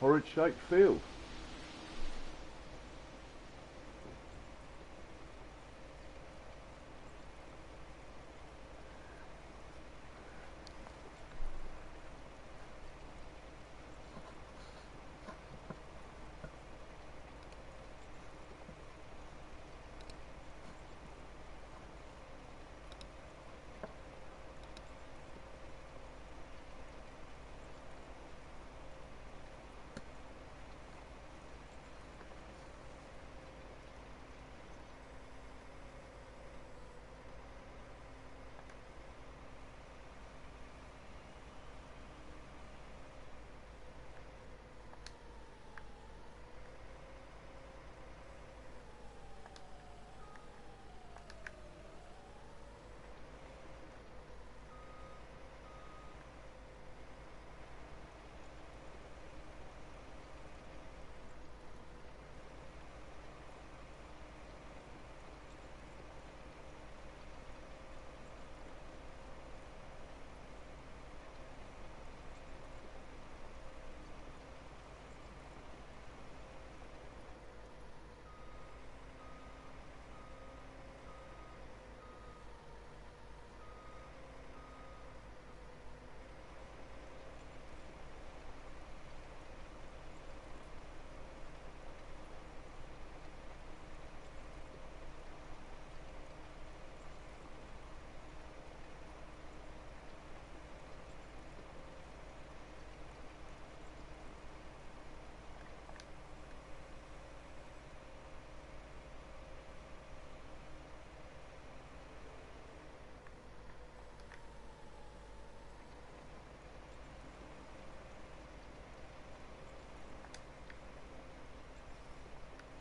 horrid shaped field.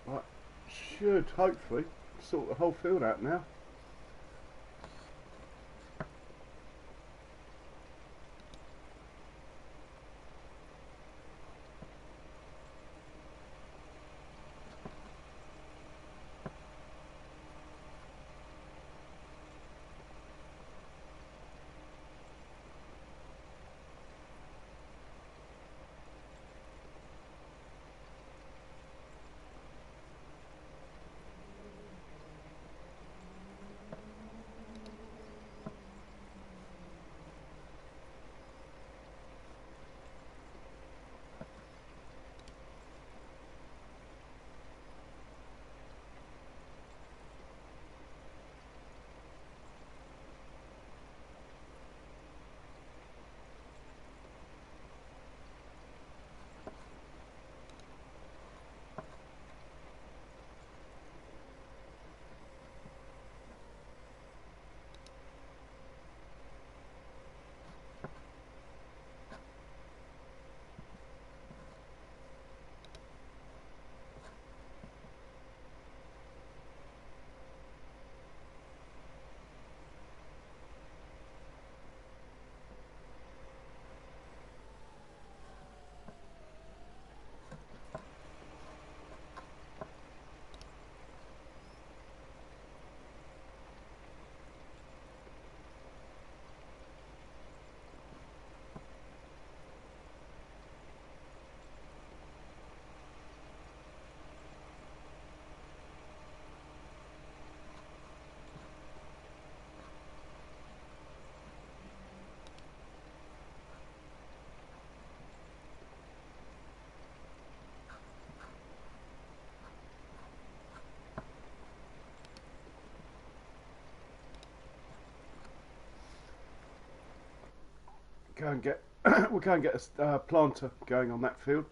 Right, should hopefully sort the whole field out now. Go and get we'll go and get a planter going on that field.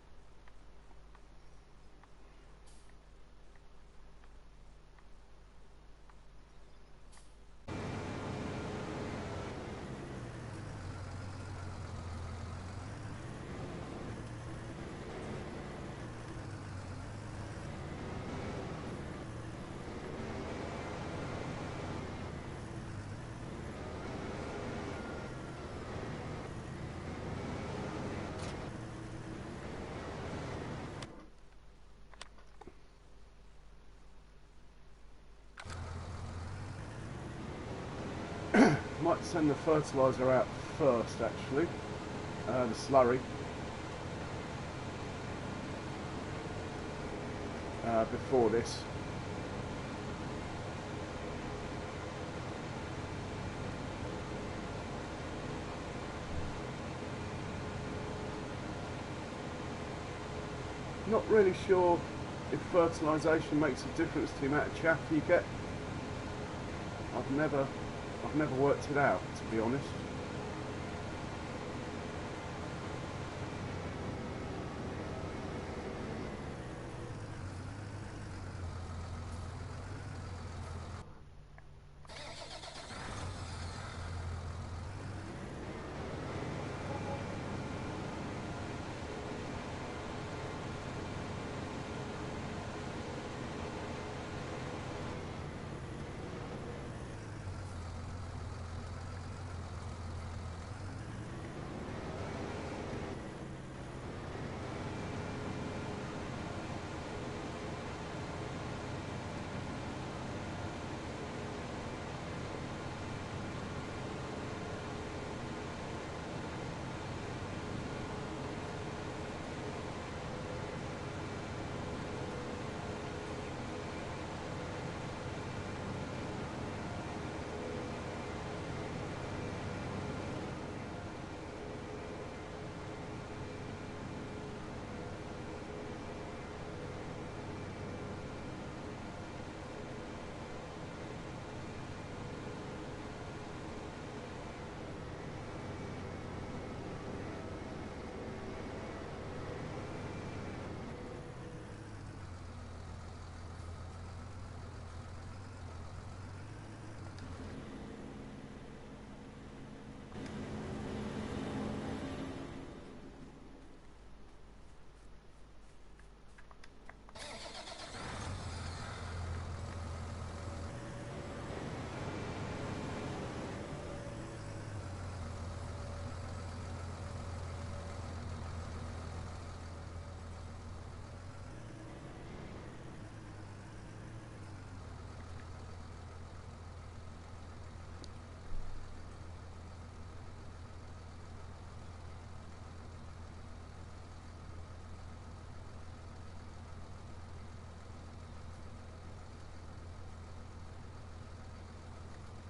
Might send the fertiliser out first, actually, the slurry. before this. Not really sure if fertilisation makes a difference to the amount of chaff you get. I've never worked it out, to be honest.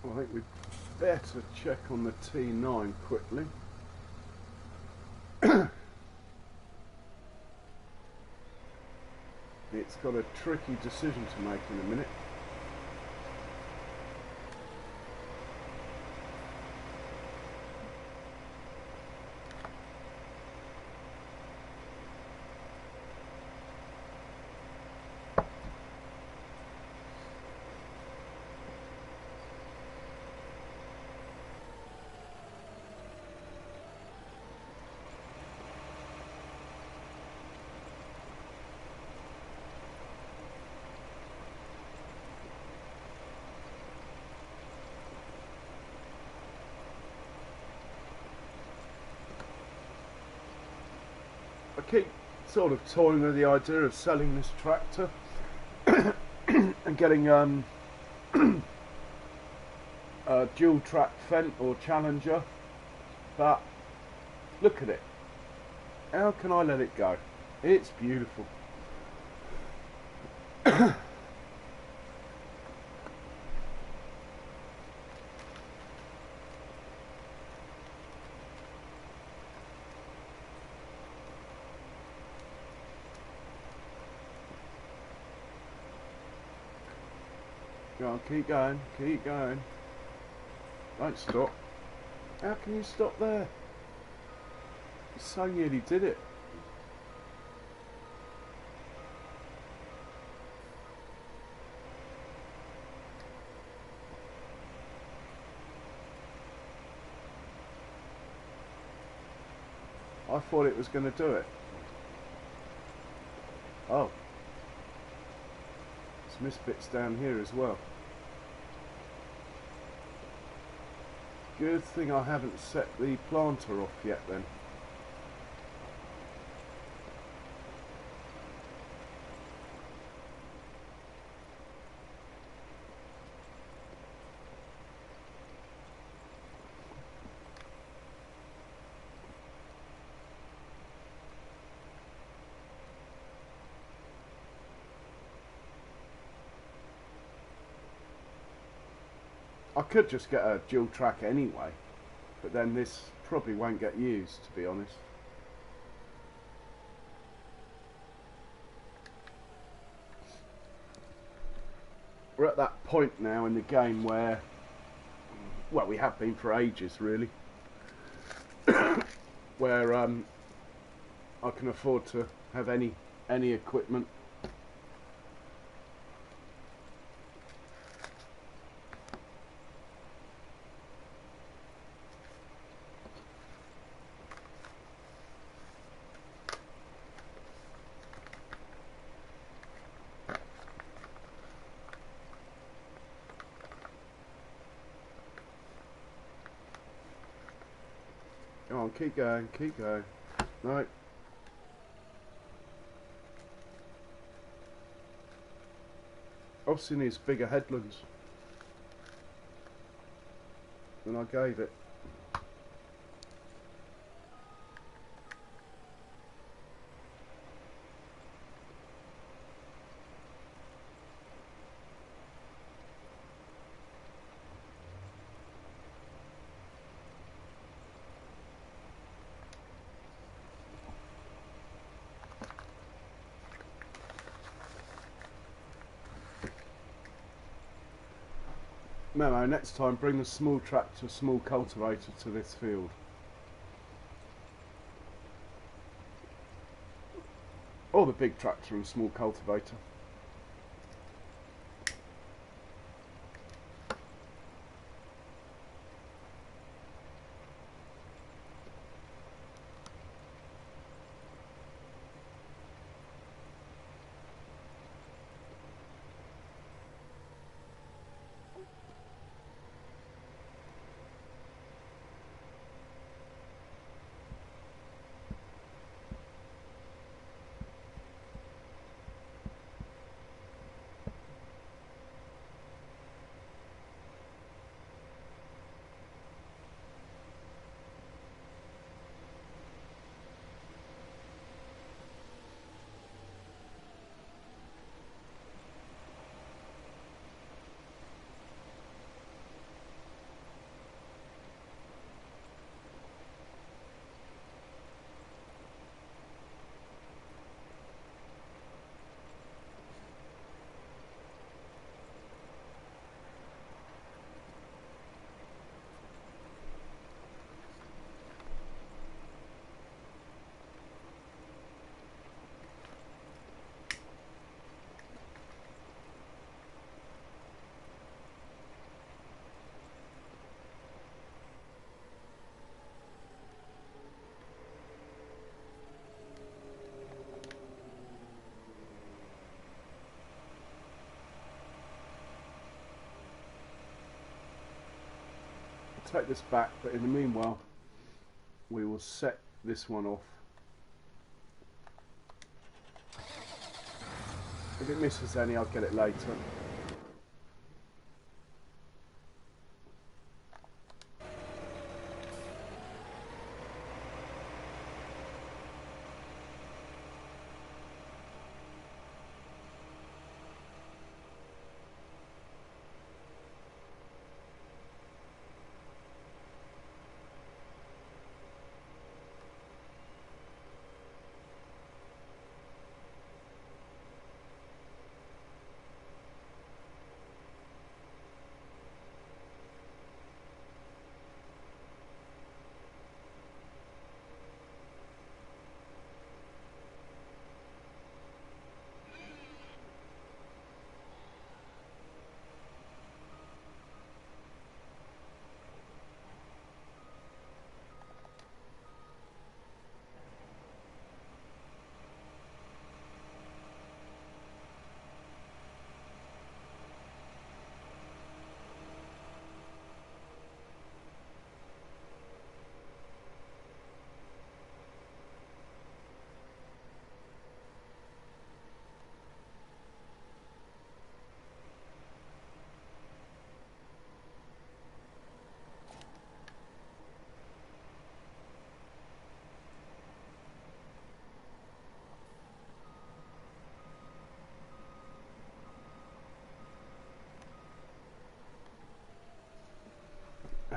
I think we'd better check on the T9 quickly. It's got a tricky decision to make in a minute. I keep sort of toying with the idea of selling this tractor and getting a dual track Fendt or Challenger, but look at it. How can I let it go? It's beautiful. Go on, keep going, keep going. Don't stop. How can you stop there? You so nearly did it. I thought it was going to do it. Oh. There's misfits down here as well. Good thing I haven't set the planter off yet then. I could just get a dual track anyway, but then this probably won't get used, to be honest. We're at that point now in the game where, well, we have been for ages really, where I can afford to have any equipment. Come on, keep going, keep going. No. Obviously needs bigger headlands than I gave it. Memo, next time bring the small tractor, small cultivator to this field. Or the big tractor and small cultivator. Take this back, but in the meanwhile we will set this one off. If it misses any, I'll get it later.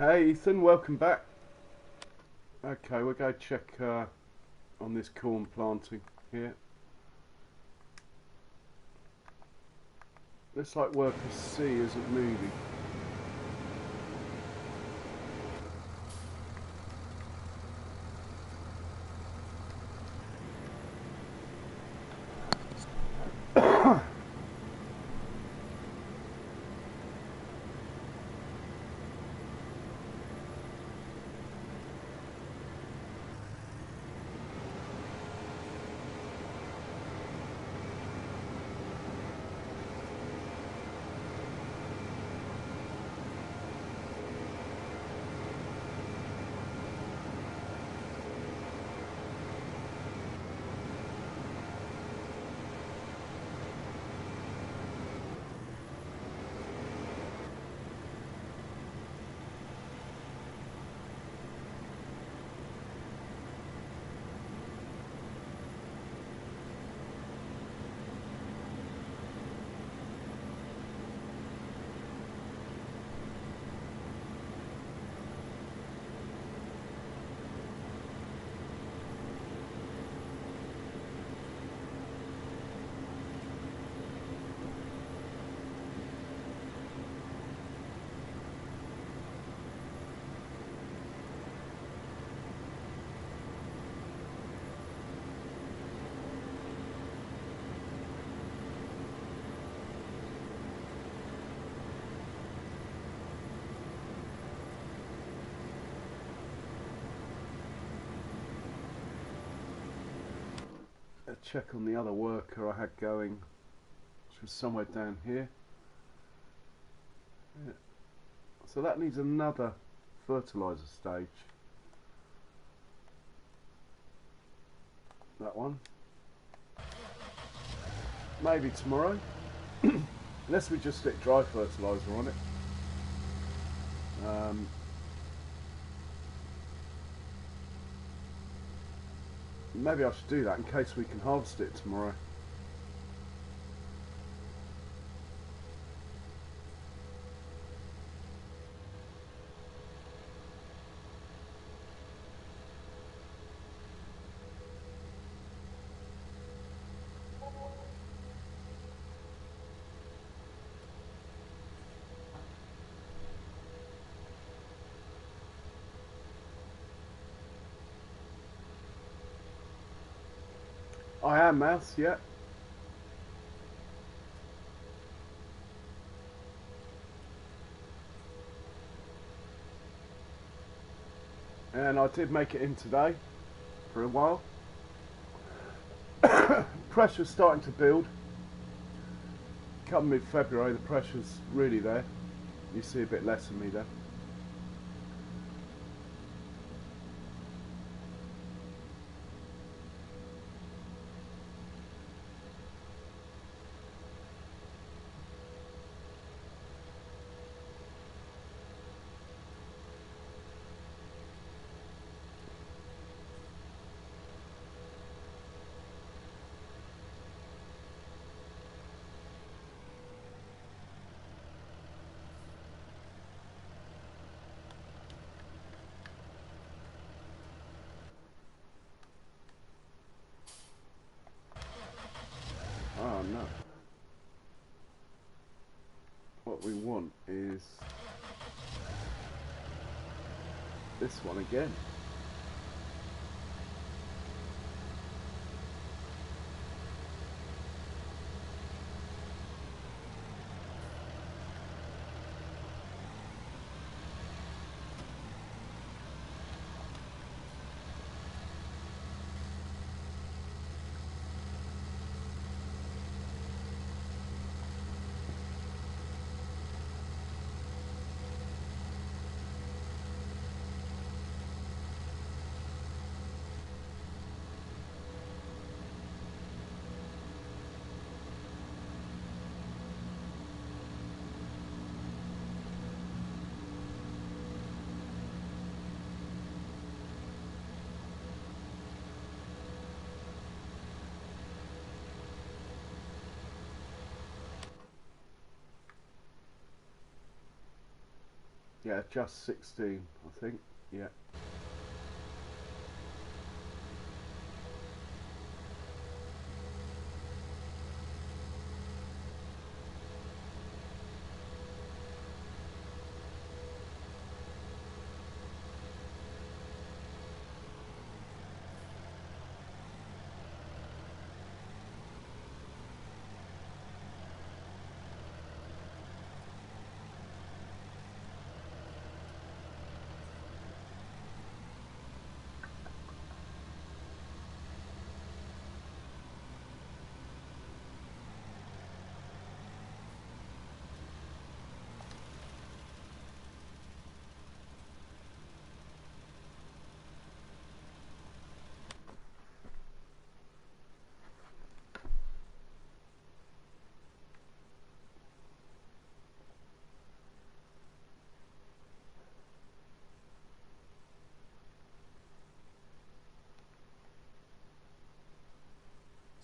Hey Ethan, welcome back. Okay, we'll go check on this corn planting here. Looks like worker C isn't moving. A check on the other worker I had going, which was somewhere down here. Yeah. So that needs another fertiliser stage. That one. Maybe tomorrow. Unless we just stick dry fertiliser on it. Maybe I should do that in case we can harvest it tomorrow. I am, Mouse, yeah. And I did make it in today for a while. Pressure's starting to build. Come mid-February, the pressure's really there. You see a bit less of me there. Oh no. What we want is this one again. Yeah, just 16, I think. Yeah.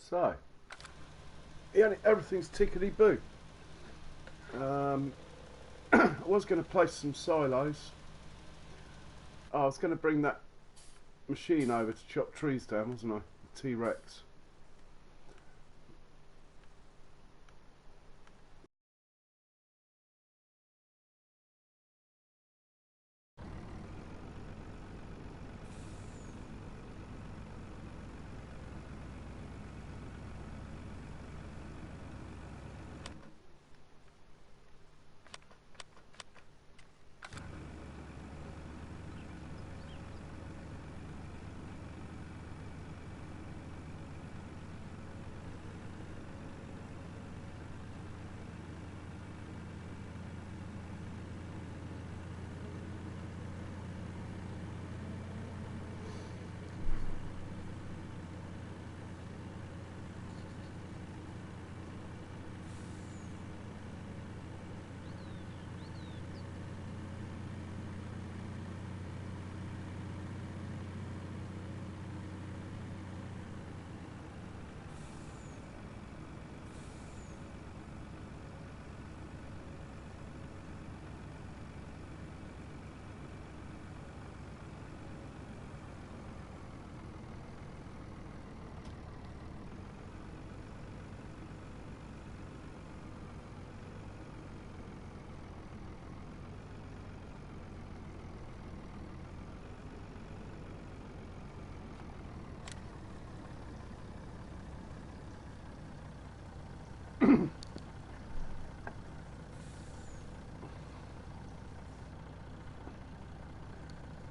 So, yeah, everything's tickety-boo. I was going to place some silos. Oh, I was going to bring that machine over to chop trees down, wasn't I? T-Rex.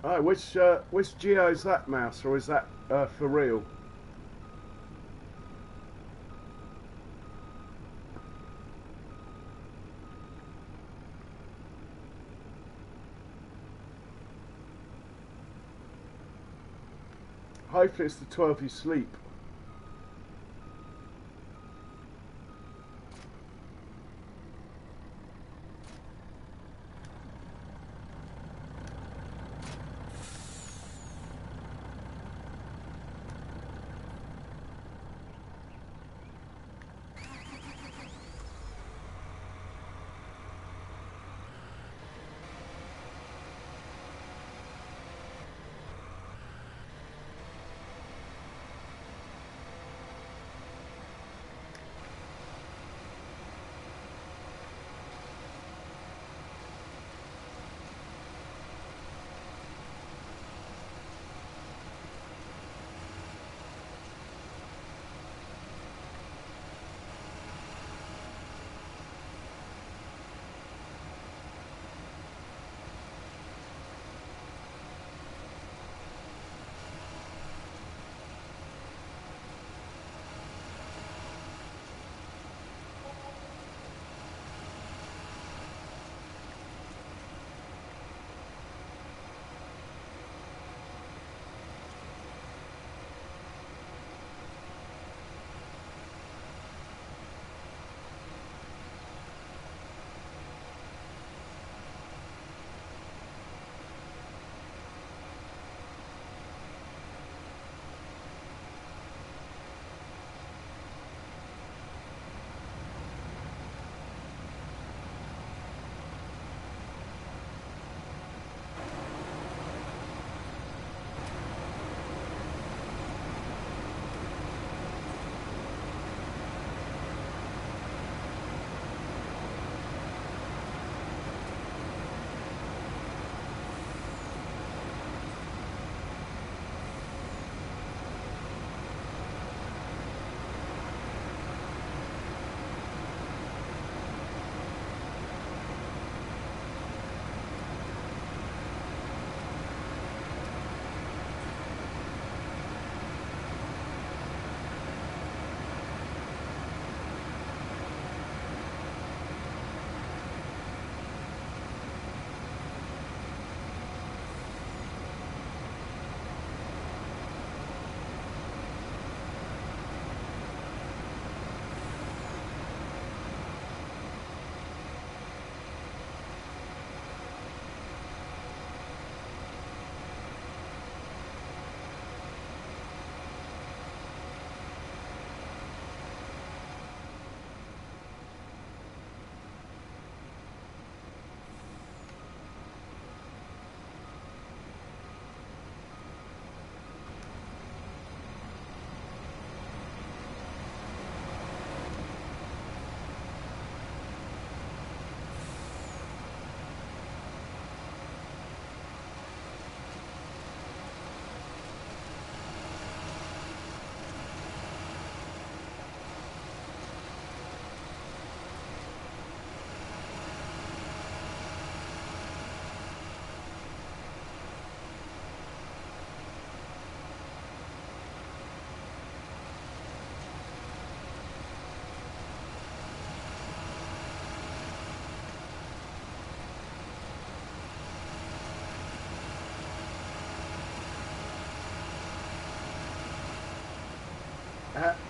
Oh, which Geo is that, Mouse, or is that for real? Hopefully it's the 12 you sleep.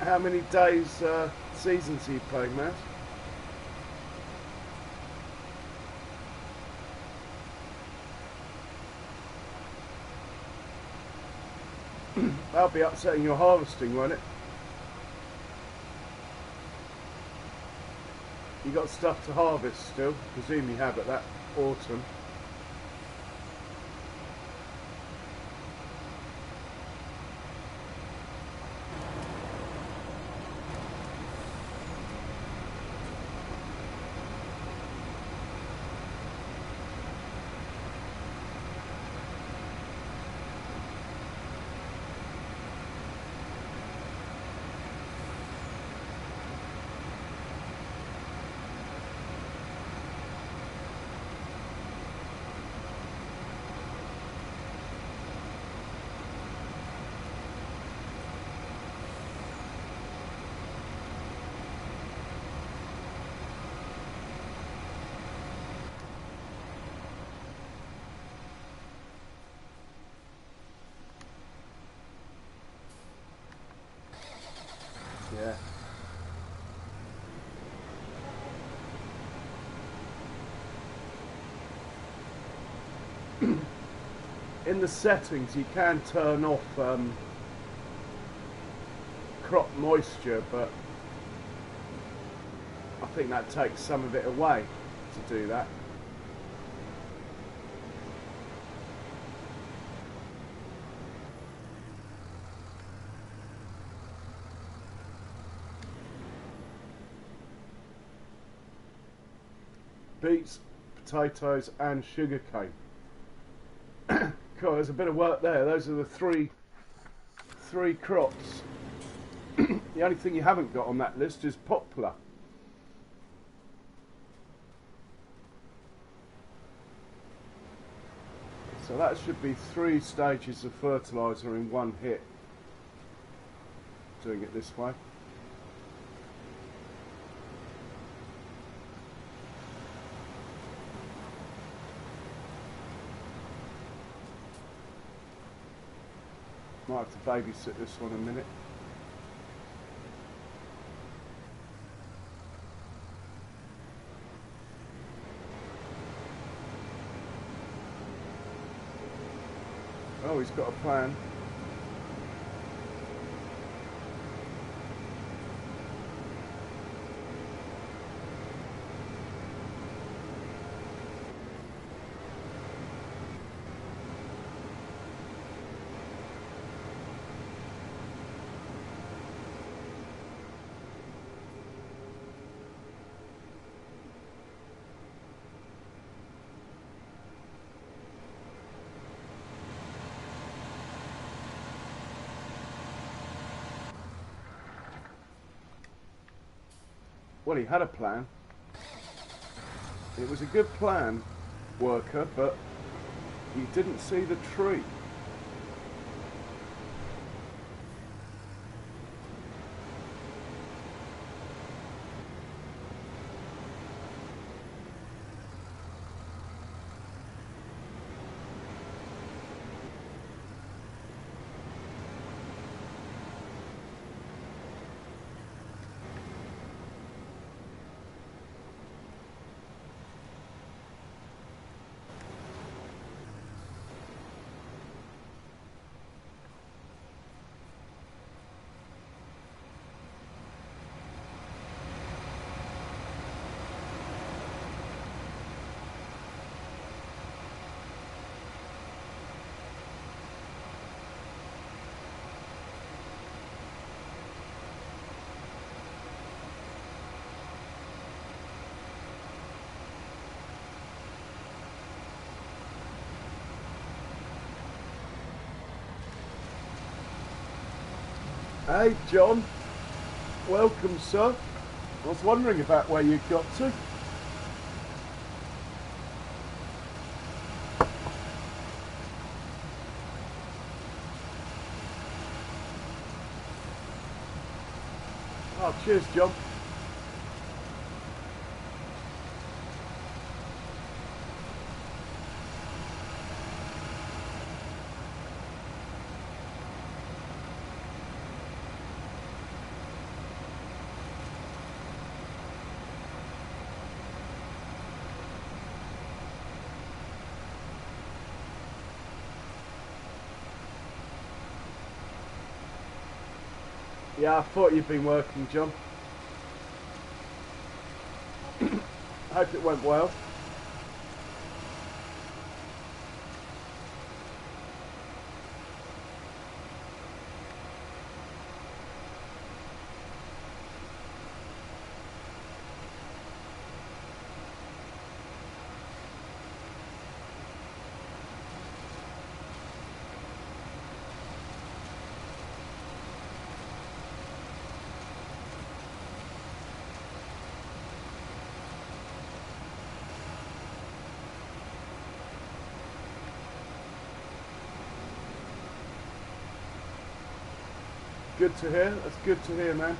How many days seasons are you playing, Matt? That'll be upsetting your harvesting, won't it? You got stuff to harvest still? Presume you have at that autumn. Yeah. In the settings you can turn off crop moisture, but I think that takes some of it away to do that. Beets, potatoes and sugarcane. Cool, there's a bit of work there. Those are the three crops. The only thing you haven't got on that list is poplar. So that should be 3 stages of fertiliser in one hit. Doing it this way. Might have to babysit this one a minute. Oh, he's got a plan. Well, he had a plan. It was a good plan, worker, but you didn't see the tree. Hey John, welcome sir. I was wondering about where you got to. Oh, cheers John. Yeah, I thought you'd been working, John. Hope it went well. Good to hear. That's good to hear, man.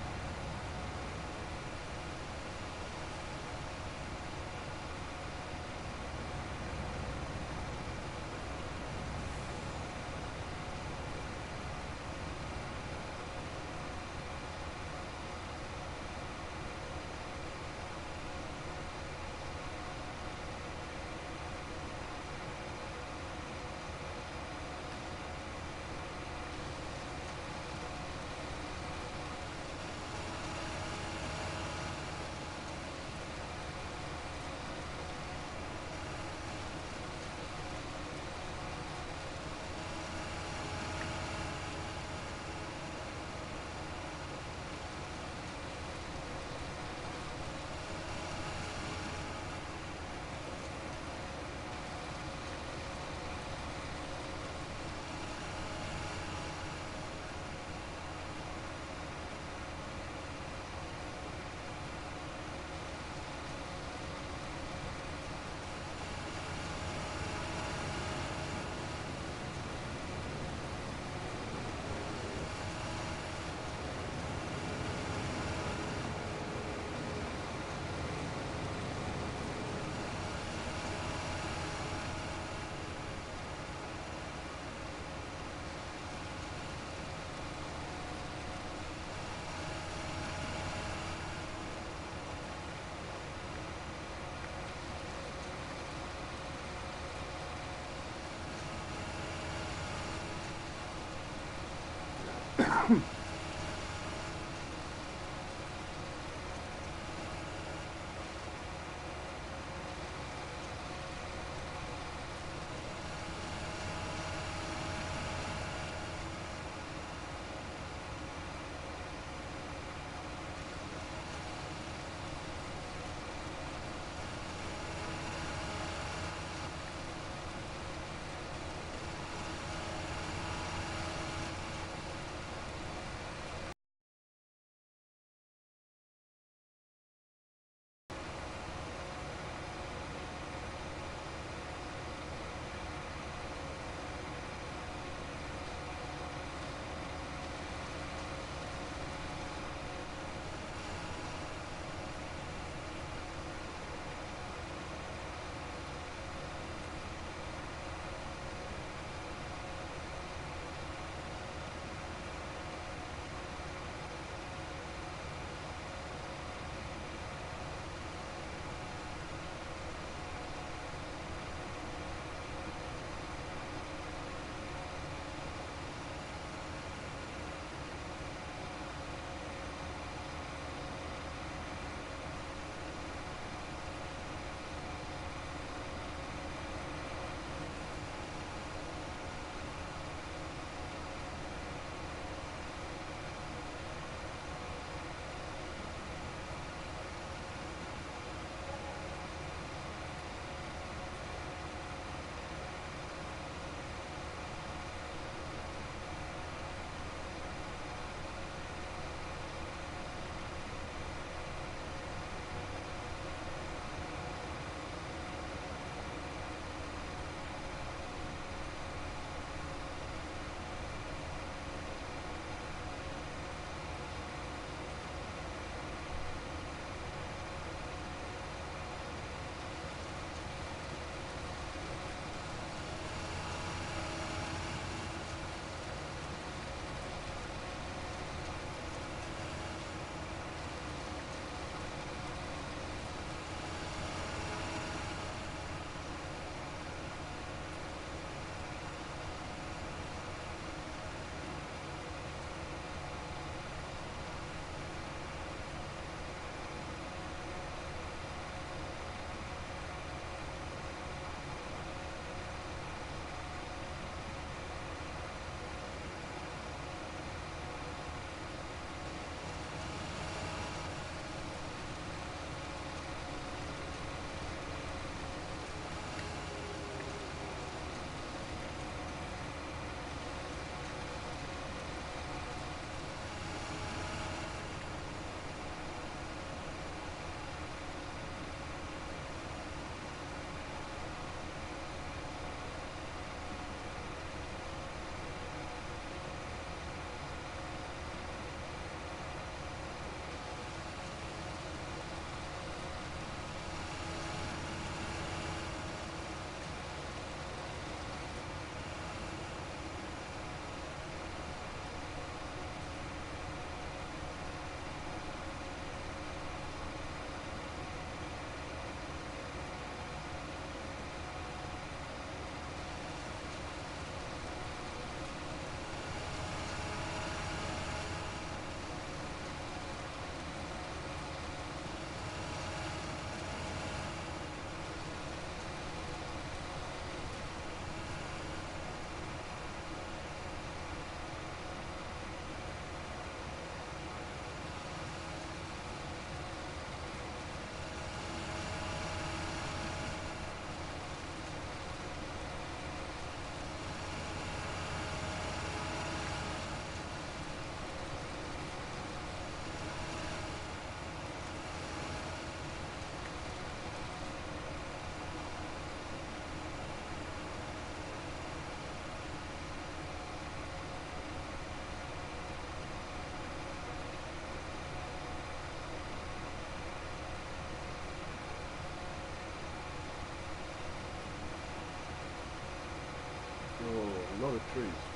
the trees.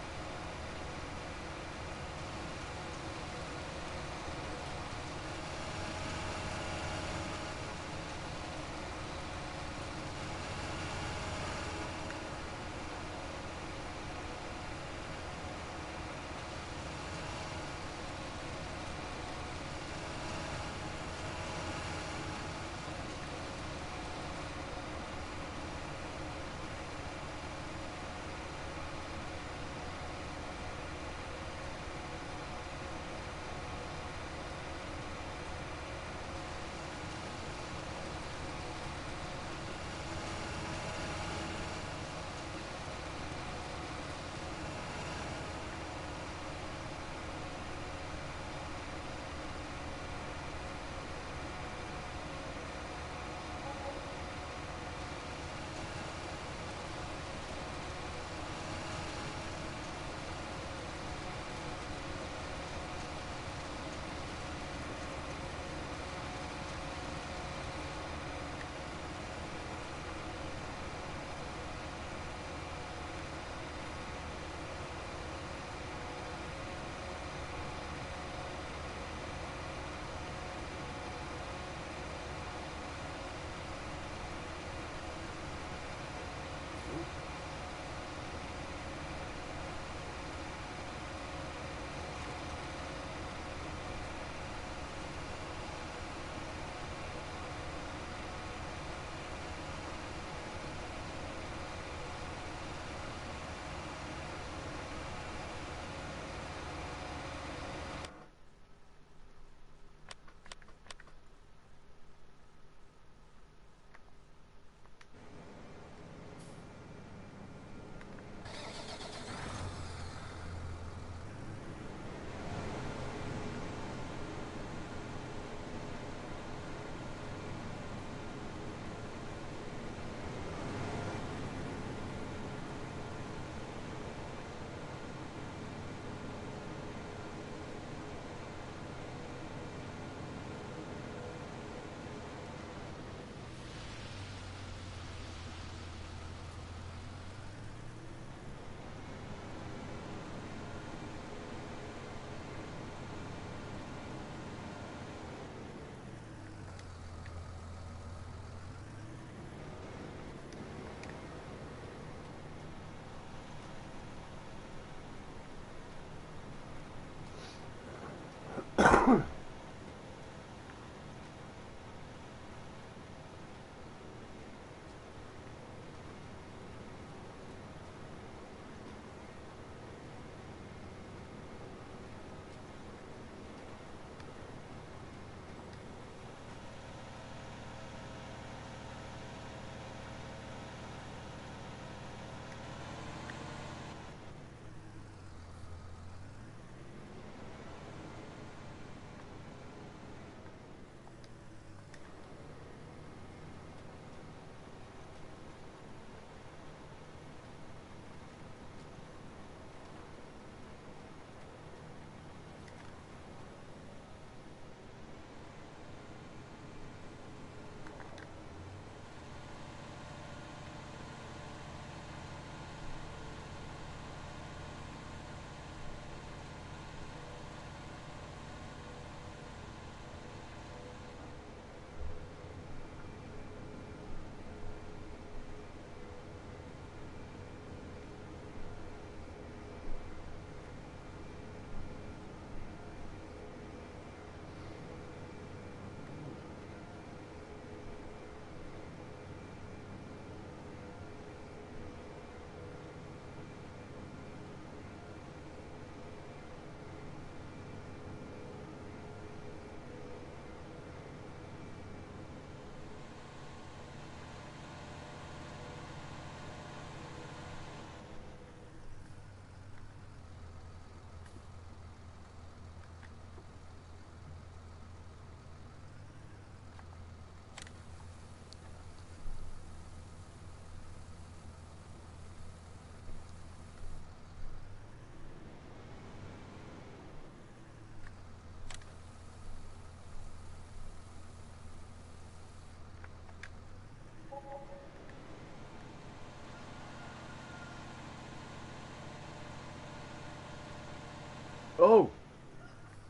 Oh,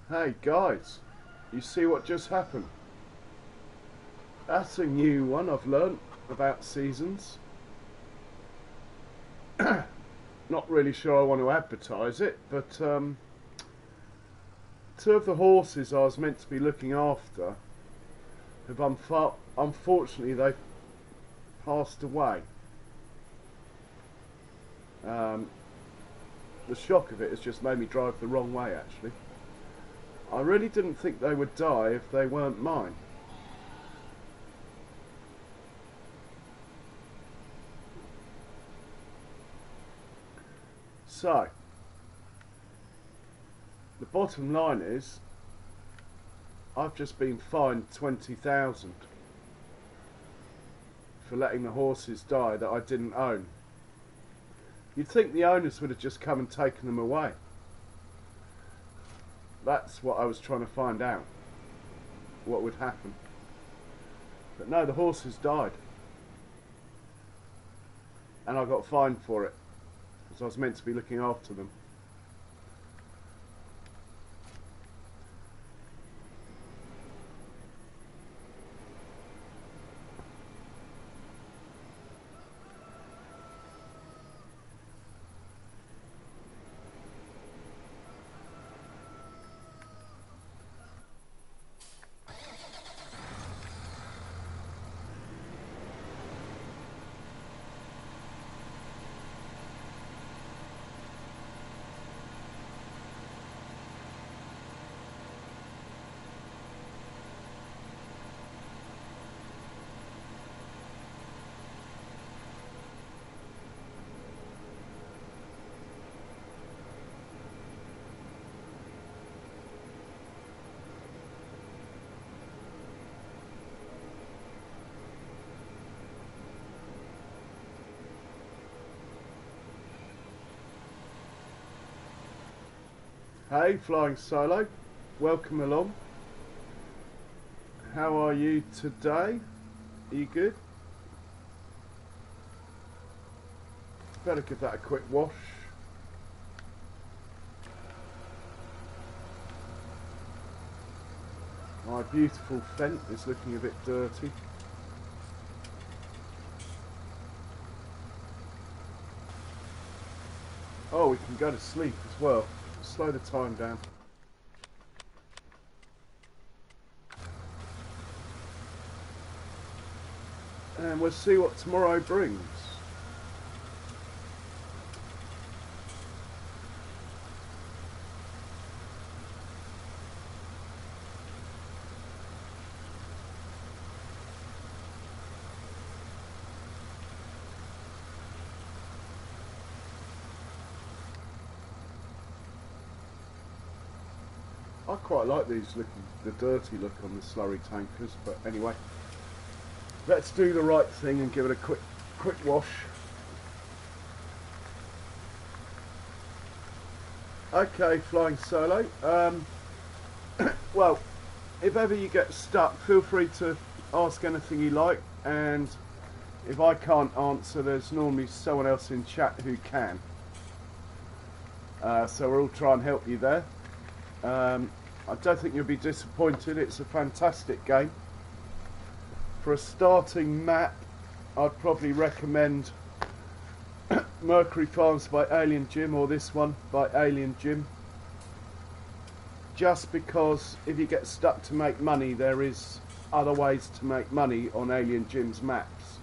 hey guys, you see what just happened? That's a new one I've learnt about seasons. Not really sure I want to advertise it, but two of the horses I was meant to be looking after have unfortunately they've passed away. The shock of it has just made me drive the wrong way, actually. I really didn't think they would die if they weren't mine. So, the bottom line is, I've just been fined 20,000 for letting the horses die that I didn't own. You'd think the owners would have just come and taken them away. That's what I was trying to find out, what would happen. But no, the horses died. And I got fined for it, because I was meant to be looking after them. Hey, Flying Solo, welcome along. How are you today? Are you good? Better give that a quick wash. My beautiful Fent is looking a bit dirty. Oh, we can go to sleep as well. Slow the time down. And we'll see what tomorrow brings. I quite like these looking, the dirty look on the slurry tankers, but anyway, let's do the right thing and give it a quick wash. Okay, Flying Solo. Well, if ever you get stuck, feel free to ask anything you like, and if I can't answer, there's normally someone else in chat who can. So we'll all try and help you there. I don't think you'll be disappointed. It's a fantastic game. For a starting map, I'd probably recommend Mercury Farms by ALiEN JiM, or this one by ALiEN JiM. Just because if you get stuck to make money, there is other ways to make money on ALiEN JiM's maps.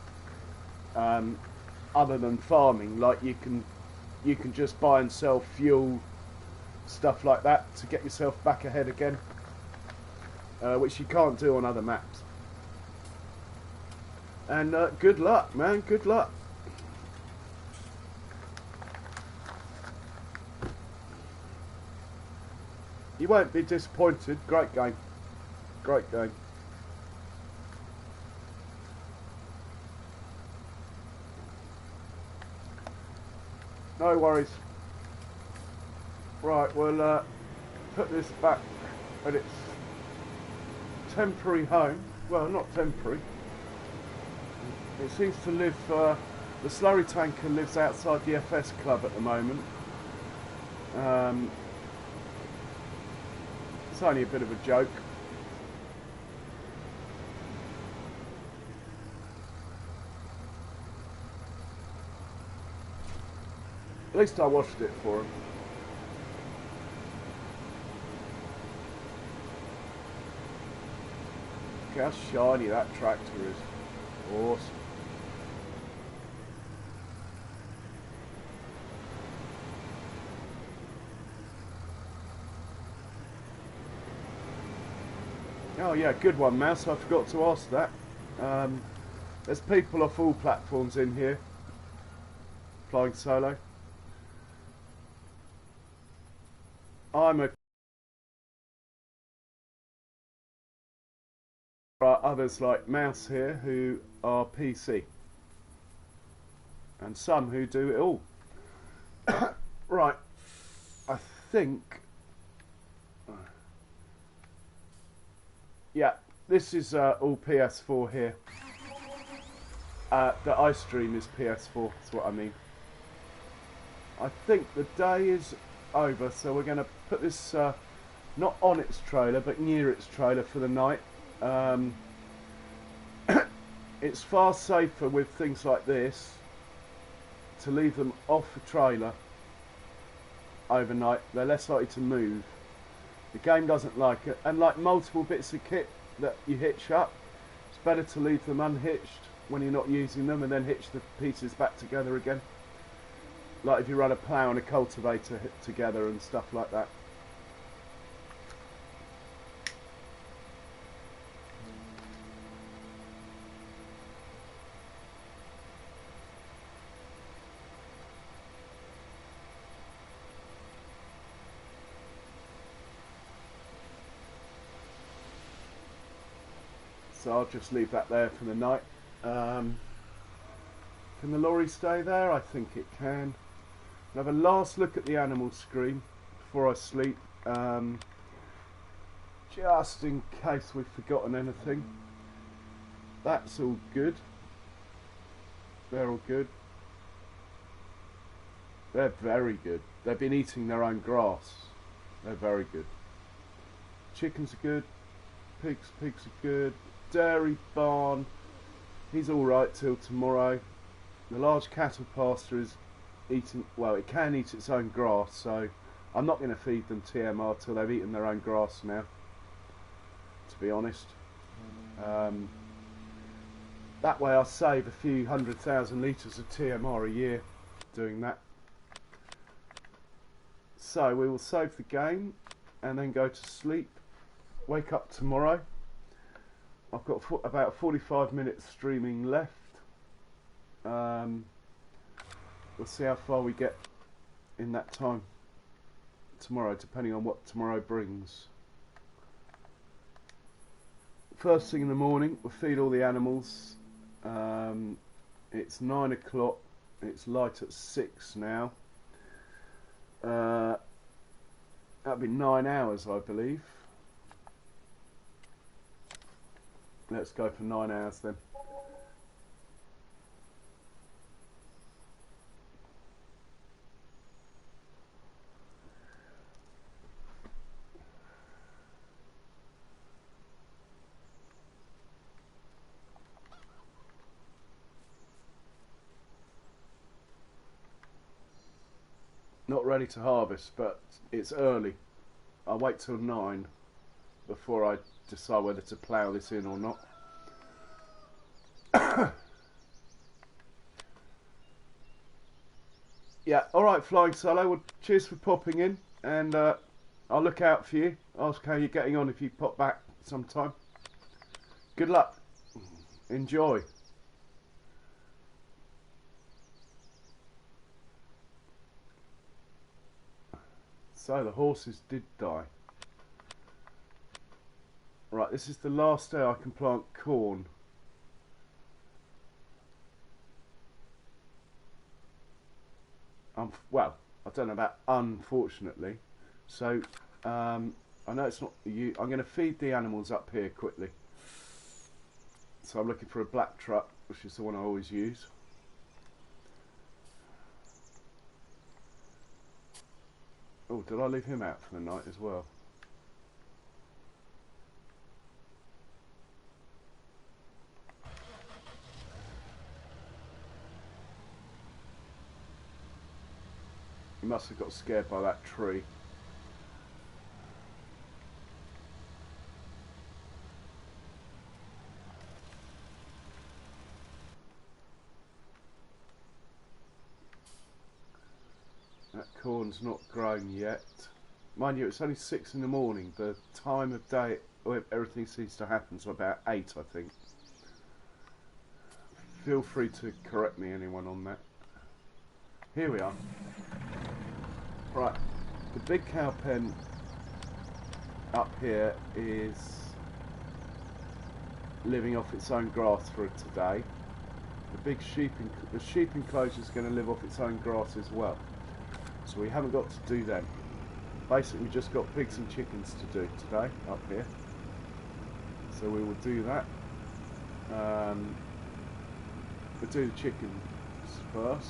Other than farming, like you can just buy and sell fuel, stuff like that, to get yourself back ahead again, which you can't do on other maps. And good luck, man, good luck. You won't be disappointed. Great game, great game. No worries. Right, we'll put this back at its temporary home. Well, not temporary. It seems to live, the slurry tanker lives outside the FS club at the moment. It's only a bit of a joke. At least I washed it for him. Look how shiny that tractor is. Awesome. Oh yeah, good one, Mouse. I forgot to ask that. There's people off all platforms in here flying solo. I'm a others like Mouse here who are PC, and some who do it all. Right, I think. Yeah, this is all PS4 here. The iStream is PS4, that's what I mean. I think the day is over, so we're going to put this not on its trailer, but near its trailer for the night. It's far safer with things like this to leave them off the trailer overnight. They're less likely to move. The game doesn't like it, and like multiple bits of kit that you hitch up, it's better to leave them unhitched when you're not using them and then hitch the pieces back together again. Like if you run a plough and a cultivator together and stuff like that. So I'll just leave that there for the night. Can the lorry stay there? I think it can. I'll have a last look at the animal screen before I sleep, just in case we've forgotten anything. That's all good. They're all good. They're very good. They've been eating their own grass. They're very good. Chickens are good. Pigs are good. Dairy barn, he's alright till tomorrow. The large cattle pasture is eating, well, it can eat its own grass, so I'm not going to feed them TMR till they've eaten their own grass now, to be honest. That way I save a few 100,000 litres of TMR a year doing that. So we will save the game and then go to sleep, wake up tomorrow. I've got about 45 minutes streaming left. We'll see how far we get in that time tomorrow, depending on what tomorrow brings. First thing in the morning, we'll feed all the animals. It's 9 o'clock. It's light at 6 now. That'll be 9 hours, I believe. Let's go for 9 hours then. Not ready to harvest, but it's early. I'll wait till 9 before I decide whether to plough this in or not. Yeah, alright Flying Solo, well, cheers for popping in, and I'll look out for you, ask how you're getting on if you pop back sometime. Good luck, enjoy. So the horses did die. Right, this is the last day I can plant corn. Well, I don't know about unfortunately. So, I know it's not you. I'm going to feed the animals up here quickly. So I'm looking for a black truck, which is the one I always use. Oh, did I leave him out for the night as well? He must have got scared by that tree. That corn's not grown yet. Mind you, it's only 6 in the morning. The time of day where everything seems to happen is about 8, I think. Feel free to correct me, anyone, on that. Here we are. Right, the big cow pen up here is living off its own grass for today. The big sheep enclosure is going to live off its own grass as well. So we haven't got to do them. Basically, we just got pigs and chickens to do today up here. So we will do that. We'll do the chickens first.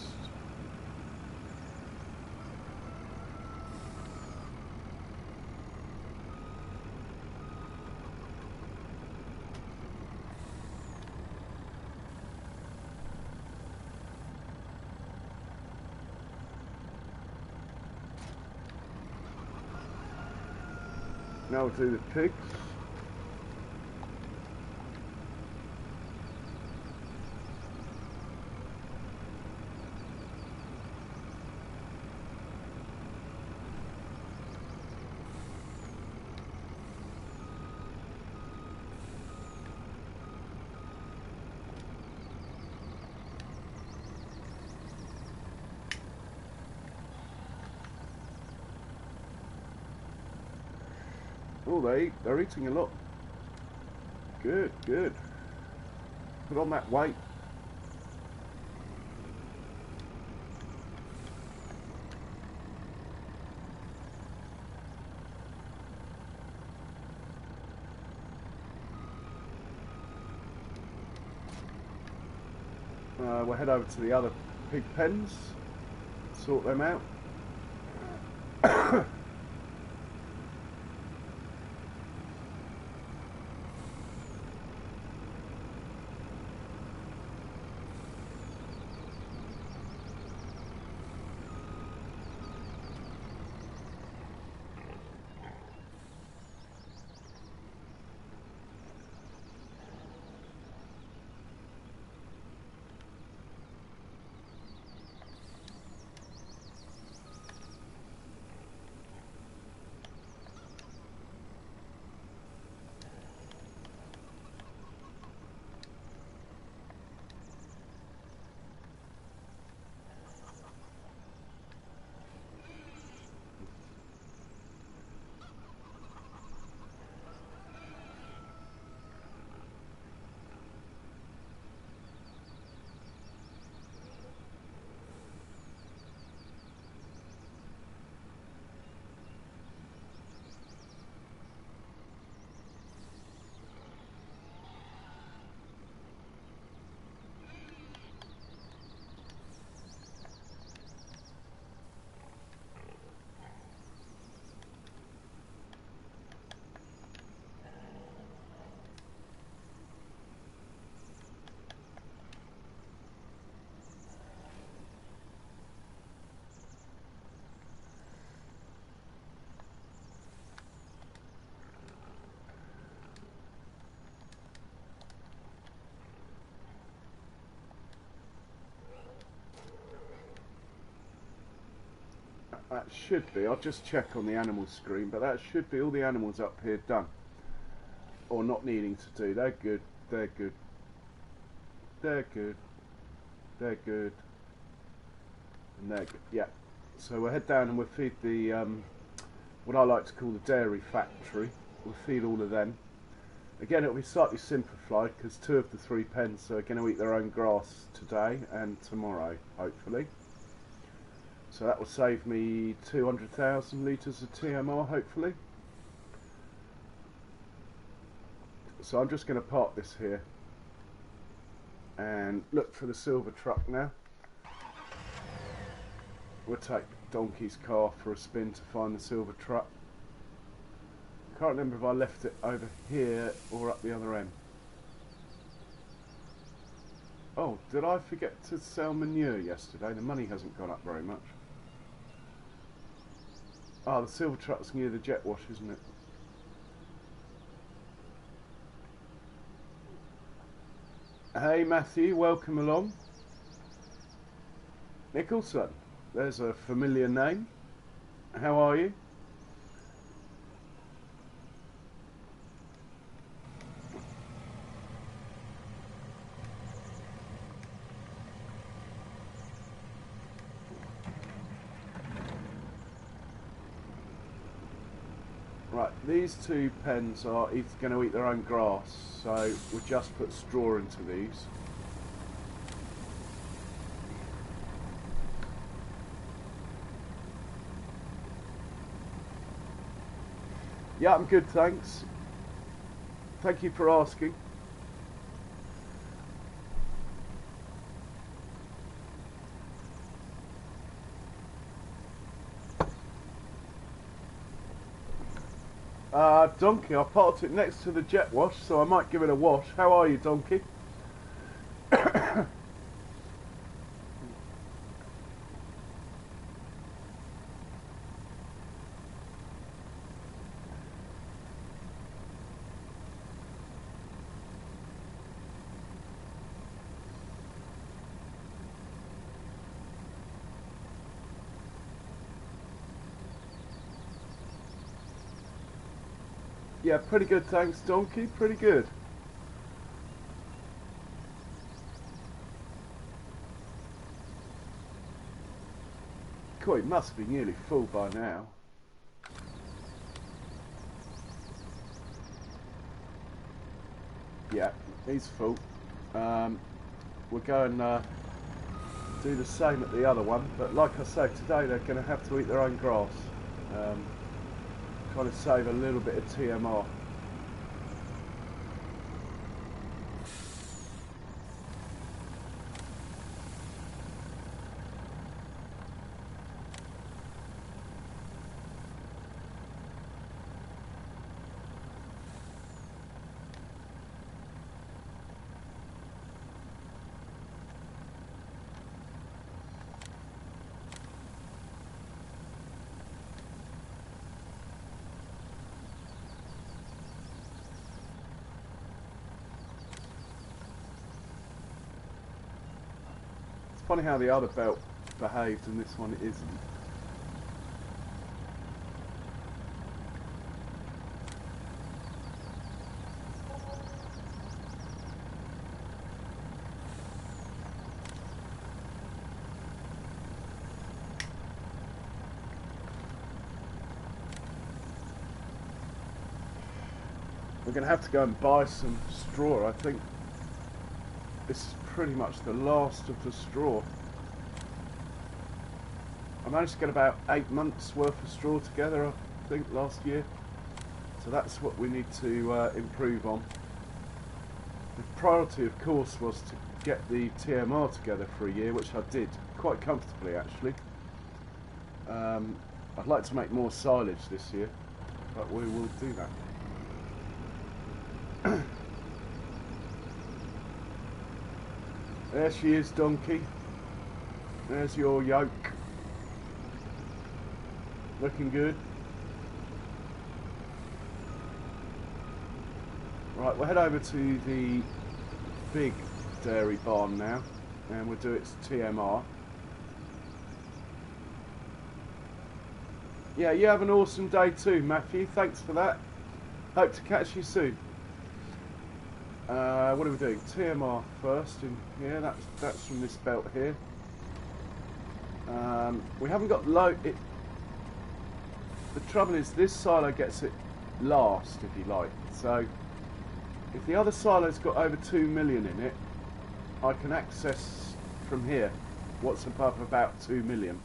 Now we'll do the pigs. Oh, they're eating a lot. Good, good. Put on that weight. We'll head over to the other pig pens, sort them out. That should be, I'll just check on the animal screen, but that should be all the animals up here done. Or not needing to do. They're good, they're good. They're good. They're good. And they're good, yeah. So we'll head down and we'll feed the, what I like to call the dairy factory. We'll feed all of them. Again, it'll be slightly simplified because 2 of the 3 pens are going to eat their own grass today and tomorrow, hopefully. So that will save me 200,000 litres of TMR, hopefully. So I'm just going to park this here and look for the silver truck now. We'll take Donkey's car for a spin to find the silver truck. Can't remember if I left it over here or up the other end. Oh, did I forget to sell manure yesterday? The money hasn't gone up very much. Oh, the silver truck's near the jet wash, isn't it? Hey Matthew, welcome along. Nicholson, there's a familiar name. How are you? Right, these two pens are going to eat their own grass, so we'll just put straw into these. Yeah, I'm good, thanks. Thank you for asking. Donkey, I parked it next to the jet wash, so I might give it a wash. How are you, Donkey? Yeah, pretty good, thanks, Donkey. Pretty good. God, it must be nearly full by now. Yeah, he's full. We'll go and do the same at the other one, but like I said, today they're going to have to eat their own grass. Trying to save a little bit of TMR. Funny how the other belt behaved and this one isn't. We're going to have to go and buy some straw. I think this is pretty much the last of the straw. I managed to get about 8 months worth of straw together, I think, last year. So that's what we need to improve on. The priority, of course, was to get the TMR together for a year, which I did quite comfortably, actually. I'd like to make more silage this year, but we will do that. There she is, Donkey. There's your yoke. Looking good. Right, we'll head over to the big dairy barn now, and we'll do its TMR. Yeah, you have an awesome day too, Matthew. Thanks for that. Hope to catch you soon. What are we doing? TMR first in here. That's from this belt here. We haven't got low. The trouble is this silo gets it last, if you like. So if the other silo's got over 2 million in it, I can access from here what's above about 2 million.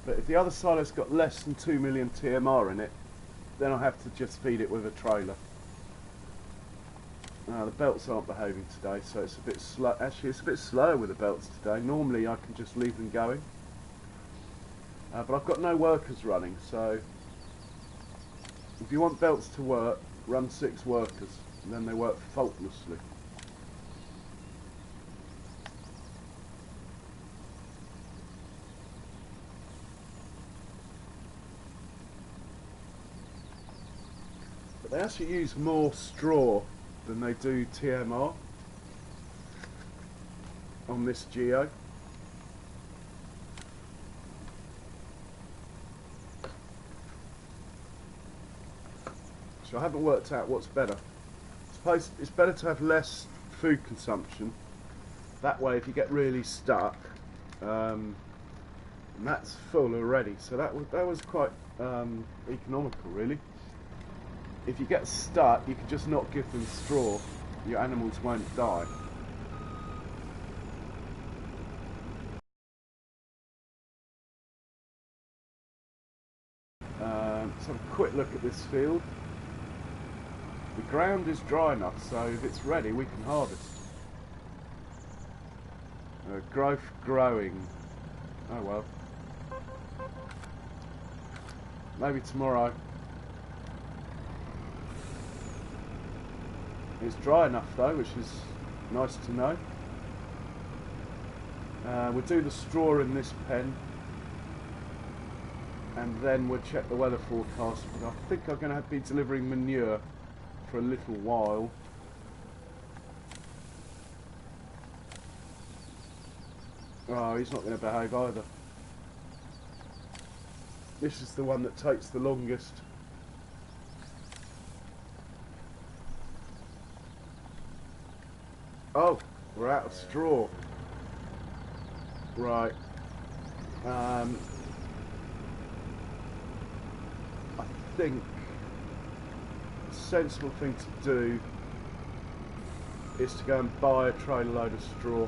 But if the other silo's got less than 2 million TMR in it, then I'll have to just feed it with a trailer. The belts aren't behaving today, so it's a bit slow. Actually, it's a bit slower with the belts today. Normally I can just leave them going. But I've got no workers running, so if you want belts to work, run 6 workers, and then they work faultlessly. They actually use more straw than they do TMR on this geo. So I haven't worked out what's better. I suppose it's better to have less food consumption. That way if you get really stuck, and that's full already, so that was quite economical really. If you get stuck, you can just not give them straw. Your animals won't die. Let's have a quick look at this field. The ground is dry enough, so if it's ready, we can harvest. Growth growing. Oh well. Maybe tomorrow. It's dry enough though, which is nice to know. We'll do the straw in this pen, and then we'll check the weather forecast. But I think I'm going to be delivering manure for a little while. Oh, he's not going to behave either. This is the one that takes the longest. Oh, we're out of straw. Right. I think the sensible thing to do is to go and buy a trailer load of straw.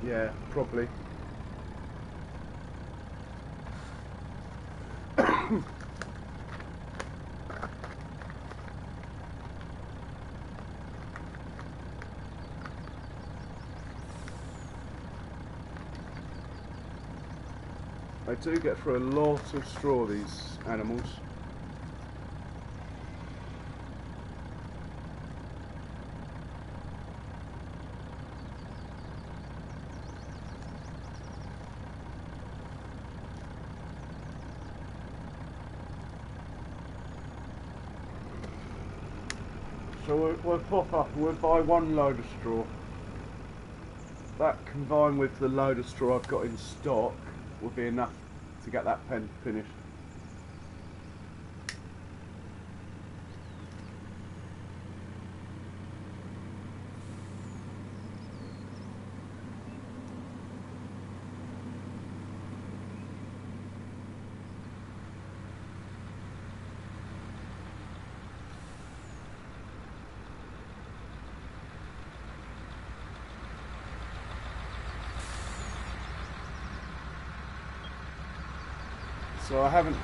Yeah, probably. They do get through a lot of straw, these animals. So we'll pop up and we'll buy one load of straw. That combined with the load of straw I've got in stock will be enough to get that pen finished. So I haven't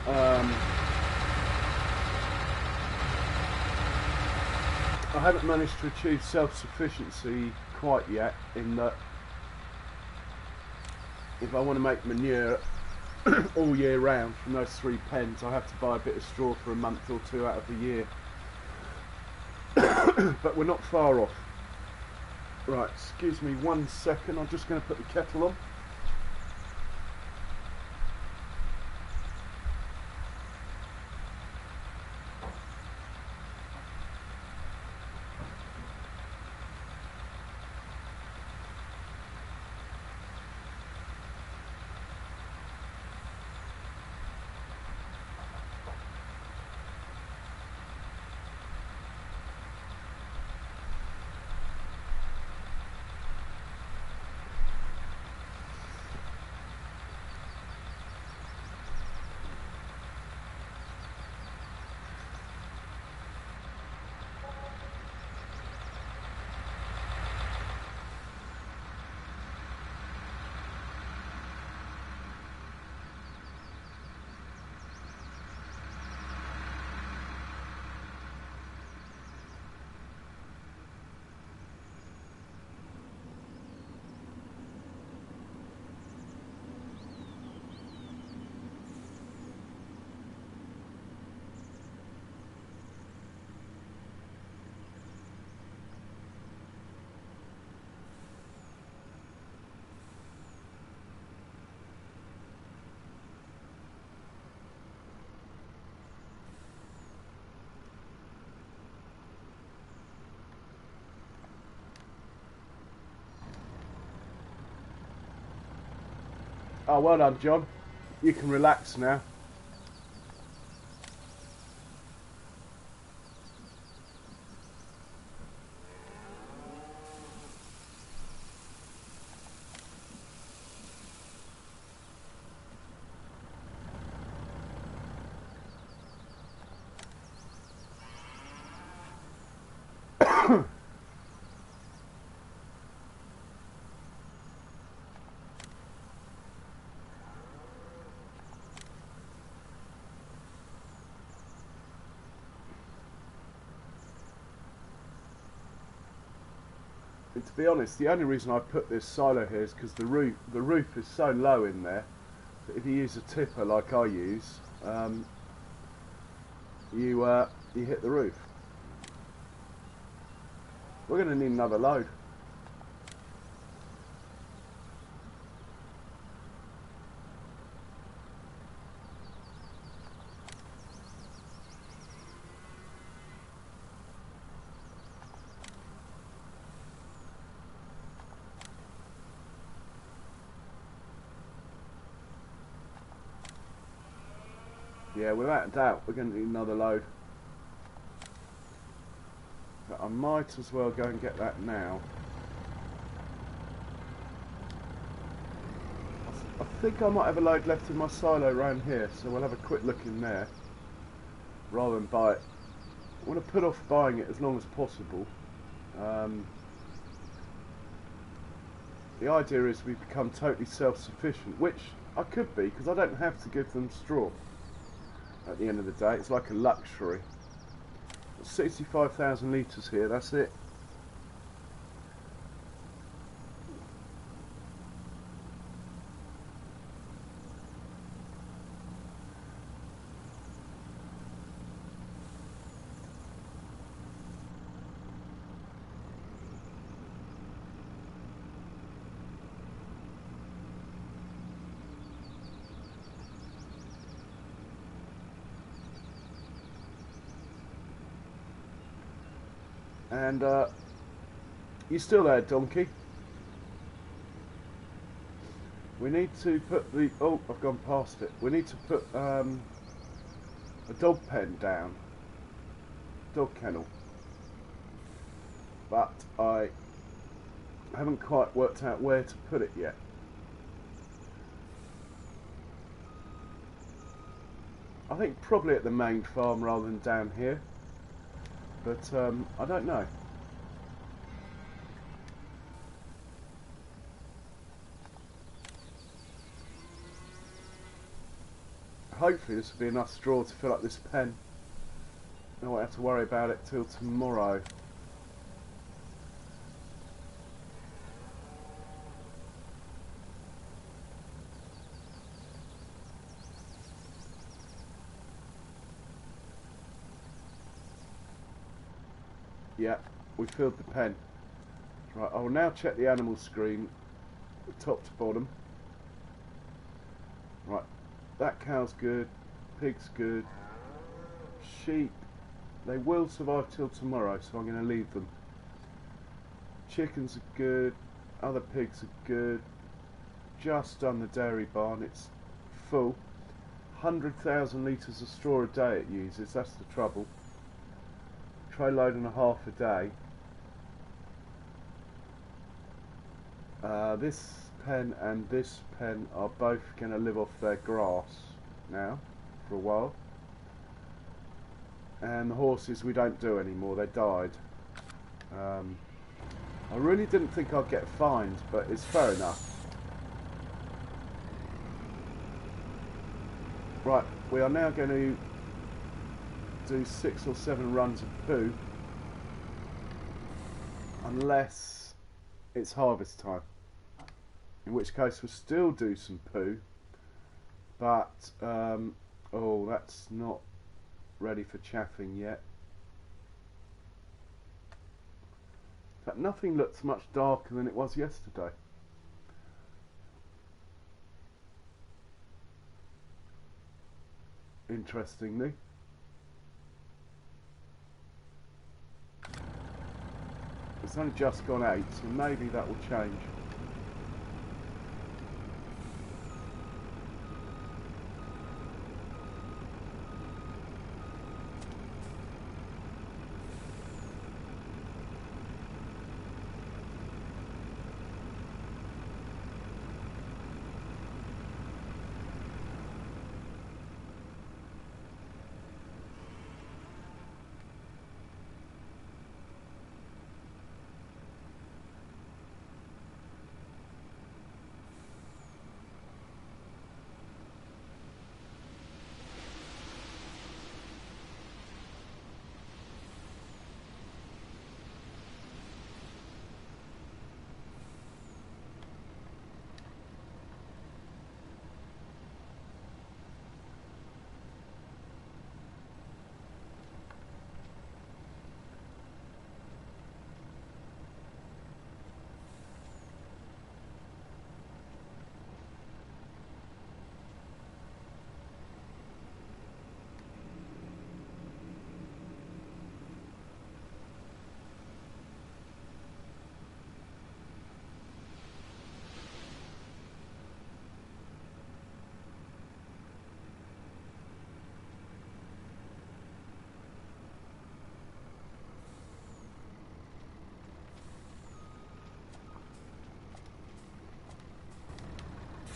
managed to achieve self-sufficiency quite yet, in that if I want to make manure all year round from those 3 pens, I have to buy a bit of straw for a month or two out of the year. But we're not far off. Right, excuse me 1 second, I'm just going to put the kettle on. Oh, well done, John. You can relax now. And to be honest, the only reason I put this silo here is because the roof is so low in there that if you use a tipper like I use, you hit the roof. We're going to need another load. Yeah, without a doubt, we're going to need another load. But I might as well go and get that now. I think I might have a load left in my silo around here, so we'll have a quick look in there rather than buy it. I want to put off buying it as long as possible. The idea is we become totally self-sufficient, which I could be, because I don't have to give them straw. At the end of the day, it's like a luxury. 65,000 litres here, that's it. And you still there, donkey? We need to put the... Oh, I've gone past it. We need to put a dog pen down. Dog kennel. But I haven't quite worked out where to put it yet. I think probably at the main farm rather than down here. But I don't know. Hopefully this will be enough straw to fill up this pen. I won't have to worry about it till tomorrow. Yeah, we filled the pen. Right, I will now check the animal screen, top to bottom. Right, that cow's good, pig's good, sheep, they will survive till tomorrow, so I'm going to leave them. Chickens are good, other pigs are good, just done the dairy barn, it's full. 100,000 litres of straw a day it uses, that's the trouble. Try load and a half a day. This pen and this pen are both going to live off their grass now for a while, and the horses we don't do anymore, they died. I really didn't think I'd get fined, but it's fair enough. Right, we are now going to do 6 or 7 runs of poo, unless it's harvest time, in which case we'll still do some poo, but oh, that's not ready for chaffing yet. In fact, nothing looks much darker than it was yesterday. Interestingly. It's only just gone 8, so maybe that will change.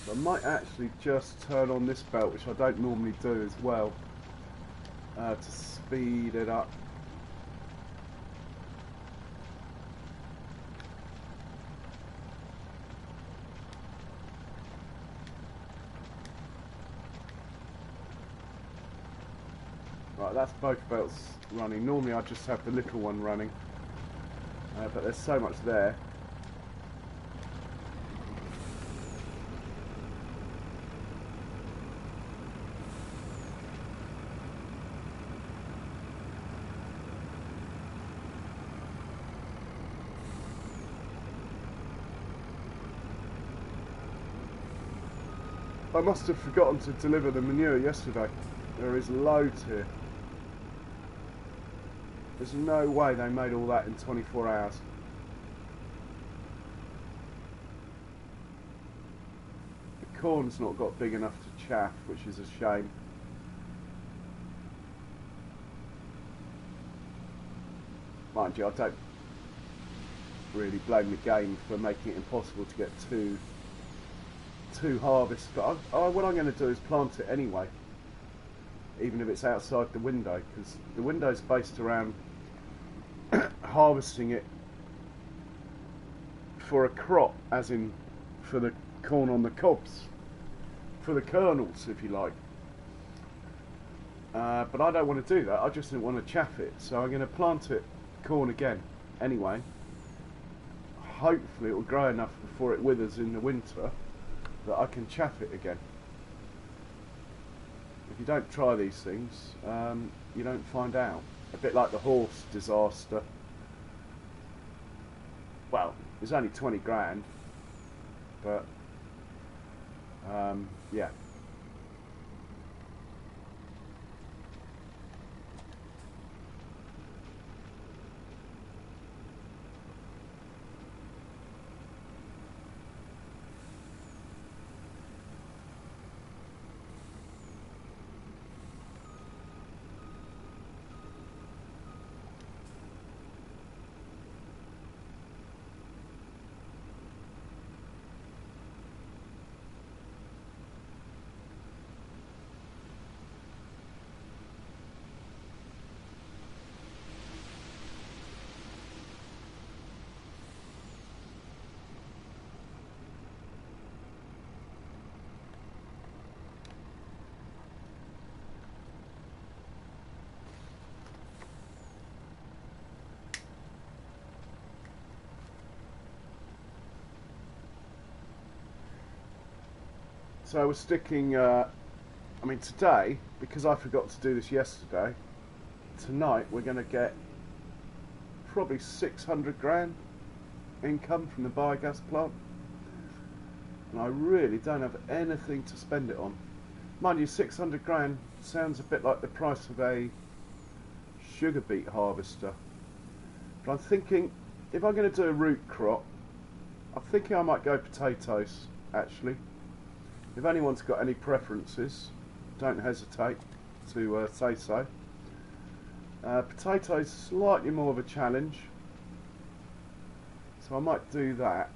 I might actually just turn on this belt, which I don't normally do as well, to speed it up. Right, that's both belts running. Normally I just have the little one running, but there's so much there. I must have forgotten to deliver the manure yesterday. There is loads here. There's no way they made all that in 24 hours. The corn's not got big enough to chaff, which is a shame. Mind you, I don't really blame the game for making it impossible to get two harvests, but what I'm going to do is plant it anyway, even if it's outside the window, because the window's based around harvesting it for a crop, as in for the corn on the cobs, for the kernels, if you like. But I don't want to do that. I just didn't want to chaff it, so I'm going to plant it corn again anyway. Hopefully it will grow enough before it withers in the winter that I can chaff it again. If you don't try these things, you don't find out. A bit like the horse disaster. Well, it's only 20 grand, but yeah. So we're sticking, I mean today, because I forgot to do this yesterday, tonight we're going to get probably 600 grand income from the biogas plant. And I really don't have anything to spend it on. Mind you, 600 grand sounds a bit like the price of a sugar beet harvester. But I'm thinking, if I'm going to do a root crop, I'm thinking I might go potatoes, actually. If anyone's got any preferences, don't hesitate to say so. Potatoes slightly more of a challenge, so I might do that.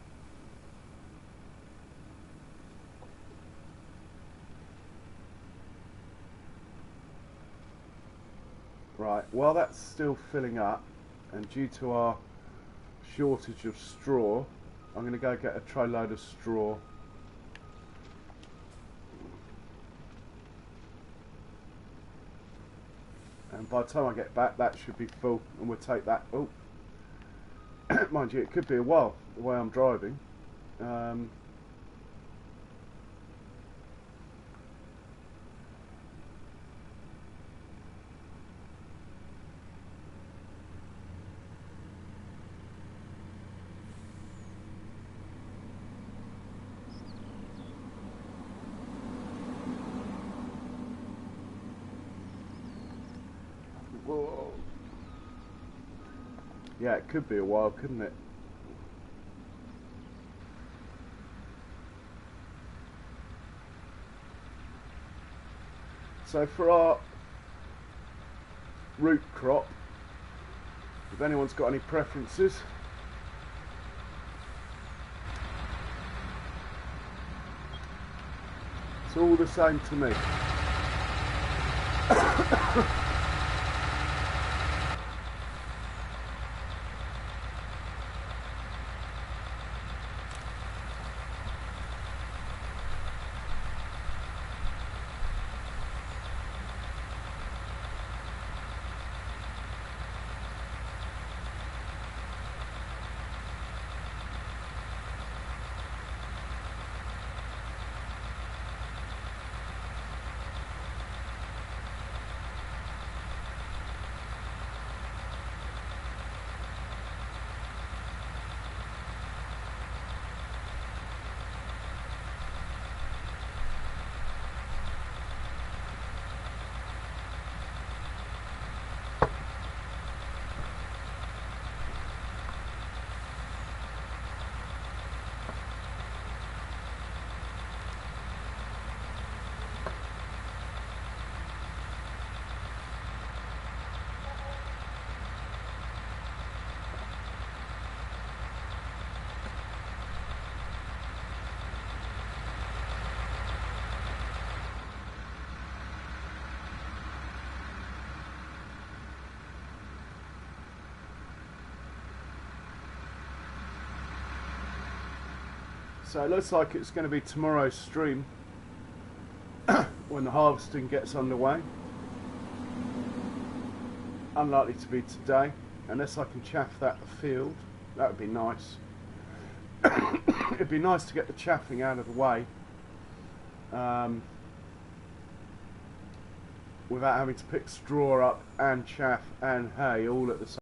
Right, while that's still filling up, and due to our shortage of straw, I'm going to go get a tray load of straw. And by the time I get back, that should be full, and we'll take that. Oh, mind you, it could be a while the way I'm driving. Whoa. Yeah, it could be a while, couldn't it? So for our root crop, if anyone's got any preferences, It's all the same to me. So it looks like it's going to be tomorrow's stream when the harvesting gets underway. Unlikely to be today, unless I can chaff that field. That would be nice. It'd be nice to get the chaffing out of the way without having to pick straw up and chaff and hay all at the same.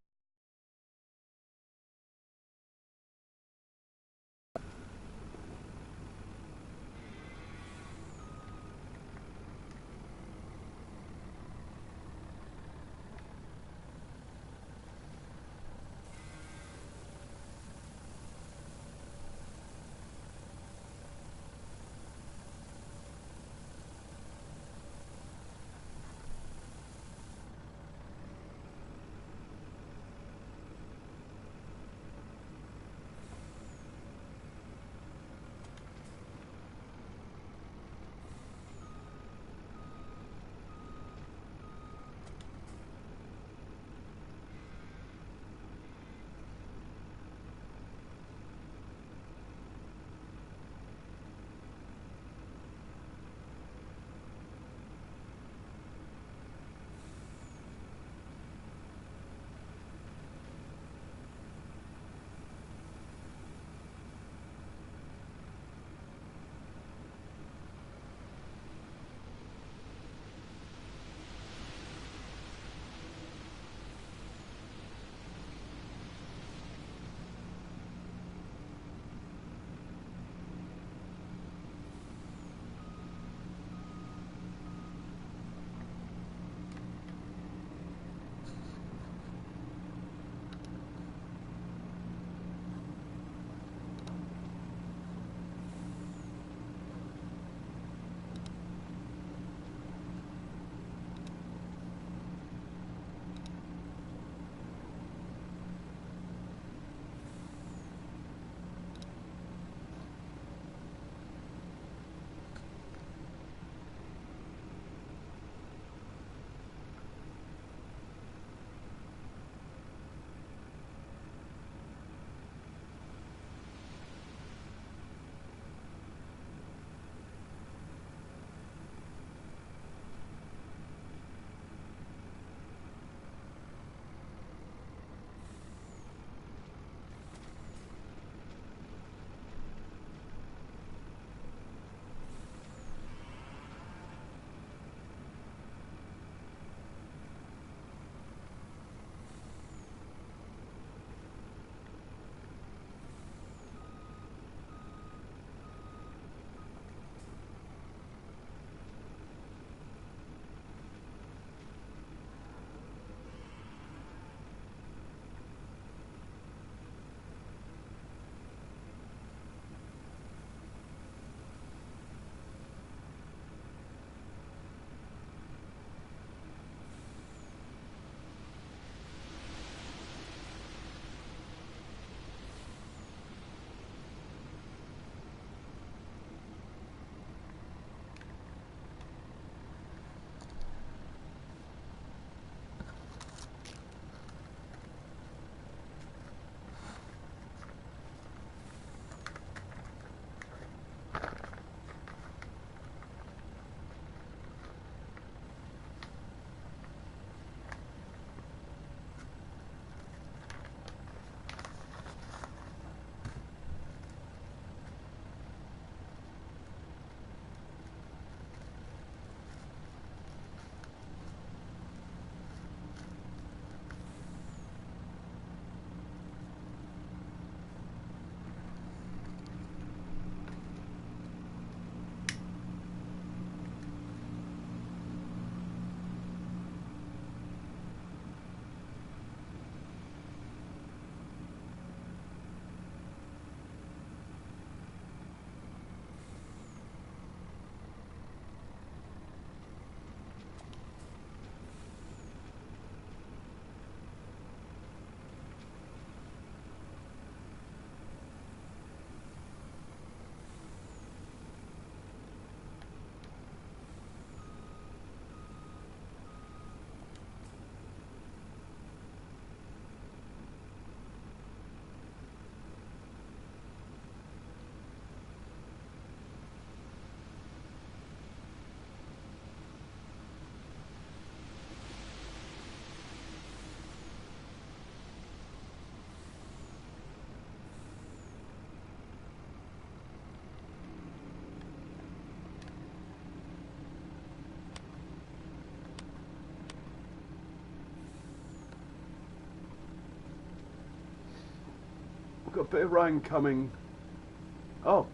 got a bit of rain coming,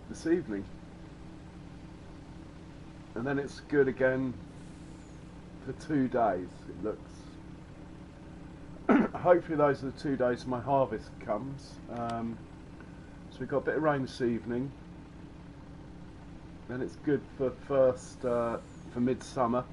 this evening. And then it's good again for 2 days, it looks. Hopefully those are the 2 days my harvest comes. So we've got a bit of rain this evening. Then it's good for for midsummer.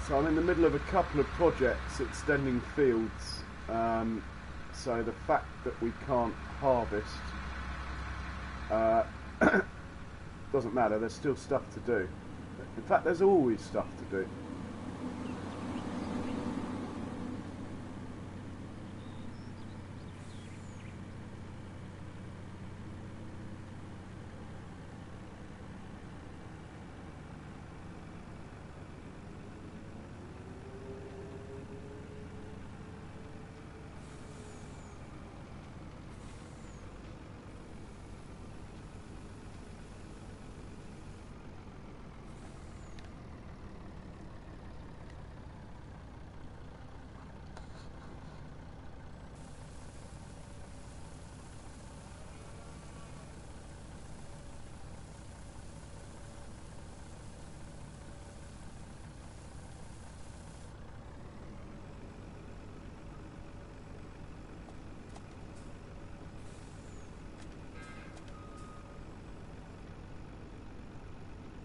So I'm in the middle of a couple of projects extending fields, so the fact that we can't harvest doesn't matter, there's still stuff to do. In fact, there's always stuff to do.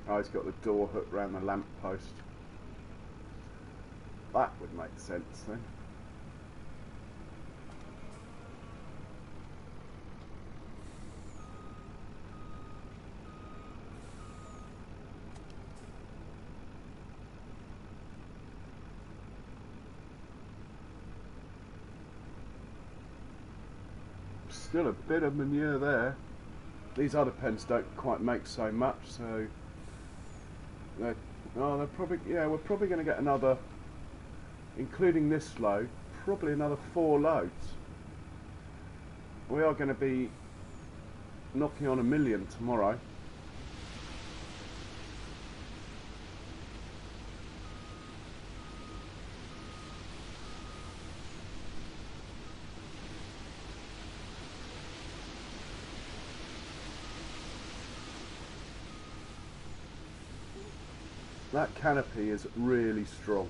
Oh, he's got the door hook round the lamp post. That would make sense then. Still a bit of manure there. These other pens don't quite make so much, so they're probably, yeah, we're probably going to get another, including this load, probably another 4 loads. we are going to be knocking on 1 million tomorrow. That canopy is really strong.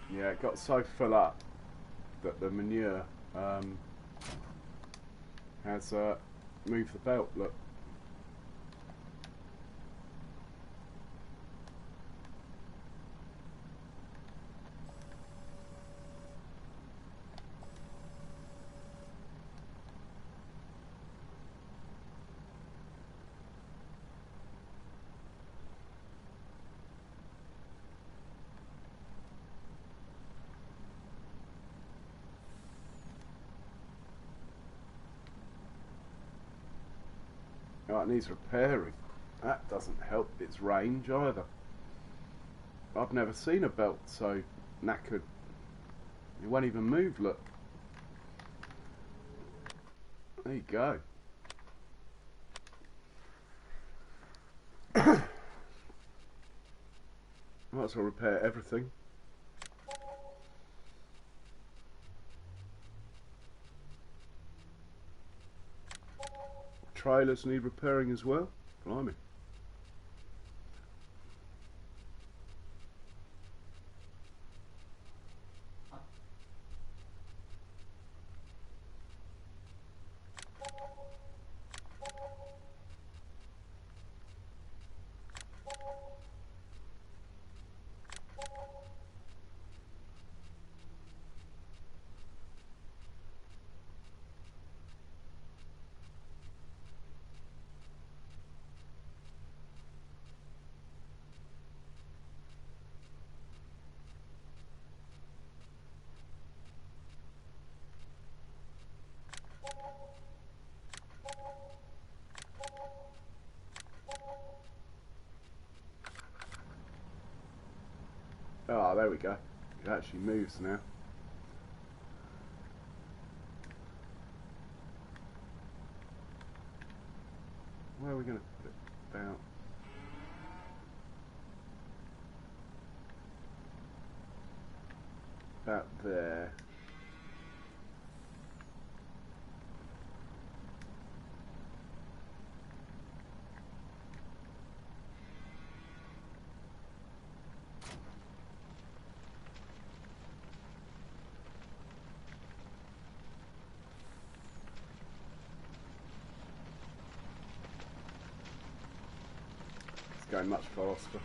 Yeah, it got so full up that the manure has moved the belt, look. Oh, it needs repairing. That doesn't help its range either. I've never seen a belt so knackered. It won't even move, look. There you go. Might as well repair everything. Trailers need repairing as well. Blimey. Oh, there we go. It actually moves now. Where are we going to put it? About there. Going much faster.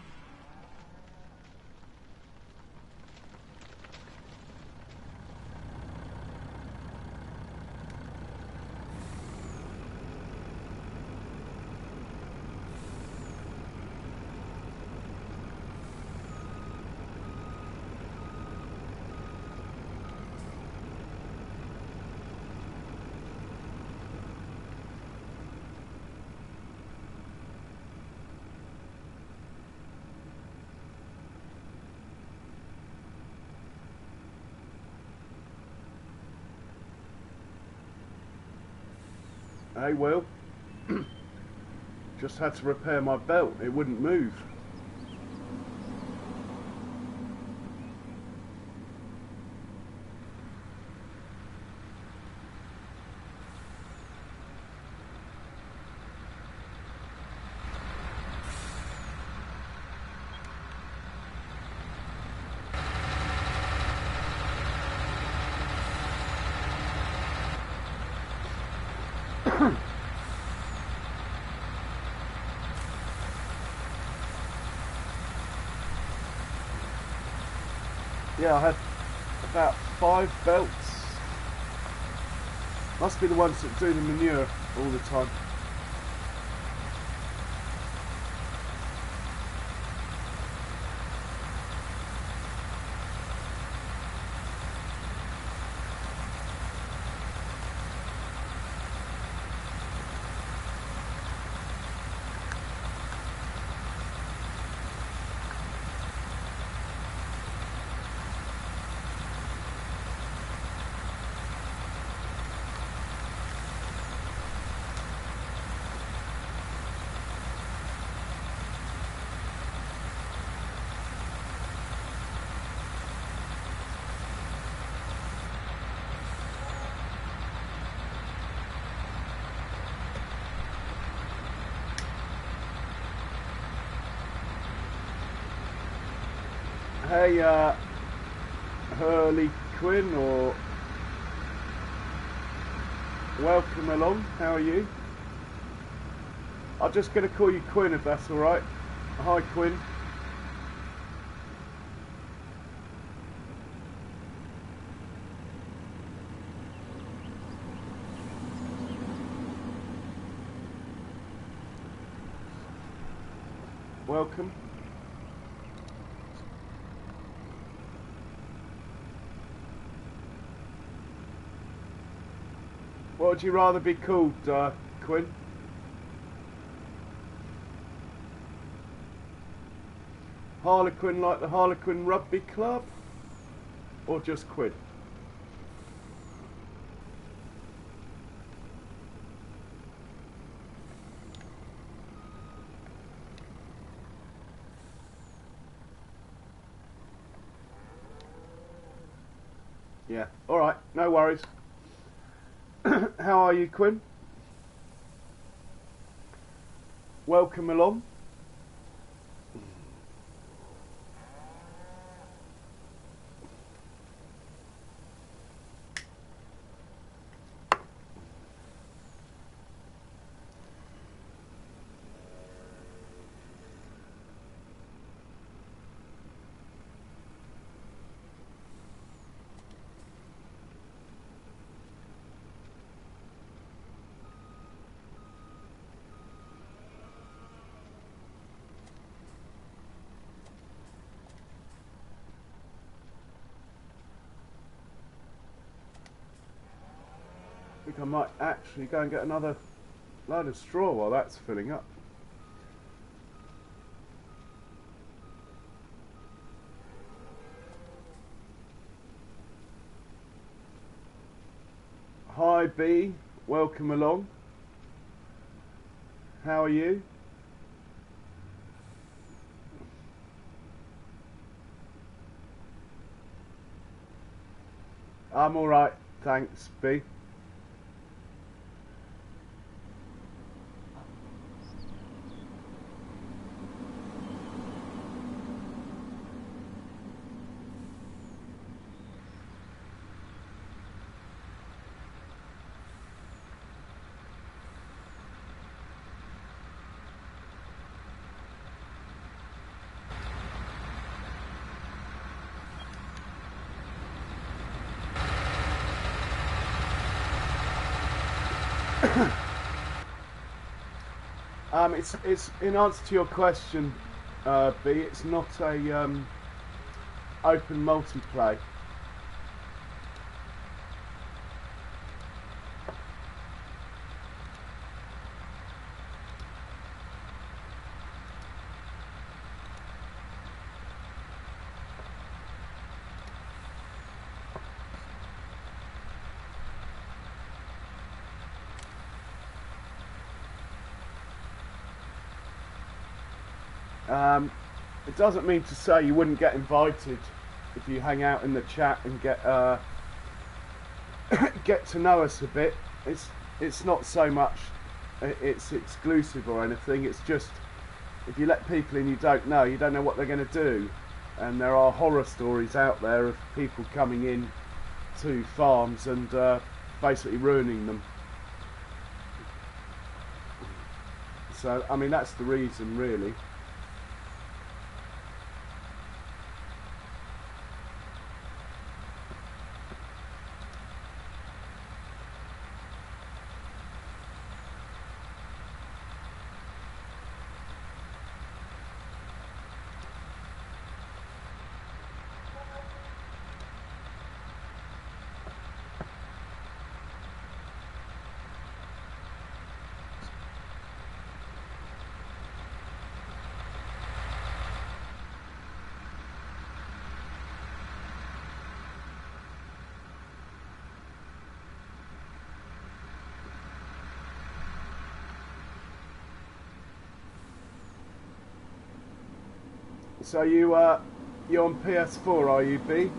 Hey Will, just had to repair my belt, it wouldn't move. Yeah, I had about 5 belts. Must be the ones that do the manure all the time. Hey, Hurley Quinn, or welcome along, how are you? I'm just going to call you Quinn if that's alright. Hi Quinn. Welcome. What would you rather be called, Quinn? Harlequin like the Harlequin Rugby Club? Or just Quinn? Yeah, alright, no worries. How are you, Quinn? Welcome along. I think I might actually go and get another load of straw while that's filling up. Hi B, welcome along. How are you? I'm alright, thanks B. It's in answer to your question, B. It's not a open multiplayer. It doesn't mean to say you wouldn't get invited if you hang out in the chat and get get to know us a bit. It's not so much it's exclusive or anything. It's just if you let people in you don't know what they're going to do, and there are horror stories out there of people coming in to farms and basically ruining them. So I mean that's the reason really. So you're on PS4, are you, B?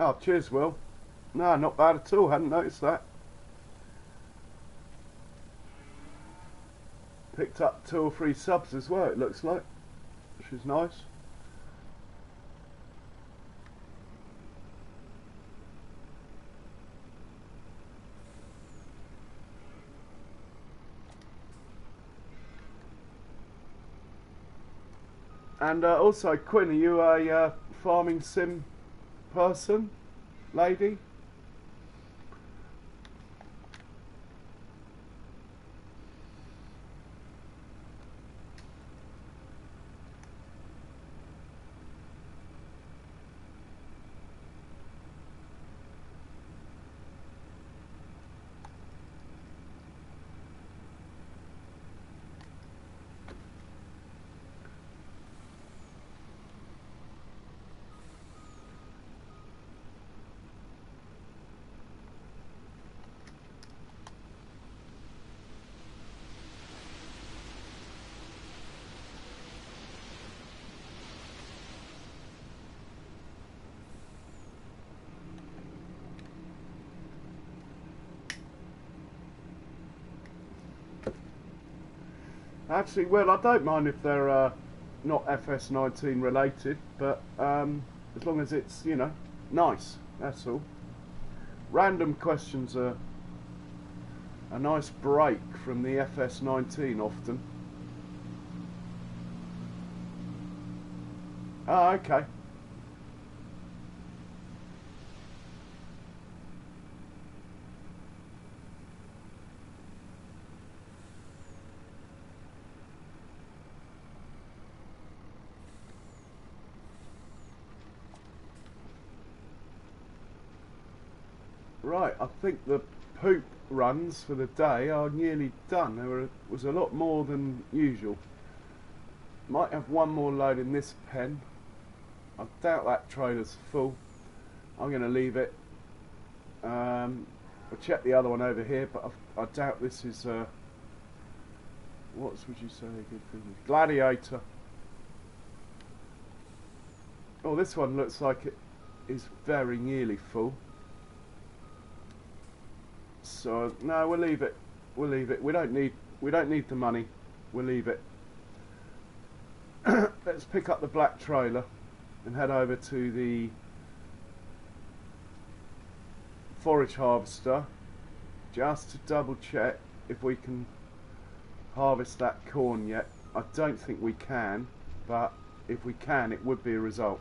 Oh, cheers, Will. No, not bad at all. Hadn't noticed that. Picked up 2 or 3 subs as well, it looks like, which is nice. And also, Quinn, are you a farming sim person, lady? Actually, well, I don't mind if they're not FS19 related, but as long as it's, you know, nice, that's all. Random questions are a nice break from the FS19 often. Oh, okay. Right, I think the poop runs for the day are nearly done. There was a lot more than usual. Might have one more load in this pen. I doubt that trailer's full. I'm going to leave it. I'll check the other one over here, but I doubt this is what would you say a good thing is? Gladiator. Oh, this one looks like it is very nearly full. So no, we'll leave it. We'll leave it. We don't need the money. We'll leave it. Let's pick up the black trailer and head over to the forage harvester just to double check if we can harvest that corn yet. I don't think we can, but if we can, it would be a result.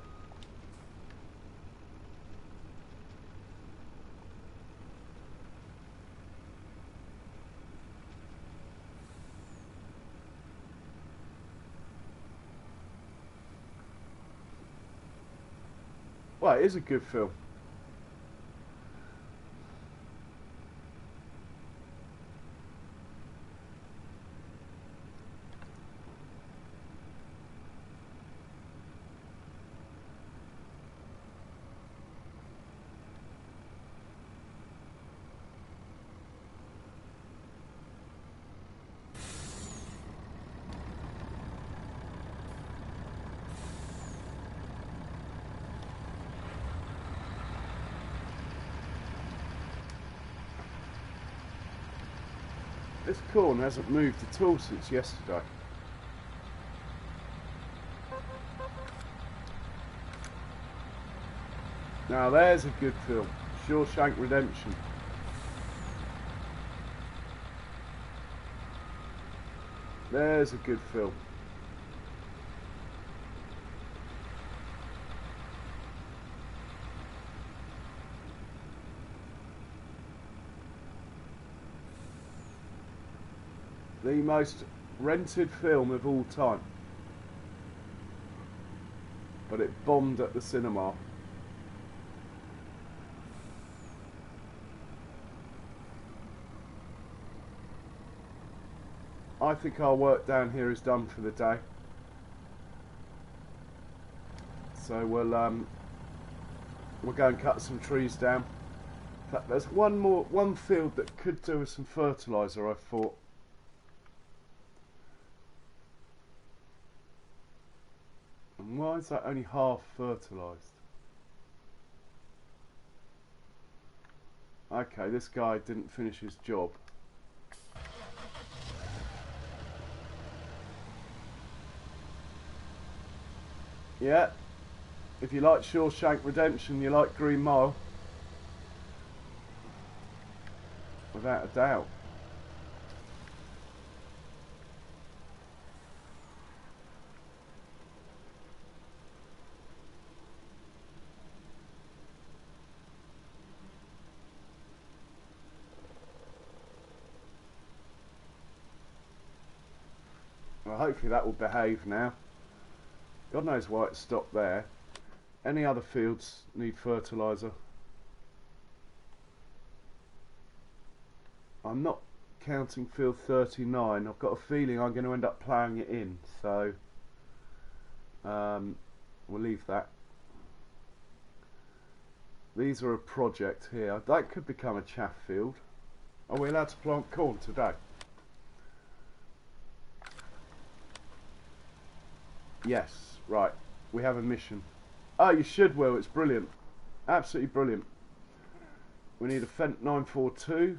Well, it is a good film. This corn hasn't moved at all since yesterday. Now there's a good film, Shawshank Redemption. There's a good film. The most rented film of all time. But it bombed at the cinema. I think our work down here is done for the day. So we'll go and cut some trees down. In fact, there's one field that could do with some fertiliser, I thought. And why is that only half fertilised? Okay, this guy didn't finish his job. Yeah, if you like Shawshank Redemption, you like Green Mile. Without a doubt. hopefully that will behave now. God knows why it stopped there. Any other fields need fertiliser? I'm not counting field 39. I've got a feeling I'm going to end up ploughing it in, so we'll leave that. These are a project here. That could become a chaff field. Are we allowed to plant corn today? Yes, right. We have a mission. Oh, you should, Will. It's brilliant. Absolutely brilliant. We need a Fent 942.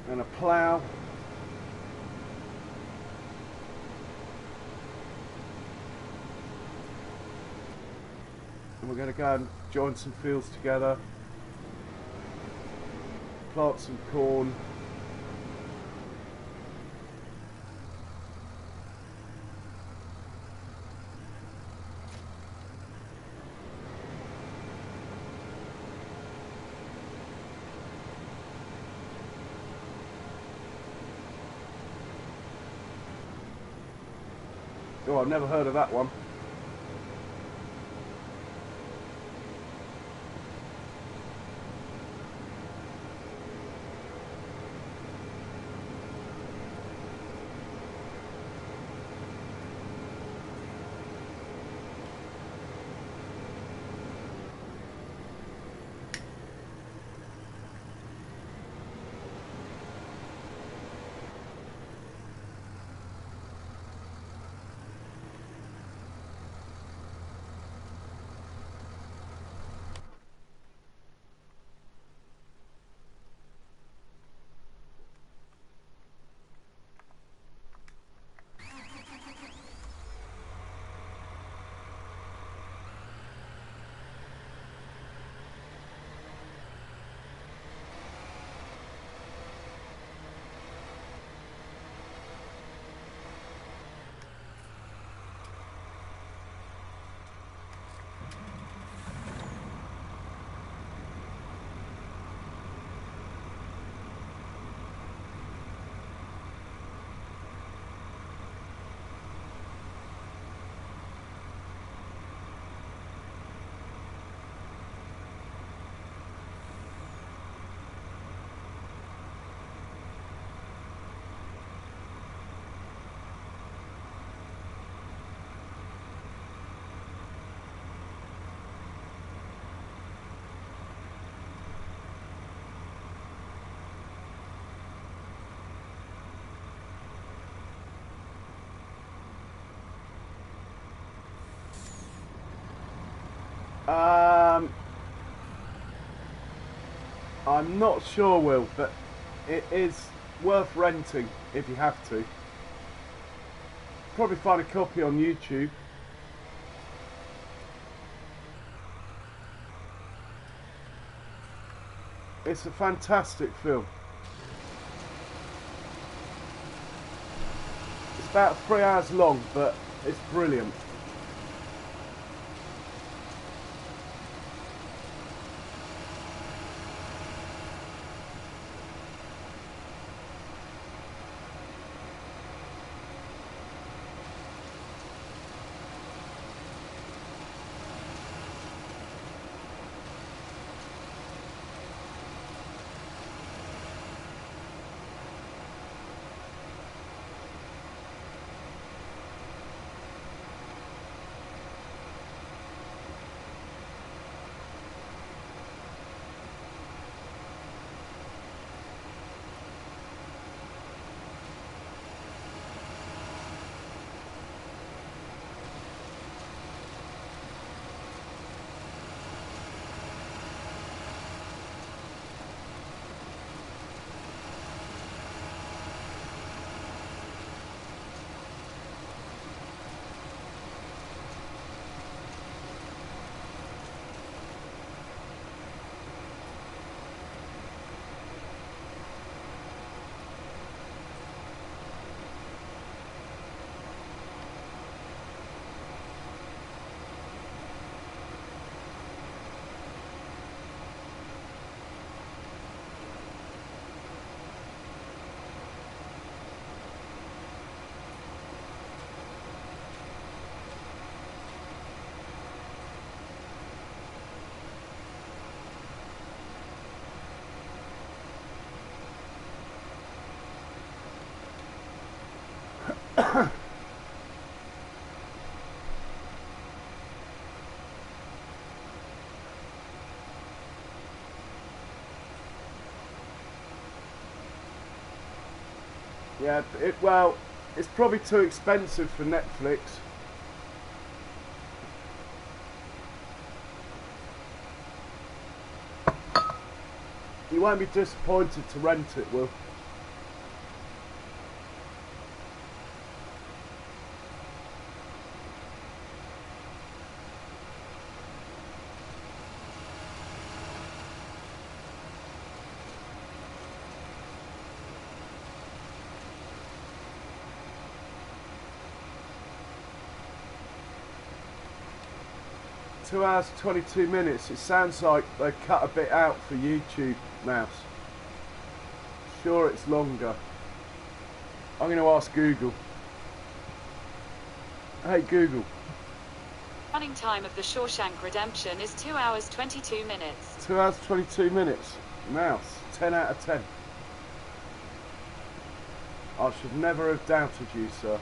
And a plough. And we're going to go and join some fields together. Plant some corn. Oh, I've never heard of that one. I'm not sure, Will, but it is worth renting if you have to. Probably find a copy on YouTube. It's a fantastic film. It's about 3 hours long, but it's brilliant. Yeah, well, it's probably too expensive for Netflix. You won't be disappointed to rent it, Will. Two hours 22 minutes. It sounds like they cut a bit out for YouTube, Mouse. Sure, it's longer. I'm going to ask Google. Hey Google. Running time of The Shawshank Redemption is 2 hours 22 minutes. 2 hours 22 minutes. Mouse. 10 out of 10. I should never have doubted you, sir.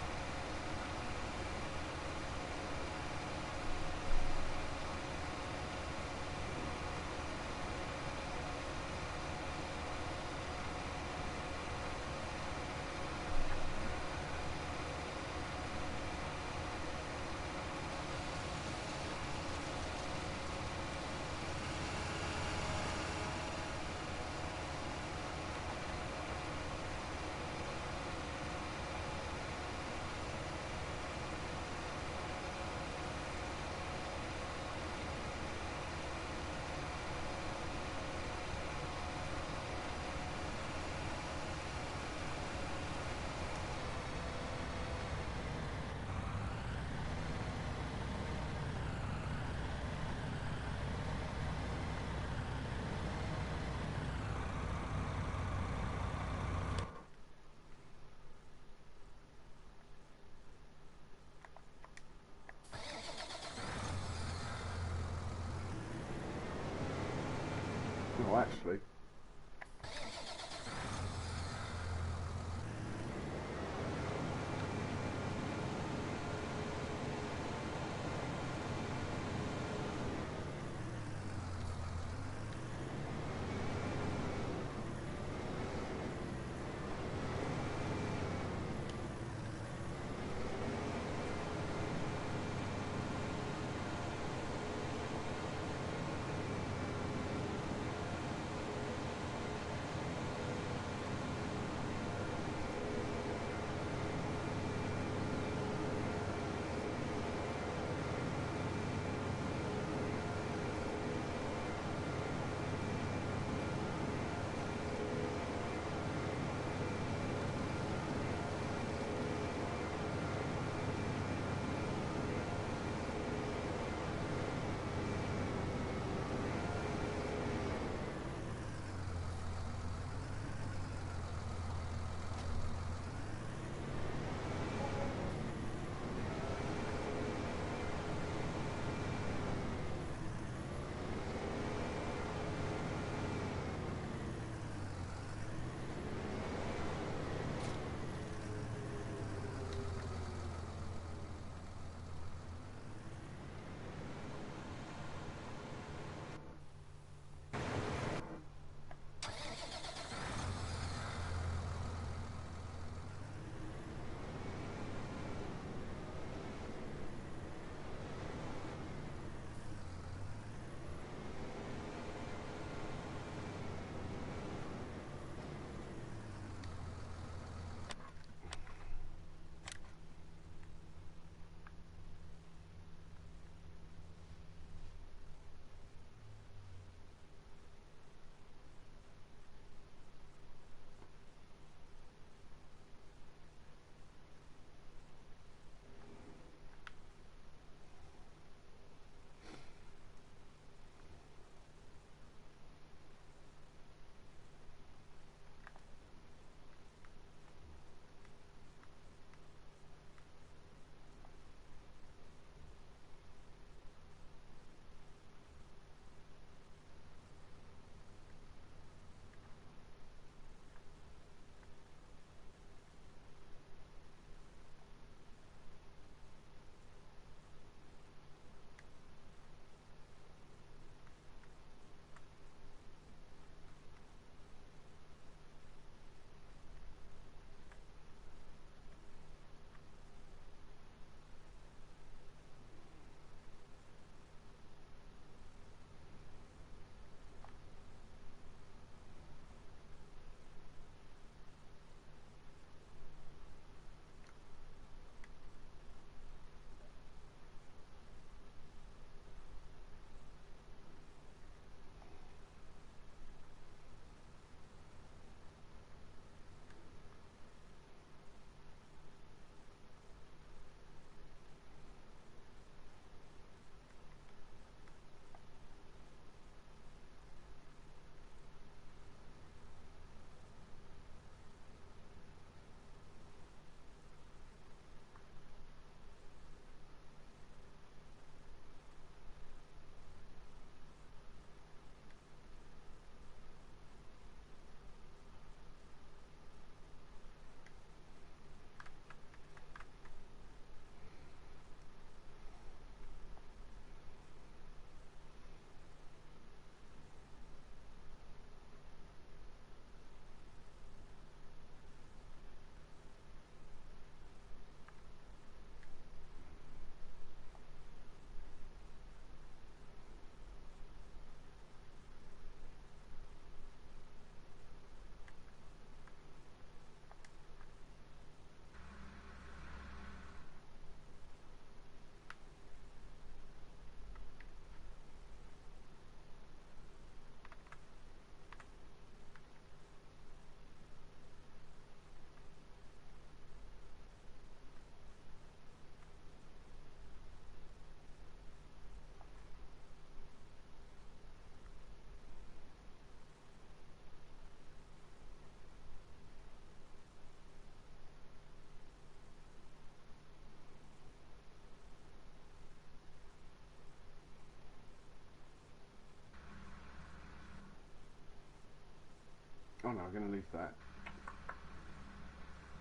I'm going to leave that.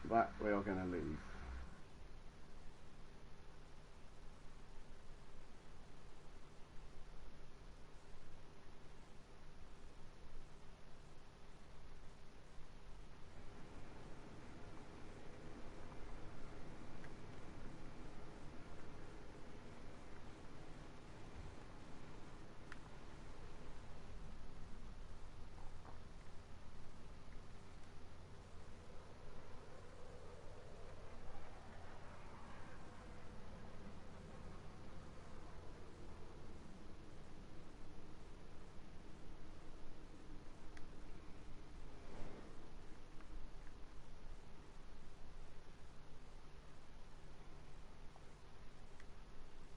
That we are going to leave.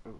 Oh.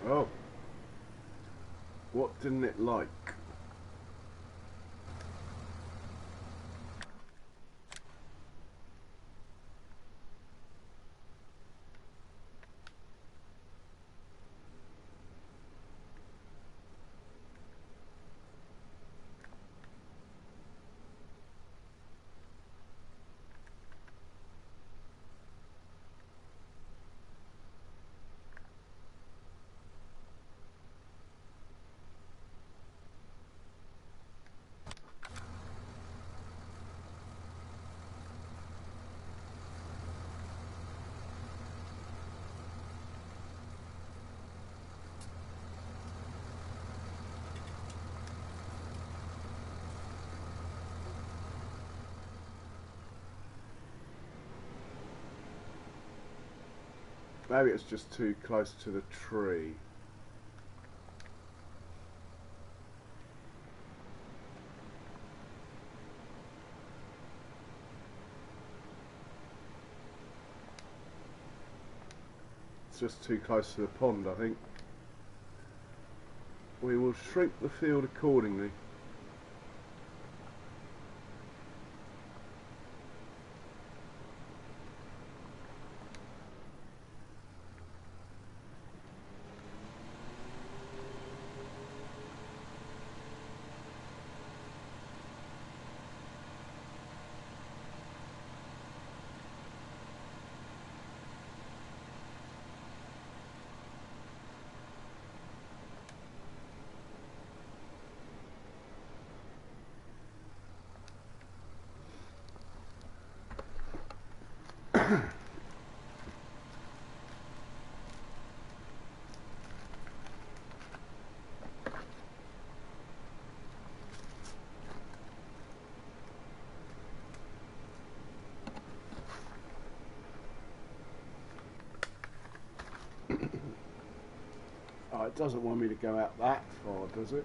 Oh, what didn't it like? Maybe it's just too close to the tree. It's just too close to the pond, I think. We will shrink the field accordingly. Right, it doesn't want me to go out that far, does it?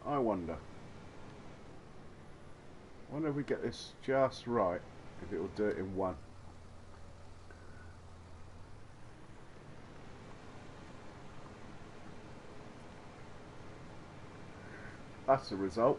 I wonder if we get this just right, if it will do it in one. That's a result.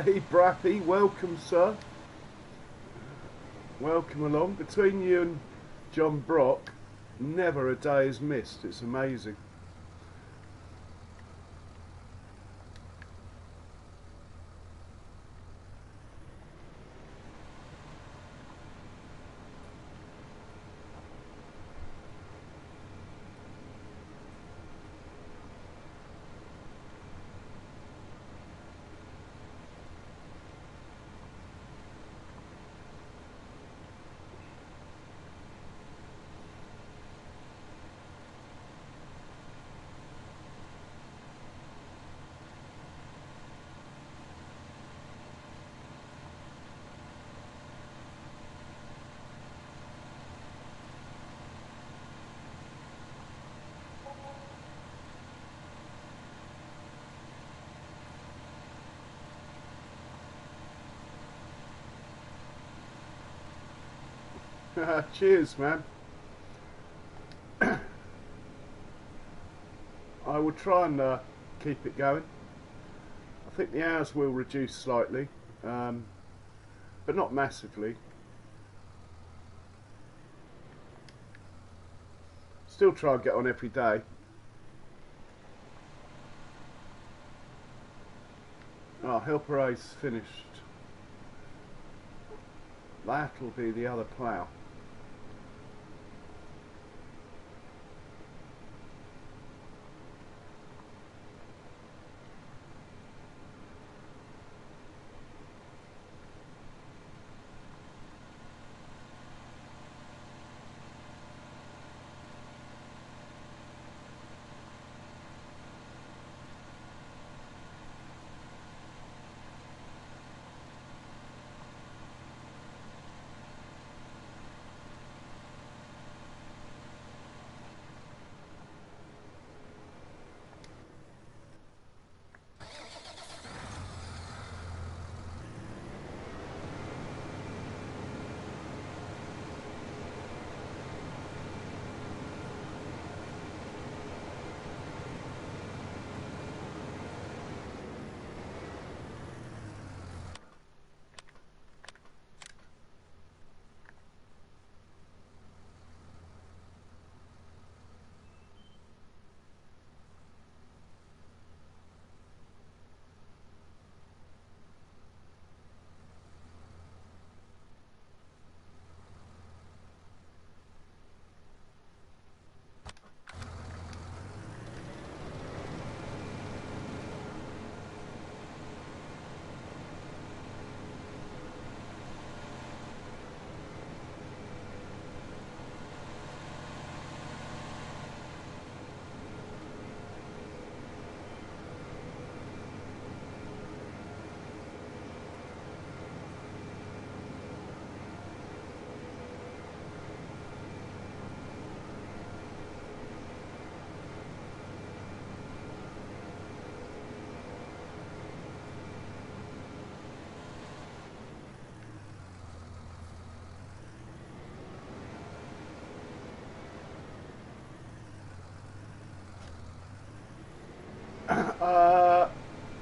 Hey Brappy, welcome sir. Welcome along. Between you and John Brock, never a day is missed. It's amazing. Cheers, man. I will try and keep it going. I think the hours will reduce slightly, but not massively. Still try and get on every day. Oh, Helper A's finished. That'll be the other plough.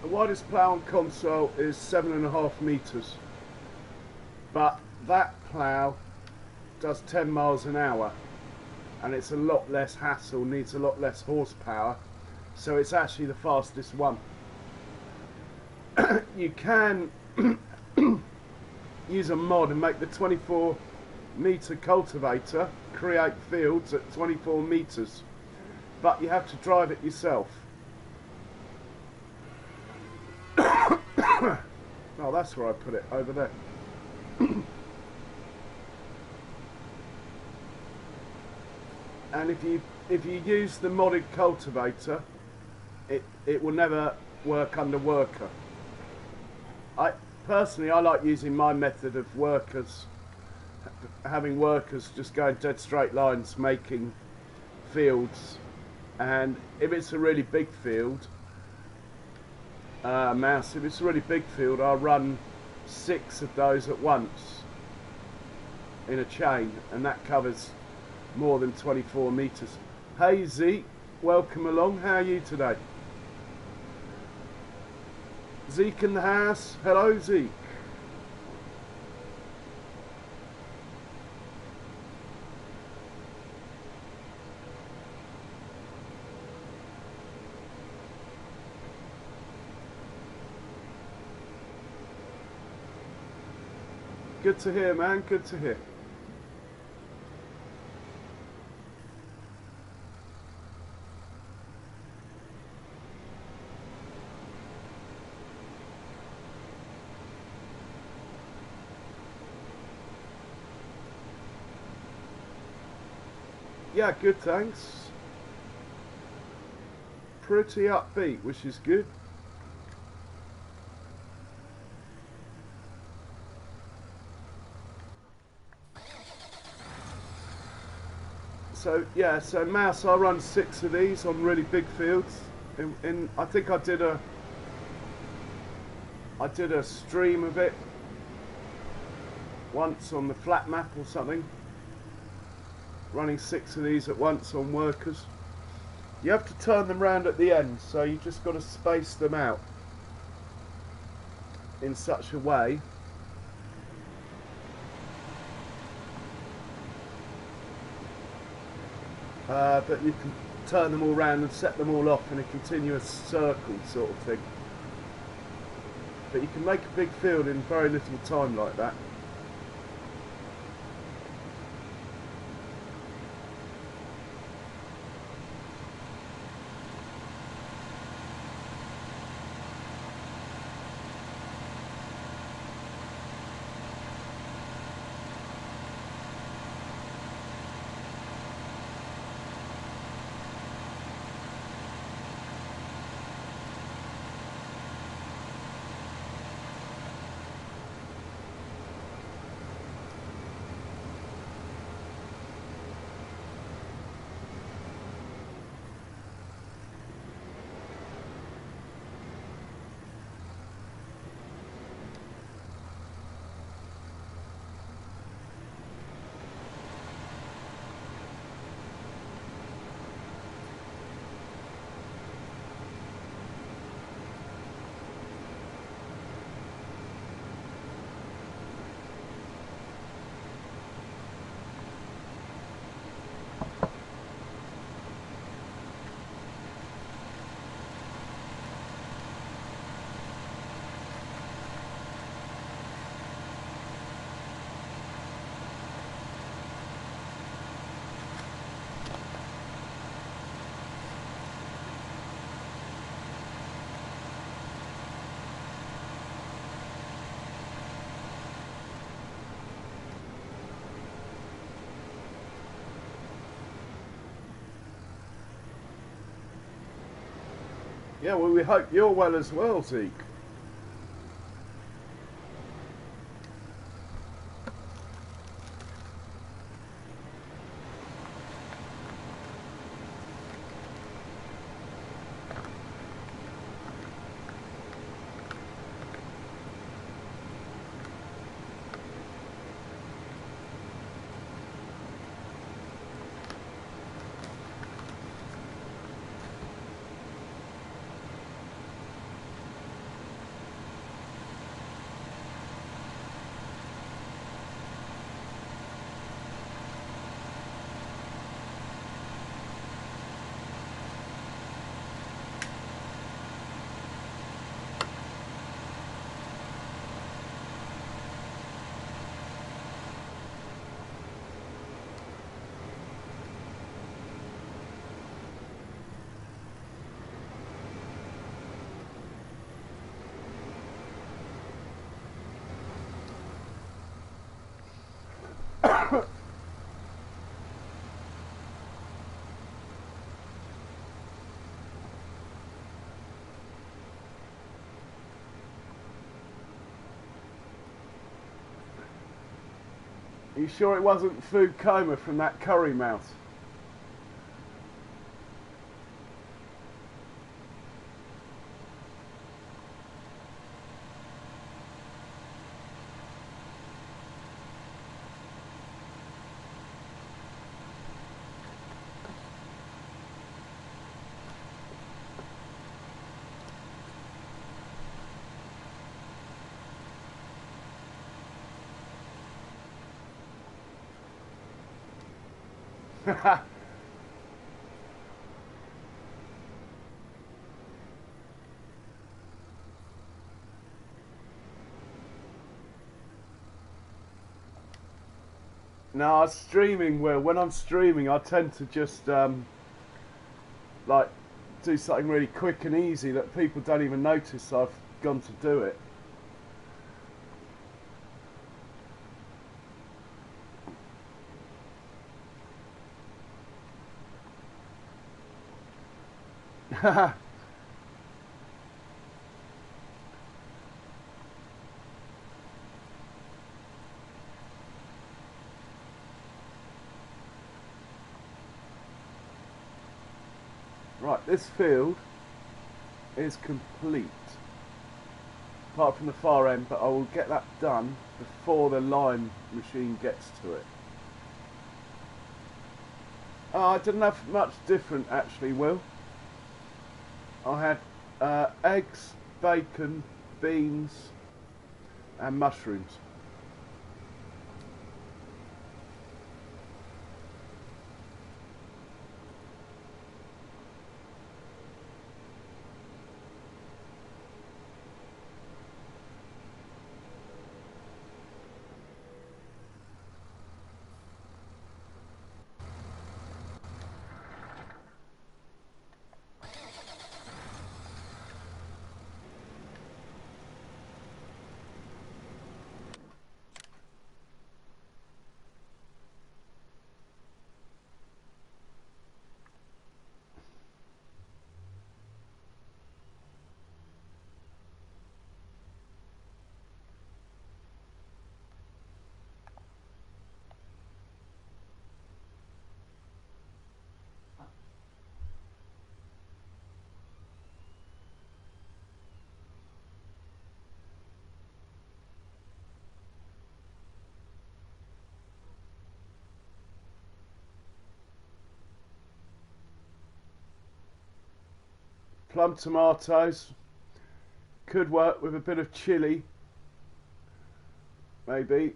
The widest plough on console is 7.5 meters, but that plough does 10 miles an hour, and it's a lot less hassle, needs a lot less horsepower, so it's actually the fastest one. You can use a mod and make the 24-meter cultivator create fields at 24 meters, but you have to drive it yourself. Oh, that's where I put it, over there. And if you use the modded cultivator, it will never work under worker. Personally, I like using my method of workers, having workers just going dead straight lines making fields, and if it's a really big field, if it's a really big field, I'll run 6 of those at once in a chain, and that covers more than 24 meters. Hey Z, welcome along. How are you today? Zeke in the house. Hello, Zeke. Good to hear, man. Good to hear. Yeah, good, thanks. Pretty upbeat, which is good. So yeah, so Mouse, I run 6 of these on really big fields. I think I did a stream of it once on the flat map or something. Running 6 of these at once on workers. You have to turn them round at the end, so you just got to space them out in such a way that you can turn them all round and set them all off in a continuous circle sort of thing. But you can make a big field in very little time like that. Yeah, well, we hope you're well as well, Zeke. Are you sure it wasn't food coma from that curry mouse? No, streaming, well, when I'm streaming, I tend to just, like, do something really quick and easy that people don't even notice I've gone to do it. Right, this field is complete, apart from the far end, but I will get that done before the line machine gets to it. Oh, I didn't have much different actually, Will. I had eggs, bacon, beans and mushrooms. Plum tomatoes, could work with a bit of chilli, maybe.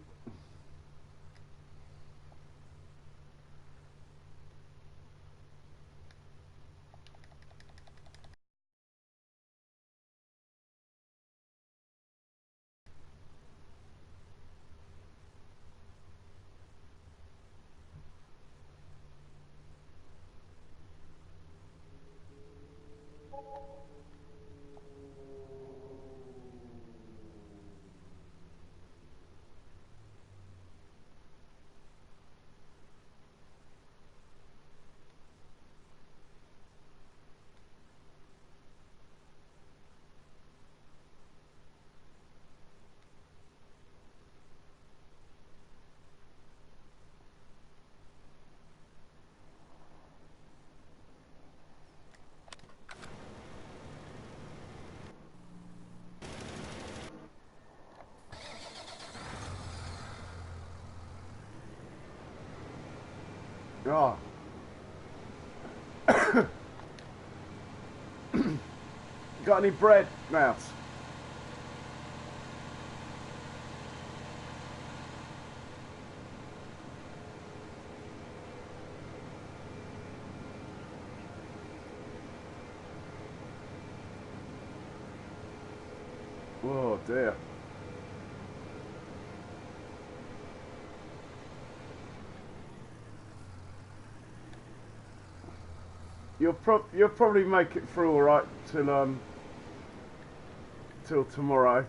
Oh. Got any bread, Mouse? Oh dear. You'll probably make it through all right till tomorrow.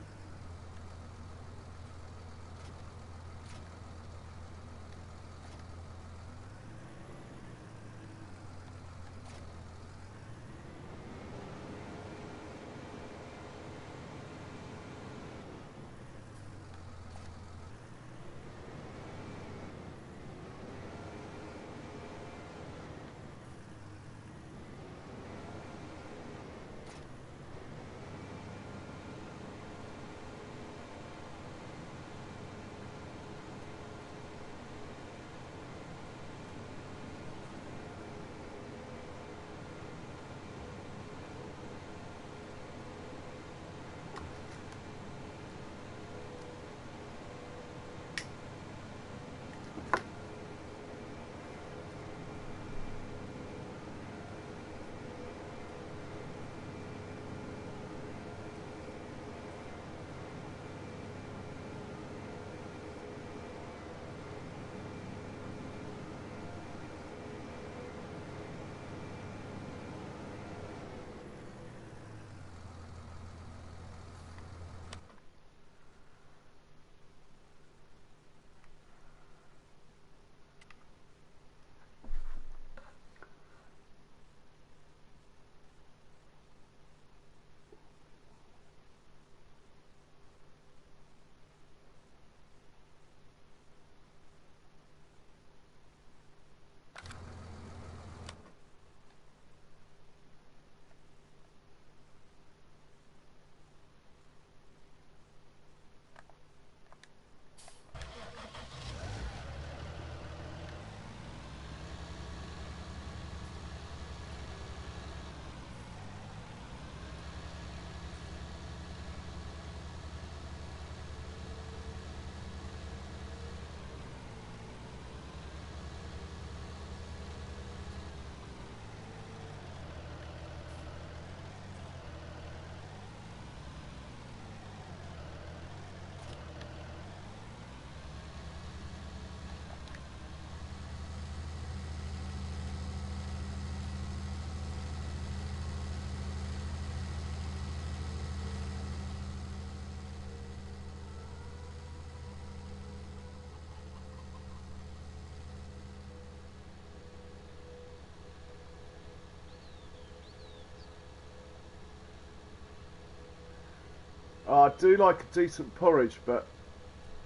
I do like a decent porridge, but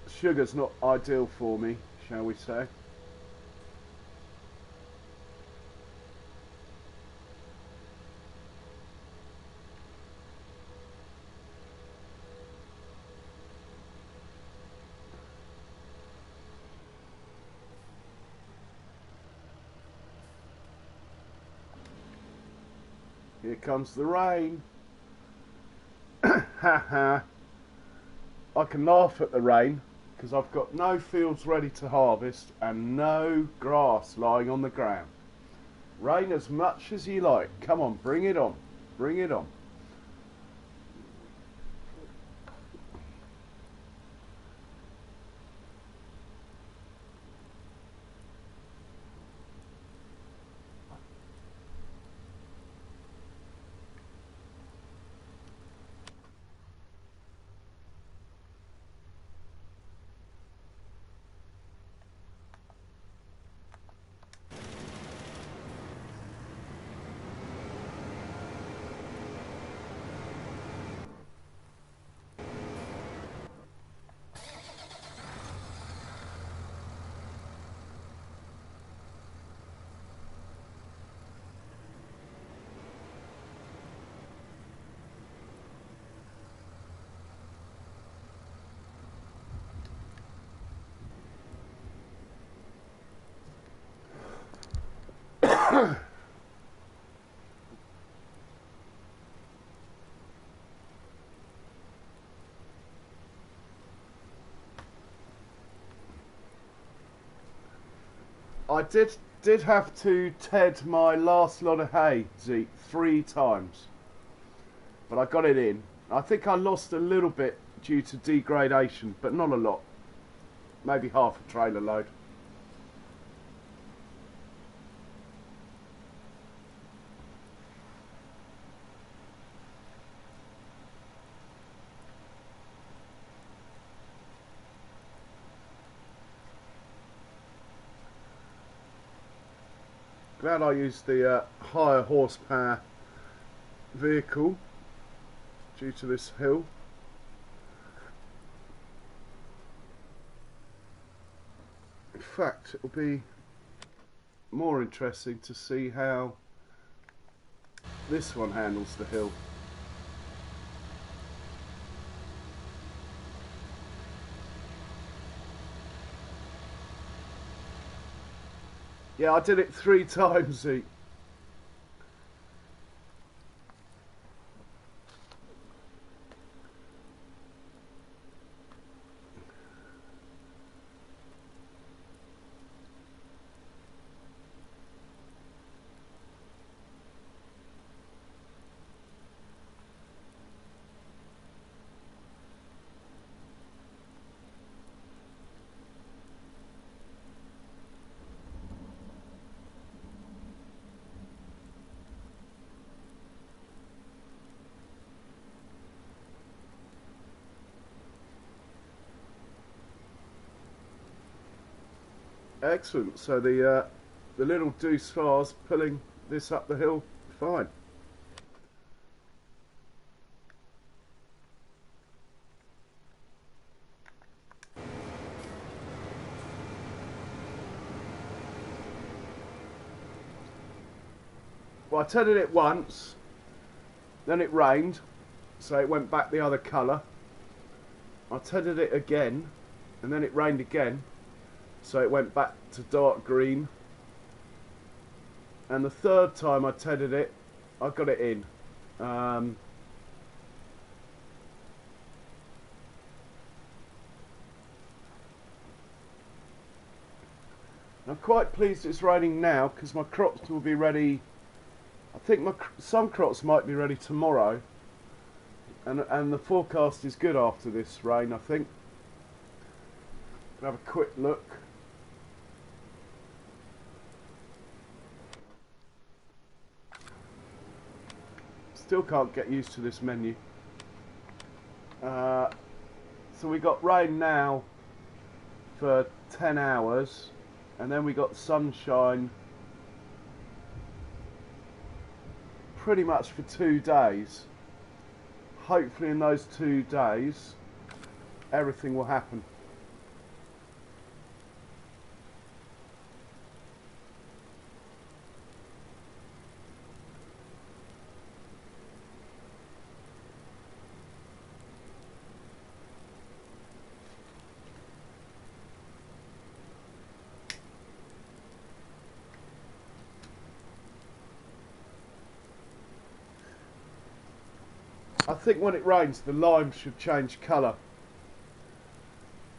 sugar's not ideal for me, shall we say. Here comes the rain. Haha. I can laugh at the rain because I've got no fields ready to harvest and no grass lying on the ground. Rain as much as you like. Come on, bring it on. Bring it on. I did have to ted my last lot of hay, Zeke, 3 times. But I got it in. I think I lost a little bit due to degradation, but not a lot. Maybe half a trailer load. Glad I used the higher horsepower vehicle due to this hill. In fact, it will be more interesting to see how this one handles the hill. Yeah, I did it 3 times, Zeke. Excellent. So the little deuce far's pulling this up the hill fine. Well, I tedded it once, then it rained, so it went back the other colour. I tedded it again, and then it rained again, so it went back to dark green. And the 3rd time I tedded it, I got it in. I'm quite pleased it's raining now because my crops will be ready. I think some crops might be ready tomorrow, and the forecast is good after this rain, I think. Have a quick look. Still can't get used to this menu. So we got rain now for 10 hours, and then we got sunshine pretty much for 2 days. hopefully in those 2 days everything will happen. I think when it rains, the lime should change colour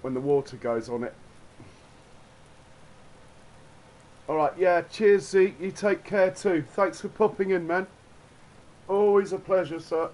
when the water goes on it. Alright, yeah, cheers Zeke, you take care too. Thanks for popping in, man. Always a pleasure, sir.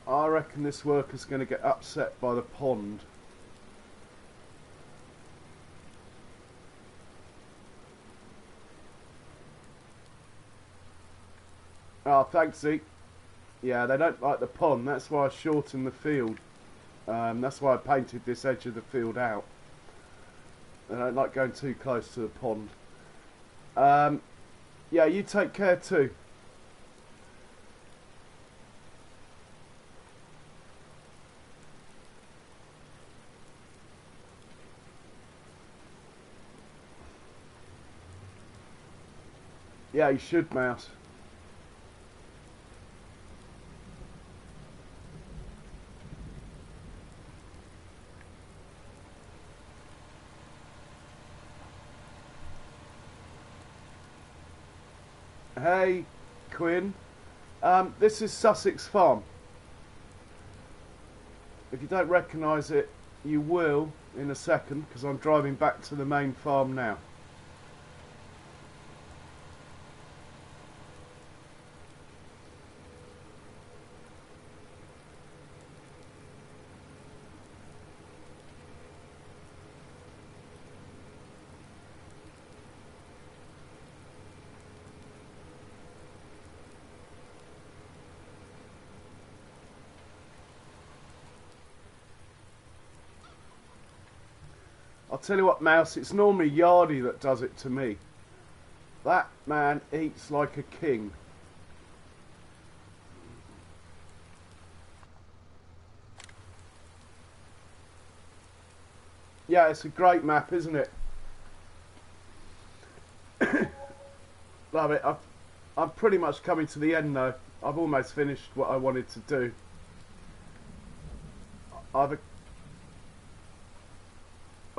I reckon this worker's going to get upset by the pond. Oh, thanks, Zeke. Yeah, they don't like the pond. That's why I shortened the field. That's why I painted this edge of the field out. They don't like going too close to the pond. Yeah, you take care too. Yeah, you should, Mouse. Hey, Quinn. This is Sussex Farm. If you don't recognise it, you will in a second, because I'm driving back to the main farm now. I'll tell you what, Mouse, it's normally Yardy that does it to me. That man eats like a king. Yeah, it's a great map, isn't it? Love it. I'm pretty much coming to the end though. I've almost finished what I wanted to do.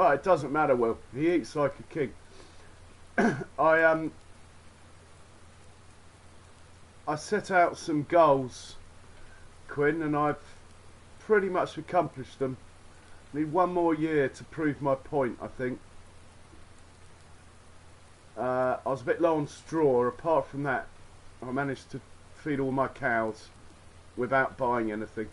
Oh, it doesn't matter, Will. He eats like a king. I set out some goals, Quinn, and I've pretty much accomplished them. Need one more year to prove my point, I think. I was a bit low on straw. Apart from that, I managed to feed all my cows without buying anything.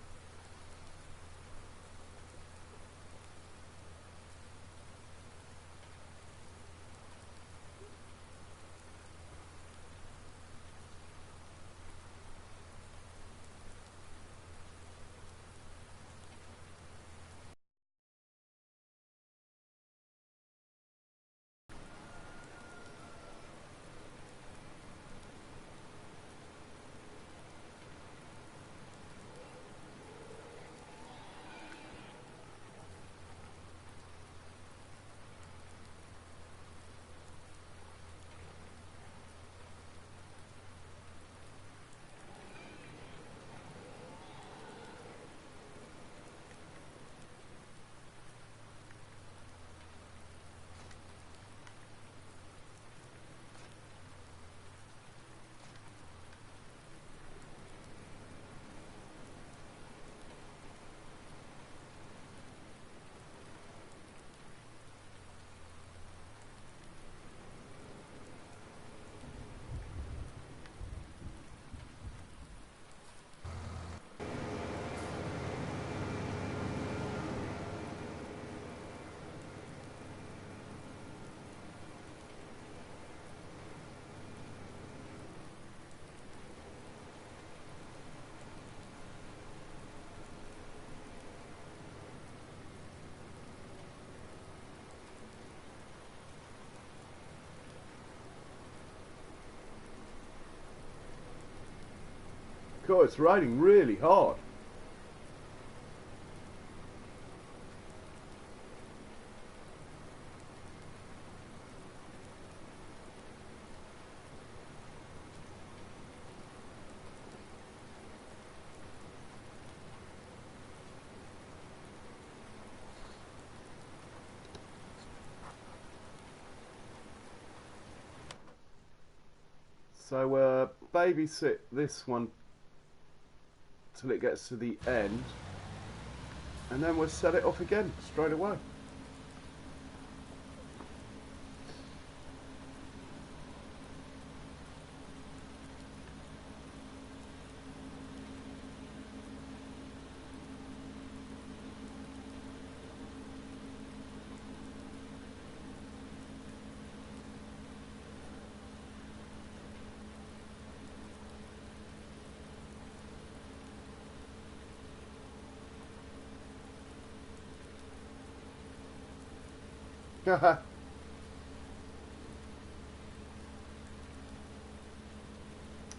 God, it's raining really hard. So babysit this one till it gets to the end, and then we'll set it off again straight away.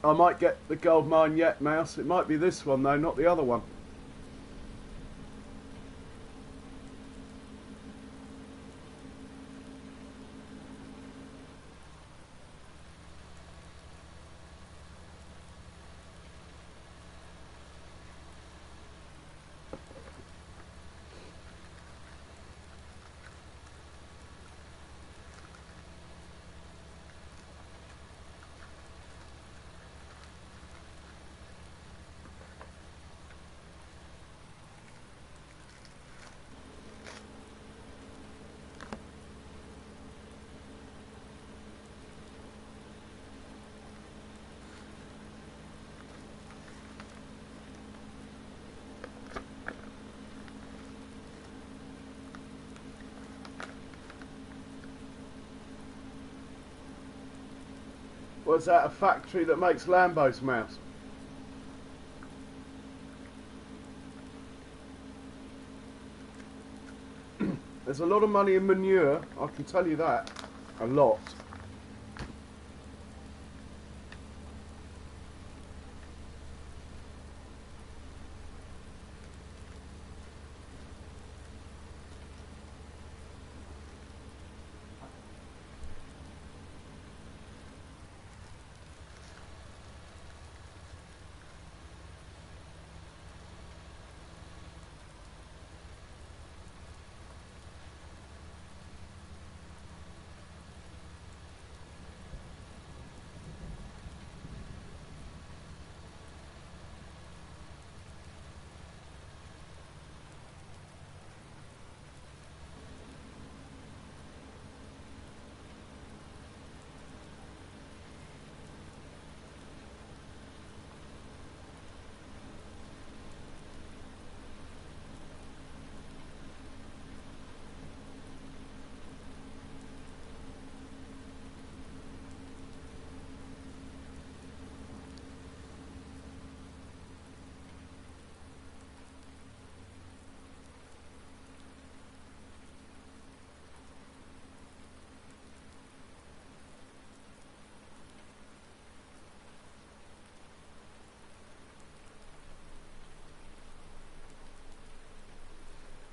I might get the gold mine yet, Mouse. It might be this one though, not the other one. Was that a factory that makes Lambos, Mouse? There's a lot of money in manure, I can tell you that. A lot.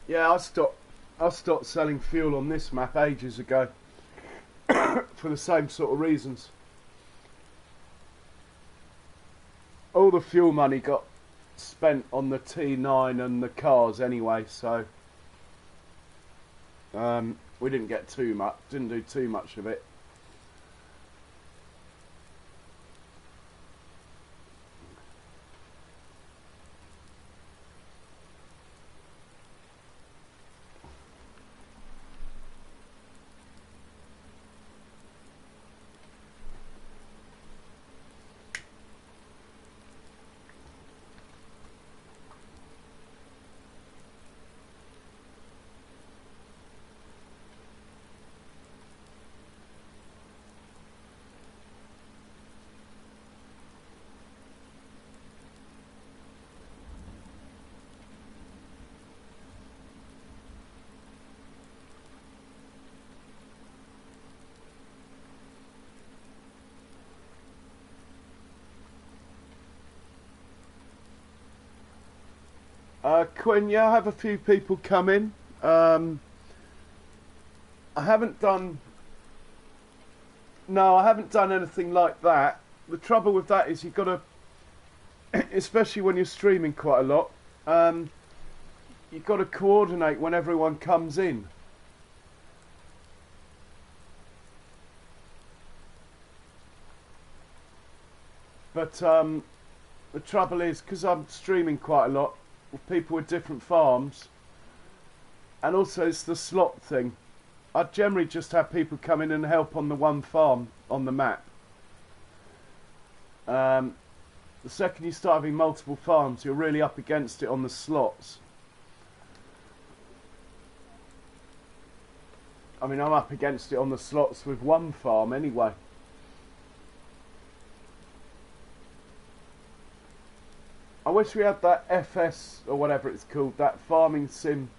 Yeah, I stopped selling fuel on this map ages ago for the same sort of reasons. All the fuel money got spent on the T9 and the cars anyway, so we didn't do too much of it. Quinn, yeah, I have a few people come in. I haven't done... No, I haven't done anything like that. The trouble with that is you've got to... especially when you're streaming quite a lot, you've got to coordinate when everyone comes in. But the trouble is, because I'm streaming quite a lot with people with different farms, and also it's the slot thing, I generally just have people come in and help on the one farm on the map. The second you start having multiple farms, you're really up against it on the slots. I mean, I'm up against it on the slots with one farm anyway. I wish we had that FS, or whatever it's called, that Farming Sim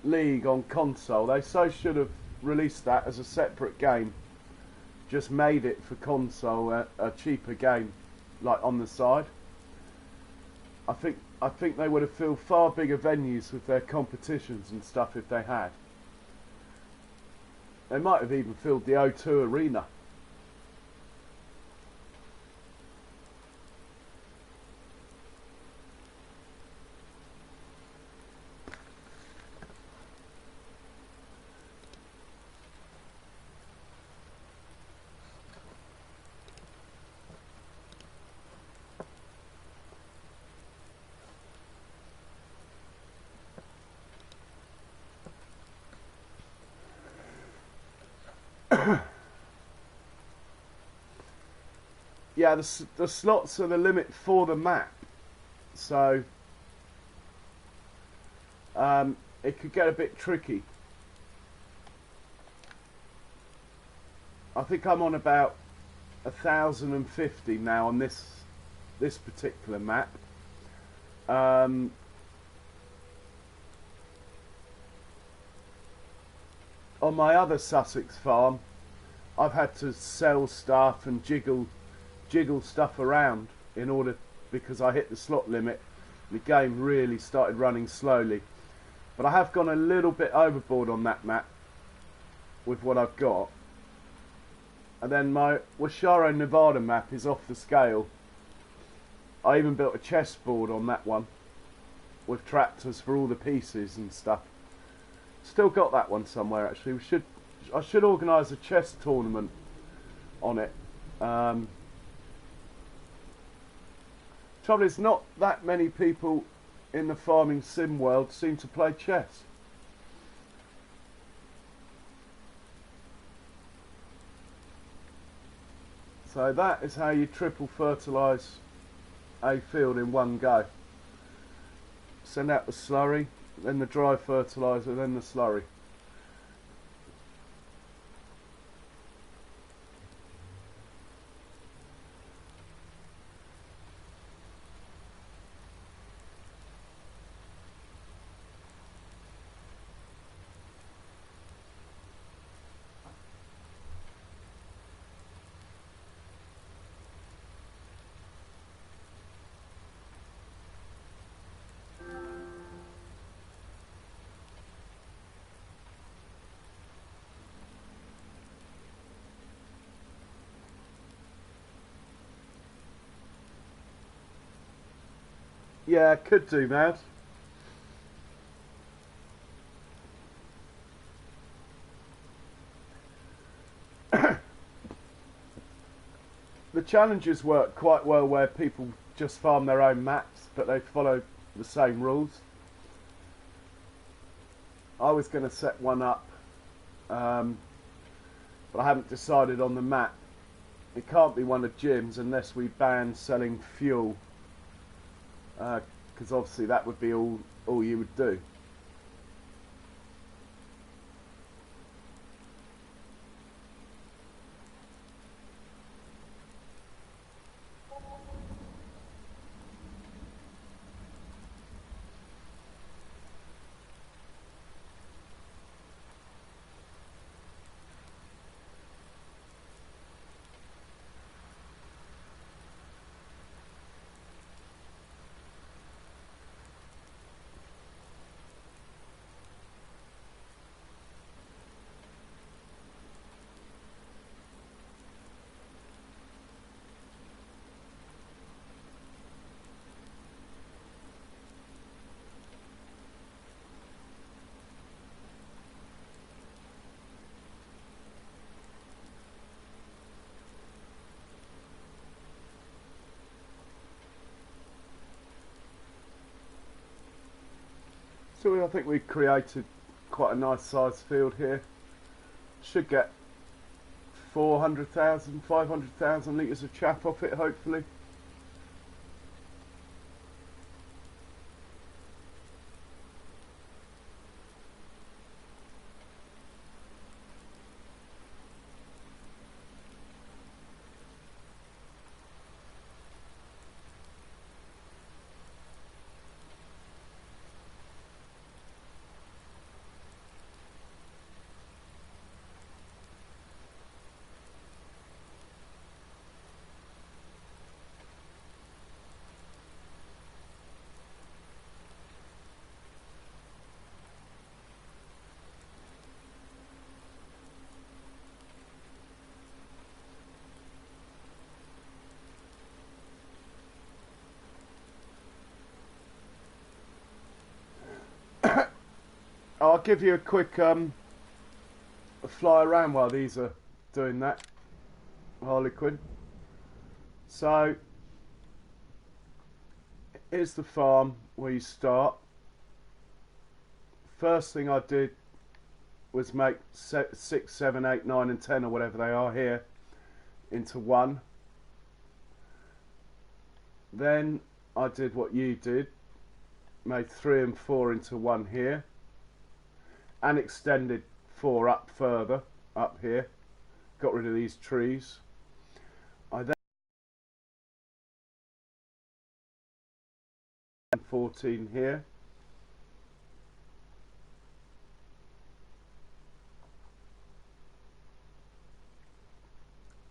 League on console. They so should have released that as a separate game. Just made it for console, a cheaper game, like on the side. I think they would have filled far bigger venues with their competitions and stuff if they had. They might have even filled the O2 Arena. Yeah, the slots are the limit for the map, so it could get a bit tricky. I think I'm on about 1,050 now on this particular map. On my other Sussex farm, I've had to sell stuff and jiggle stuff around in order, because I hit the slot limit. The game really started running slowly, but I have gone a little bit overboard on that map with what I've got. And then my Washaro Nevada map is off the scale. I even built a chessboard on that one with tractors for all the pieces and stuff. Still got that one somewhere actually. I should organise a chess tournament on it. Trouble is, not that many people in the farming sim world seem to play chess. So that is how you triple fertilise a field in one go. Send out the slurry, then the dry fertiliser, then the slurry. Yeah, could do, Mad. The challenges work quite well where people just farm their own maps, but they follow the same rules. I was going to set one up, but I haven't decided on the map. It can't be one of Jim's unless we ban selling fuel, because obviously that would be all you would do. So I think we've created quite a nice sized field here. Should get 400,000, 500,000 litres of chaff off it, hopefully. I'll give you a quick fly around while these are doing that, Harlequin. So here's the farm where you start. First thing I did was make 6, 7, 8, 9 and 10 or whatever they are here into one. Then I did what you did, made 3 and 4 into one here, and extended 4 up further, up here. Got rid of these trees. I then 14 here.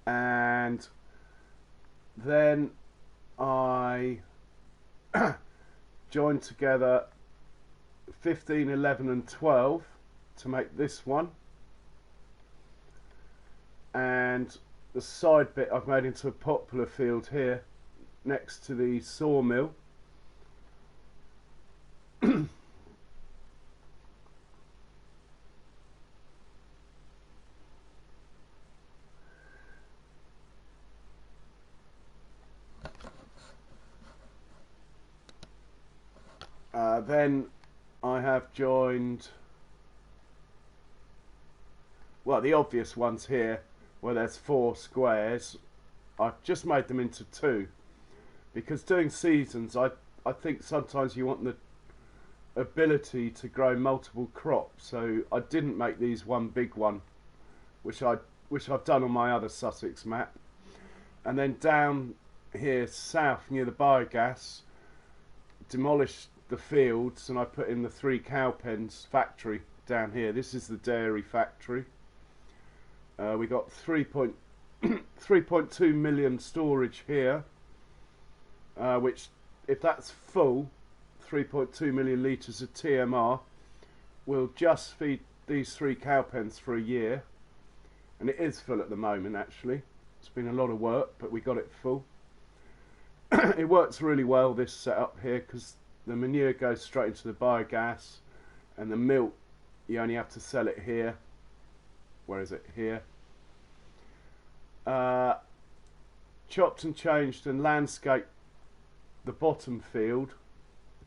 And then I joined together 15, 11 and 12 to make this one, and the side bit I've made into a poplar field here next to the sawmill. Then I have joined, well, the obvious ones here where there's 4 squares. I've just made them into 2 because doing seasons, I think sometimes you want the ability to grow multiple crops, so I didn't make these one big one, which I've done on my other Sussex map. And then down here south near the biogas, demolished the fields and I put in the 3 cow pens factory down here. This is the dairy factory. We got 3.2 million storage here, which, if that's full, 3.2 million litres of TMR will just feed these 3 cow pens for a year, and it is full at the moment. Actually, it's been a lot of work, but we got it full. It works really well, this setup here, because the manure goes straight into the biogas, and the milk, you only have to sell it here. Where is it? Here. Chopped and changed and landscaped the bottom field,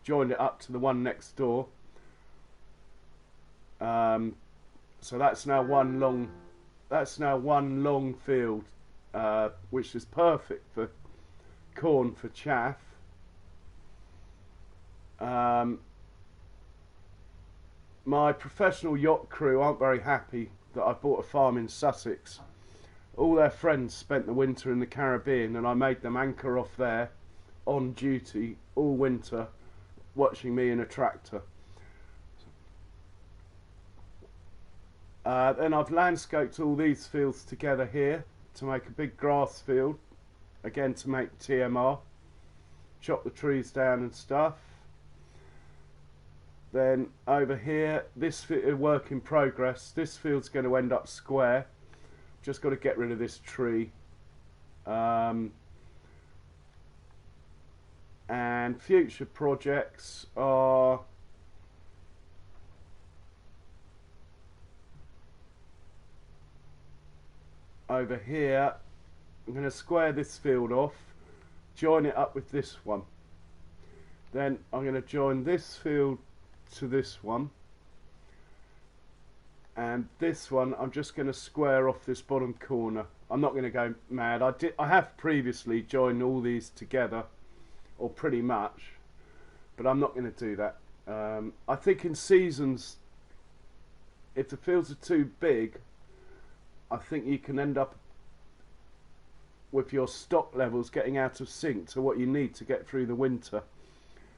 joined it up to the one next door. So that's now one long field, which is perfect for corn for chaff. My professional yacht crew aren't very happy that I bought a farm in Sussex. All their friends spent the winter in the Caribbean, and I made them anchor off there on duty all winter, watching me in a tractor. Then I've landscaped all these fields together here to make a big grass field, again to make TMR, chop the trees down and stuff. Then over here, this work in progress, this field's going to end up square. Just got to get rid of this tree. And future projects are over here. I'm going to square this field off, join it up with this one. Then I'm going to join this field to this one. And this one, I'm just going to square off this bottom corner. I'm not going to go mad. I have previously joined all these together, or pretty much, but I'm not going to do that. I think in seasons, if the fields are too big, I think you can end up with your stock levels getting out of sync to what you need to get through the winter.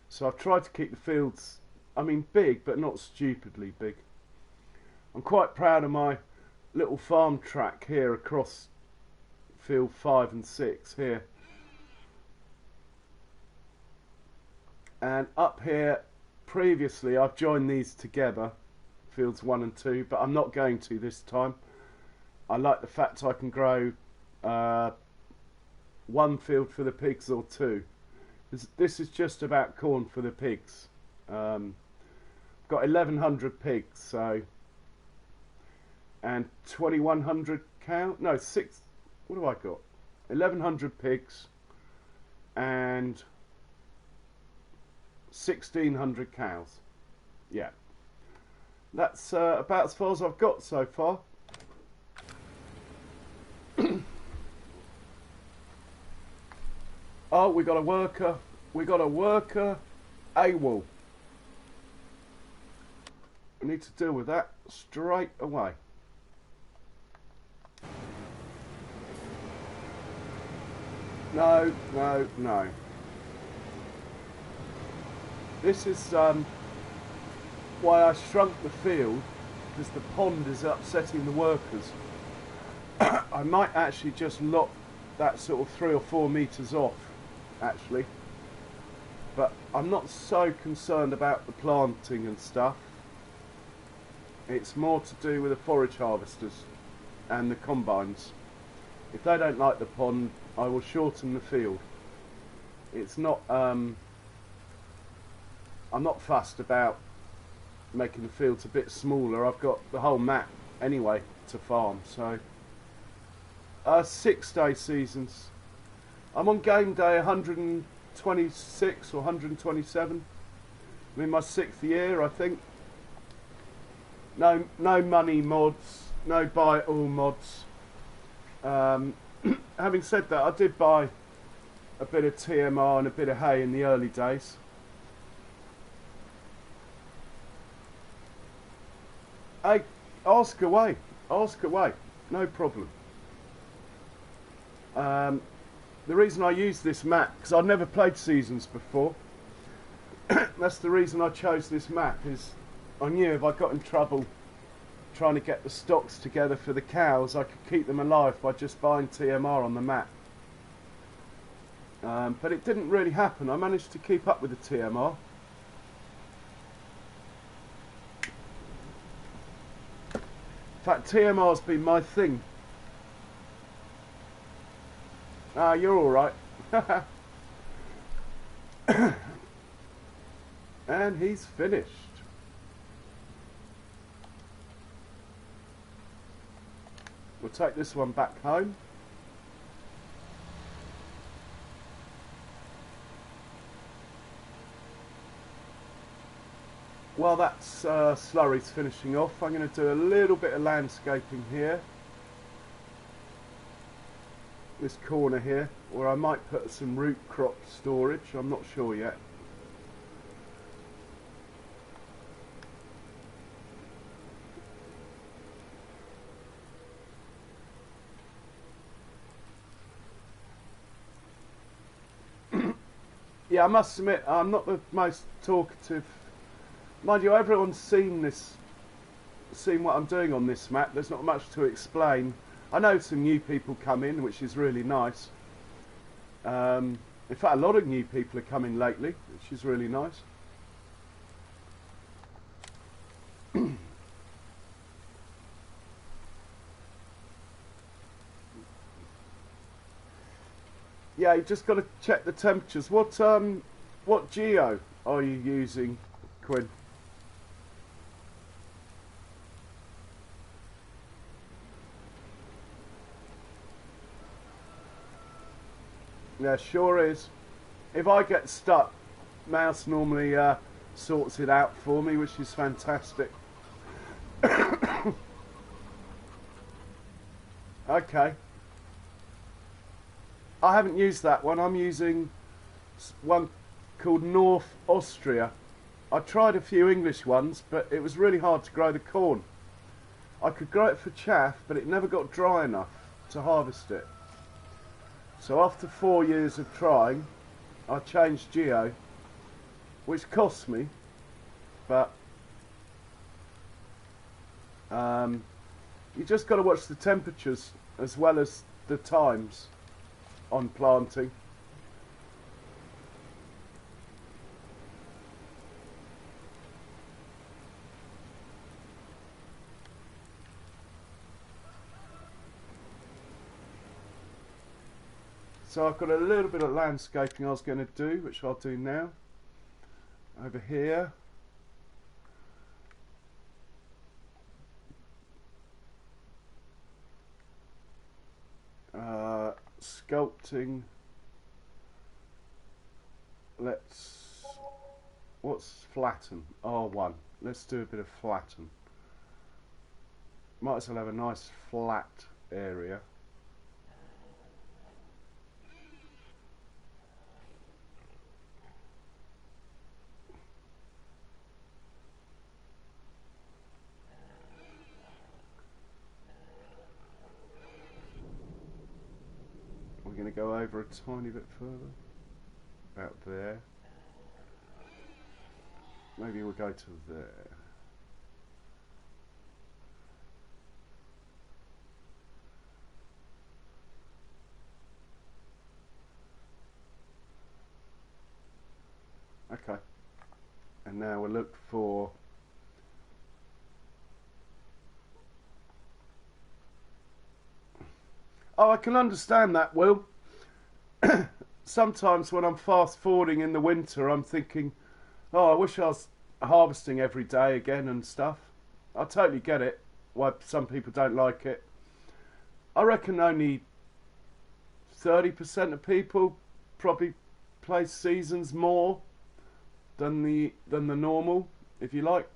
So I've tried to keep the fields, I mean, big, but not stupidly big. I'm quite proud of my little farm track here across field 5 and 6 here. And up here, previously I've joined these together, fields 1 and 2, but I'm not going to this time. I like the fact I can grow one field for the pigs or two. This is just about corn for the pigs. Got 1,100 pigs, so, and 2,100 cow. No, six. What have I got? 1,100 pigs and 1,600 cows. Yeah, that's about as far as I've got so far. Oh, we got a worker. We got a worker AWOL. We need to deal with that straight away. No, no, no. This is why I shrunk the field, because the pond is upsetting the workers. I might actually just lock that sort of 3 or 4 meters off, actually. But I'm not so concerned about the planting and stuff. It's more to do with the forage harvesters and the combines. If they don't like the pond, I will shorten the field. It's not, I'm not fussed about making the fields a bit smaller. I've got the whole map anyway to farm, so 6-day seasons. I'm on game day 126 or 127. I'm in my 6th year, I think. No money mods, no buy it all mods. Having said that, I did buy a bit of TMR and a bit of hay in the early days. Hey, ask away, no problem. The reason I use this map, because I've never played Seasons before, that's the reason I chose this map, is I knew if I got in trouble trying to get the stocks together for the cows, I could keep them alive by just buying TMR on the map. But it didn't really happen. I managed to keep up with the TMR. In fact, TMR's been my thing. Ah, you're alright. And he's finished. We'll take this one back home. While that slurry's finishing off, I'm going to do a little bit of landscaping here. This corner here, where I might put some root crop storage, I'm not sure yet. Yeah, I must admit, I'm not the most talkative. Mind you, everyone's seen what I'm doing on this map. There's not much to explain. I know some new people come in, which is really nice. In fact, a lot of new people are coming lately, which is really nice. Yeah, you just got to check the temperatures. What geo are you using, Quinn? Yeah, sure is. If I get stuck, Mouse normally sorts it out for me, which is fantastic. Okay. I haven't used that one. I'm using one called North Austria. I tried a few English ones, but it was really hard to grow the corn. I could grow it for chaff, but it never got dry enough to harvest it. So after 4 years of trying, I changed Geo, which cost me, but you just got to watch the temperatures as well as the times on planting. So I've got a little bit of landscaping I was going to do, which I'll do now. Over here. Sculpting. What's flatten? R1. Let's do a bit of flatten. Might as well have a nice flat area. We're going to go over a tiny bit further. About there. Maybe we'll go to there. Okay. And now we'll look for oh, I can understand that, Will. Sometimes when I'm fast forwarding in the winter, I'm thinking, oh, I wish I was harvesting every day again and stuff. I totally get it, why some people don't like it. I reckon only 30% of people probably play seasons more than the normal, if you like.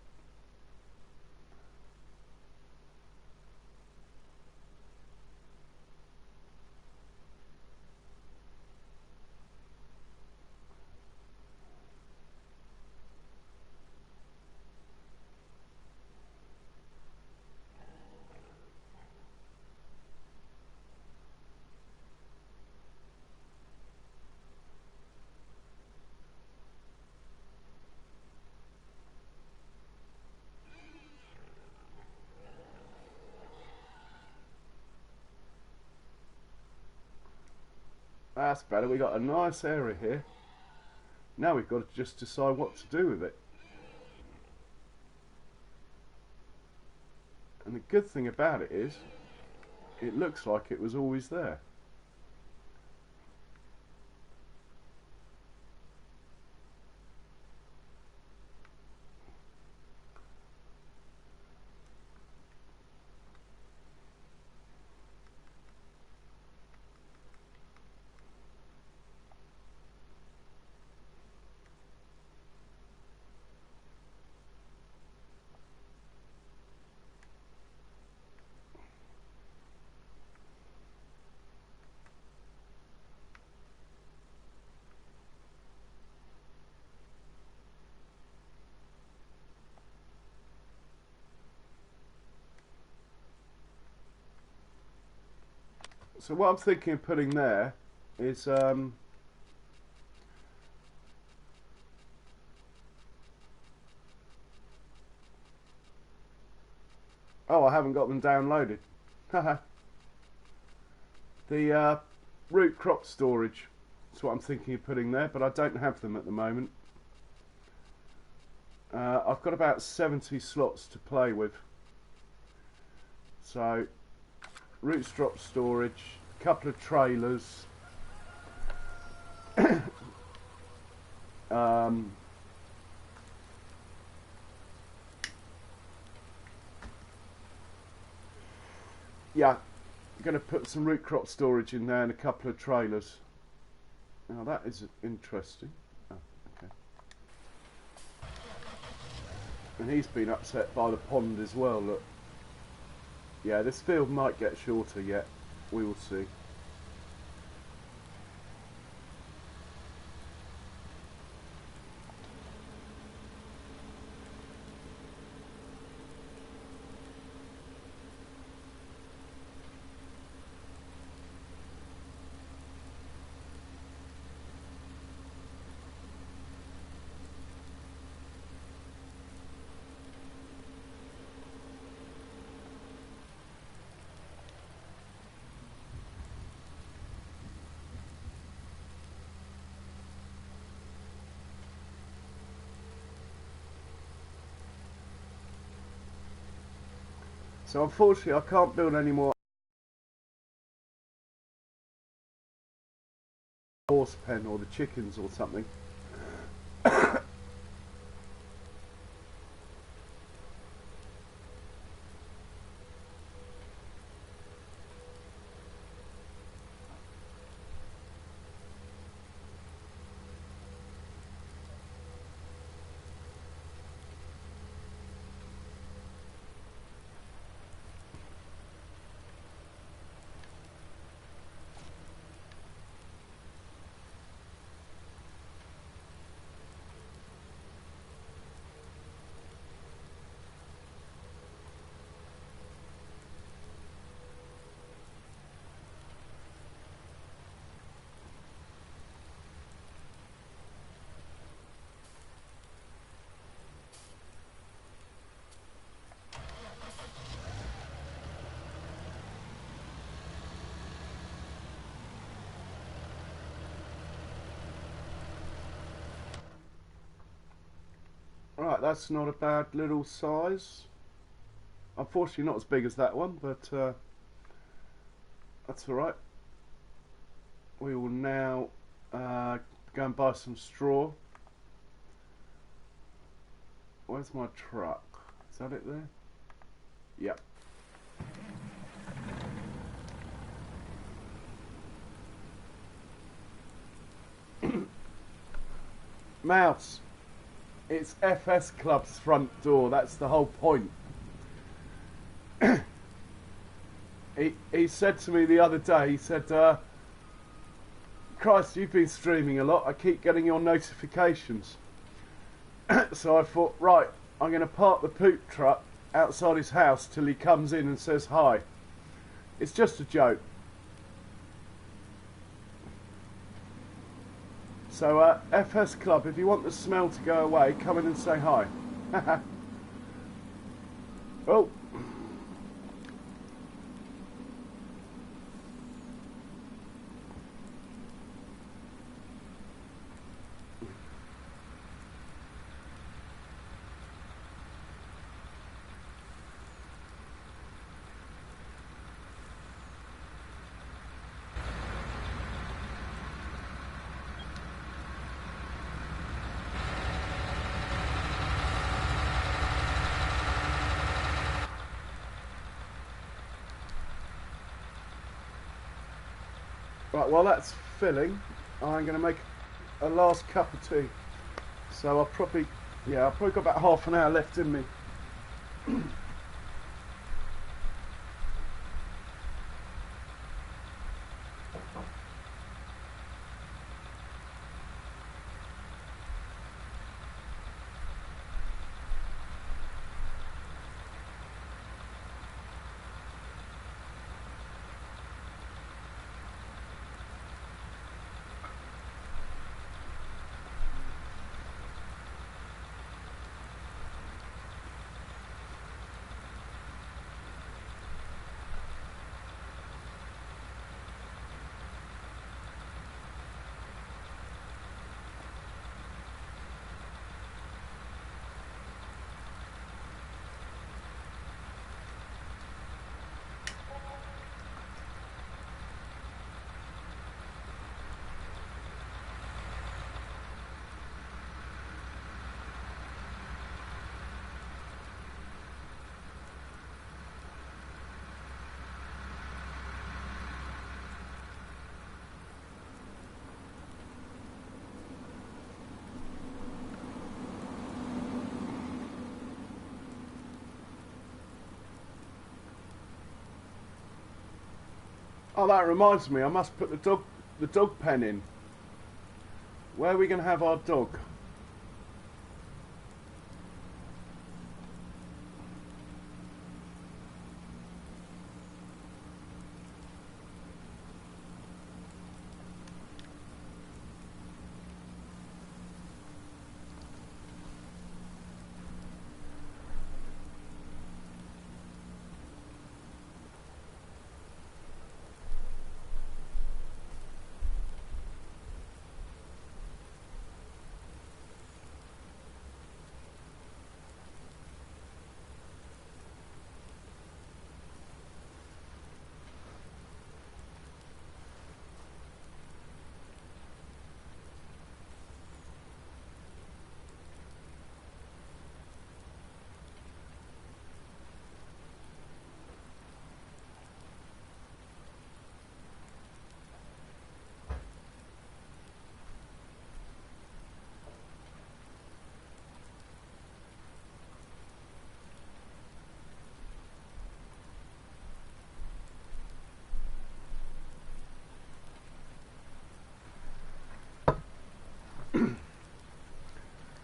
That's better. We got a nice area here. Now we've got to just decide what to do with it. And the good thing about it is, it looks like it was always there. So what I'm thinking of putting there is oh, I haven't got them downloaded. The root crop storage. That's what I'm thinking of putting there, but I don't have them at the moment. I've got about 70 slots to play with. So root crop storage, a couple of trailers, yeah, I'm going to put some root crop storage in there and a couple of trailers. Now that is interesting. Oh, okay. And he's been upset by the pond as well, look. Yeah, this field might get shorter yet. We will see. So unfortunately I can't build any more horse pen or the chickens or something. Right, that's not a bad little size. Unfortunately not as big as that one, but that's alright. We will now go and buy some straw. Where's my truck? Is that it there? Yep. Mouse. It's FS Club's front door, that's the whole point. He said to me the other day, he said, Christ, you've been streaming a lot, I keep getting your notifications. So I thought, right, I'm going to park the poop truck outside his house till he comes in and says hi. It's just a joke. So FS Club, if you want the smell to go away, come in and say hi. Oh. Right, while that's filling, I'm going to make a last cup of tea. So I've probably got about half an hour left in me. Oh, that reminds me, I must put the dog pen in. Where are we going to have our dog?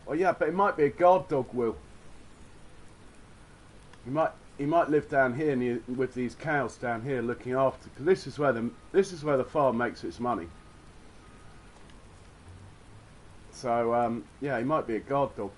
Oh yeah, but it might be a guard dog, Will. He might live down here near, with these cows down here looking after. Because this is where the farm makes its money. So yeah, he might be a guard dog.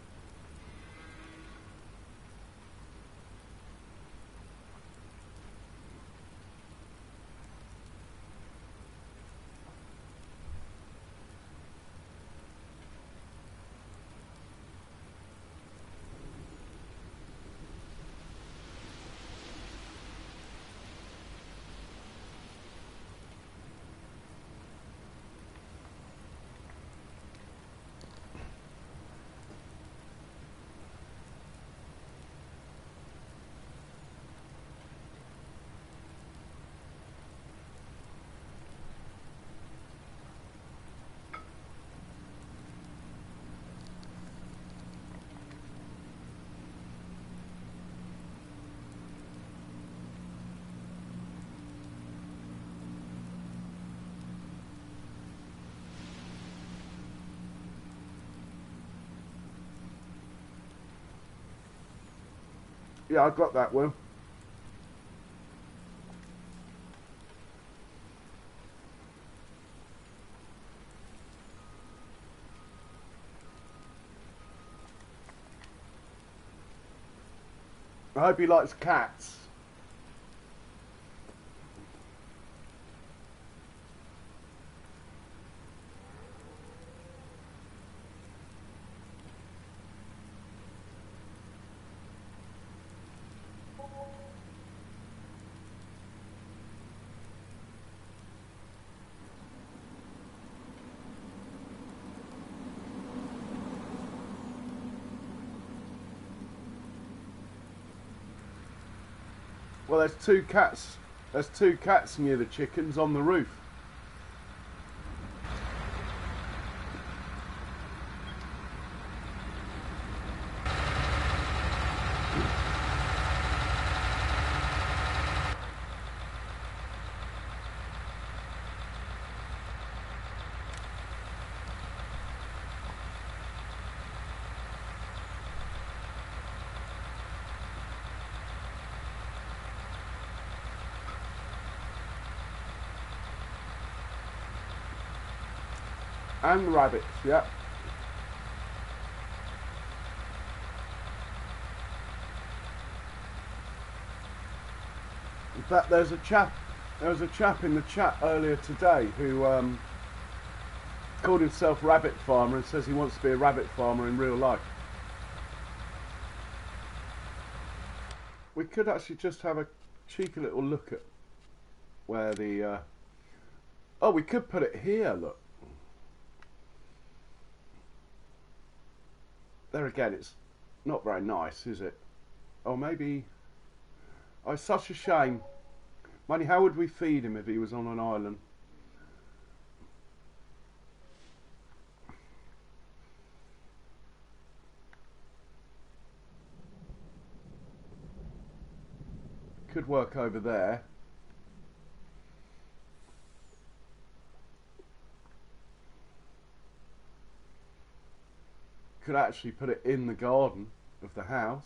Yeah, I got that, Will. I hope he likes cats. Well, there's two cats. There's two cats near the chickens on the roof. And rabbits, yeah. In fact, there was a chap in the chat earlier today who called himself Rabbit Farmer and says he wants to be a rabbit farmer in real life. We could actually just have a cheeky little look at where the oh, we could put it here, look. There again, it's not very nice, is it? Oh, maybe... Oh, it's such a shame. Money, how would we feed him if he was on an island? Could work over there. could actually put it in the garden of the house,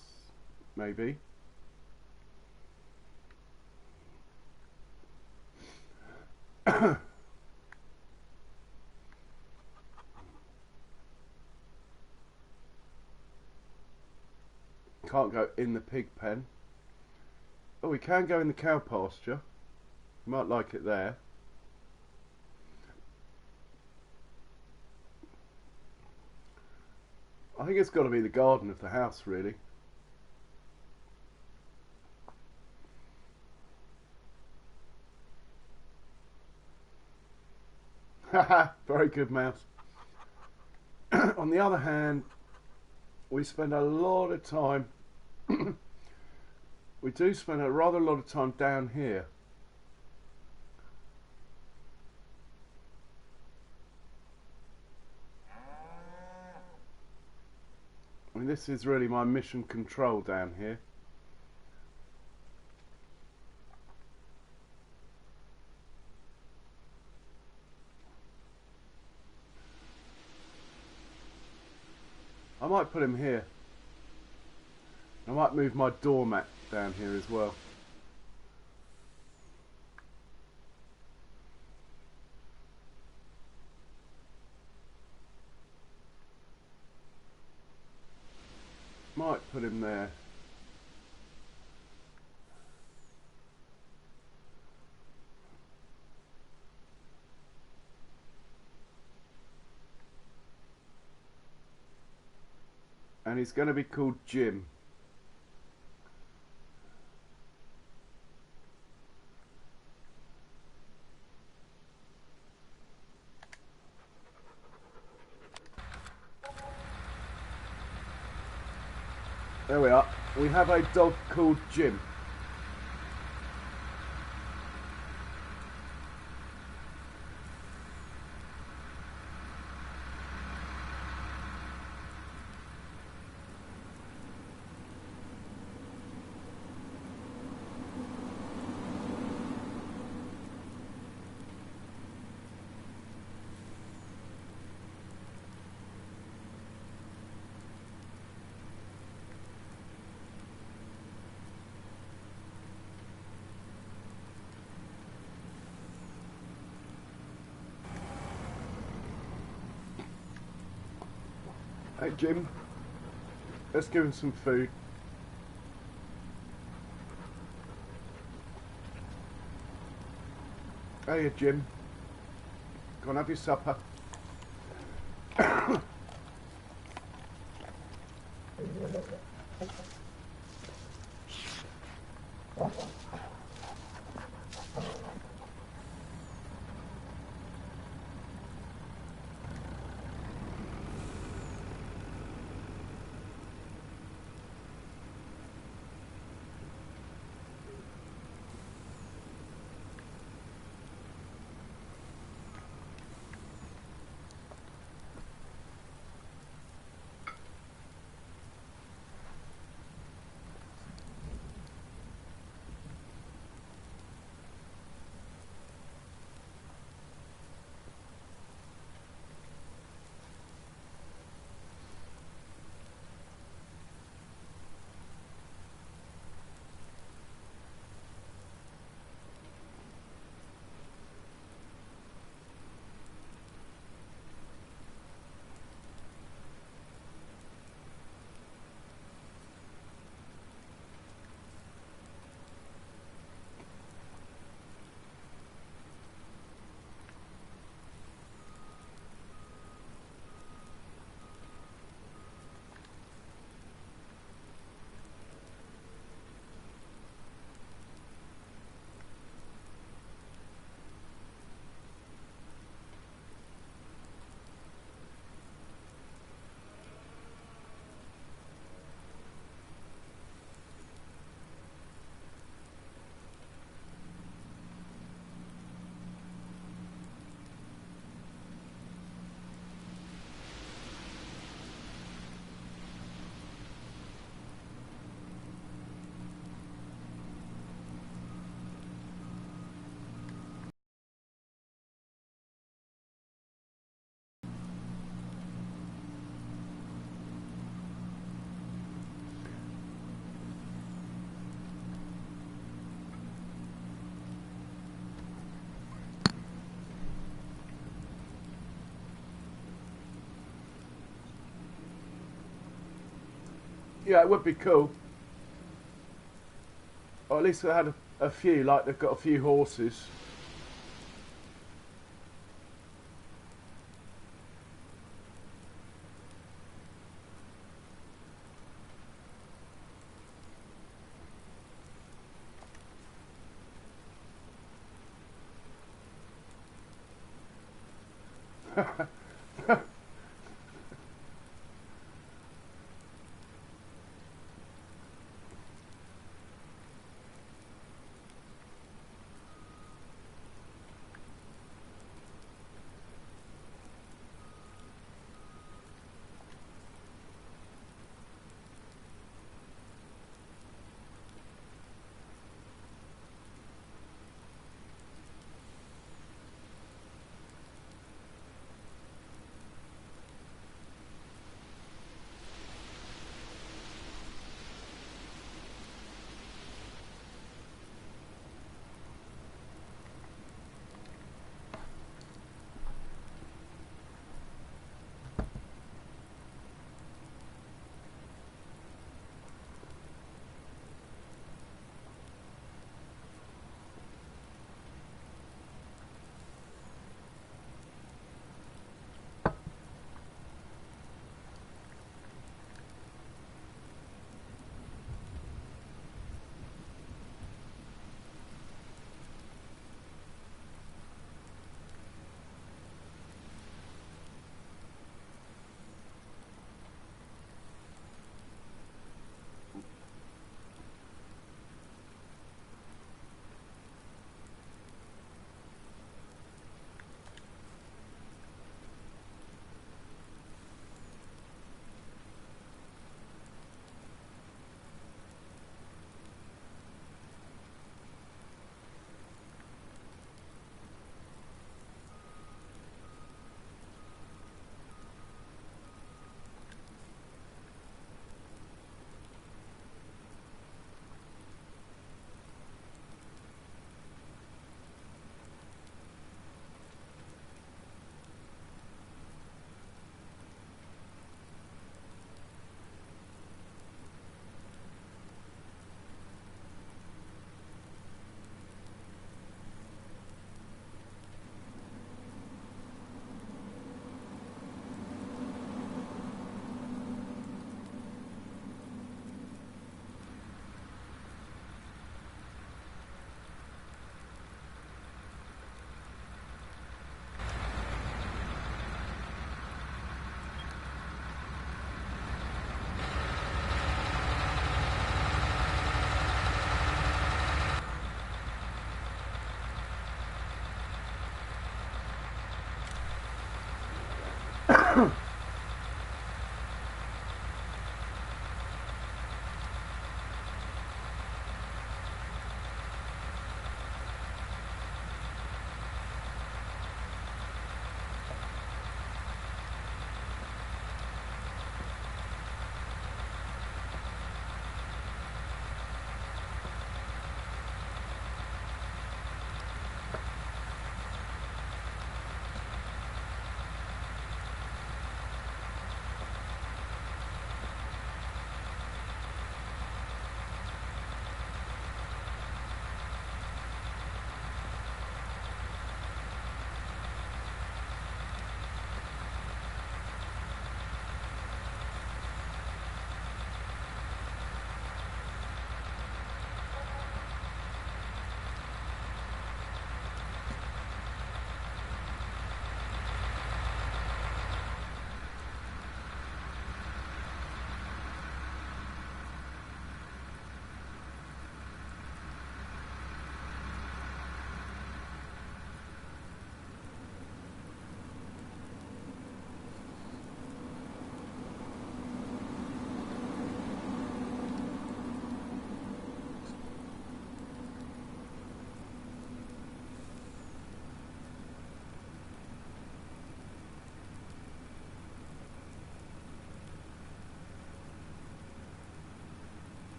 maybe. Can't go in the pig pen. Oh, we can go in the cow pasture. You might like it there. I think it's got to be the garden of the house, really. Haha, very good, mouse. On the other hand, we spend a lot of time we do spend a rather lot of time down here. I mean, this is really my mission control down here. I might put him here. I might move my doormat down here as well. Might put him there. And he's going to be called Jim. There we are. We have a dog called Jim. Hey Jim, let's give him some food. Hey Jim, go and have your supper. Yeah, it would be cool. Or at least they had a few, like they've got a few horses.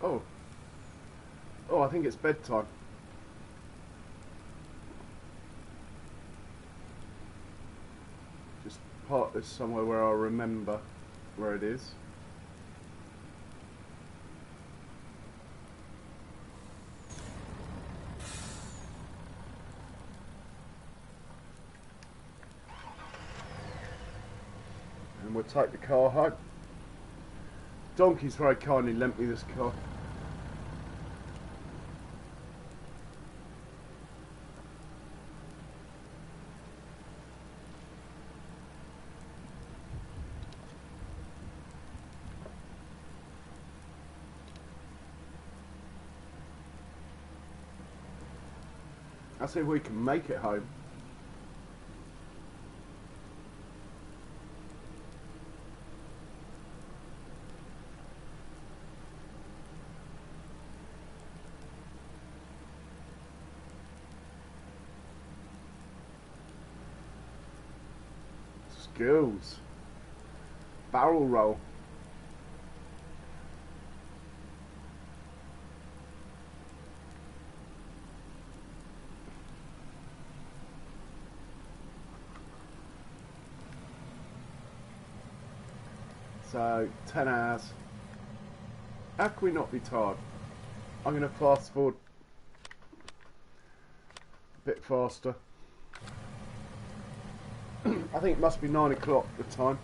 Oh. Oh, I think it's bedtime. Just park this somewhere where I remember where it is. And we'll take the car home. Donkey's very kindly lent me this car. Let's see if we can make it home. Skills. Barrel roll. So 10 hours. How can we not be tired? I'm going to fast forward a bit faster. I think it must be 9 o'clock the time.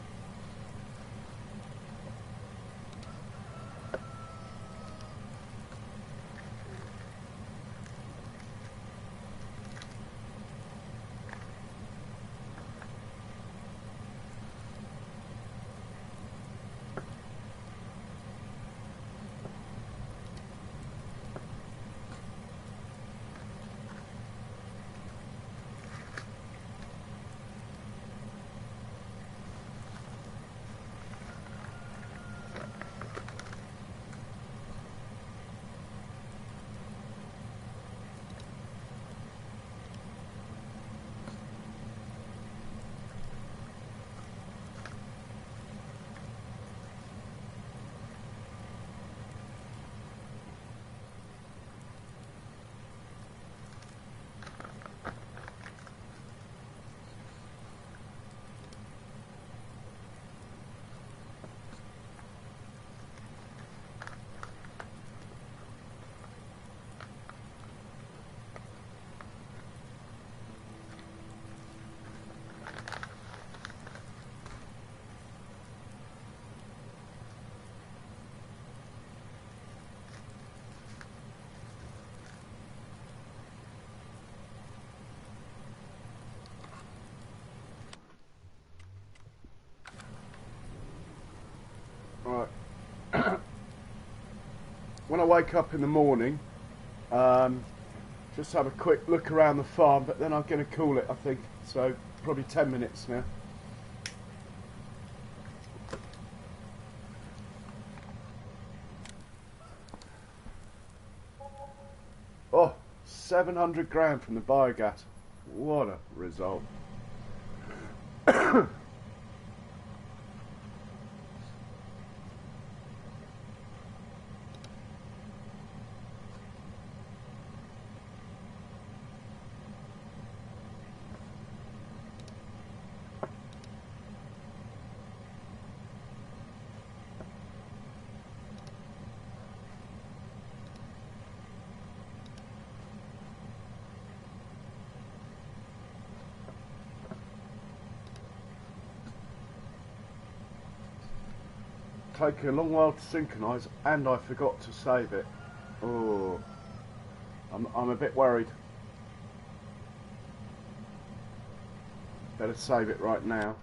Right. When I wake up in the morning, just have a quick look around the farm, but then I'm going to call it, I think. So probably 10 minutes now. Oh, 700 grand from the biogas. What a result. Taking a long while to synchronise, and I forgot to save it. Oh, I'm a bit worried. Better save it right now.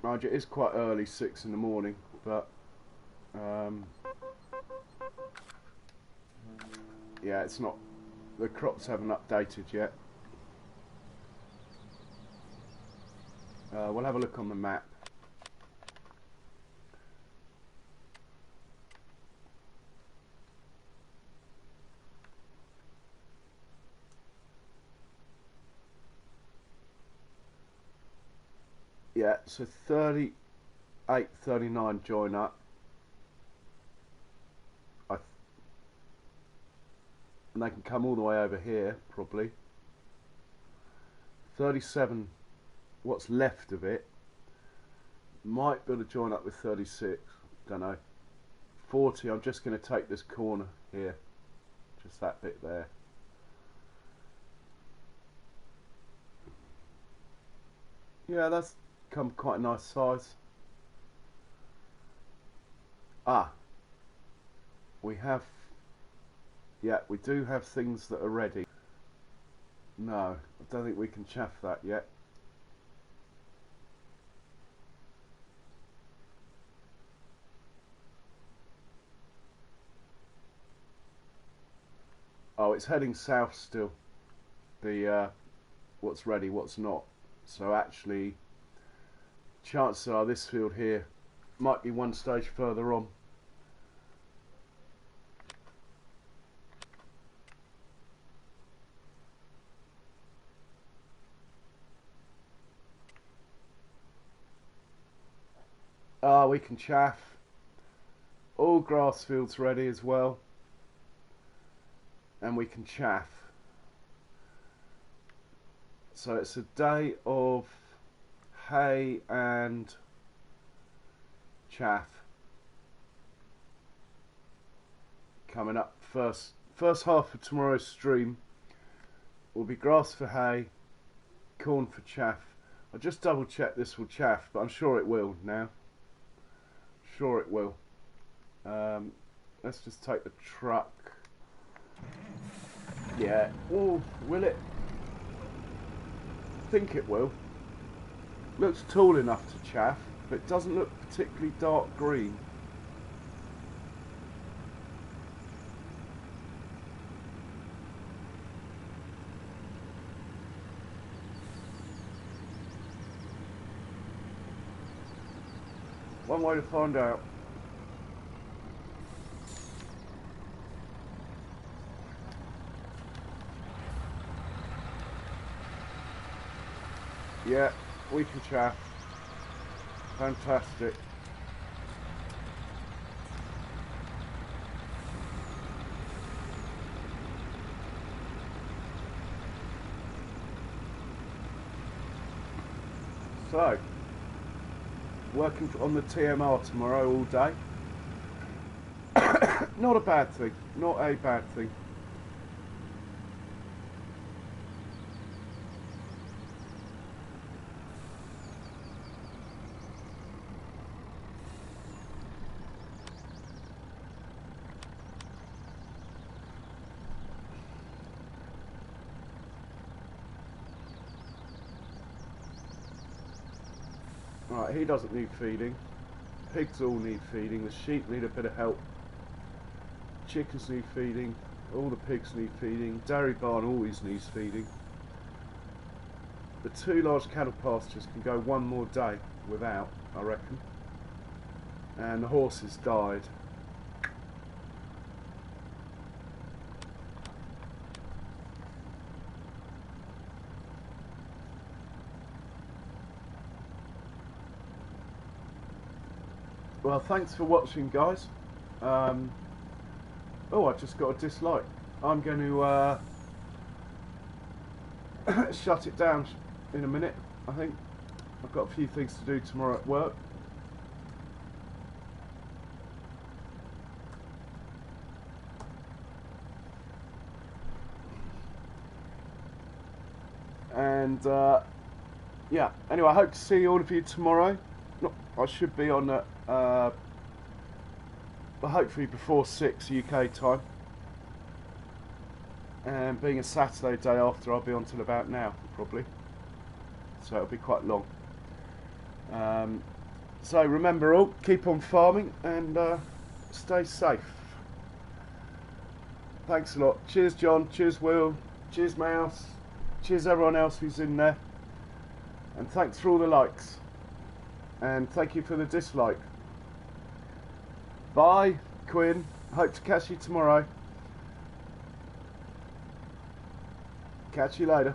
Mind you, it is quite early, 6 in the morning, but yeah, it's not, the crops haven't updated yet. We'll have a look on the map. Yeah, so 38, 39 join up. And they can come all the way over here, probably. 37, what's left of it, might be able to join up with 36, don't know. 40, I'm just going to take this corner here, just that bit there. Yeah, that's come quite a nice size. Ah, we have, yeah, we do have things that are ready. No, I don't think we can chaff that yet. Oh, it's heading south still. The what's ready, what's not. So actually, chances are this field here might be one stage further on. Ah, we can chaff. All grass fields ready as well. And we can chaff. So it's a day of hay and chaff. Coming up first half of tomorrow's stream will be grass for hay, corn for chaff. I'll just double check this will chaff, but I'm sure it will now. Sure it will. Let's just take the truck. Yeah. Oh, will it? I think it will. Looks tall enough to chaff, but it doesn't look particularly dark green. One way to find out. Yeah, we can chaff. Fantastic. So, working on the TMR tomorrow all day. Not a bad thing. Not a bad thing. Right, he doesn't need feeding. Pigs all need feeding. The sheep need a bit of help. Chickens need feeding. All the pigs need feeding. Dairy barn always needs feeding. The two large cattle pastures can go one more day without, I reckon. And the horses died. Well, thanks for watching, guys. Oh, I just got a dislike. I'm going to shut it down in a minute, I think. I've got a few things to do tomorrow at work. And, yeah. Anyway, I hope to see all of you tomorrow. I should be on hopefully before 6 UK time, and being a Saturday day after, I'll be on till about now probably, so it'll be quite long. So remember all, keep on farming and stay safe. Thanks a lot. Cheers John, cheers Will, cheers Mouse, cheers everyone else who's in there, and thanks for all the likes. And thank you for the dislike. Bye, Quinn. Hope to catch you tomorrow. Catch you later.